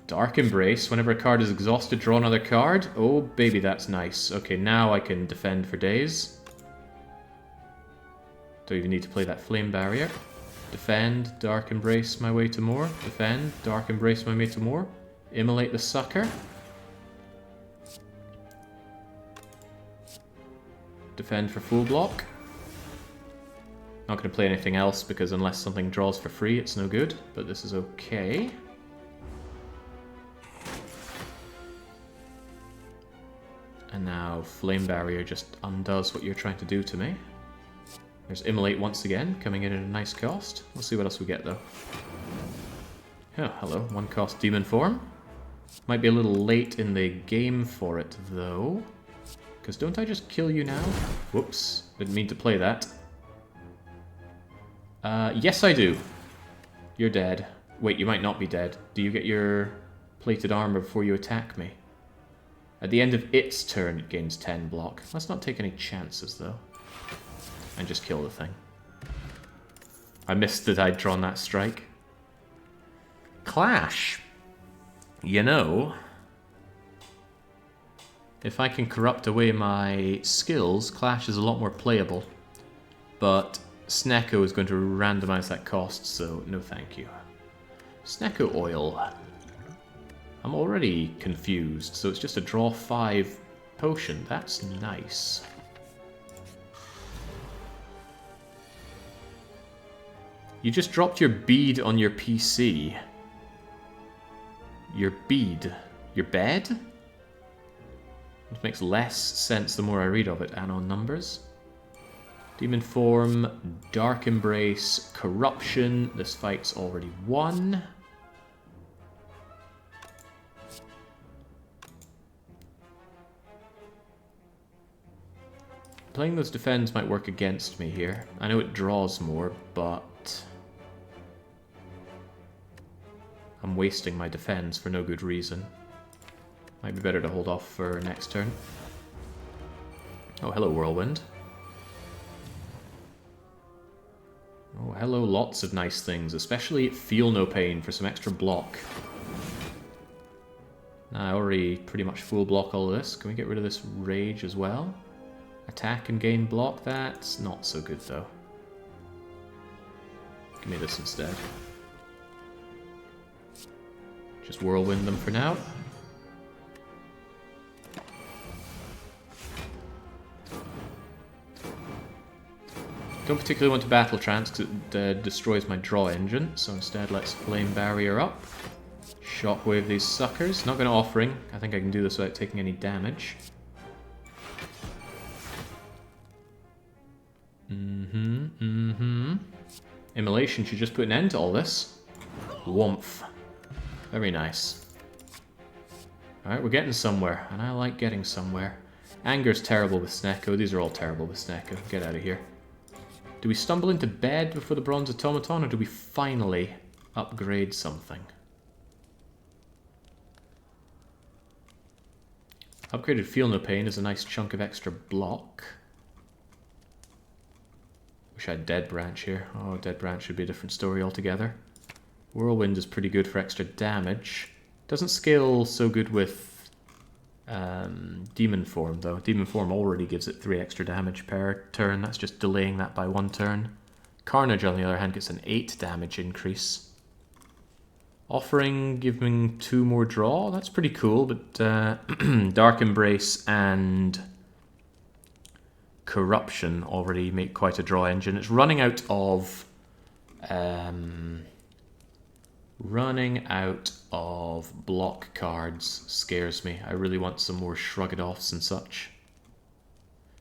Dark Embrace. Whenever a card is exhausted, draw another card. Oh, baby, that's nice. Okay, now I can defend for days. Don't even need to play that Flame Barrier. Defend, Dark Embrace my way to more. Defend, Dark Embrace my way to more. Immolate the Sucker. Defend for full block. Not going to play anything else because unless something draws for free, it's no good. But this is okay. And now Flame Barrier just undoes what you're trying to do to me. There's Immolate once again, coming in at a nice cost. We'll see what else we get though. Oh, hello. 1-cost Demon Form. Might be a little late in the game for it though. Because don't I just kill you now? Whoops. Didn't mean to play that. Yes I do. You're dead. Wait, you might not be dead. Do you get your plated armor before you attack me? At the end of its turn, it gains 10 block. Let's not take any chances, though. And just kill the thing. I missed that I'd drawn that strike. Clash! You know, if I can corrupt away my skills, Clash is a lot more playable. But Snecko is going to randomize that cost, so no thank you. Snecko Oil. I'm already confused, so it's just a draw 5 potion. That's nice. You just dropped your bead on your PC. Your bead? Your bed? It makes less sense the more I read of it. Anon numbers. Demon Form, Dark Embrace, Corruption. This fight's already won. Playing those defends might work against me here. I know it draws more, but I'm wasting my defense for no good reason. Might be better to hold off for next turn. Oh, hello, Whirlwind. Oh, hello, lots of nice things, especially Feel No Pain for some extra block. Now, I already pretty much full block all of this. Can we get rid of this Rage as well? Attack and gain block, that's not so good though. Give me this instead. Just Whirlwind them for now. Don't particularly want to Battle Trance because it destroys my draw engine, so instead let's Flame Barrier up. Shockwave these suckers. Not going to Offering. I think I can do this without taking any damage. Immolation should just put an end to all this. Woomph. Very nice. Alright, we're getting somewhere, and I like getting somewhere. Anger's terrible with Snecko. These are all terrible with Snecko. Get out of here. Do we stumble into bed before the Bronze Automaton, or do we finally upgrade something? Upgraded Feel No Pain is a nice chunk of extra block. Wish I had Dead Branch here. Oh, Dead Branch should be a different story altogether. Whirlwind is pretty good for extra damage. Doesn't scale so good with Demon Form, though. Demon Form already gives it 3 extra damage per turn. That's just delaying that by 1 turn. Carnage, on the other hand, gets an 8 damage increase. Offering, giving 2 more draw. That's pretty cool, but Dark Embrace and Corruption already make quite a draw engine. It's running out of block cards scares me. I really want some more Shrug-it-offs and such.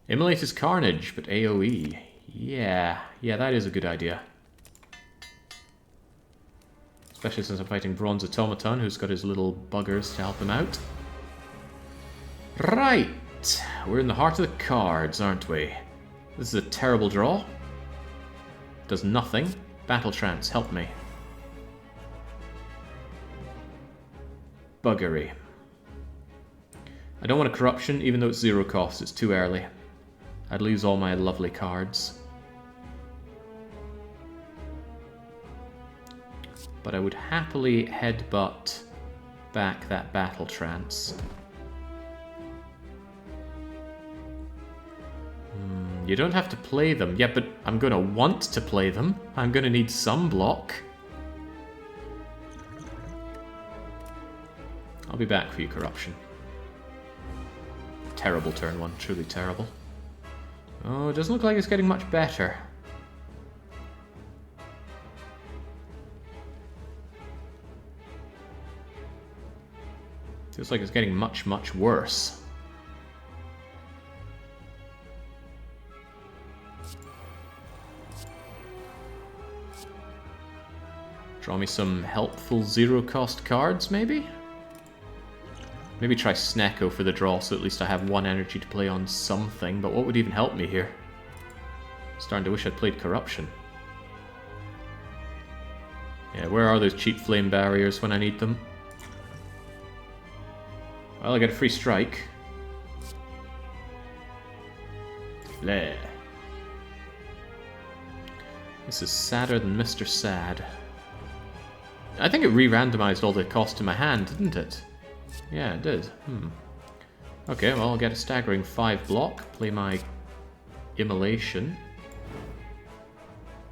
Immolate is Carnage, but AoE. Yeah, that is a good idea. Especially since I'm fighting Bronze Automaton, who's got his little buggers to help him out. Right! We're in the heart of the cards, aren't we? This is a terrible draw. Does nothing. Battle Trance, help me. Buggery. I don't want a Corruption, even though it's 0 cost. It's too early. I'd lose all my lovely cards. But I would happily headbutt back that Battle Trance. You don't have to play them. Yeah, but I'm going to want to play them. I'm going to need some block. I'll be back for you, Corruption. Terrible turn 1. Truly terrible. Oh, it doesn't look like it's getting much better. Feels like it's getting much, much worse. Draw me some helpful 0 cost cards, maybe? Maybe try Snecko for the draw, so at least I have 1 energy to play on something, but what would even help me here? Starting to wish I'd played Corruption. Yeah, where are those cheap flame barriers when I need them? Well, I get a free strike. Bleh. This is sadder than Mr. Sad. I think it re-randomized all the cost in my hand, didn't it? Yeah, it did. Okay, well, I'll get a staggering 5 block, play my Immolation,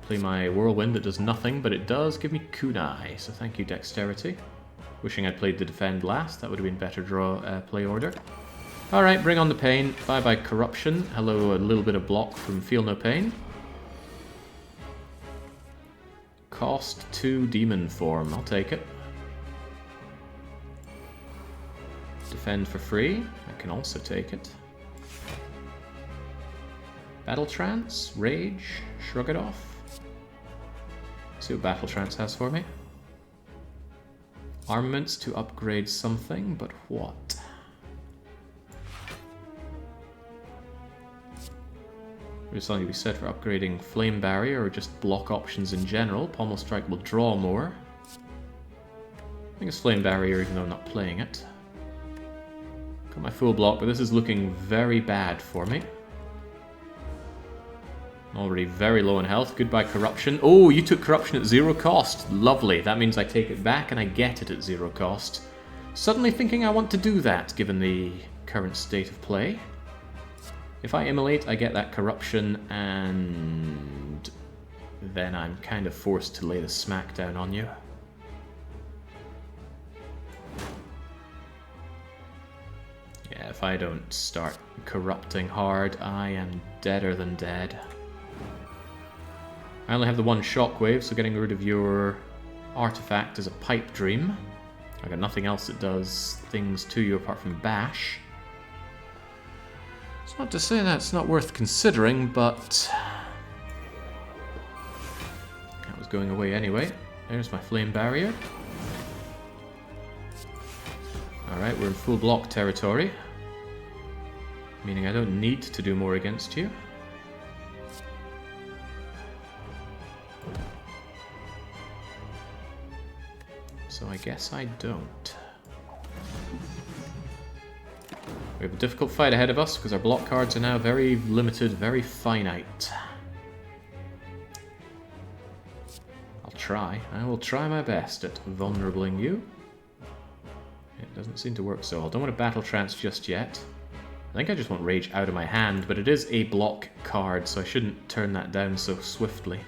play my Whirlwind that does nothing, but it does give me Kunai, so thank you, Dexterity. Wishing I'd played the Defend last, that would have been better draw play order. Alright, bring on the pain. Bye-bye Corruption. Hello, a little bit of block from Feel No Pain. Cost 2 Demon Form, I'll take it. Defend for free, I can also take it. Battle Trance, Rage, Shrug It Off. See what Battle Trance has for me. Armaments to upgrade something, but what? There's something to be said for upgrading Flame Barrier or just block options in general. Pommel Strike will draw more. I think it's Flame Barrier even though I'm not playing it. Got my full block, but this is looking very bad for me. I'm already very low in health. Goodbye Corruption. Oh, you took Corruption at 0 cost. Lovely. That means I take it back and I get it at 0 cost. Suddenly thinking I want to do that, given the current state of play. If I immolate, I get that Corruption, and then I'm kind of forced to lay the smackdown on you. Yeah, if I don't start corrupting hard, I am deader than dead. I only have the one shockwave, so getting rid of your artifact is a pipe dream. I got nothing else that does things to you apart from bash. It's not to say that's not worth considering, but that was going away anyway. There's my Flame Barrier. Alright, we're in full block territory, meaning I don't need to do more against you. So I guess I don't. We have a difficult fight ahead of us because our block cards are now very limited, very finite. I will try my best at vulnerabling you. It doesn't seem to work so well. I don't want to Battle Trance just yet. I think I just want Rage out of my hand, but it is a block card, so I shouldn't turn that down so swiftly.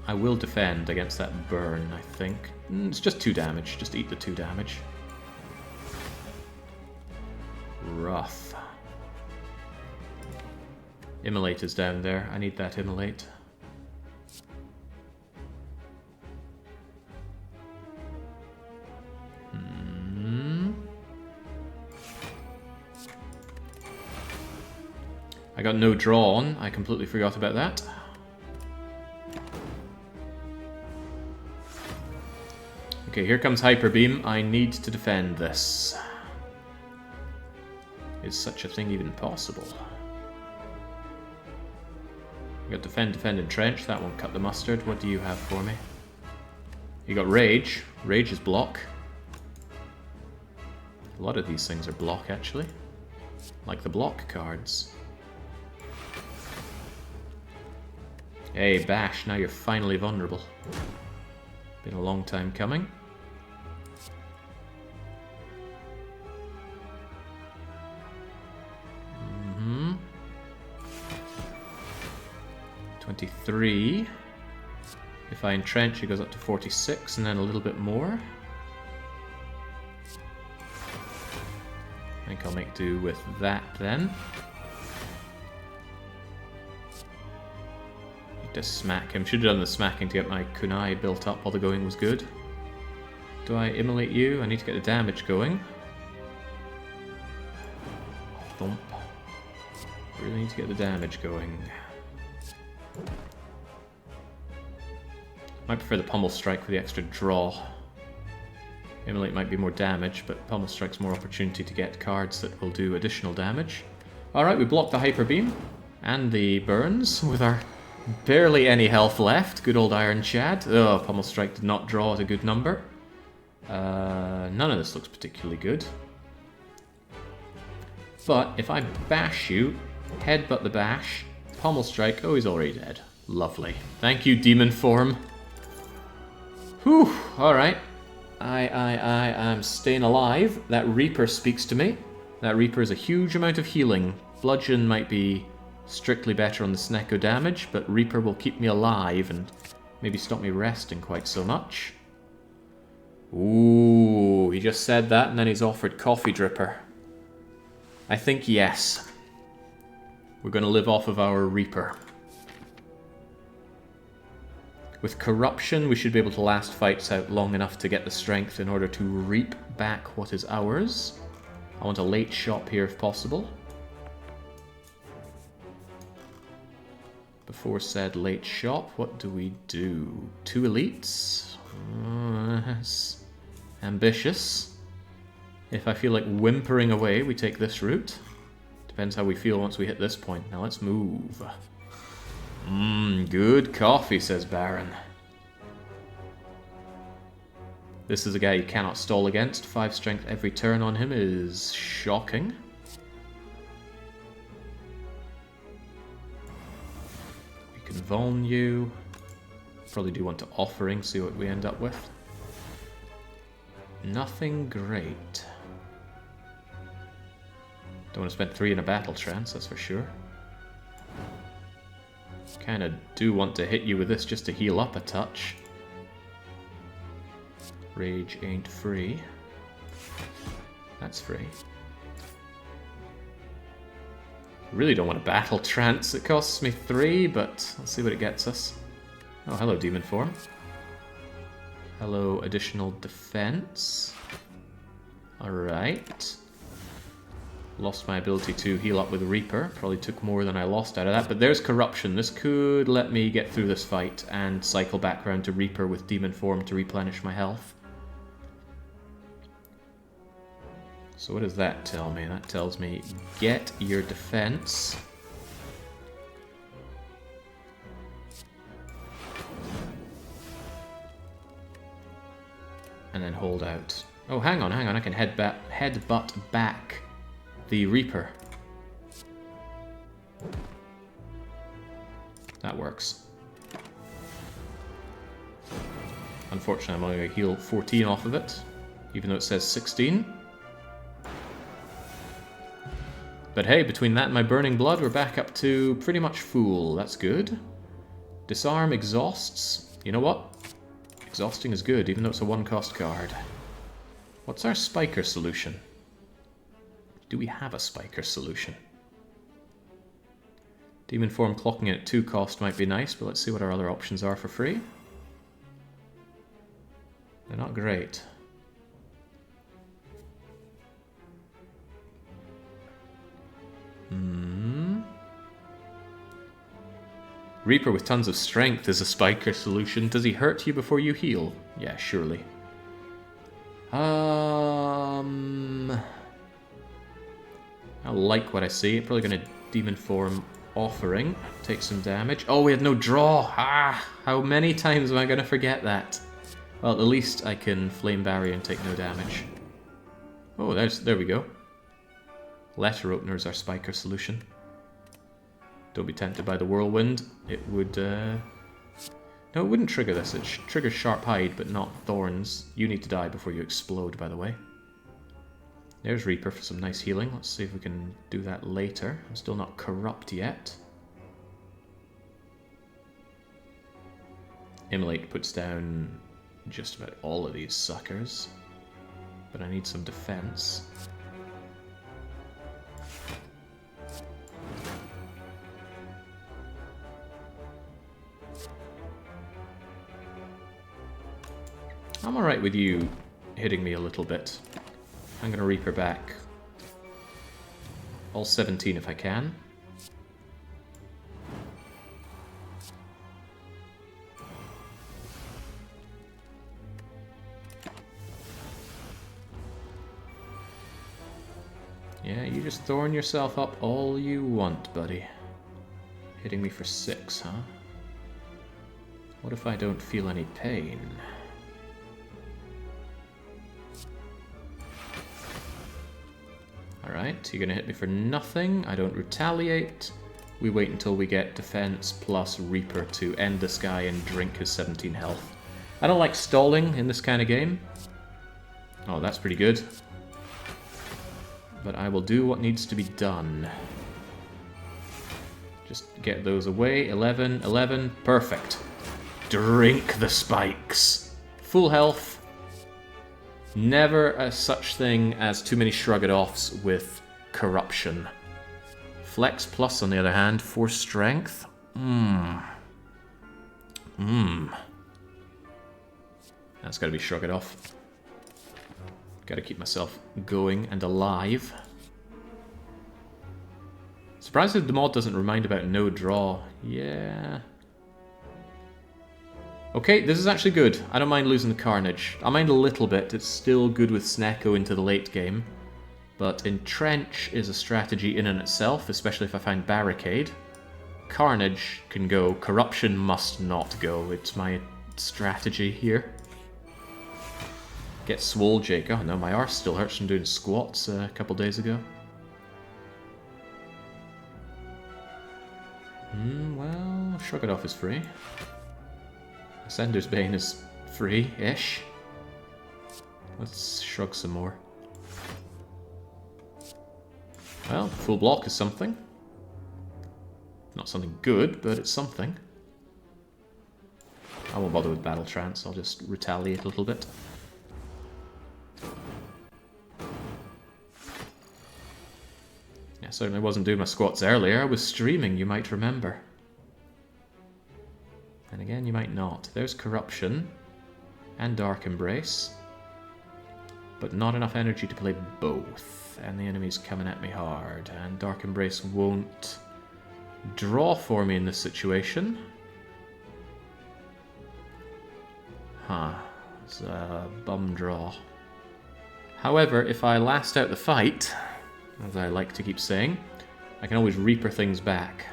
I will defend against that burn, I think. It's just 2 damage. Just eat the 2 damage. Rough. Immolate is down there. I need that Immolate. I got no draw on. I completely forgot about that. Okay, here comes Hyper Beam. I need to defend this. Is such a thing even possible? You got defend, defend, entrench. That won't cut the mustard. What do you have for me? You got Rage. Rage is block. A lot of these things are block, actually. Like the block cards. Hey, Bash, now you're finally vulnerable. Been a long time coming. 23. If I entrench, it goes up to 46, and then a little bit more. I think I'll make do with that then. Need to smack him. Should have done the smacking to get my kunai built up while the going was good. Do I immolate you? I need to get the damage going. Thump. Really need to get the damage going. Might prefer the Pommel Strike for the extra draw. Immolate might be more damage, but Pommel Strike's more opportunity to get cards that will do additional damage. Alright, we blocked the Hyper Beam and the burns with our barely any health left. Good old Iron Chad. Oh, Pommel Strike did not draw at a good number. None of this looks particularly good. But if I bash you, headbutt the bash, Pommel Strike, oh, he's already dead. Lovely. Thank you, Demon Form. Whew, alright. I'm staying alive. That Reaper speaks to me. That Reaper is a huge amount of healing. Bludgeon might be strictly better on the Snecko damage, but Reaper will keep me alive and maybe stop me resting quite so much. Ooh, he just said that and then he's offered Coffee Dripper. I think yes. We're going to live off of our Reaper. With Corruption, we should be able to last fights out long enough to get the strength in order to reap back what is ours. I want a late shop here if possible. Before said late shop, what do we do? 2 elites? That's ambitious. If I feel like whimpering away, we take this route. Depends how we feel once we hit this point. Now let's move. Good coffee, says Baron. This is a guy you cannot stall against. 5 strength every turn on him is shocking. We can Vuln you. Probably do want to Offering, see what we end up with. Nothing great. Don't want to spend 3 in a battle trance, that's for sure. Kinda do want to hit you with this just to heal up a touch. Rage ain't free. That's free. Really don't want a battle trance. It costs me 3, but let's see what it gets us. Oh, hello, demon form. Hello, additional defense. Alright. Lost my ability to heal up with Reaper. Probably took more than I lost out of that, but there's Corruption. This could let me get through this fight and cycle back around to Reaper with demon form to replenish my health. So what does that tell me? That tells me get your defense. And then hold out. Oh, hang on, I can headbutt back the Reaper. That works. Unfortunately, I'm only going to heal 14 off of it, even though it says 16. But hey, between that and my Burning Blood, we're back up to pretty much full. That's good. Disarm exhausts. You know what? Exhausting is good, even though it's a 1-cost card. What's our Spiker solution? Do we have a Spiker solution? Demon form clocking in at 2 cost might be nice, but let's see what our other options are for free. They're not great. Reaper with tons of strength is a Spiker solution. Does he hurt you before you heal? Yeah, surely. I like what I see. Probably going to demon form Offering. Take some damage. Oh, we had no draw. How many times am I going to forget that? Well, at least I can Flame Barrier and take no damage. Oh, there we go. Letter Opener is our Spiker solution. Don't be tempted by the Whirlwind. It would... No, it wouldn't trigger this. It triggers Sharp Hide, but not Thorns. You need to die before you explode, by the way. There's Reaper for some nice healing. Let's see if we can do that later. I'm still not corrupt yet. Immolate puts down just about all of these suckers. But I need some defense. I'm alright with you hitting me a little bit. I'm going to Reaper back. All 17 if I can. Yeah, you just thorn yourself up all you want, buddy. Hitting me for 6, huh? What if I don't feel any pain? Alright, you're going to hit me for nothing. I don't retaliate. We wait until we get defense plus Reaper to end this guy and drink his 17 health. I don't like stalling in this kind of game. Oh, that's pretty good. But I will do what needs to be done. Just get those away. 11, 11, perfect. Drink the spikes. Full health. Never a such thing as too many shrug-it-offs with corruption. Flex plus, on the other hand, for strength. That's got to be shrug-it-off. Got to keep myself going and alive. Surprised that the mod doesn't remind about no draw. Yeah. Okay, this is actually good. I don't mind losing the Carnage. I mind a little bit. It's still good with Snecko into the late game. But Entrench is a strategy in and itself, especially if I find Barricade. Carnage can go. Corruption must not go. It's my strategy here. Get Swole Jake. Oh no, my arse still hurts from doing squats a couple days ago. Well, Shrug It Off is free. Ascender's Bane is free-ish. Let's shrug some more. Well, full block is something. Not something good, but it's something. I won't bother with Battle Trance, I'll just retaliate a little bit. Yeah, certainly wasn't doing my squats earlier, I was streaming, you might remember. And again, you might not. There's Corruption and Dark Embrace, but not enough energy to play both. And the enemy's coming at me hard, and Dark Embrace won't draw for me in this situation. Huh, it's a bum draw. However, if I last out the fight, as I like to keep saying, I can always Reaper things back.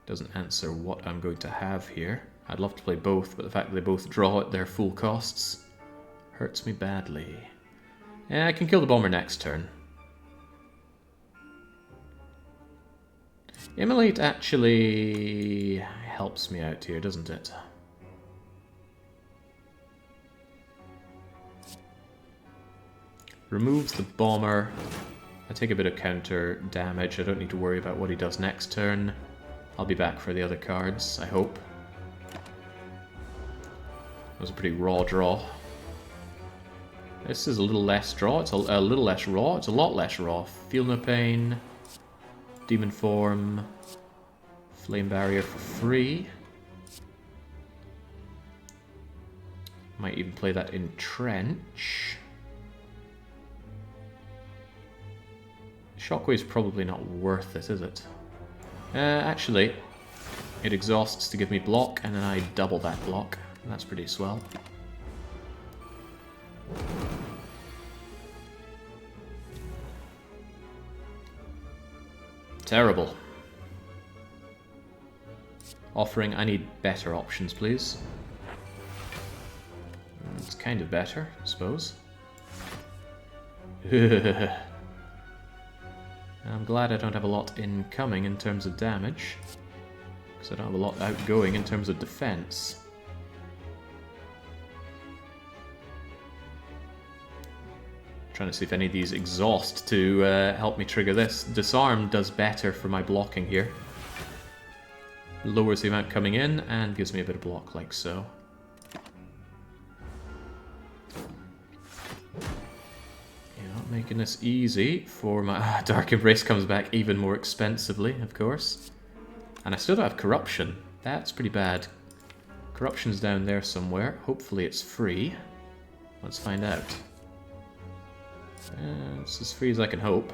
Doesn't answer what I'm going to have here. I'd love to play both, but the fact that they both draw at their full costs hurts me badly. Yeah, I can kill the bomber next turn. Immolate actually helps me out here, doesn't it? Removes the bomber. I take a bit of counter damage. I don't need to worry about what he does next turn. I'll be back for the other cards, I hope. That was a pretty raw draw. This is a little less draw. It's a little less raw. It's a lot less raw. Feel No Pain. Demon Form. Flame Barrier for free. Might even play that Entrench. Shockwave's probably not worth it, is it? Actually, it exhausts to give me block, and then I double that block. That's pretty swell. Terrible. Offering, I need better options, please. It's kind of better, I suppose. I'm glad I don't have a lot incoming in terms of damage, because I don't have a lot outgoing in terms of defense. Trying to see if any of these exhaust to help me trigger this. Disarm does better for my blocking here. Lowers the amount coming in and gives me a bit of block like so. Yeah, not making this easy for my... Dark Embrace comes back even more expensively, of course. And I still don't have Corruption. That's pretty bad. Corruption's down there somewhere. Hopefully it's free. Let's find out. It's as free as I can hope.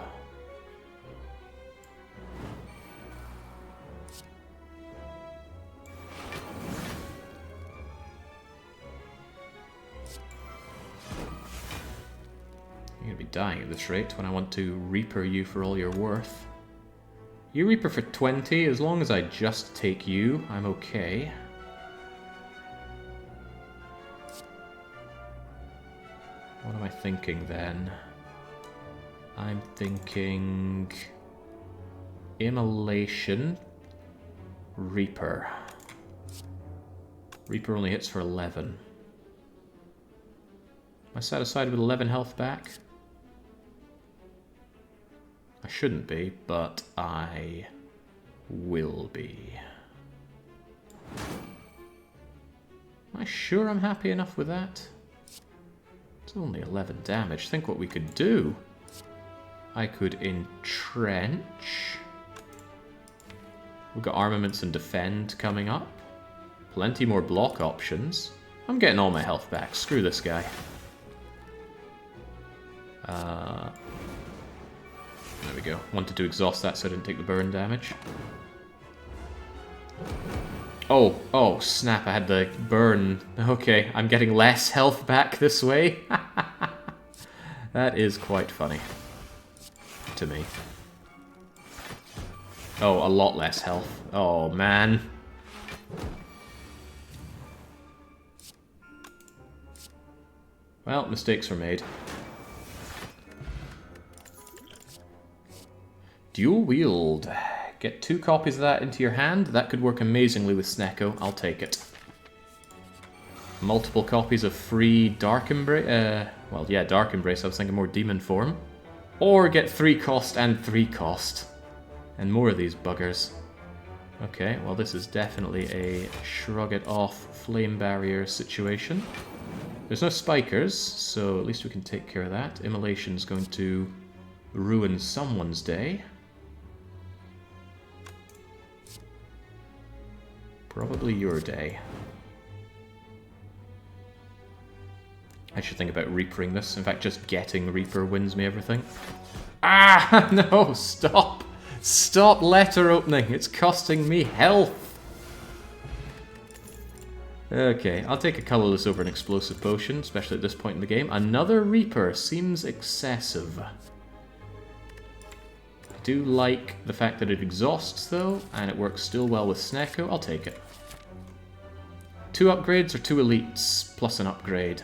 You're gonna be dying at this rate when I want to Reaper you for all you're worth. You Reaper for 20, as long as I just take you, I'm okay. What am I thinking then? I'm thinking Immolation, Reaper. Reaper only hits for 11. Am I satisfied with 11 health back? I shouldn't be, but I will be. Am I sure I'm happy enough with that? It's only 11 damage. Think what we could do. I could Entrench. We've got Armaments and Defend coming up. Plenty more block options. I'm getting all my health back. Screw this guy. There we go. Wanted to exhaust that so I didn't take the burn damage. Oh, snap, I had the burn. Okay, I'm getting less health back this way. That is quite funny. To me. Oh, a lot less health. Oh, man. Well, mistakes were made. Dual wield. Get 2 copies of that into your hand. That could work amazingly with Snecko. I'll take it. Multiple copies of free Dark Embrace. Well, yeah, Dark Embrace. I was thinking more Demon Form. Or get 3 cost and 3 cost. And more of these buggers. Okay, well this is definitely a shrug it off flame barrier situation. There's no spikers, so at least we can take care of that. Immolation's going to ruin someone's day. Probably your day. I should think about Reapering this. In fact, just getting Reaper wins me everything. Ah! No! Stop! Stop letter opening! It's costing me health! Okay, I'll take a colourless over an explosive potion, especially at this point in the game. Another Reaper seems excessive. I do like the fact that it exhausts, though, and it works still well with Snecko. I'll take it. 2 upgrades or 2 elites, plus an upgrade.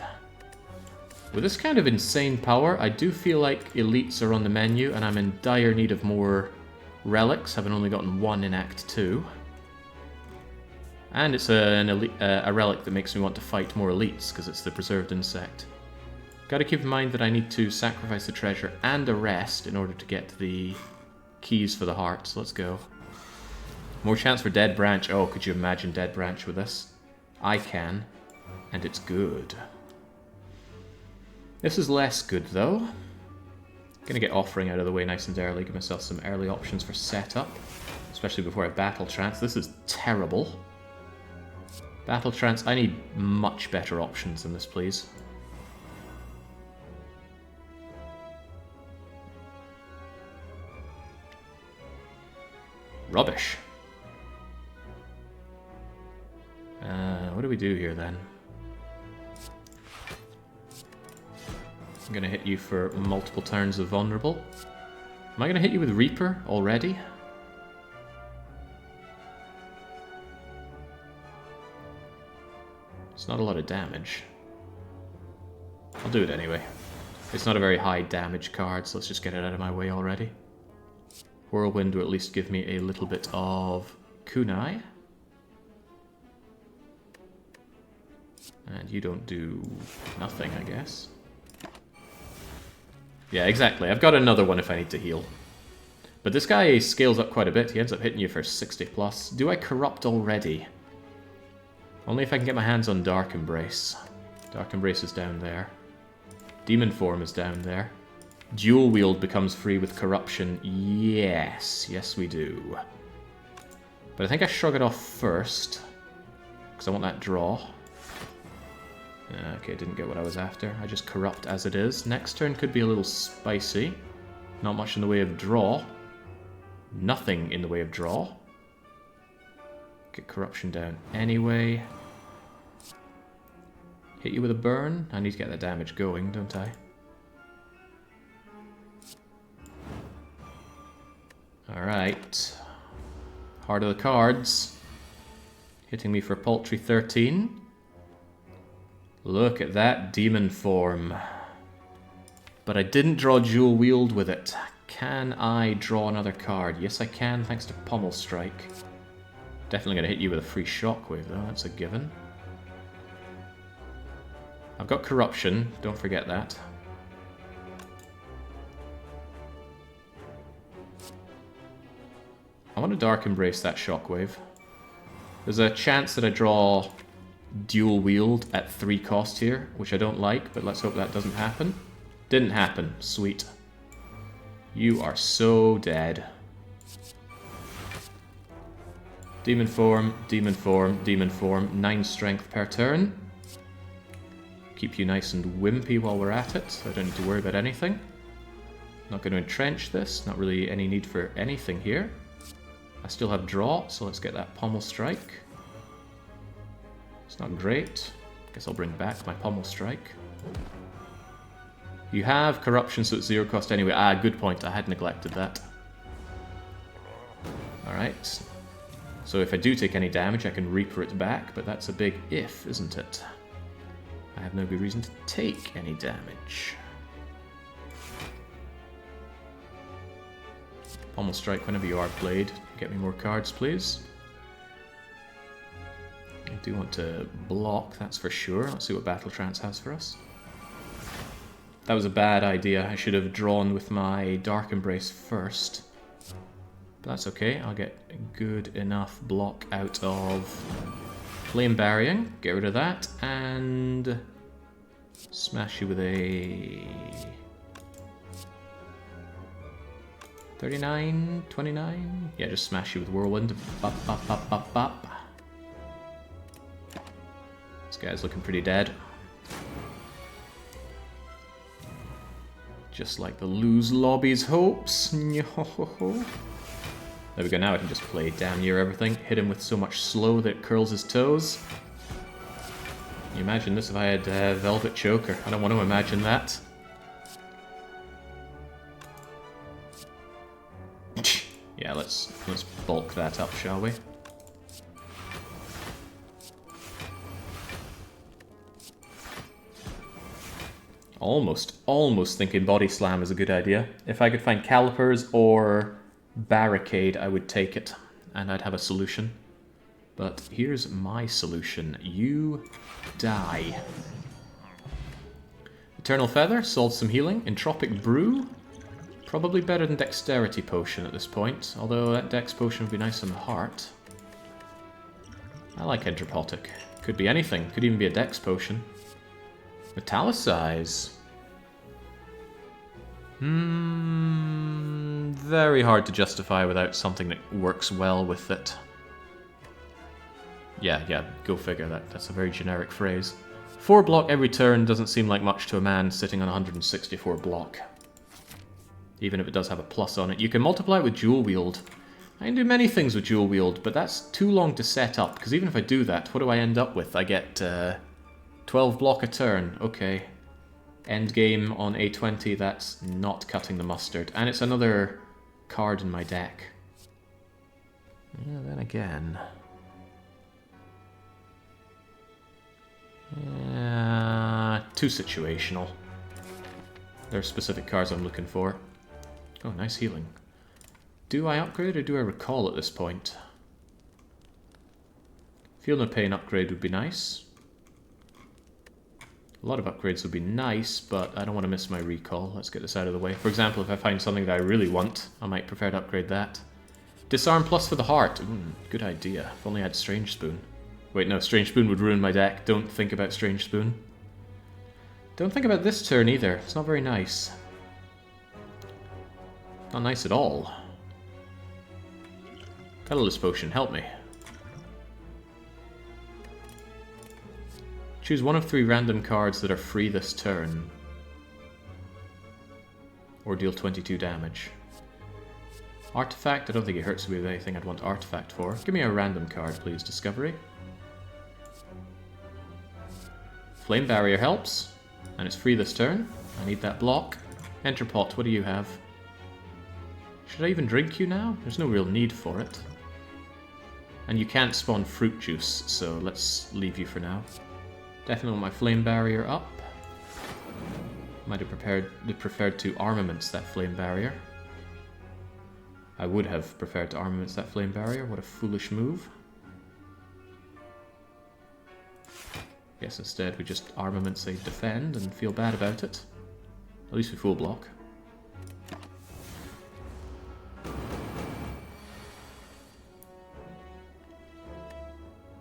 With this kind of insane power, I do feel like elites are on the menu, and I'm in dire need of more relics, having only gotten 1 in Act 2. And it's a relic that makes me want to fight more elites, because it's the preserved insect. Gotta keep in mind that I need to sacrifice the treasure and a rest in order to get the keys for the heart, so let's go. More chance for Dead Branch. Oh, could you imagine Dead Branch with this? I can, and it's good. This is less good, though. Gonna get Offering out of the way nice and early, give myself some early options for setup, especially before I Battle Trance. This is terrible. Battle Trance, I need much better options than this, please. Rubbish. What do we do here, then? I'm gonna hit you for multiple turns of Vulnerable. Am I gonna hit you with Reaper already? It's not a lot of damage. I'll do it anyway. It's not a very high damage card, so let's just get it out of my way already. Whirlwind will at least give me a little bit of kunai. And you don't do nothing, I guess. Yeah, exactly. I've got another one if I need to heal. But this guy scales up quite a bit. He ends up hitting you for 60 plus. Do I corrupt already? Only if I can get my hands on Dark Embrace. Dark Embrace is down there. Demon Form is down there. Dual Wield becomes free with Corruption. Yes. Yes, we do. But I think I shrug it off first. Because I want that draw. Okay, didn't get what I was after. I just Corrupt as it is. Next turn could be a little spicy. Not much in the way of draw. Nothing in the way of draw. Get Corruption down anyway. Hit you with a burn. I need to get that damage going, don't I? Alright. Heart of the cards. Hitting me for a paltry 13. Look at that Demon Form. But I didn't draw Dual Wield with it. Can I draw another card? Yes, I can, thanks to Pommel Strike. Definitely going to hit you with a free Shockwave, though. That's a given. I've got Corruption. Don't forget that. I want to Dark Embrace that Shockwave. There's a chance that I draw Dual Wield at 3 cost here, which I don't like, but let's hope that doesn't happen. Didn't happen. Sweet. You are so dead. Demon Form, Demon Form, Demon Form. 9 strength per turn. Keep you nice and wimpy while we're at it, so I don't need to worry about anything. Not going to entrench this. Not really any need for anything here. I still have draw, so let's get that Pommel Strike. It's not great. Guess I'll bring back my Pommel Strike. You have Corruption, so it's 0 cost anyway. Ah, good point. I had neglected that. Alright. So if I do take any damage, I can Reaper it back, but that's a big if, isn't it? I have no good reason to take any damage. Pommel Strike whenever you are played. Get me more cards, please. I do want to block, that's for sure. Let's see what Battle Trance has for us. That was a bad idea. I should have drawn with my Dark Embrace first. But that's okay. I'll get a good enough block out of Flame Burying. Get rid of that. And smash you with a 39, 29? Yeah, just smash you with Whirlwind. Bop, bop, bop, bop, bop. This guy's looking pretty dead. Just like the lose lobby's hopes. There we go, now I can just play damn near everything. Hit him with so much slow that it curls his toes. Can you imagine this if I had Velvet Choker? I don't want to imagine that. Yeah, let's bulk that up, shall we? Almost thinking Body Slam is a good idea. If I could find Calipers or Barricade, I would take it, and I'd have a solution. But here's my solution. You die. Eternal Feather solves some healing. Entropic Brew, probably better than Dexterity Potion at this point, although that Dex Potion would be nice on the heart. I like Entropotic. Could be anything. Could even be a Dex Potion. Metallicize. Very hard to justify without something that works well with it. Yeah, go figure. That's a very generic phrase. 4 block every turn doesn't seem like much to a man sitting on 164 block. Even if it does have a plus on it. You can multiply it with Dual Wield. I can do many things with Dual Wield, but that's too long to set up, because even if I do that, what do I end up with? I get 12 block a turn. Okay. Endgame on A20, that's not cutting the mustard. And it's another card in my deck. Yeah, then again... too situational. There are specific cards I'm looking for. Oh, nice healing. Do I upgrade or do I recall at this point? Feel No Pain upgrade would be nice. A lot of upgrades would be nice, but I don't want to miss my recall. Let's get this out of the way. For example, if I find something that I really want, I might prefer to upgrade that. Disarm plus for the heart. Good idea. If only I had Strange Spoon. Wait, no, Strange Spoon would ruin my deck. Don't think about Strange Spoon. Don't think about this turn either. It's not very nice. Not nice at all. Colorless Potion, help me. Choose one of 3 random cards that are free this turn. Or deal 22 damage. Artifact, I don't think it hurts me with anything I'd want Artifact for. Give me a random card, please, Discovery. Flame Barrier helps, and it's free this turn. I need that block. Enter Pot, what do you have? Should I even drink you now? There's no real need for it. And you can't spawn Fruit Juice, so let's leave you for now. Definitely want my Flame Barrier up. Might have preferred to Armaments that Flame Barrier. I would have preferred to Armaments that Flame Barrier. What a foolish move. Guess instead we just Armaments a defend and feel bad about it. At least we full block.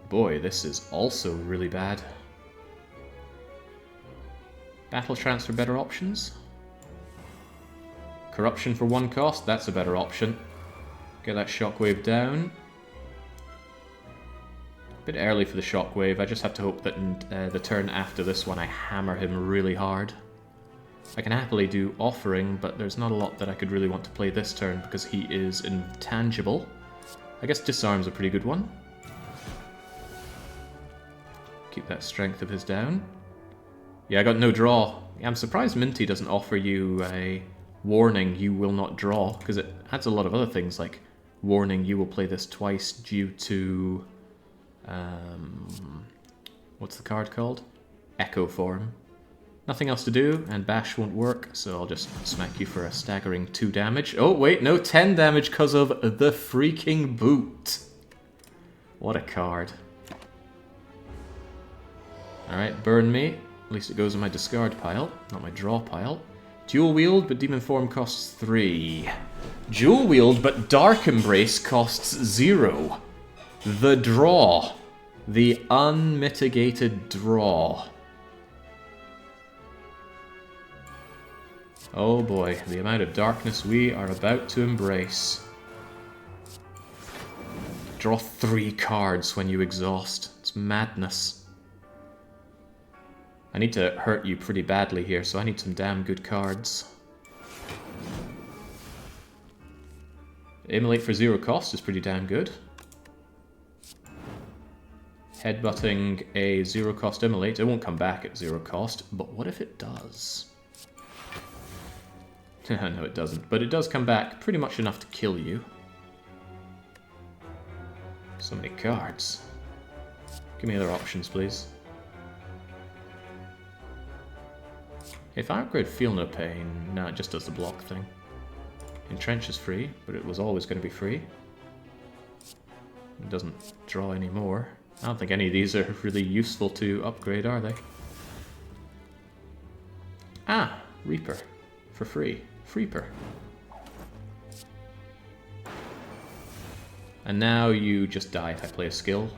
Boy, this is also really bad. Battle Trance for better options. Corruption for 1 cost, that's a better option. Get that Shockwave down. A bit early for the Shockwave, I just have to hope that in the turn after this one I hammer him really hard. I can happily do Offering, but there's not a lot that I could really want to play this turn because he is intangible. I guess Disarm's a pretty good one. Keep that strength of his down. Yeah, I got no draw. Yeah, I'm surprised Minty doesn't offer you a warning you will not draw, because it adds a lot of other things like warning you will play this twice due to... what's the card called? Echo Form. Nothing else to do, and Bash won't work, so I'll just smack you for a staggering 2 damage. Oh, wait, no, 10 damage because of the freaking boot. What a card. Alright, burn me. At least it goes in my discard pile, not my draw pile. Dual wield, but Demon Form costs 3. Dual wield, but Dark Embrace costs 0. The draw. The unmitigated draw. Oh boy, the amount of darkness we are about to embrace. Draw 3 cards when you exhaust. It's madness. I need to hurt you pretty badly here, so I need some damn good cards. Immolate for 0 cost is pretty damn good. Headbutting a 0 cost Immolate, it won't come back at 0 cost, but what if it does? No, it doesn't. But it does come back pretty much enough to kill you. So many cards. Give me other options, please. If I upgrade Feel No Pain... No, it just does the block thing. Entrench is free, but it was always going to be free. It doesn't draw any more. I don't think any of these are really useful to upgrade, are they? Ah! Reaper. For free. Freeper. And now you just die if I play a skill.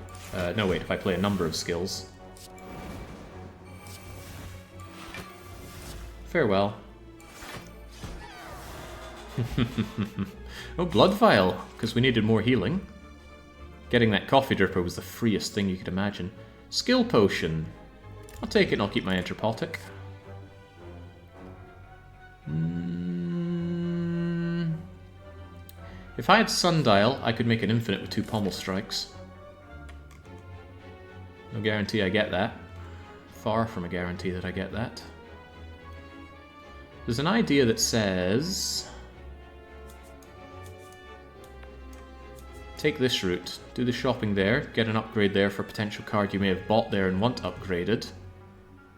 No, wait, if I play a number of skills. Farewell. Oh, Blood Vial, because we needed more healing. Getting that Coffee Dripper was the freest thing you could imagine. Skill Potion. I'll take it and I'll keep my Entropotic. If I had Sundial, I could make an infinite with 2 Pommel Strikes. No guarantee I get that. Far from a guarantee that I get that. There's an idea that says... take this route, do the shopping there, get an upgrade there for a potential card you may have bought there and want upgraded.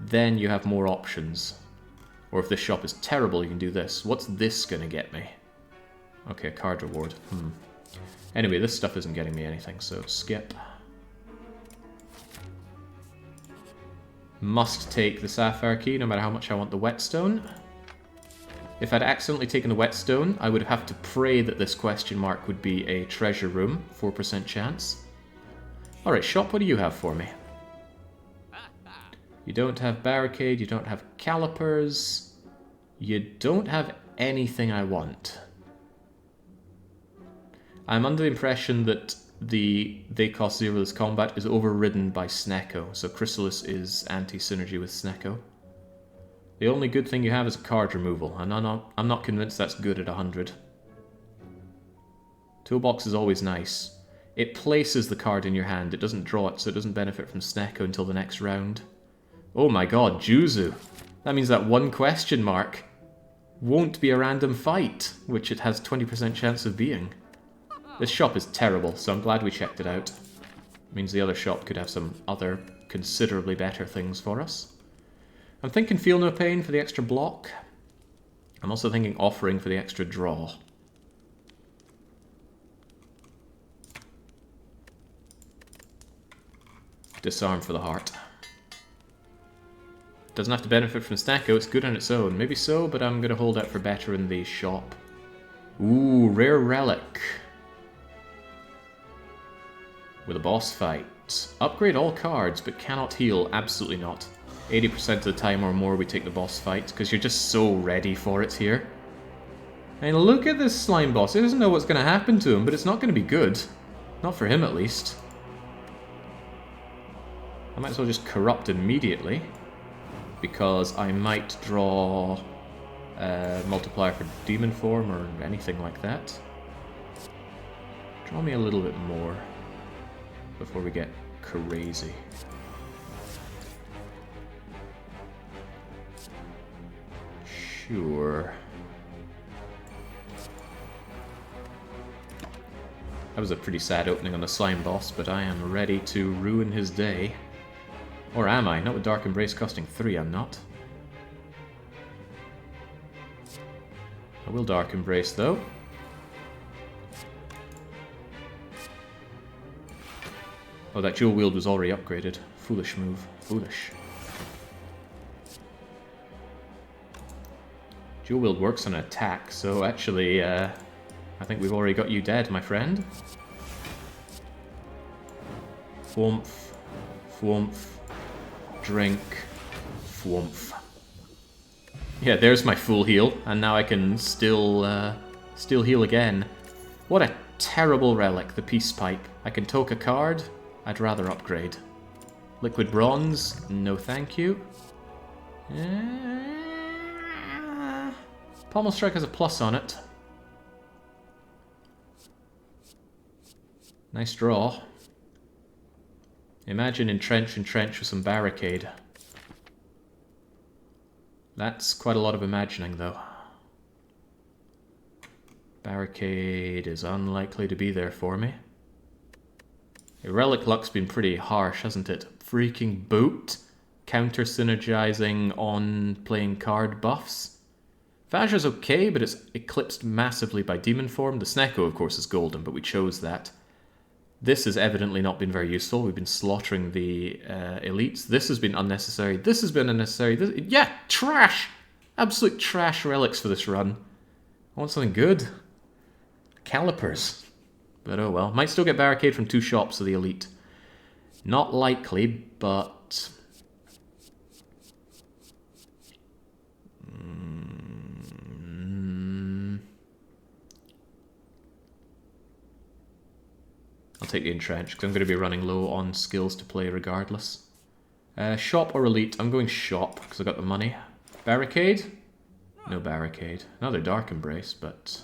Then you have more options. Or if this shop is terrible, you can do this. What's this gonna get me? Okay, a card reward. Anyway, this stuff isn't getting me anything, so skip. Must take the Sapphire Key, no matter how much I want the Whetstone. If I'd accidentally taken the Whetstone, I would have to pray that this question mark would be a treasure room, 4% chance. Alright, shop, what do you have for me? You don't have Barricade, you don't have Calipers, you don't have anything I want. I'm under the impression that they cost 0 this combat is overridden by Snecko, so Chrysalis is anti-synergy with Snecko. The only good thing you have is a card removal, and I'm not convinced that's good at 100. Toolbox is always nice. It places the card in your hand, it doesn't draw it, so it doesn't benefit from Snecko until the next round. Oh my god, Juzu! That means that one question mark won't be a random fight, which it has 20% chance of being. This shop is terrible, so I'm glad we checked it out. It means the other shop could have some other considerably better things for us. I'm thinking Feel No Pain for the extra block. I'm also thinking Offering for the extra draw. Disarm for the heart. Doesn't have to benefit from Snecko, it's good on its own. Maybe so, but I'm going to hold out for better in the shop. Ooh, Rare Relic. With a boss fight. Upgrade all cards, but cannot heal. Absolutely not. 80% of the time or more we take the boss fight, because you're just so ready for it here. And look at this slime boss. He doesn't know what's going to happen to him, but it's not going to be good. Not for him, at least. I might as well just corrupt immediately, because I might draw a multiplier for Demon Form or anything like that. Draw me a little bit more before we get crazy. Sure. That was a pretty sad opening on the slime boss, but I am ready to ruin his day. Or am I? Not with Dark Embrace costing 3, I'm not. I will Dark Embrace, though. Oh, that dual wield was already upgraded. Foolish move. Foolish. Dual wield works on attack, so actually, I think we've already got you dead, my friend. Thwomph. Thwomph. Drink. Thwomph. Yeah, there's my full heal, and now I can still heal again. What a terrible relic, the Peace Pipe. I can toke a card. I'd rather upgrade. Liquid Bronze, no thank you. Pommel Strike has a plus on it. Nice draw. Imagine entrench with some barricade. That's quite a lot of imagining, though. Barricade is unlikely to be there for me. Relic luck's been pretty harsh, hasn't it? Freaking boot. Counter-synergizing on playing card buffs. Vaja's okay, but it's eclipsed massively by Demon Form. The Snecko, of course, is golden, but we chose that. This has evidently not been very useful. We've been slaughtering the elites. This has been unnecessary. This has been unnecessary. Yeah, trash! Absolute trash relics for this run. I want something good. Calipers. But oh well. Might still get barricade from 2 shops of the elite. Not likely, but... I'll take the entrench, because I'm going to be running low on skills to play regardless. Shop or elite? I'm going shop, because I've got the money. Barricade? No barricade. Another Dark Embrace, but...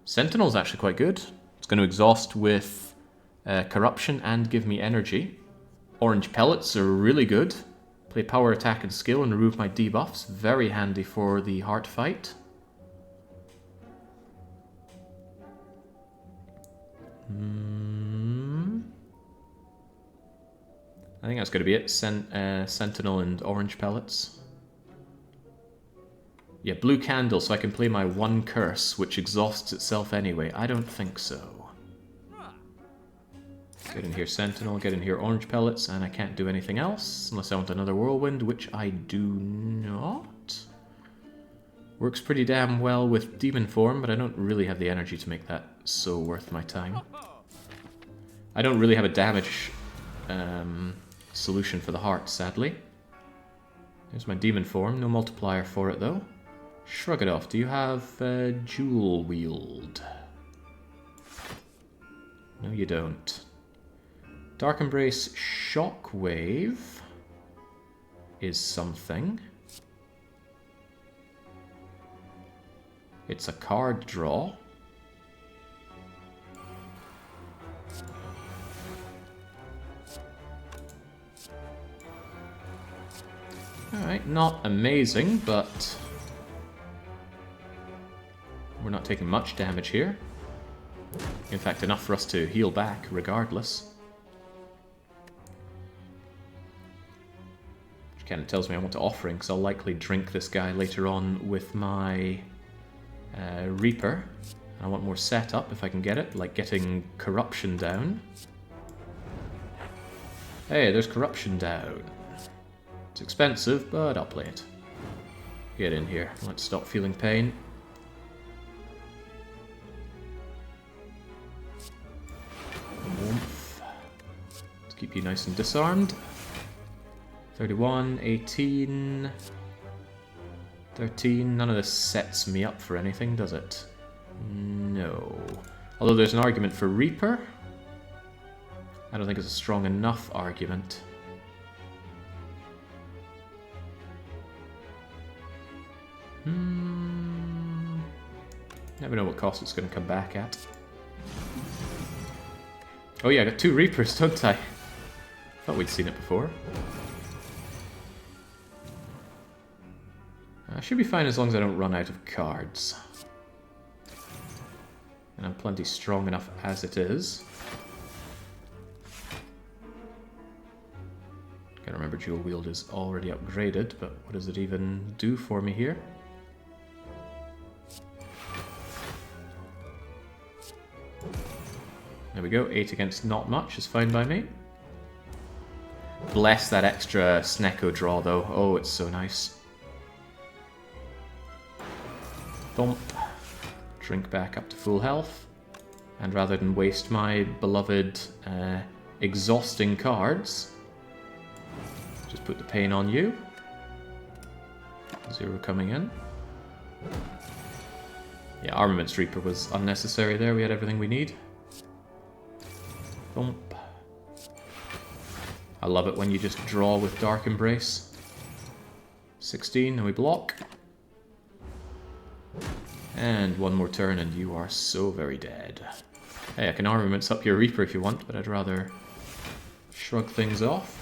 Sentinel's actually quite good. It's going to exhaust with corruption and give me energy. Orange pellets are really good. Play power, attack, and skill and remove my debuffs. Very handy for the heart fight. I think that's going to be it. Sentinel and orange pellets. Yeah, blue candle, so I can play my 1 curse, which exhausts itself anyway. I don't think so. Get in here Sentinel, get in here orange pellets, and I can't do anything else, unless I want another whirlwind, which I do not. Works pretty damn well with Demon Form, but I don't really have the energy to make that so worth my time. I don't really have a damage solution for the heart, sadly. There's my Demon Form, no multiplier for it though. Shrug it off. Do you have Dual Wield? No, you don't. Dark Embrace Shockwave is something. It's a card draw. Alright, not amazing, but we're not taking much damage here. In fact, enough for us to heal back, regardless. Which kind of tells me I want to offering, because I'll likely drink this guy later on with my Reaper. I want more setup if I can get it, like getting Corruption down. Hey, there's Corruption down. It's expensive, but I'll play it. Get in here. Let's stop feeling pain. Let's keep you nice and disarmed. 31, 18, 13. None of this sets me up for anything, does it? No. Although there's an argument for Reaper. I don't think it's a strong enough argument. Never know what cost it's going to come back at. Oh yeah, I got 2 Reapers, don't I? Thought we'd seen it before. I should be fine as long as I don't run out of cards. And I'm plenty strong enough as it is. Gotta remember dual wield is already upgraded, but what does it even do for me here? There we go, 8 against not much is fine by me. Bless that extra Snecko draw though, oh it's so nice. Thump. Drink back up to full health. And rather than waste my beloved exhausting cards, just put the pain on you. 0 coming in. Yeah, Armaments Reaper was unnecessary there, we had everything we need. Thump. I love it when you just draw with Dark Embrace. 16, and we block. And one more turn and you are so very dead. Hey, I can Armaments up your Reaper if you want, but I'd rather shrug things off.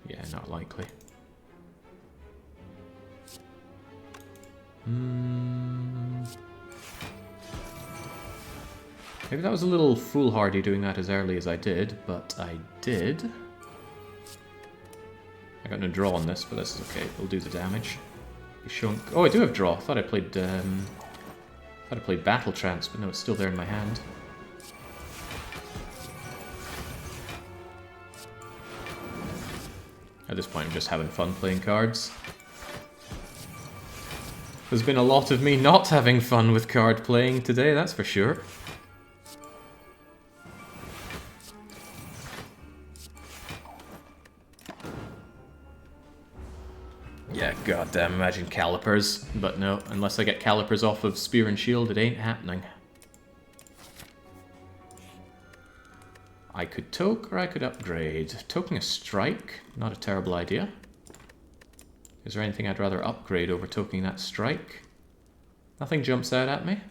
Yeah, not likely. Maybe that was a little foolhardy doing that as early as I did, but I did. I got no draw on this, but this is okay. It'll do the damage. Shunk. Oh, I do have draw. I thought I played Battle Trance, but no, it's still there in my hand. At this point, I'm just having fun playing cards. There's been a lot of me not having fun with card playing today, that's for sure. Yeah, goddamn, imagine Calipers. But no, unless I get Calipers off of Spear and Shield, it ain't happening. I could toke or I could upgrade. Toking a strike, not a terrible idea. Is there anything I'd rather upgrade over toking that strike? Nothing jumps out at me.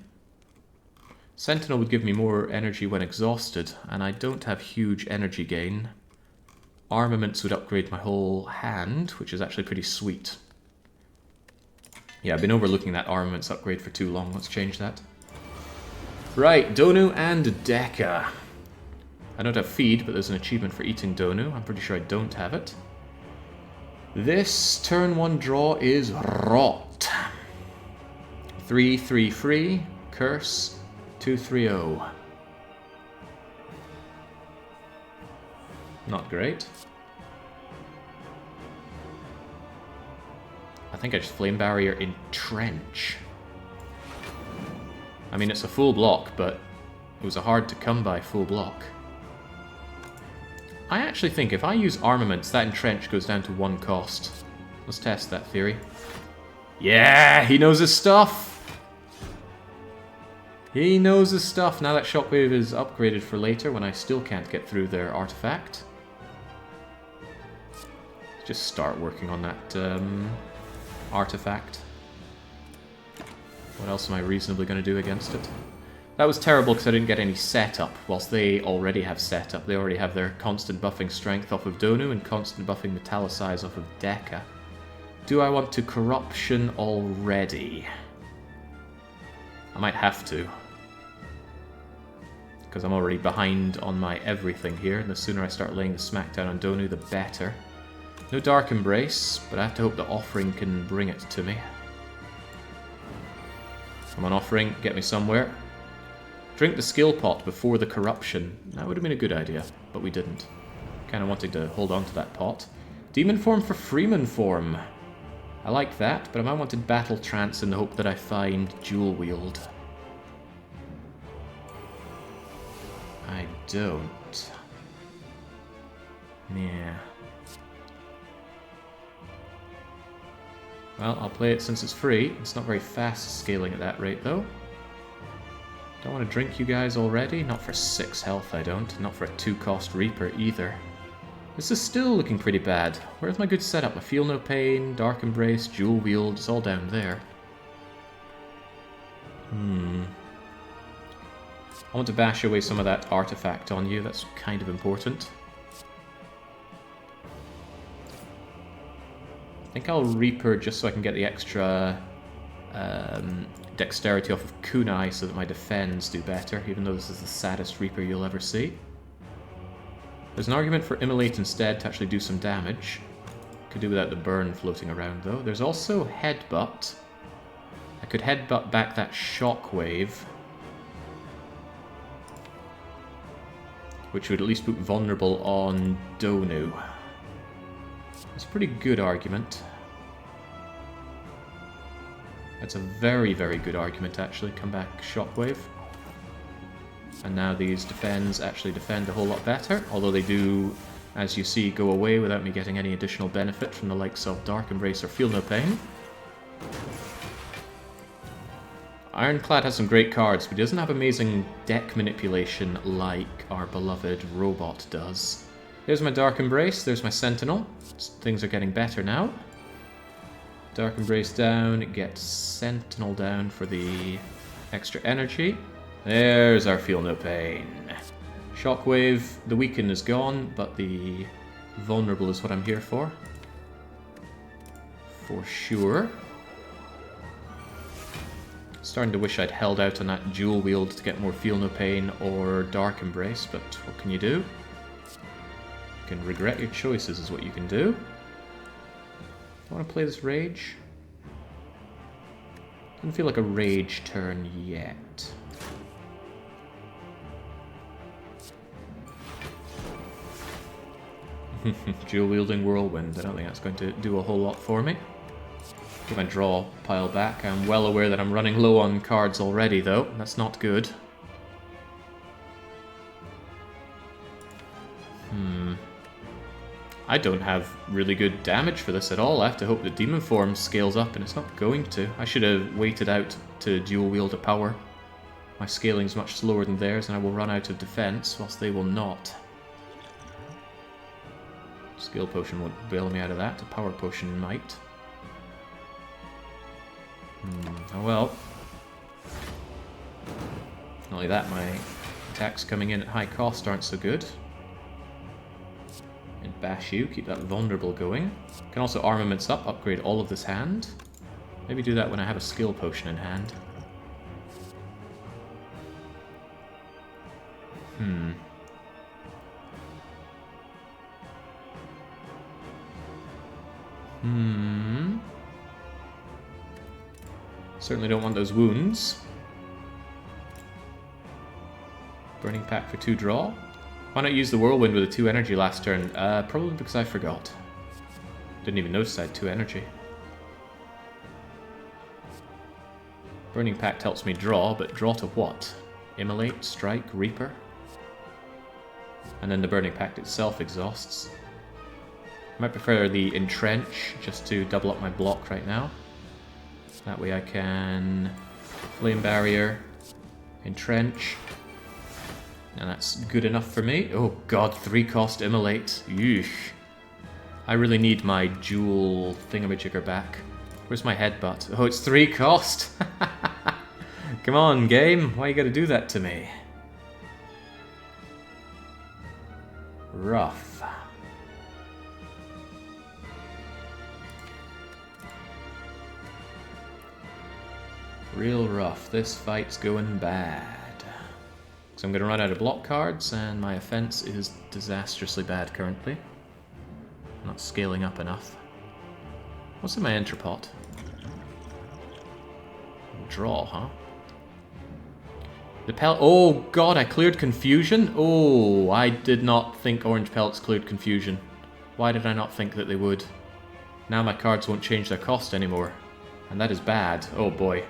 Sentinel would give me more energy when exhausted, and I don't have huge energy gain. Armaments would upgrade my whole hand, which is actually pretty sweet. Yeah, I've been overlooking that armaments upgrade for too long. Let's change that. Right, Donu and Deka. I don't have feed, but there's an achievement for eating Donu. I'm pretty sure I don't have it. This turn 1 draw is rot. 3/3 free, curse, 2/3/0. Not great. I think I just Flame Barrier Entrench. I mean, it's a full block, but it was a hard to come by full block. I actually think if I use armaments, that Entrench goes down to 1 cost. Let's test that theory. Yeah, he knows his stuff! He knows his stuff. Now that Shockwave is upgraded for later when I still can't get through their artifact. Just start working on that artifact. What else am I reasonably going to do against it? That was terrible because I didn't get any setup, whilst they already have setup. They already have their constant buffing strength off of Donu and constant buffing metallicize off of Deka. Do I want to corruption already? I might have to. Because I'm already behind on my everything here, and the sooner I start laying the smackdown on Donu, the better. No Dark Embrace, but I have to hope the Offering can bring it to me. Come on, Offering, get me somewhere. Drink the skill pot before the corruption. That would have been a good idea, but we didn't. Kind of wanted to hold on to that pot. Demon form for Freeman form. I like that, but I might wanted Battle Trance in the hope that I find Dual Wield. I don't. Yeah. Well, I'll play it since it's free. It's not very fast scaling at that rate, though. Don't want to drink you guys already. Not for 6 health, I don't. Not for a 2-cost Reaper, either. This is still looking pretty bad. Where's my good setup? I feel no pain, Dark Embrace, Dual Wield, it's all down there. I want to bash away some of that artifact on you. That's kind of important. think I'll Reaper just so I can get the extra dexterity off of Kunai so that my defends do better, even though this is the saddest Reaper you'll ever see. There's an argument for Immolate instead to actually do some damage. Could do without the burn floating around though. There's also Headbutt. I could Headbutt back that Shockwave, which would at least put Vulnerable on Donu. It's a pretty good argument. That's a very, very good argument, actually. Come back, Shockwave. And now these defends actually defend a whole lot better, although they do, as you see, go away without me getting any additional benefit from the likes of Dark Embrace or Feel No Pain. Ironclad has some great cards, but he doesn't have amazing deck manipulation like our beloved Robot does. There's my Dark Embrace, there's my Sentinel. Things are getting better now. Dark Embrace down, get Sentinel down for the extra energy. There's our Feel No Pain. Shockwave, the Weaken is gone, but the Vulnerable is what I'm here for. For sure. Starting to wish I'd held out on that Dual Wield to get more Feel No Pain or Dark Embrace, but what can you do? You can regret your choices is what you can do. I want to play this Rage. Doesn't feel like a Rage turn yet. Dual Wielding Whirlwind. I don't think that's going to do a whole lot for me. Get my draw pile back. I'm well aware that I'm running low on cards already, though. That's not good. I don't have really good damage for this at all. I have to hope that Demon Form scales up, and it's not going to. I should have waited out to dual wield a power. My scaling's much slower than theirs, and I will run out of defense, whilst they will not. Skill Potion won't bail me out of that. A Power Potion might. Oh well. Not only that, my attacks coming in at high cost aren't so good. And bash you, keep that vulnerable going. Can also armaments up, upgrade all of this hand. Maybe do that when I have a skill potion in hand. Certainly don't want those wounds. Burning Pact for 2 draw. Why not use the Whirlwind with a 2 energy last turn? Probably because I forgot. Didn't even notice I had 2 energy. Burning Pact helps me draw, but draw to what? Immolate, Strike, Reaper? And then the Burning Pact itself exhausts. I might prefer the Entrench, just to double up my block right now. That way I can Flame Barrier, Entrench, and that's good enough for me. Oh god, 3-cost Immolate. Yeesh. I really need my dual thingamajigger back. Where's my headbutt? Oh, it's 3-cost! Come on, game. Why you gotta do that to me? Rough. Real rough. This fight's going bad. So I'm going to run out of block cards, and my offense is disastrously bad currently. I'm not scaling up enough. What's in my Entrepot? Draw, huh? The pellet. Oh god, I cleared Confusion? Oh, I did not think Orange Pellets cleared Confusion. Why did I not think that they would? Now my cards won't change their cost anymore. And that is bad. Oh boy.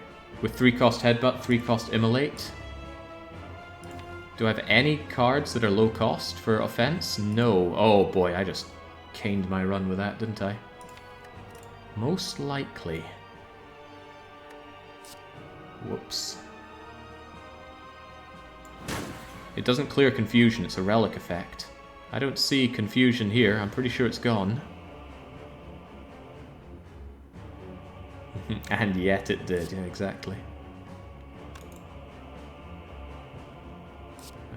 With 3-cost Headbutt, 3-cost Immolate. Do I have any cards that are low cost for offense? No. Oh boy, I just caned my run with that, didn't I? Most likely. Whoops. It doesn't clear Confusion, it's a relic effect. I don't see Confusion here, I'm pretty sure it's gone. And yet it did, yeah, exactly.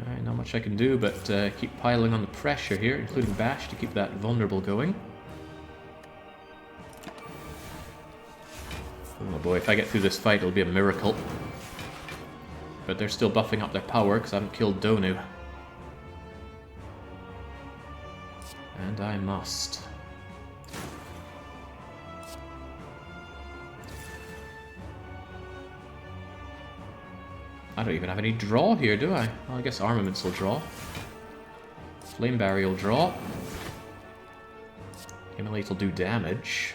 Alright, not much I can do, but keep piling on the pressure here, including Bash, to keep that vulnerable going. Oh boy, if I get through this fight, it'll be a miracle. But they're still buffing up their power because I haven't killed Donu. And I must. I don't even have any draw here, do I? Well, I guess armaments will draw. Flame Barrier will draw. Immolate will do damage.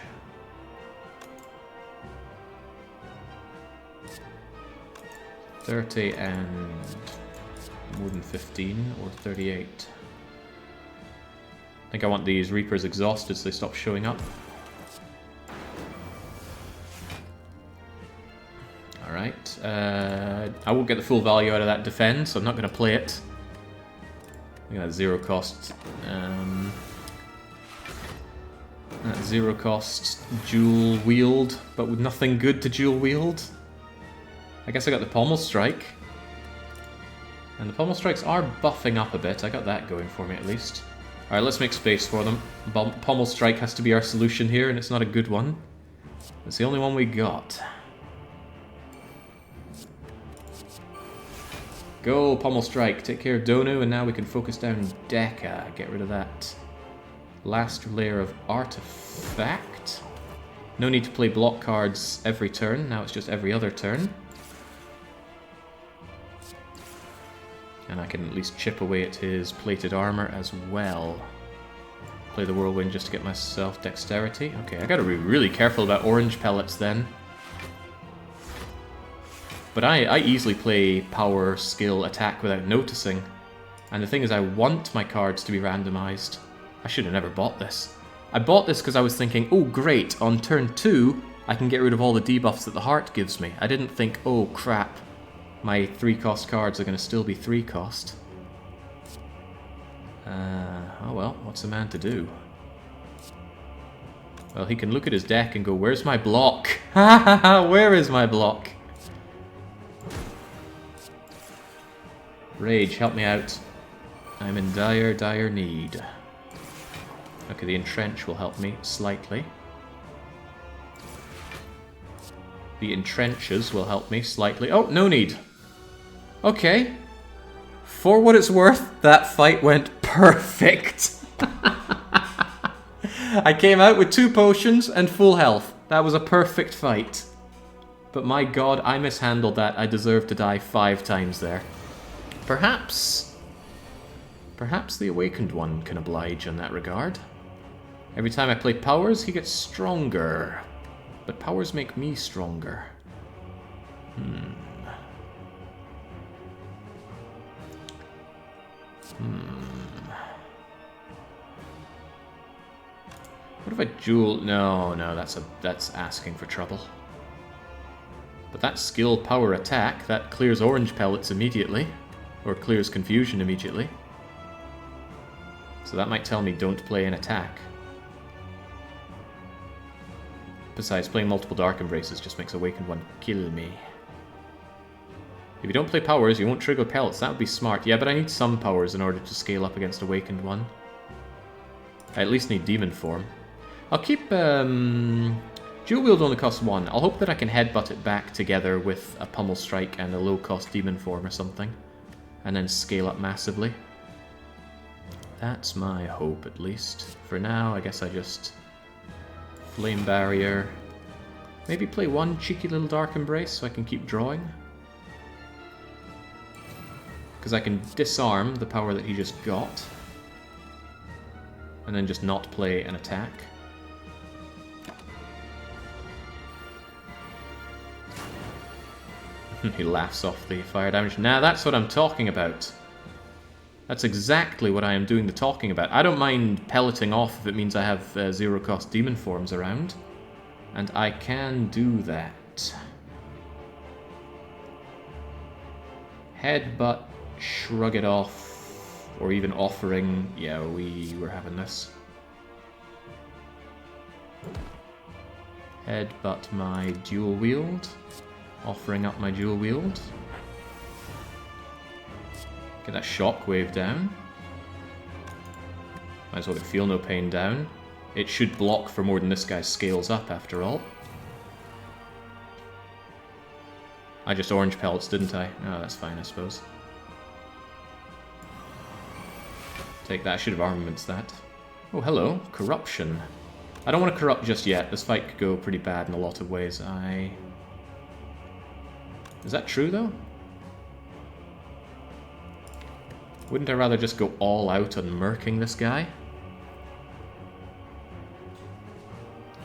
$30 and more than 15 or 38. I think I want these Reapers exhausted so they stop showing up. Alright, I won't get the full value out of that defend, so I'm not going to play it. I think that's zero cost. That zero cost dual wield, but with nothing good to dual wield. I guess I got the Pommel Strike. And the Pommel Strikes are buffing up a bit, I got that going for me at least. Alright, let's make space for them. Pommel Strike has to be our solution here, and it's not a good one. It's the only one we got. Go, Pommel Strike. Take care of Donu, and now we can focus down Deka. Get rid of that last layer of artifact. No need to play block cards every turn. Now it's just every other turn. And I can at least chip away at his plated armor as well. Play the Whirlwind just to get myself dexterity. Okay, I gotta be really careful about orange pellets then. But I easily play power, skill, attack without noticing. And the thing is, I want my cards to be randomized. I should have never bought this. I bought this because I was thinking, oh great, on turn 2, I can get rid of all the debuffs that the heart gives me. I didn't think, oh crap, my 3-cost cards are going to still be 3-cost. Oh well, what's a man to do? Well, he can look at his deck and go, where's my block? Ha ha ha, where is my block? Rage, help me out. I'm in dire, dire need. Okay, the Entrench will help me slightly. The Entrenches will help me slightly. Oh, no need. Okay. For what it's worth, that fight went perfect. I came out with 2 potions and full health. That was a perfect fight. But my god, I mishandled that. I deserved to die 5 times there. Perhaps the Awakened one can oblige in that regard. Every time I play powers, he gets stronger. But powers make me stronger. What if I dual... No, that's asking for trouble. But that skill power attack, that clears orange pellets immediately. Or clears confusion immediately. So that might tell me don't play an attack. Besides, playing multiple Dark Embraces just makes Awakened one kill me. If you don't play powers, you won't trigger pellets. That would be smart. Yeah, but I need some powers in order to scale up against Awakened one. I at least need Demon Form. I'll keep... Dual Wield only costs 1. I'll hope that I can headbutt it back together with a Pummel Strike and a low-cost Demon Form or something. And then scale up massively. That's my hope, at least. For now, I guess I just... Flame Barrier. Maybe play 1 cheeky little Dark Embrace so I can keep drawing. Because I can disarm the power that he just got. And then just not play an attack. He laughs off the fire damage. Now that's what I'm talking about. That's exactly what I am doing the talking about. I don't mind pelleting off if it means I have zero-cost demon forms around. And I can do that. Headbutt, shrug it off, or even offering. Yeah, we were having this. Headbutt my dual wield. Offering up my dual wield. Get that shockwave down. Might as well get Feel No Pain down. It should block for more than this guy scales up after all. I just orange pelts, didn't I? Oh, that's fine, I suppose. Take that. I should have armaments that. Oh, hello. Corruption. I don't want to corrupt just yet. This fight could go pretty bad in a lot of ways. Is that true, though? Wouldn't I rather just go all out on murking this guy?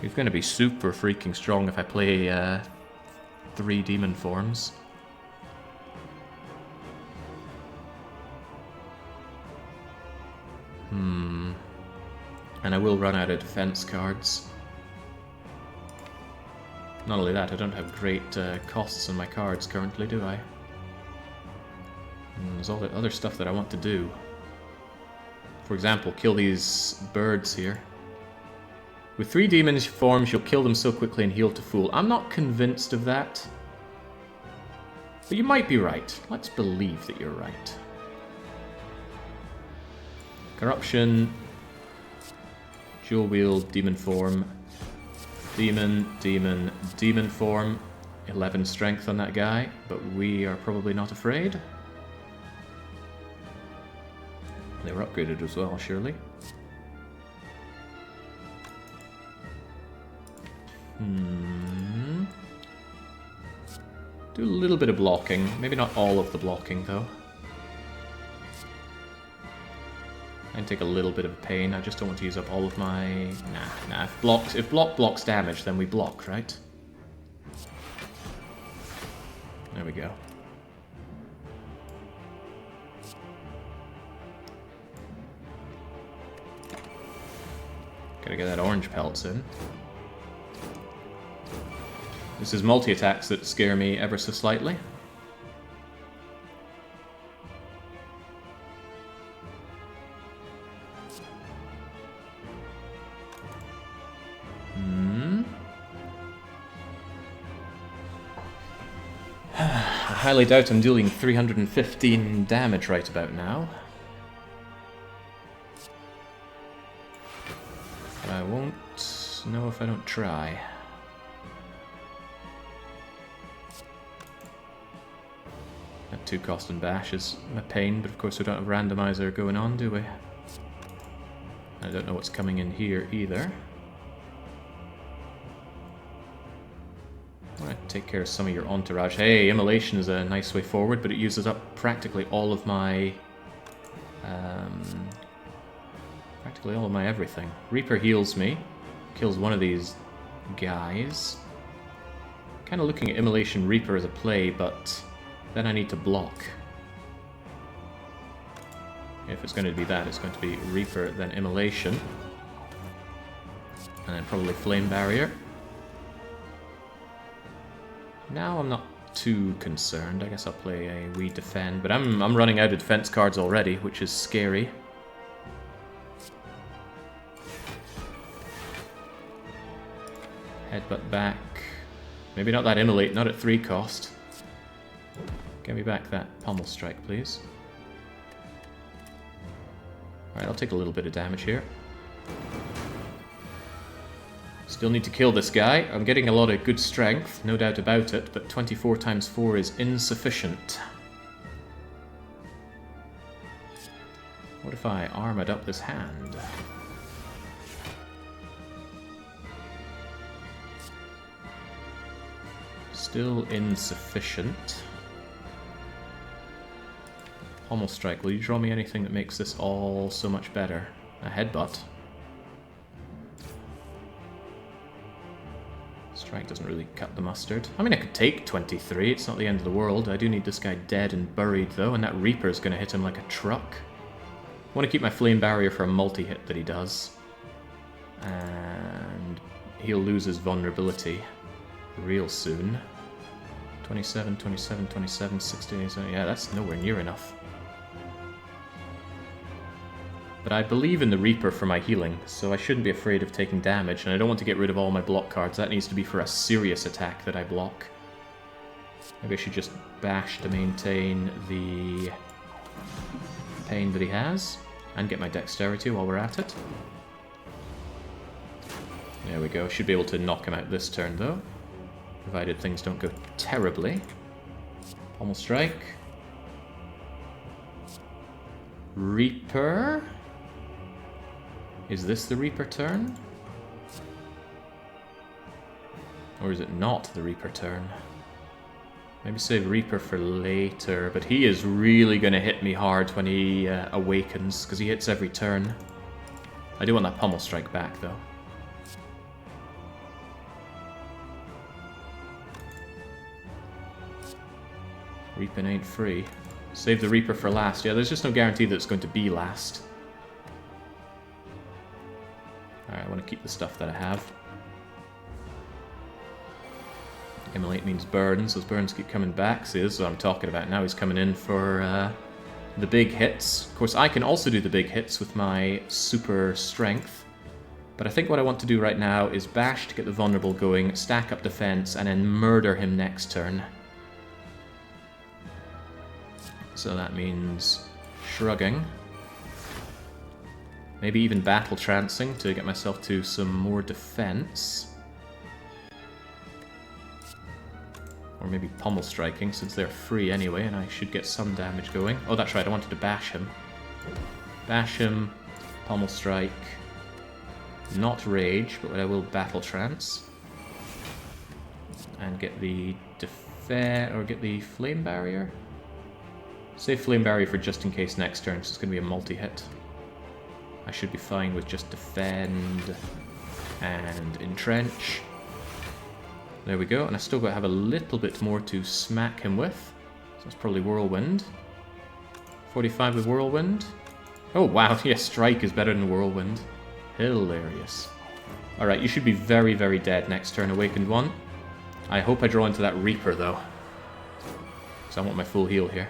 He's going to be super freaking strong if I play 3 demon forms. And I will run out of defense cards. Not only that, I don't have great costs on my cards currently, do I? There's all the other stuff that I want to do. For example, kill these birds here. With 3 demon forms, you'll kill them so quickly and heal to full. I'm not convinced of that. But you might be right. Let's believe that you're right. Corruption. Dual wield, demon form. Demon, demon, demon form. 11 strength on that guy, but we are probably not afraid. They were upgraded as well, surely. Do a little bit of blocking. Maybe not all of the blocking, though. And take a little bit of pain. I just don't want to use up all of my... Nah. If block blocks damage, then we block, right? There we go. Gotta get that orange pelts in. This is multi-attacks that scare me ever so slightly. I highly doubt I'm dealing 315 damage right about now. But I won't know if I don't try. That 2 cost and bash is a pain, but of course we don't have randomizer going on, do we? I don't know what's coming in here either. I want to take care of some of your entourage. Hey, immolation is a nice way forward, but it uses up practically all of my... practically all of my everything. Reaper heals me. Kills one of these guys. Kind of looking at immolation Reaper as a play, but then I need to block. If it's going to be that, it's going to be Reaper, then immolation. And then probably flame barrier. Now I'm not too concerned. I guess I'll play a wee defend, but I'm running out of defense cards already, which is scary. Headbutt back. Maybe not that immolate, not at 3 cost. Get me back that pommel strike, please. Alright, I'll take a little bit of damage here. Still need to kill this guy. I'm getting a lot of good strength, no doubt about it, but 24 times 4 is insufficient. What if I armored up this hand? Still insufficient. Pommel strike, will you draw me anything that makes this all so much better? A headbutt. Strike doesn't really cut the mustard. I mean, I could take 23, it's not the end of the world. I do need this guy dead and buried, though, and that Reaper's going to hit him like a truck. I want to keep my flame barrier for a multi-hit that he does. And he'll lose his vulnerability real soon. 27, 27, 27, 16, yeah, that's nowhere near enough. But I believe in the Reaper for my healing, so I shouldn't be afraid of taking damage, and I don't want to get rid of all my block cards. That needs to be for a serious attack that I block. Maybe I should just bash to maintain the pain that he has, and get my dexterity while we're at it. There we go. Should be able to knock him out this turn, though. Provided things don't go terribly. Pommel strike. Reaper. Is this the Reaper turn? Or is it not the Reaper turn? Maybe save Reaper for later, but he is really going to hit me hard when he awakens, because he hits every turn. I do want that Pommel strike back, though. Reaping ain't free. Save the Reaper for last. Yeah, there's just no guarantee that it's going to be last. Alright, I want to keep the stuff that I have. Immolate means burns. Those burns keep coming back. See, this is what I'm talking about. Now he's coming in for the big hits. Of course, I can also do the big hits with my super strength. But I think what I want to do right now is bash to get the vulnerable going, stack up defense, and then murder him next turn. So that means shrugging. Maybe even battle trancing to get myself to some more defense. Or maybe pommel striking, since they're free anyway, and I should get some damage going. Oh, that's right, I wanted to bash him. Bash him, pommel strike. Not rage, but I will battle trance. And get the get the flame barrier. Save flame barrier for just in case next turn, so it's going to be a multi-hit. I should be fine with just defend and entrench. There we go, and I still got to have a little bit more to smack him with. So it's probably Whirlwind. 45 with Whirlwind. Oh wow, yes, Strike is better than Whirlwind. Hilarious. Alright, you should be very, very dead next turn, Awakened one. I hope I draw into that Reaper, though. Because I want my full heal here.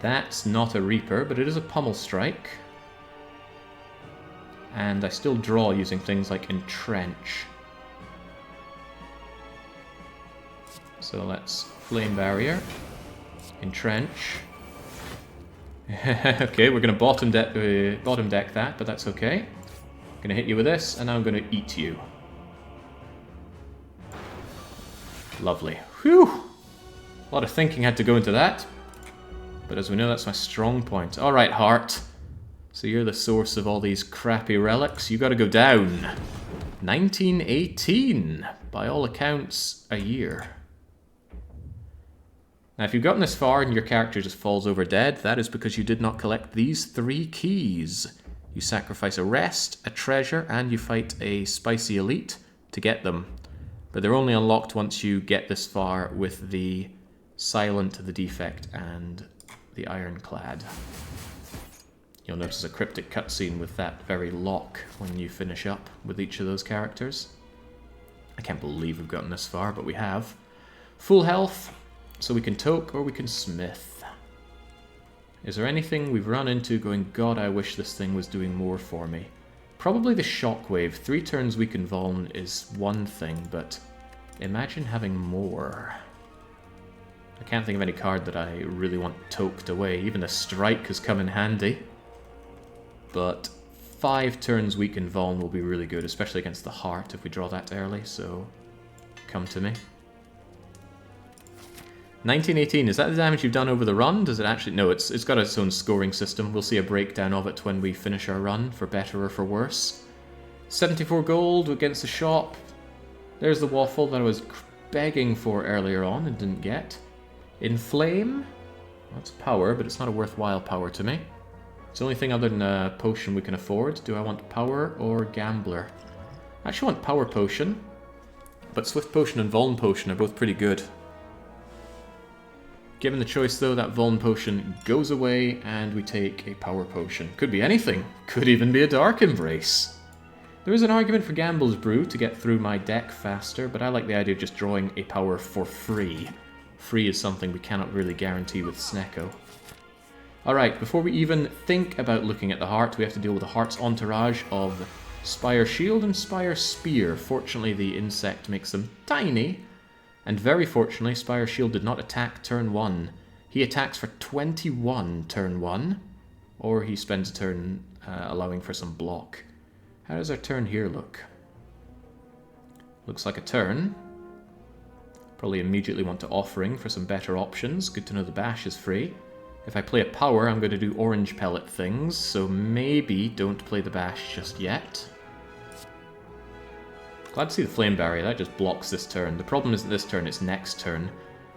That's not a Reaper, but it is a Pommel Strike. And I still draw using things like Entrench. So let's Flame Barrier. Entrench. Okay, we're going to bottom deck that, but that's okay. I'm going to hit you with this, and now I'm going to eat you. Lovely. Whew! A lot of thinking had to go into that. But as we know, that's my strong point. Alright, Heart. So you're the source of all these crappy relics. You gotta go down. 1918. By all accounts, a year. Now, if you've gotten this far and your character just falls over dead, that is because you did not collect these 3 keys. You sacrifice a rest, a treasure, and you fight a spicy elite to get them. But they're only unlocked once you get this far with the Silent, the Defect, and the Ironclad. You'll notice a cryptic cutscene with that very lock when you finish up with each of those characters. I can't believe we've gotten this far, but we have. Full health, so we can toke or we can smith. Is there anything we've run into going, God, I wish this thing was doing more for me? Probably the Shockwave. 3 turns weaken Vuln is one thing, but imagine having more. I can't think of any card that I really want toked away. Even the Strike has come in handy. But 5 turns weaken Vuln will be really good, especially against the Heart if we draw that early, so come to me. 1918, is that the damage you've done over the run? Does it actually... No, it's got its own scoring system. We'll see a breakdown of it when we finish our run, for better or for worse. 74 gold against the shop. There's the waffle that I was begging for earlier on and didn't get. Inflame? That's power, but it's not a worthwhile power to me. It's the only thing other than a potion we can afford. Do I want power or gambler? I actually want power potion, but Swift potion and Vuln potion are both pretty good. Given the choice though, that Vuln potion goes away and we take a power potion. Could be anything. Could even be a Dark Embrace. There is an argument for Gambler's Brew to get through my deck faster, but I like the idea of just drawing a power for free. Free is something we cannot really guarantee with Snecko. Alright, before we even think about looking at the Heart, we have to deal with the Heart's entourage of Spire Shield and Spire Spear. Fortunately, the insect makes them tiny. And very fortunately, Spire Shield did not attack turn 1. He attacks for 21 turn 1. Or he spends a turn allowing for some block. How does our turn here look? Looks like a turn. Probably immediately want to Offering for some better options. Good to know the bash is free. If I play a power, I'm going to do orange pellet things, so maybe don't play the bash just yet. Glad to see the flame barrier, that just blocks this turn. The problem isn't this turn, it's next turn.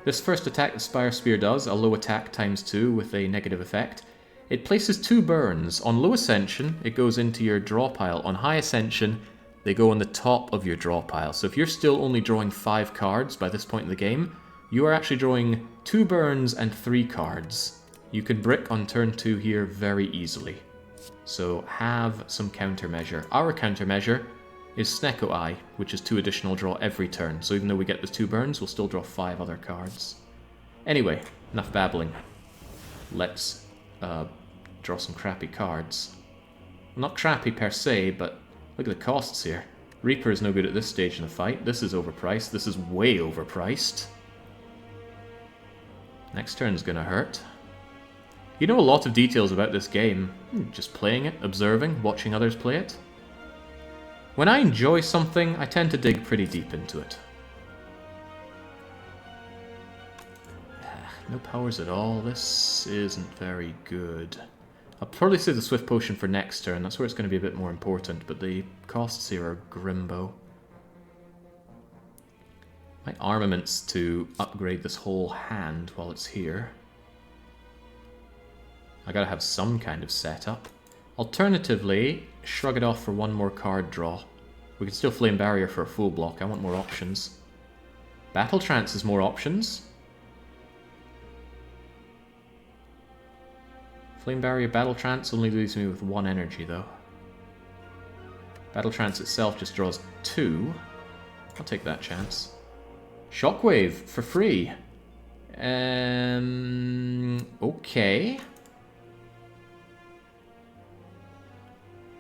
This first attack the Spire Spear does, a low attack ×2 with a negative effect. It places 2 burns. On low ascension, it goes into your draw pile. On high ascension, they go on the top of your draw pile. So if you're still only drawing 5 cards by this point in the game, you are actually drawing 2 burns and 3 cards. You can brick on turn 2 here very easily. So have some countermeasure. Our countermeasure is Snecko Eye, which is 2 additional draw every turn. So even though we get those 2 burns, we'll still draw 5 other cards. Anyway, enough babbling. Let's draw some crappy cards. Not crappy per se, but look at the costs here. Reaper is no good at this stage in the fight. This is overpriced. This is way overpriced. Next turn's gonna hurt. You know a lot of details about this game. Just playing it, observing, watching others play it. When I enjoy something, I tend to dig pretty deep into it. No powers at all. This isn't very good. I'll probably save the Swift Potion for next turn. That's where it's going to be a bit more important, but the costs here are grimbo. My armaments to upgrade this whole hand while it's here. I gotta have some kind of setup. Alternatively, shrug it off for 1 more card draw. We can still Flame Barrier for a full block. I want more options. Battle Trance is more options. Flame Barrier, Battle Trance only leaves me with 1 energy though. Battle Trance itself just draws 2. I'll take that chance. Shockwave for free. Okay.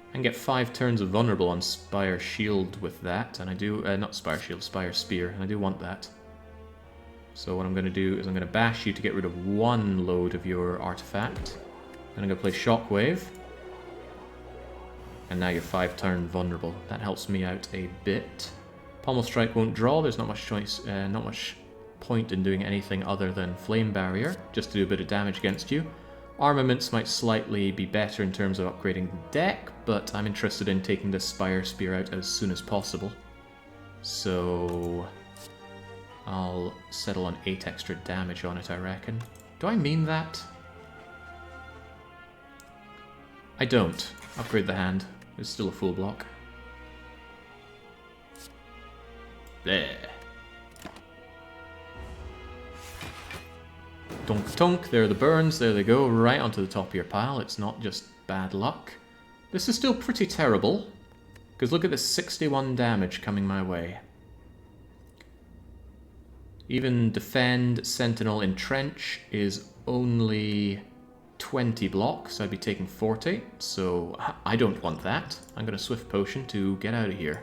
I can get 5 turns of vulnerable on Spire Shield with that, and I do, not Spire Shield, Spire Spear, and I do want that. So what I'm going to do is I'm going to bash you to get rid of 1 load of your artifact. Then I'm going to play Shockwave. And now you're 5 turn vulnerable. That helps me out a bit. Pommel Strike won't draw, there's not much choice, not much point in doing anything other than Flame Barrier, just to do a bit of damage against you. Armaments might slightly be better in terms of upgrading the deck, but I'm interested in taking this Spire Spear out as soon as possible. So I'll settle on 8 extra damage on it, I reckon. Do I mean that? I don't. Upgrade the hand. It's still a full block. There. Donk tonk, there are the burns, there they go, right onto the top of your pile. It's not just bad luck. This is still pretty terrible, because look at this 61 damage coming my way. Even Defend, Sentinel, Entrench is only 20 blocks, I'd be taking 40, so I don't want that. I'm going to Swift Potion to get out of here.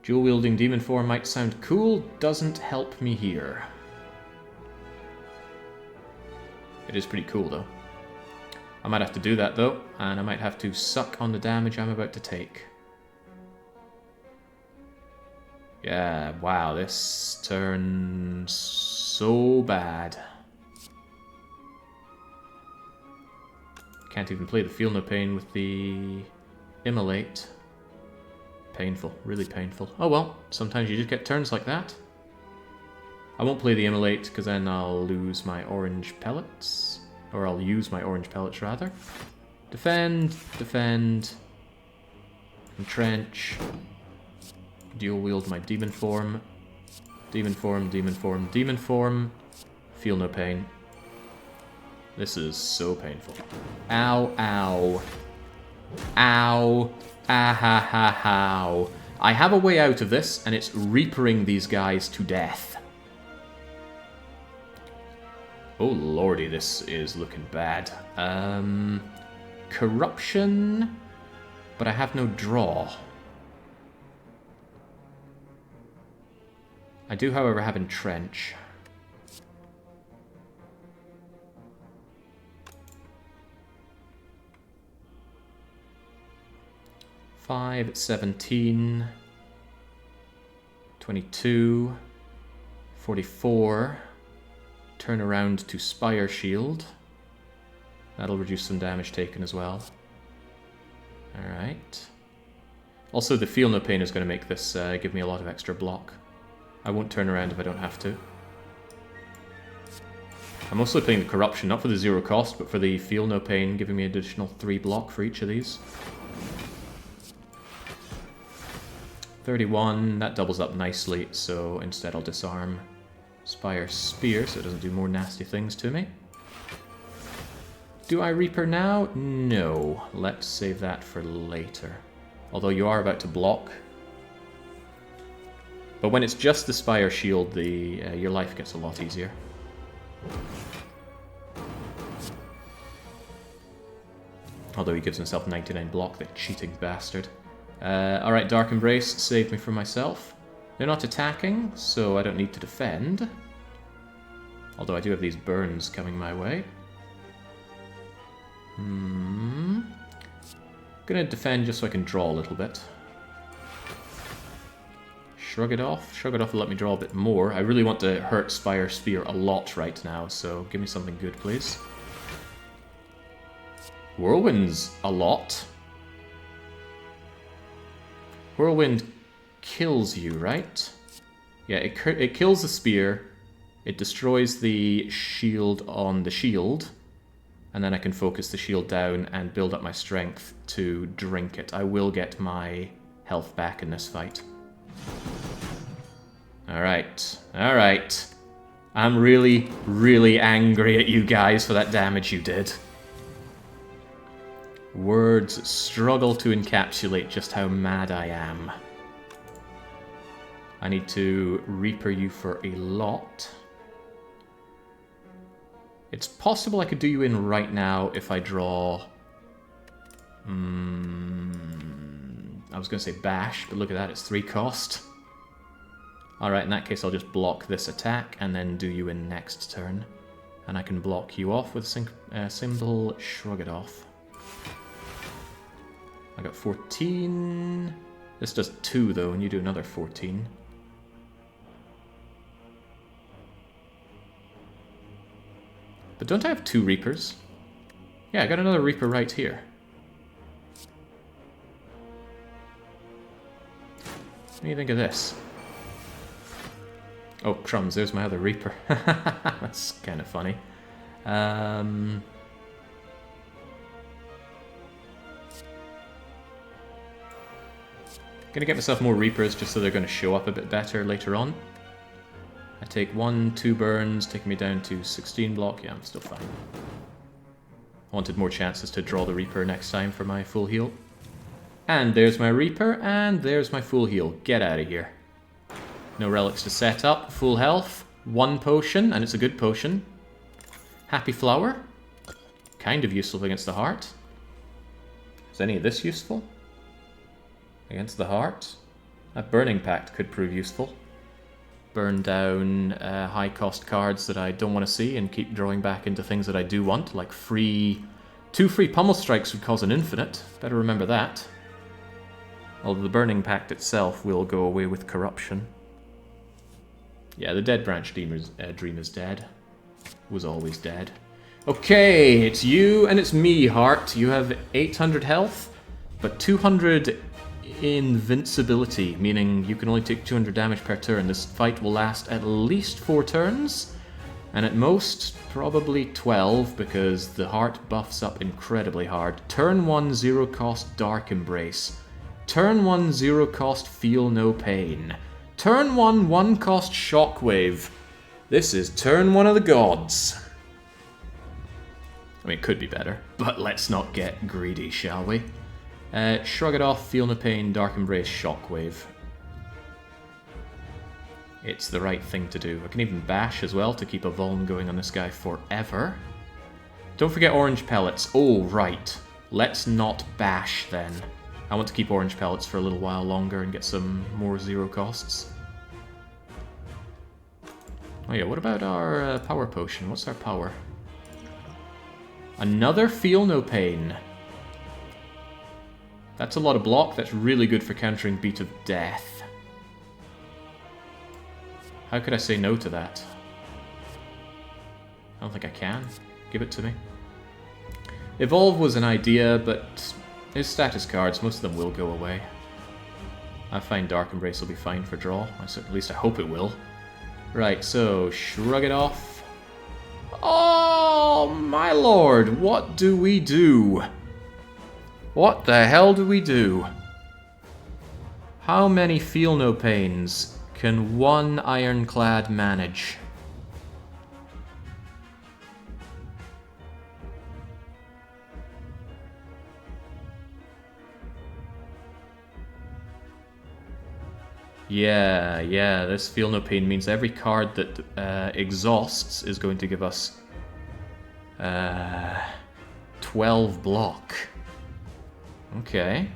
Dual-wielding Demon Form might sound cool, doesn't help me here. It is pretty cool though. I might have to do that though, and I might have to suck on the damage I'm about to take. Yeah, wow, this turns so bad. Can't even play the Feel No Pain with the Immolate. Painful, really painful. Oh well, sometimes you just get turns like that. I won't play the Immolate because then I'll lose my orange pellets. Or I'll use my orange pellets rather. Defend, defend. Entrench. Dual wield my demon form. Demon form, demon form, demon form. Feel no pain. This is so painful. Ow, ow. Ow. Ah ha ha how. I have a way out of this, and it's reapering these guys to death. Oh lordy, this is looking bad. Corruption, but I have no draw. I do, however, have Entrench. $5, 17, 22, 44, turn around to Spire Shield. That'll reduce some damage taken as well. Alright. Also, the Feel No Pain is going to make this give me a lot of extra block. I won't turn around if I don't have to. I'm mostly playing the Corruption, not for the 0 cost, but for the Feel No Pain, giving me an additional 3 block for each of these. 31, that doubles up nicely, so instead I'll disarm Spire Spear so it doesn't do more nasty things to me. Do I Reaper now? No. Let's save that for later. Although you are about to block. But when it's just the Spire Shield, your life gets a lot easier. Although he gives himself 99 block, that cheating bastard. Alright, Dark Embrace saved me from myself. They're not attacking, so I don't need to defend. Although I do have these burns coming my way. Gonna defend just so I can draw a little bit. Shrug it off. Shrug it off will let me draw a bit more. I really want to hurt Spire Spear a lot right now, so give me something good, please. Whirlwind's a lot. Whirlwind kills you, right? Yeah, it kills the spear, it destroys the shield on the shield, and then I can focus the shield down and build up my strength to drink it. I will get my health back in this fight. Alright, alright. I'm really, really angry at you guys for that damage you did. Words struggle to encapsulate just how mad I am. I need to Reaper you for a lot. It's possible I could do you in right now if I draw... I was going to say Bash, but look at that, it's 3 cost. Alright, in that case I'll just block this attack and then do you in next turn. And I can block you off with Symbol Shrug It Off. I got 14. This does 2 though, and you do another 14. But don't I have 2 Reapers? Yeah, I got another Reaper right here. What do you think of this? Oh, crumbs, there's my other Reaper. That's kind of funny. Gonna get myself more Reapers just so they're going to show up a bit better later on. I take 1, 2 burns, taking me down to 16 block. Yeah, I'm still fine. I wanted more chances to draw the Reaper next time for my full heal. And there's my Reaper, and there's my full heal. Get out of here. No relics to set up, full health, 1 potion, and it's a good potion. Happy Flower. Kind of useful against the heart. Is any of this useful? Against the heart? That Burning Pact could prove useful. Burn down high cost cards that I don't want to see and keep drawing back into things that I do want, like 2 free Pummel Strikes would cause an infinite. Better remember that. Although the Burning Pact itself will go away with Corruption. Yeah, the Dead Branch Dream is dead. Was always dead. Okay, it's you and it's me, Heart. You have 800 health, but 200 invincibility, meaning you can only take 200 damage per turn. This fight will last at least 4 turns, and at most, probably 12, because the heart buffs up incredibly hard. Turn 1, 0 cost Dark Embrace. Turn 1, 0 cost Feel No Pain. Turn 1, 1 cost Shockwave. This is turn 1 of the gods. I mean, it could be better, but let's not get greedy, shall we? Shrug It Off, Feel No Pain, Dark Embrace, Shockwave. It's the right thing to do. I can even bash as well to keep a Vuln going on this guy forever. Don't forget Orange Pellets. Oh, right. Let's not bash then. I want to keep Orange Pellets for a little while longer and get some more 0 costs. Oh yeah, what about our Power Potion? What's our power? Another Feel No Pain. That's a lot of block. That's really good for countering Beat of Death. How could I say no to that? I don't think I can. Give it to me. Evolve was an idea, but his status cards, most of them will go away. I find Dark Embrace will be fine for draw. At least I hope it will. Right, so shrug it off. Oh, my lord, what do we do? What the hell do we do? How many Feel No Pains can one Ironclad manage? Yeah, this Feel No Pain means every card that exhausts is going to give us 12 block. Okay.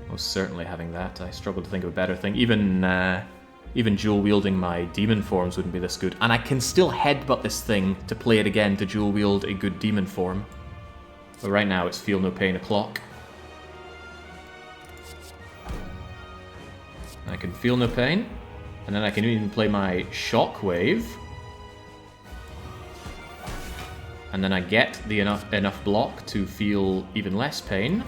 Most certainly having that. I struggle to think of a better thing. Even dual-wielding my demon forms wouldn't be this good. And I can still headbutt this thing to play it again to dual-wield a good demon form. But right now it's Feel No Pain o'clock. I can Feel No Pain, and then I can even play my Shockwave. And then I get the enough block to feel even less pain.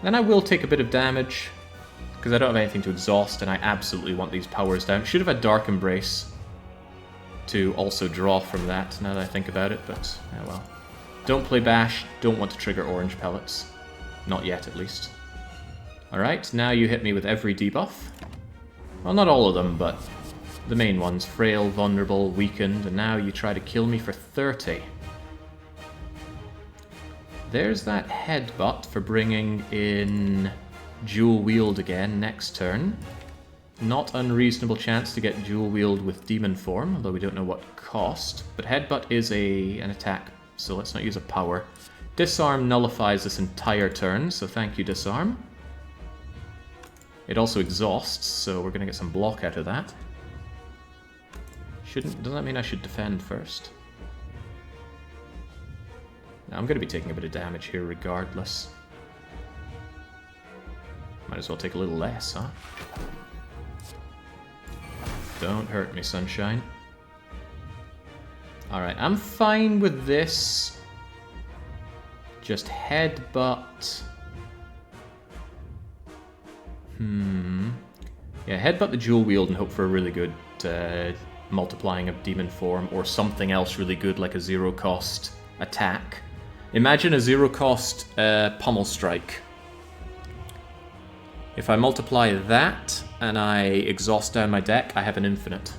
Then I will take a bit of damage, because I don't have anything to exhaust, and I absolutely want these powers down. Should have had Dark Embrace to also draw from that, now that I think about it, but oh well. Don't play Bash, don't want to trigger orange pellets. Not yet, at least. Alright, now you hit me with every debuff. Well, not all of them, but the main ones. Frail, Vulnerable, Weakened, and now you try to kill me for 30. There's that Headbutt for bringing in Dual Wield again next turn. Not unreasonable chance to get Dual Wield with Demon Form, although we don't know what cost. But Headbutt is an attack, so let's not use a power. Disarm nullifies this entire turn, so thank you, Disarm. It also exhausts, so we're going to get some block out of that. Doesn't that mean I should defend first? Now, I'm going to be taking a bit of damage here regardless. Might as well take a little less, huh? Don't hurt me, sunshine. Alright, I'm fine with this. Just headbutt. Yeah, headbutt the dual wield and hope for a really good multiplying of demon form, or something else really good like a zero cost attack. Imagine a zero cost pummel strike. If I multiply that and I exhaust down my deck, I have an infinite.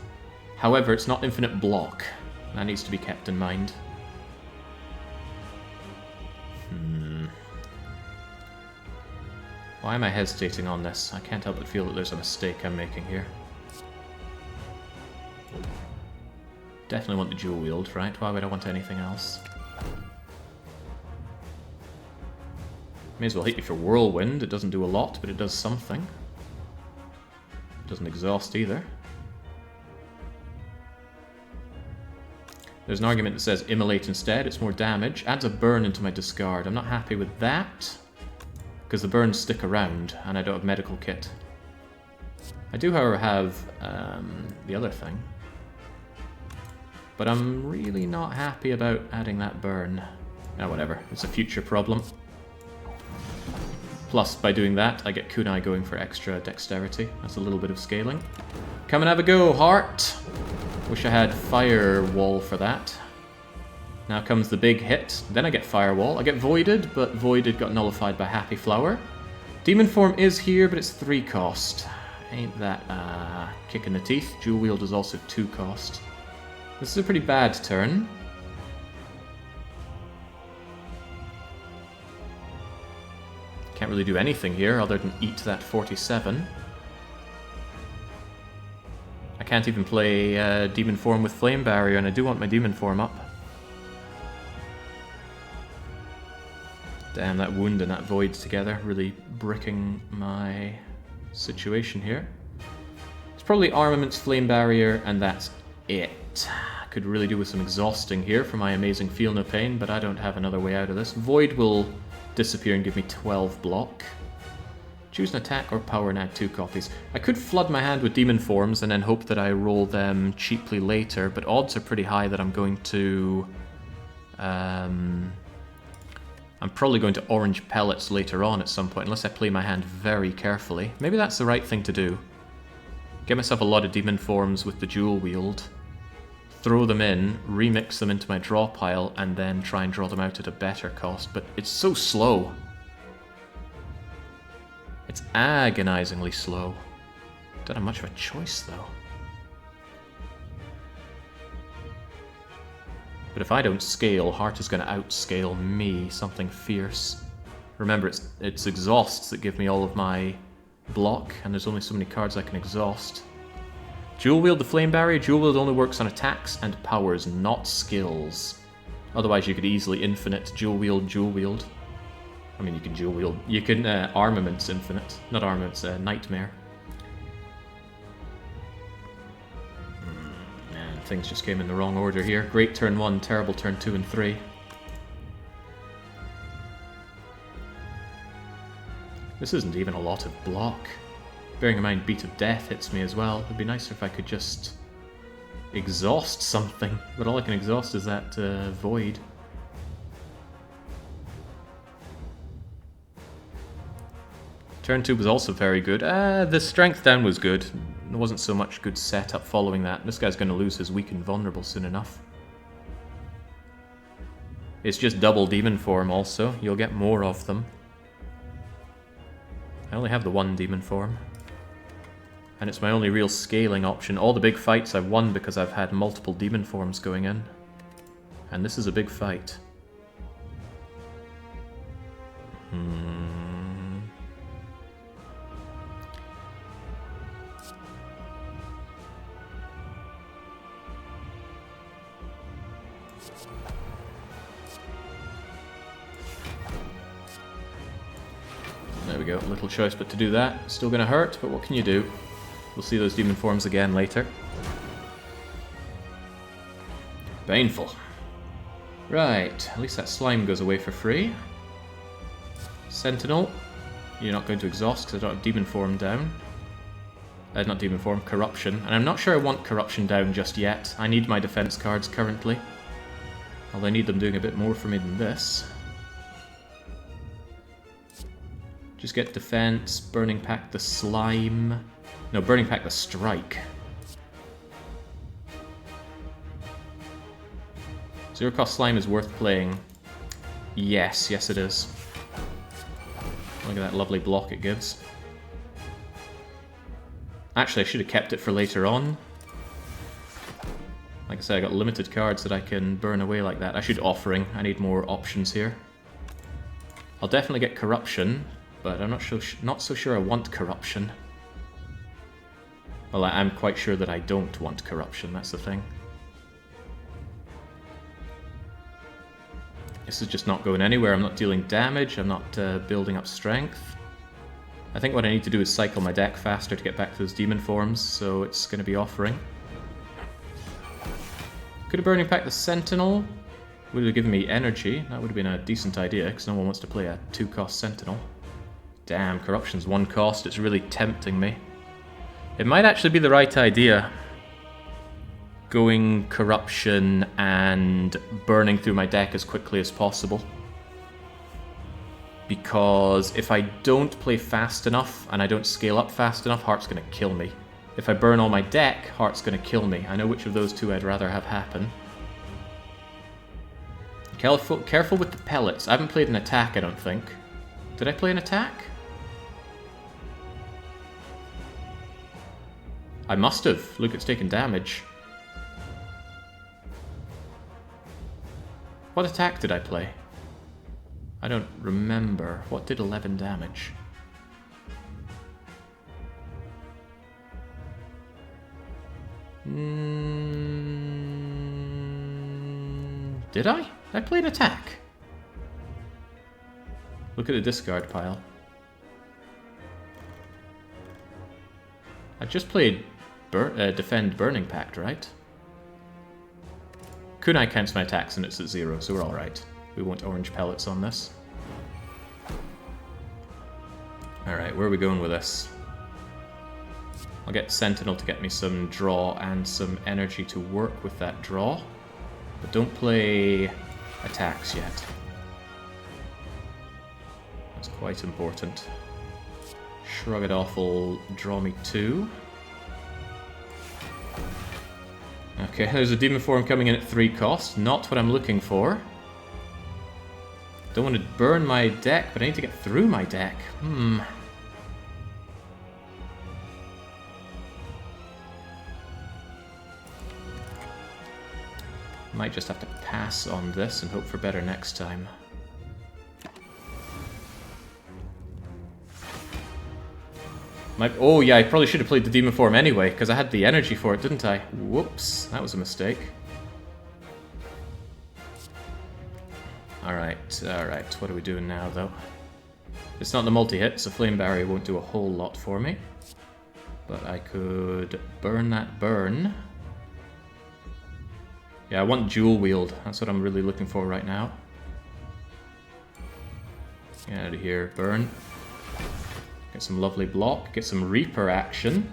However, it's not infinite block. That needs to be kept in mind. Why am I hesitating on this? I can't help but feel that there's a mistake I'm making here. Definitely want the dual wield, right? Why would I want anything else? May as well hit you for Whirlwind. It doesn't do a lot, but it does something. It doesn't exhaust either. There's an argument that says Immolate instead. It's more damage. Adds a burn into my discard. I'm not happy with that, because the burns stick around, and I don't have Medical Kit. I do, however, have the other thing. But I'm really not happy about adding that burn. Oh, whatever. It's a future problem. Plus, by doing that, I get Kunai going for extra dexterity. That's a little bit of scaling. Come and have a go, Heart! Wish I had Firewall for that. Now comes the big hit. Then I get Firewall. I get Voided, but Voided got nullified by Happy Flower. Demon Form is here, but it's 3 cost. Ain't that kick in the teeth. Dual Wield is also 2 cost. This is a pretty bad turn. Can't really do anything here other than eat that 47. I can't even play Demon Form with Flame Barrier, and I do want my Demon Form up. Damn, that wound and that void together really bricking my situation here. It's probably Armaments, Flame Barrier, and that's it. Could really do with some exhausting here for my amazing Feel No Pain, but I don't have another way out of this. Void will disappear and give me 12 block. Choose an attack or power and add 2 copies. I could flood my hand with demon forms and then hope that I roll them cheaply later, but odds are pretty high that I'm going to... I'm probably going to orange pellets later on at some point, unless I play my hand very carefully. Maybe that's the right thing to do. Get myself a lot of demon forms with the dual wield, throw them in, remix them into my draw pile, and then try and draw them out at a better cost. But it's so slow. It's agonizingly slow. Don't have much of a choice, though. But if I don't scale, Heart is going to outscale me, something fierce. Remember, it's exhausts that give me all of my block, and there's only so many cards I can exhaust. Dual wield the flame barrier. Dual wield only works on attacks and powers, not skills. Otherwise you could easily infinite dual wield, dual wield. I mean, you can dual wield. You can armaments infinite. Not armaments, nightmare. Man, things just came in the wrong order here. Great turn 1, terrible turn 2 and 3. This isn't even a lot of block. Bearing in mind Beat of Death hits me as well. It'd be nicer if I could just exhaust something. But all I can exhaust is that Void. Turn 2 was also very good. The Strength down was good. There wasn't so much good setup following that. This guy's going to lose his Weak and Vulnerable soon enough. It's just double Demon form also. You'll get more of them. I only have the one Demon form. And it's my only real scaling option. All the big fights I've won because I've had multiple Demon forms going in. And this is a big fight. There we go, little choice but to do that. Still gonna hurt, but what can you do? We'll see those demon forms again later. Painful. Right, at least that slime goes away for free. Sentinel, you're not going to exhaust because I don't have demon form down. Not demon form, corruption. And I'm not sure I want corruption down just yet. I need my defense cards currently. Although I need them doing a bit more for me than this. Just get defense, Burning Pact the slime. No, Burning Pact the strike. Zero cost slime is worth playing. Yes, yes it is. Look at that lovely block it gives. Actually, I should have kept it for later on. Like I said, I got limited cards that I can burn away like that. I should Offering. I need more options here. I'll definitely get Corruption. But I'm not so sure I want Corruption. Well, I'm quite sure that I don't want Corruption, that's the thing. This is just not going anywhere. I'm not dealing damage, I'm not building up strength. I think what I need to do is cycle my deck faster to get back to those demon forms, so it's going to be Offering. Could have Burning Pact the Sentinel. Would have given me energy. That would have been a decent idea, because no one wants to play a 2-cost Sentinel. Damn, Corruption's 1 cost, it's really tempting me. It might actually be the right idea. Going Corruption and burning through my deck as quickly as possible. Because if I don't play fast enough, and I don't scale up fast enough, Heart's going to kill me. If I burn all my deck, Heart's going to kill me. I know which of those two I'd rather have happen. Careful with the pellets. I haven't played an attack, I don't think. Did I play an attack? I must have. Look, it's taken damage. What attack did I play? I don't remember. What did 11 damage? Did I? Did I play an attack? Look at the discard pile. I just played Defend Burning Pact, right? Kunai counts my attacks and it's at 0, so we're alright. We want orange pellets on this. Alright, where are we going with this? I'll get Sentinel to get me some draw and some energy to work with that draw. But don't play attacks yet. That's quite important. Shrug It Off will draw me 2. Okay, there's a Demon Form coming in at 3 cost. Not what I'm looking for. Don't want to burn my deck, but I need to get through my deck. Might just have to pass on this and hope for better next time. Oh yeah, I probably should have played the Demon Form anyway, because I had the energy for it, didn't I? Whoops, that was a mistake. Alright, what are we doing now though? It's not the multi-hit, so Flame Barrier won't do a whole lot for me. But I could burn that burn. Yeah, I want Dual Wield, that's what I'm really looking for right now. Get out of here, burn. Get some lovely block, get some Reaper action.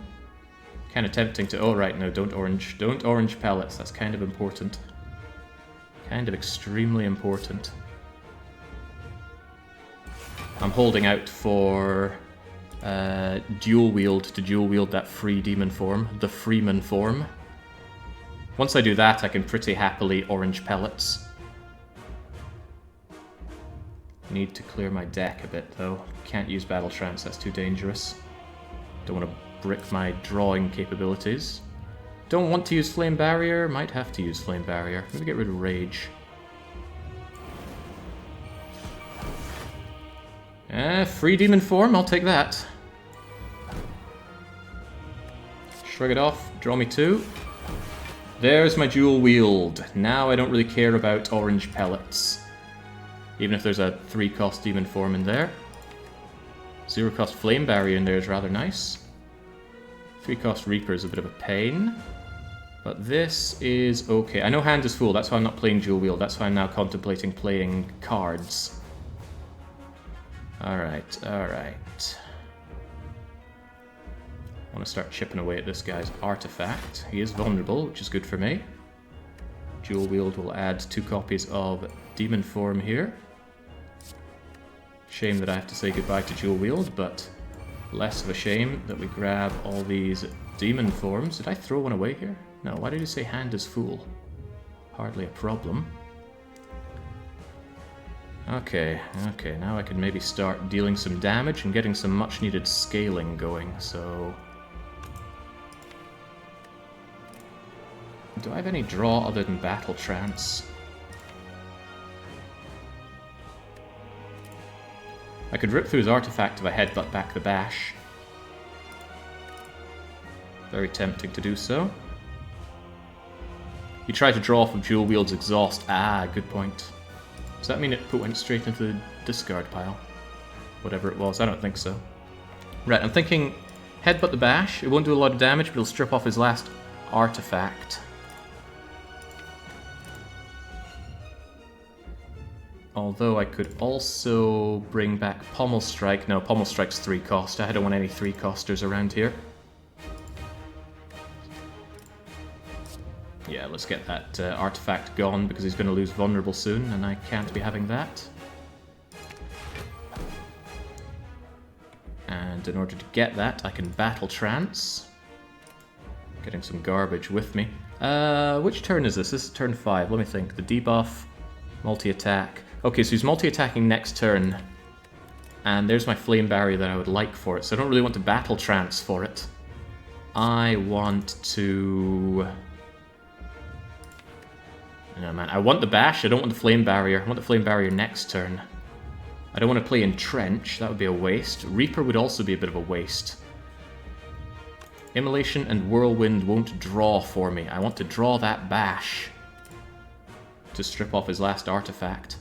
Kind of tempting to... Oh, right, no, don't orange pellets, that's kind of important. Kind of extremely important. I'm holding out for Dual Wield to dual wield that free demon form, the Freeman form. Once I do that, I can pretty happily orange pellets. Need to clear my deck a bit, though. Can't use Battle Trance, that's too dangerous. Don't want to brick my drawing capabilities. Don't want to use Flame Barrier, might have to use Flame Barrier. Maybe get rid of Rage. Free Demon Form, I'll take that. Shrug It Off, draw me 2. There's my Dual Wield. Now I don't really care about orange pellets. Even if there's a 3-cost Demon Form in there. 0-cost Flame Barrier in there is rather nice. 3-cost Reaper is a bit of a pain. But this is okay. I know hand is full, that's why I'm not playing Dual Wield. That's why I'm now contemplating playing cards. Alright. I want to start chipping away at this guy's artifact. He is vulnerable, which is good for me. Dual Wield will add 2 copies of Demon Form here. Shame that I have to say goodbye to Dual Wield, but less of a shame that we grab all these Demon Forms. Did I throw one away here? No, why did you say hand is full? Hardly a problem. Okay, now I can maybe start dealing some damage and getting some much needed scaling going, so... Do I have any draw other than Battle Trance? I could rip through his artifact if I headbutt back the bash. Very tempting to do so. You try to draw off of Dual Wield's exhaust. Ah, good point. Does that mean it went straight into the discard pile? Whatever it was, I don't think so. Right, I'm thinking headbutt the bash. It won't do a lot of damage, but it'll strip off his last artifact. Although I could also bring back Pommel Strike. No, Pommel Strike's 3-cost. I don't want any 3-costers around here. Yeah, let's get that artifact gone because he's going to lose Vulnerable soon, and I can't be having that. And in order to get that, I can Battle Trance. Getting some garbage with me. Which turn is this? This is turn 5. Let me think. The debuff, multi-attack. Okay, so he's multi-attacking next turn. And there's my Flame Barrier that I would like for it. So I don't really want to Battle Trance for it. I want to... No, man. I want the bash. I don't want the Flame Barrier. I want the Flame Barrier next turn. I don't want to play Entrench. That would be a waste. Reaper would also be a bit of a waste. Immolation and Whirlwind won't draw for me. I want to draw that bash to strip off his last artifact.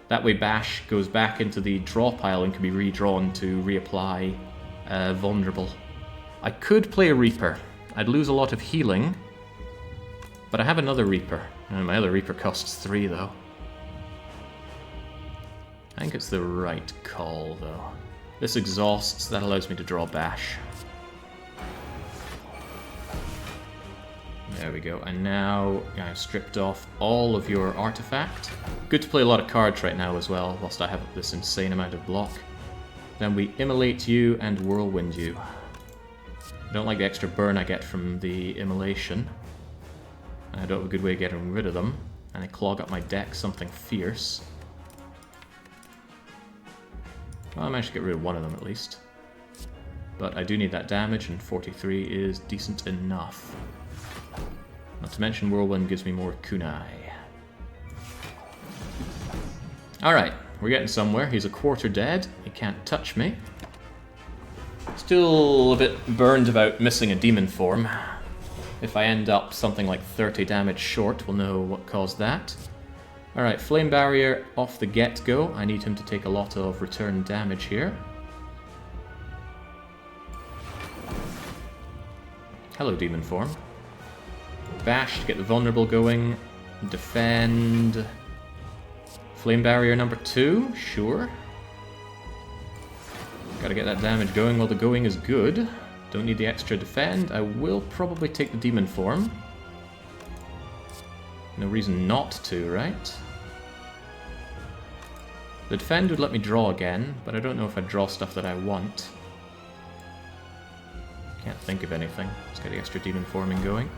That way bash goes back into the draw pile and can be redrawn to reapply Vulnerable. I could play a Reaper. I'd lose a lot of healing, but I have another Reaper. And my other Reaper costs 3, though. I think it's the right call, though. This exhausts, that allows me to draw Bash. There we go, and now I've stripped off all of your artifact. Good to play a lot of cards right now as well, whilst I have this insane amount of block. Then we immolate you and whirlwind you. I don't like the extra burn I get from the immolation. I don't have a good way of getting rid of them. And I clog up my deck something fierce. Well, I managed to get rid of one of them at least. But I do need that damage, and 43 is decent enough. Not to mention Whirlwind gives me more kunai. Alright, we're getting somewhere. He's a quarter dead. He can't touch me. Still a bit burned about missing a demon form. If I end up something like 30 damage short, we'll know what caused that. Alright, Flame Barrier off the get-go. I need him to take a lot of return damage here. Hello, demon form. Bash to get the vulnerable going. Defend. Flame Barrier number 2, sure. Gotta get that damage going while the going is good. Don't need the extra defend. I will probably take the demon form. No reason not to, right? The defend would let me draw again, but I don't know if I draw stuff that I want. Can't think of anything. Let's get the extra demon forming going.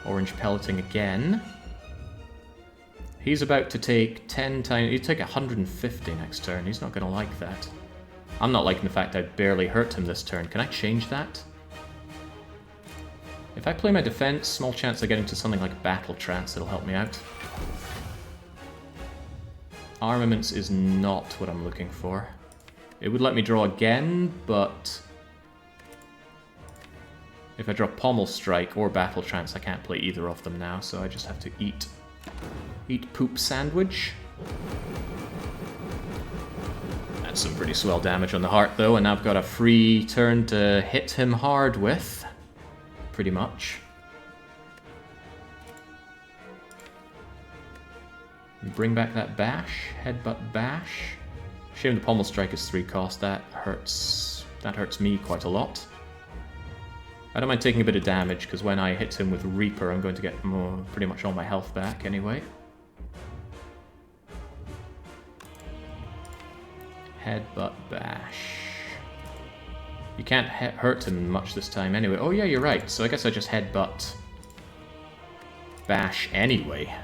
Orange pelleting again. He's about to take 10 times... He'd take 150 next turn. He's not going to like that. I'm not liking the fact I barely hurt him this turn. Can I change that? If I play my defense, small chance of getting to something like Battle Trance that'll help me out. Armaments is not what I'm looking for. It would let me draw again, but... if I draw Pommel Strike or Battle Trance, I can't play either of them now, so I just have to eat poop sandwich. That's some pretty swell damage on the heart, though, and I've got a free turn to hit him hard with. Pretty much. Bring back that Bash. Headbutt Bash. Shame the Pommel Strike is 3 cost. That hurts me quite a lot. I don't mind taking a bit of damage, because when I hit him with Reaper, I'm going to get pretty much all my health back anyway. Headbutt Bash. You can't hurt him much this time anyway. Oh yeah, you're right. So I guess I just Headbutt Bash anyway.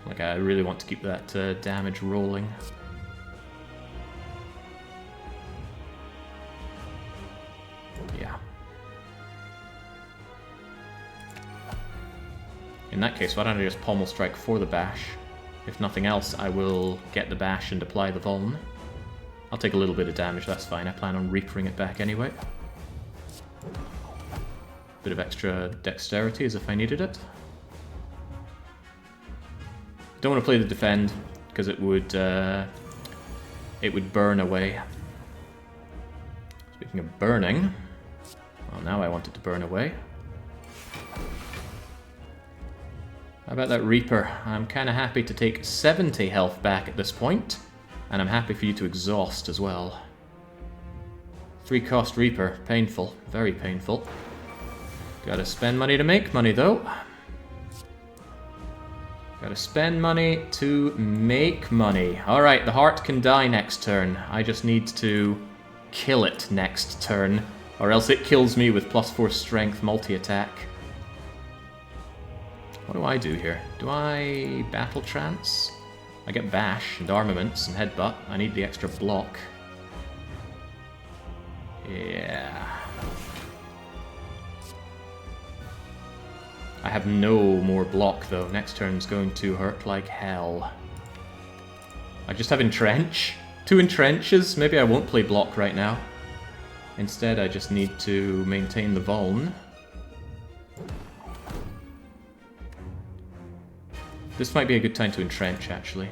Like, I really want to keep that damage rolling. Yeah. In that case, why don't I just Pommel Strike for the Bash? If nothing else, I will get the Bash and apply the Vuln. I'll take a little bit of damage, that's fine. I plan on Reapering it back anyway. Bit of extra dexterity as if I needed it. Don't want to play the defend, because it would burn away. Speaking of burning, well, now I want it to burn away. How about that Reaper? I'm kind of happy to take 70 health back at this point, and I'm happy for you to exhaust as well. 3 cost Reaper, painful, very painful. Gotta spend money to make money though. Gotta spend money to make money. Alright, the heart can die next turn. I just need to kill it next turn, or else it kills me with +4 strength multi-attack. What do I do here? Do I Battle Trance? I get Bash and Armaments and Headbutt. I need the extra block. Yeah. I have no more block though. Next turn's going to hurt like hell. I just have Entrench. 2 Entrenches. Maybe I won't play block right now. Instead, I just need to maintain the Vuln. This might be a good time to Entrench, actually.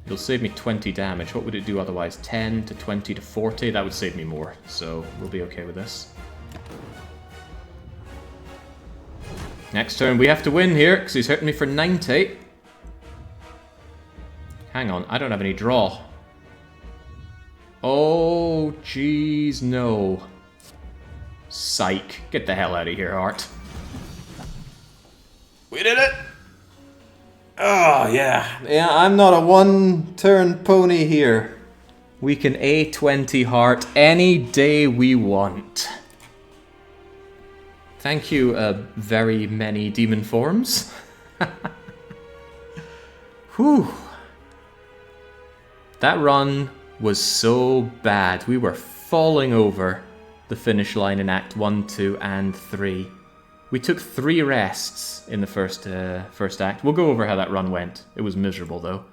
It'll save me 20 damage. What would it do otherwise? 10 to 20 to 40? That would save me more, so we'll be okay with this. Next turn we have to win here, because he's hurting me for 90. Hang on, I don't have any draw. Oh, jeez, no. Psych. Get the hell out of here, Heart. We did it! Oh, yeah. Yeah, I'm not a one-turn pony here. We can A20 Heart any day we want. Thank you, very many demon forms. Whew. That run was so bad. We were falling over the finish line in Act 1, 2, and 3. We took 3 rests in the first act. We'll go over how that run went. It was miserable, though.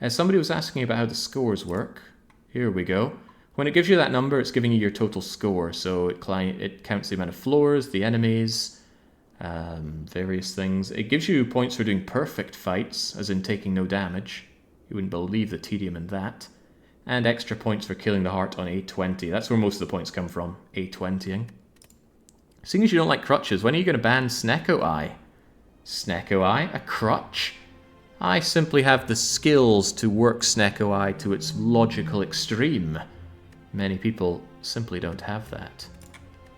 Somebody was asking about how the scores work. Here we go. When it gives you that number, it's giving you your total score. So it counts the amount of floors, the enemies, various things. It gives you points for doing perfect fights, as in taking no damage. You wouldn't believe the tedium in that. And extra points for killing the heart on A20. That's where most of the points come from, A20ing. Seeing as you don't like crutches, when are you going to ban Snecko Eye? Snecko Eye? A crutch? I simply have the skills to work Snecko Eye to its logical extreme. Many people simply don't have that.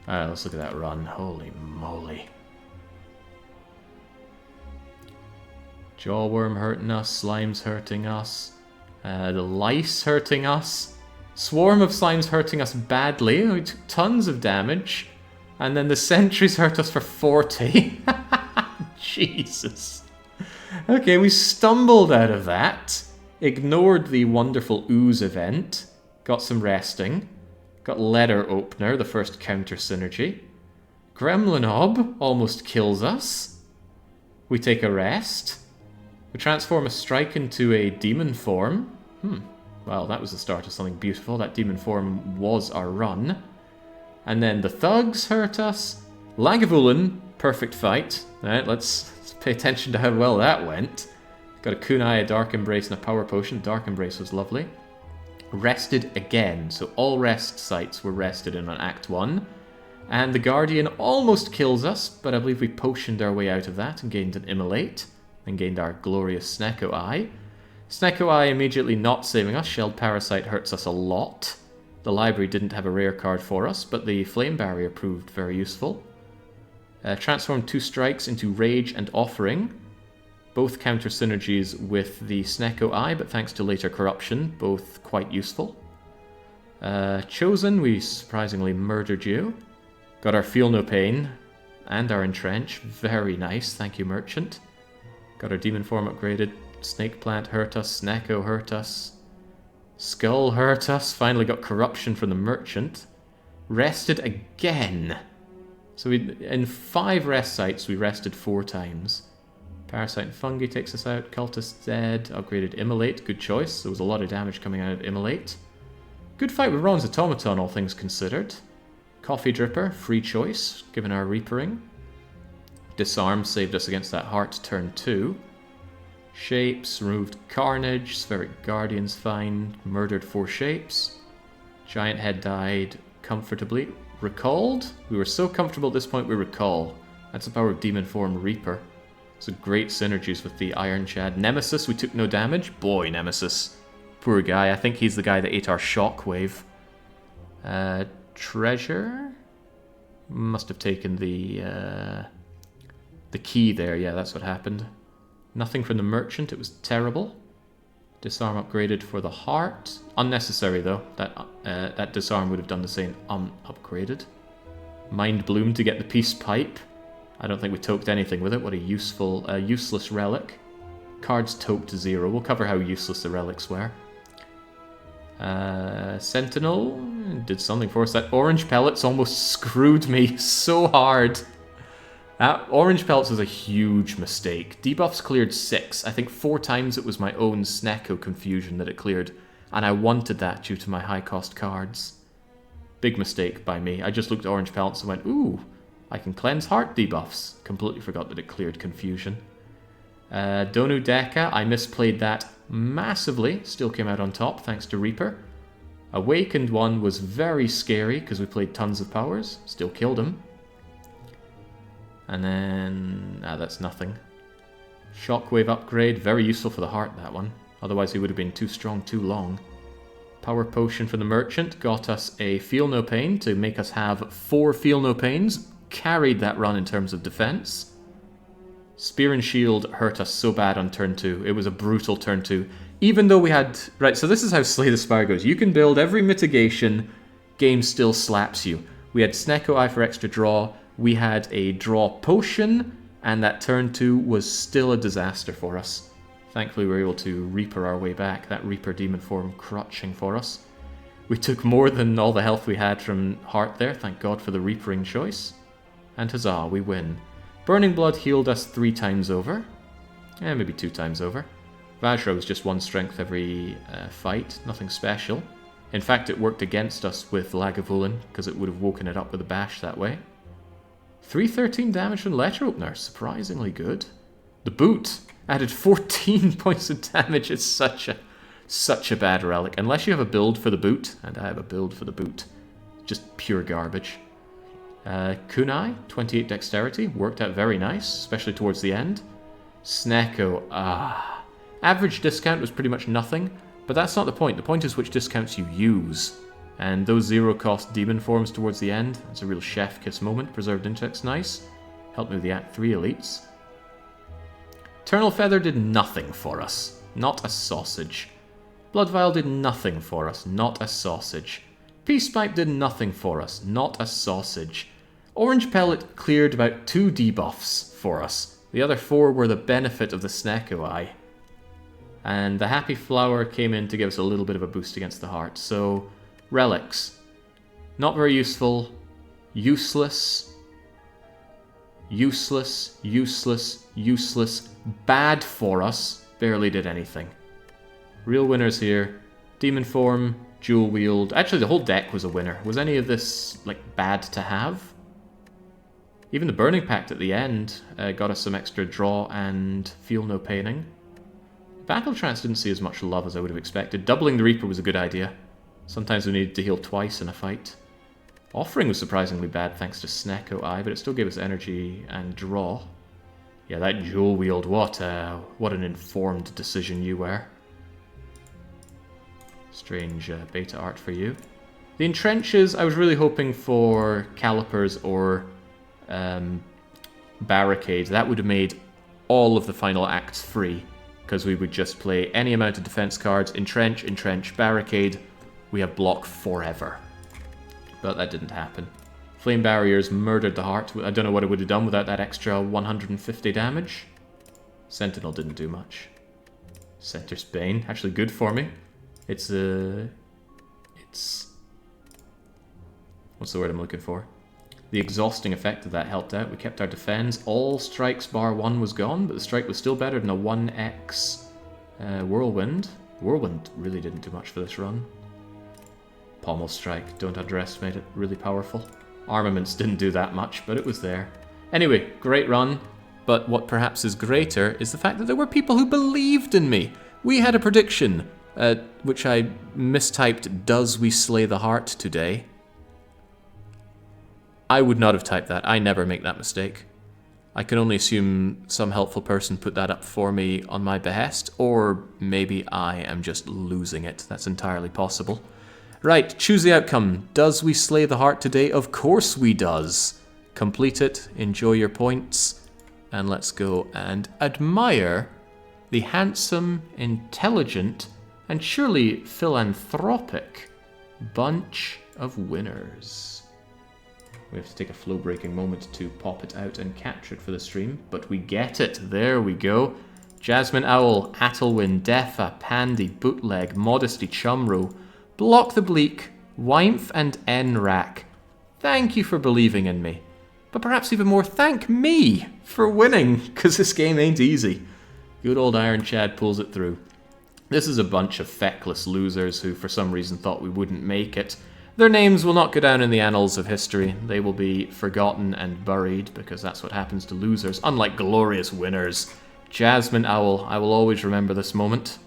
Alright, let's look at that run. Holy moly. Jawworm hurting us, slimes hurting us, the lice hurting us, swarm of slimes hurting us badly. We took tons of damage, and then the sentries hurt us for 40. Jesus. Okay, we stumbled out of that, ignored the wonderful ooze event, got some resting, got letter opener, the first counter synergy. Gremlinob almost kills us. We take a rest. We transform a strike into a demon form. Well, that was the start of something beautiful. That demon form was our run. And then the thugs hurt us. Lagavulin, perfect fight. Alright, let's pay attention to how well that went. Got a kunai, a dark embrace, and a power potion. Dark embrace was lovely. Rested again. So all rest sites were rested in on Act 1. And the Guardian almost kills us, but I believe we potioned our way out of that and gained an immolate. And gained our glorious Snecko Eye. Snecko Eye immediately not saving us. Shelled Parasite hurts us a lot. The library didn't have a rare card for us, but the Flame Barrier proved very useful. Transformed 2 strikes into Rage and Offering. Both counter synergies with the Snecko Eye, but thanks to later corruption, both quite useful. Chosen, we surprisingly murdered you. Got our Feel No Pain and our Entrench. Very nice, thank you, Merchant. Got our demon form upgraded. Snake Plant hurt us. Snecko hurt us. Skull hurt us. Finally got corruption from the merchant. Rested again. So in 5 rest sites, we rested 4 times. Parasite and Fungi takes us out. Cultist dead. Upgraded Immolate. Good choice. There was a lot of damage coming out of Immolate. Good fight with Ron's Automaton, all things considered. Coffee Dripper. Free choice, given our Reapering. Disarm saved us against that heart turn 2. Shapes, removed Carnage, Spheric Guardian's fine, murdered 4 shapes. Giant Head died comfortably. Recalled? We were so comfortable at this point we recall. That's the power of Demon Form Reaper. So great synergies with the Iron Chad. Nemesis, we took no damage. Boy, Nemesis. Poor guy, I think he's the guy that ate our Shockwave. Treasure? Must have taken the key there, yeah, that's what happened. Nothing from the merchant, it was terrible. Disarm upgraded for the heart. Unnecessary though, that disarm would have done the same upgraded. Mind Bloom to get the peace pipe. I don't think we toked anything with it, what a useless relic. Cards toked to 0, we'll cover how useless the relics were. Sentinel did something for us. That orange pellets almost screwed me so hard. That orange pellets was a huge mistake. Debuffs cleared 6. I think 4 times it was my own Snecko confusion that it cleared, and I wanted that due to my high cost cards. Big mistake by me. I just looked at orange pellets and went, ooh, I can cleanse heart debuffs. Completely forgot that it cleared confusion. Donu Deka, I misplayed that massively. Still came out on top thanks to Reaper. Awakened one was very scary because we played tons of powers. Still killed him. And then... that's nothing. Shockwave upgrade, very useful for the heart, that one. Otherwise he would have been too strong too long. Power Potion for the Merchant got us a Feel No Pain to make us have 4 Feel No Pains. Carried that run in terms of defense. Spear and Shield hurt us so bad on turn 2. It was a brutal turn 2. Even though we had... Right, so this is how Slay the Spire goes. You can build every mitigation, game still slaps you. We had Snecko Eye for extra draw. We had a draw potion, and that turn 2 was still a disaster for us. Thankfully, we were able to Reaper our way back. That Reaper demon form crutching for us. We took more than all the health we had from Heart there. Thank God for the Reapering choice. And huzzah, we win. Burning Blood healed us 3 times over. Maybe 2 times over. Vajra was just 1 strength every fight. Nothing special. In fact, it worked against us with Lagavulin, because it would have woken it up with a bash that way. 313 damage from Letter Opener. Surprisingly good. The boot added 14 points of damage. It's such a bad relic. Unless you have a build for the boot, and I have a build for the boot. Just pure garbage. Kunai, 28 dexterity, worked out very nice, especially towards the end. Snecko, average discount was pretty much nothing, but that's not the point. The point is which discounts you use. And those 0-cost demon forms towards the end, that's a real chef kiss moment. Preserved Intellect's nice. Helped me with the Act 3 elites. Eternal Feather did nothing for us. Not a sausage. Blood Vial did nothing for us. Not a sausage. Peace Pipe did nothing for us. Not a sausage. Orange Pellet cleared about 2 debuffs for us. The other 4 were the benefit of the Snecko Eye. And the Happy Flower came in to give us a little bit of a boost against the heart. So, relics. Not very useful. Useless. Useless. Useless. Useless. Bad for us. Barely did anything. Real winners here. Demon Form, Dual Wield. Actually, the whole deck was a winner. Was any of this, like, bad to have? Even the Burning Pact at the end got us some extra draw and Feel No Paining. Battle Trance didn't see as much love as I would have expected. Doubling the Reaper was a good idea. Sometimes we needed to heal twice in a fight. Offering was surprisingly bad thanks to Snecko Eye, but it still gave us energy and draw. Yeah, that Dual Wield, what an informed decision you were. Strange beta art for you. The Entrenches, I was really hoping for Calipers or Barricade. That would have made all of the final acts free, because we would just play any amount of defense cards. Entrench, Entrench, Barricade. We have block forever. But that didn't happen. Flame Barriers murdered the heart. I don't know what it would have done without that extra 150 damage. Sentinel didn't do much. Center's Bane, actually good for me. It's what's the word I'm looking for? The exhausting effect of that helped out. We kept our defense. All strikes bar 1 was gone, but the strike was still better than a 1x Whirlwind. Whirlwind really didn't do much for this run. Pommel Strike, don't underestimate it, really powerful. Armaments didn't do that much, but it was there. Anyway, great run, but what perhaps is greater is the fact that there were people who believed in me. We had a prediction, which I mistyped, does we slay the heart today? I would not have typed that. I never make that mistake. I can only assume some helpful person put that up for me on my behest, or maybe I am just losing it. That's entirely possible. Right, choose the outcome. Does we slay the heart today? Of course we does. Complete it, enjoy your points, and let's go and admire the handsome, intelligent, and surely philanthropic bunch of winners. We have to take a flow-breaking moment to pop it out and capture it for the stream, but we get it. There we go. Jasmine Owl, Attlewin, Defa, Pandy, Bootleg, Modesty, Chumro, Block the Bleak, Wymph, and Enrack. Thank you for believing in me. But perhaps even more, thank me for winning, because this game ain't easy. Good old Iron Chad pulls it through. This is a bunch of feckless losers who for some reason thought we wouldn't make it. Their names will not go down in the annals of history. They will be forgotten and buried, because that's what happens to losers, unlike glorious winners. Jasmine Owl, I will always remember this moment.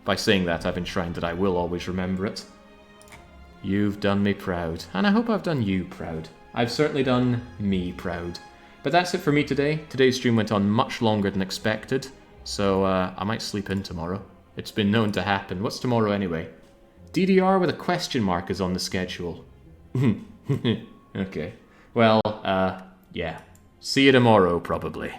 By saying that, I've enshrined that I will always remember it. You've done me proud, and I hope I've done you proud. I've certainly done me proud. But that's it for me today. Today's stream went on much longer than expected, so I might sleep in tomorrow. It's been known to happen. What's tomorrow anyway? DDR with a question mark is on the schedule. Okay. Well, yeah. See you tomorrow, probably.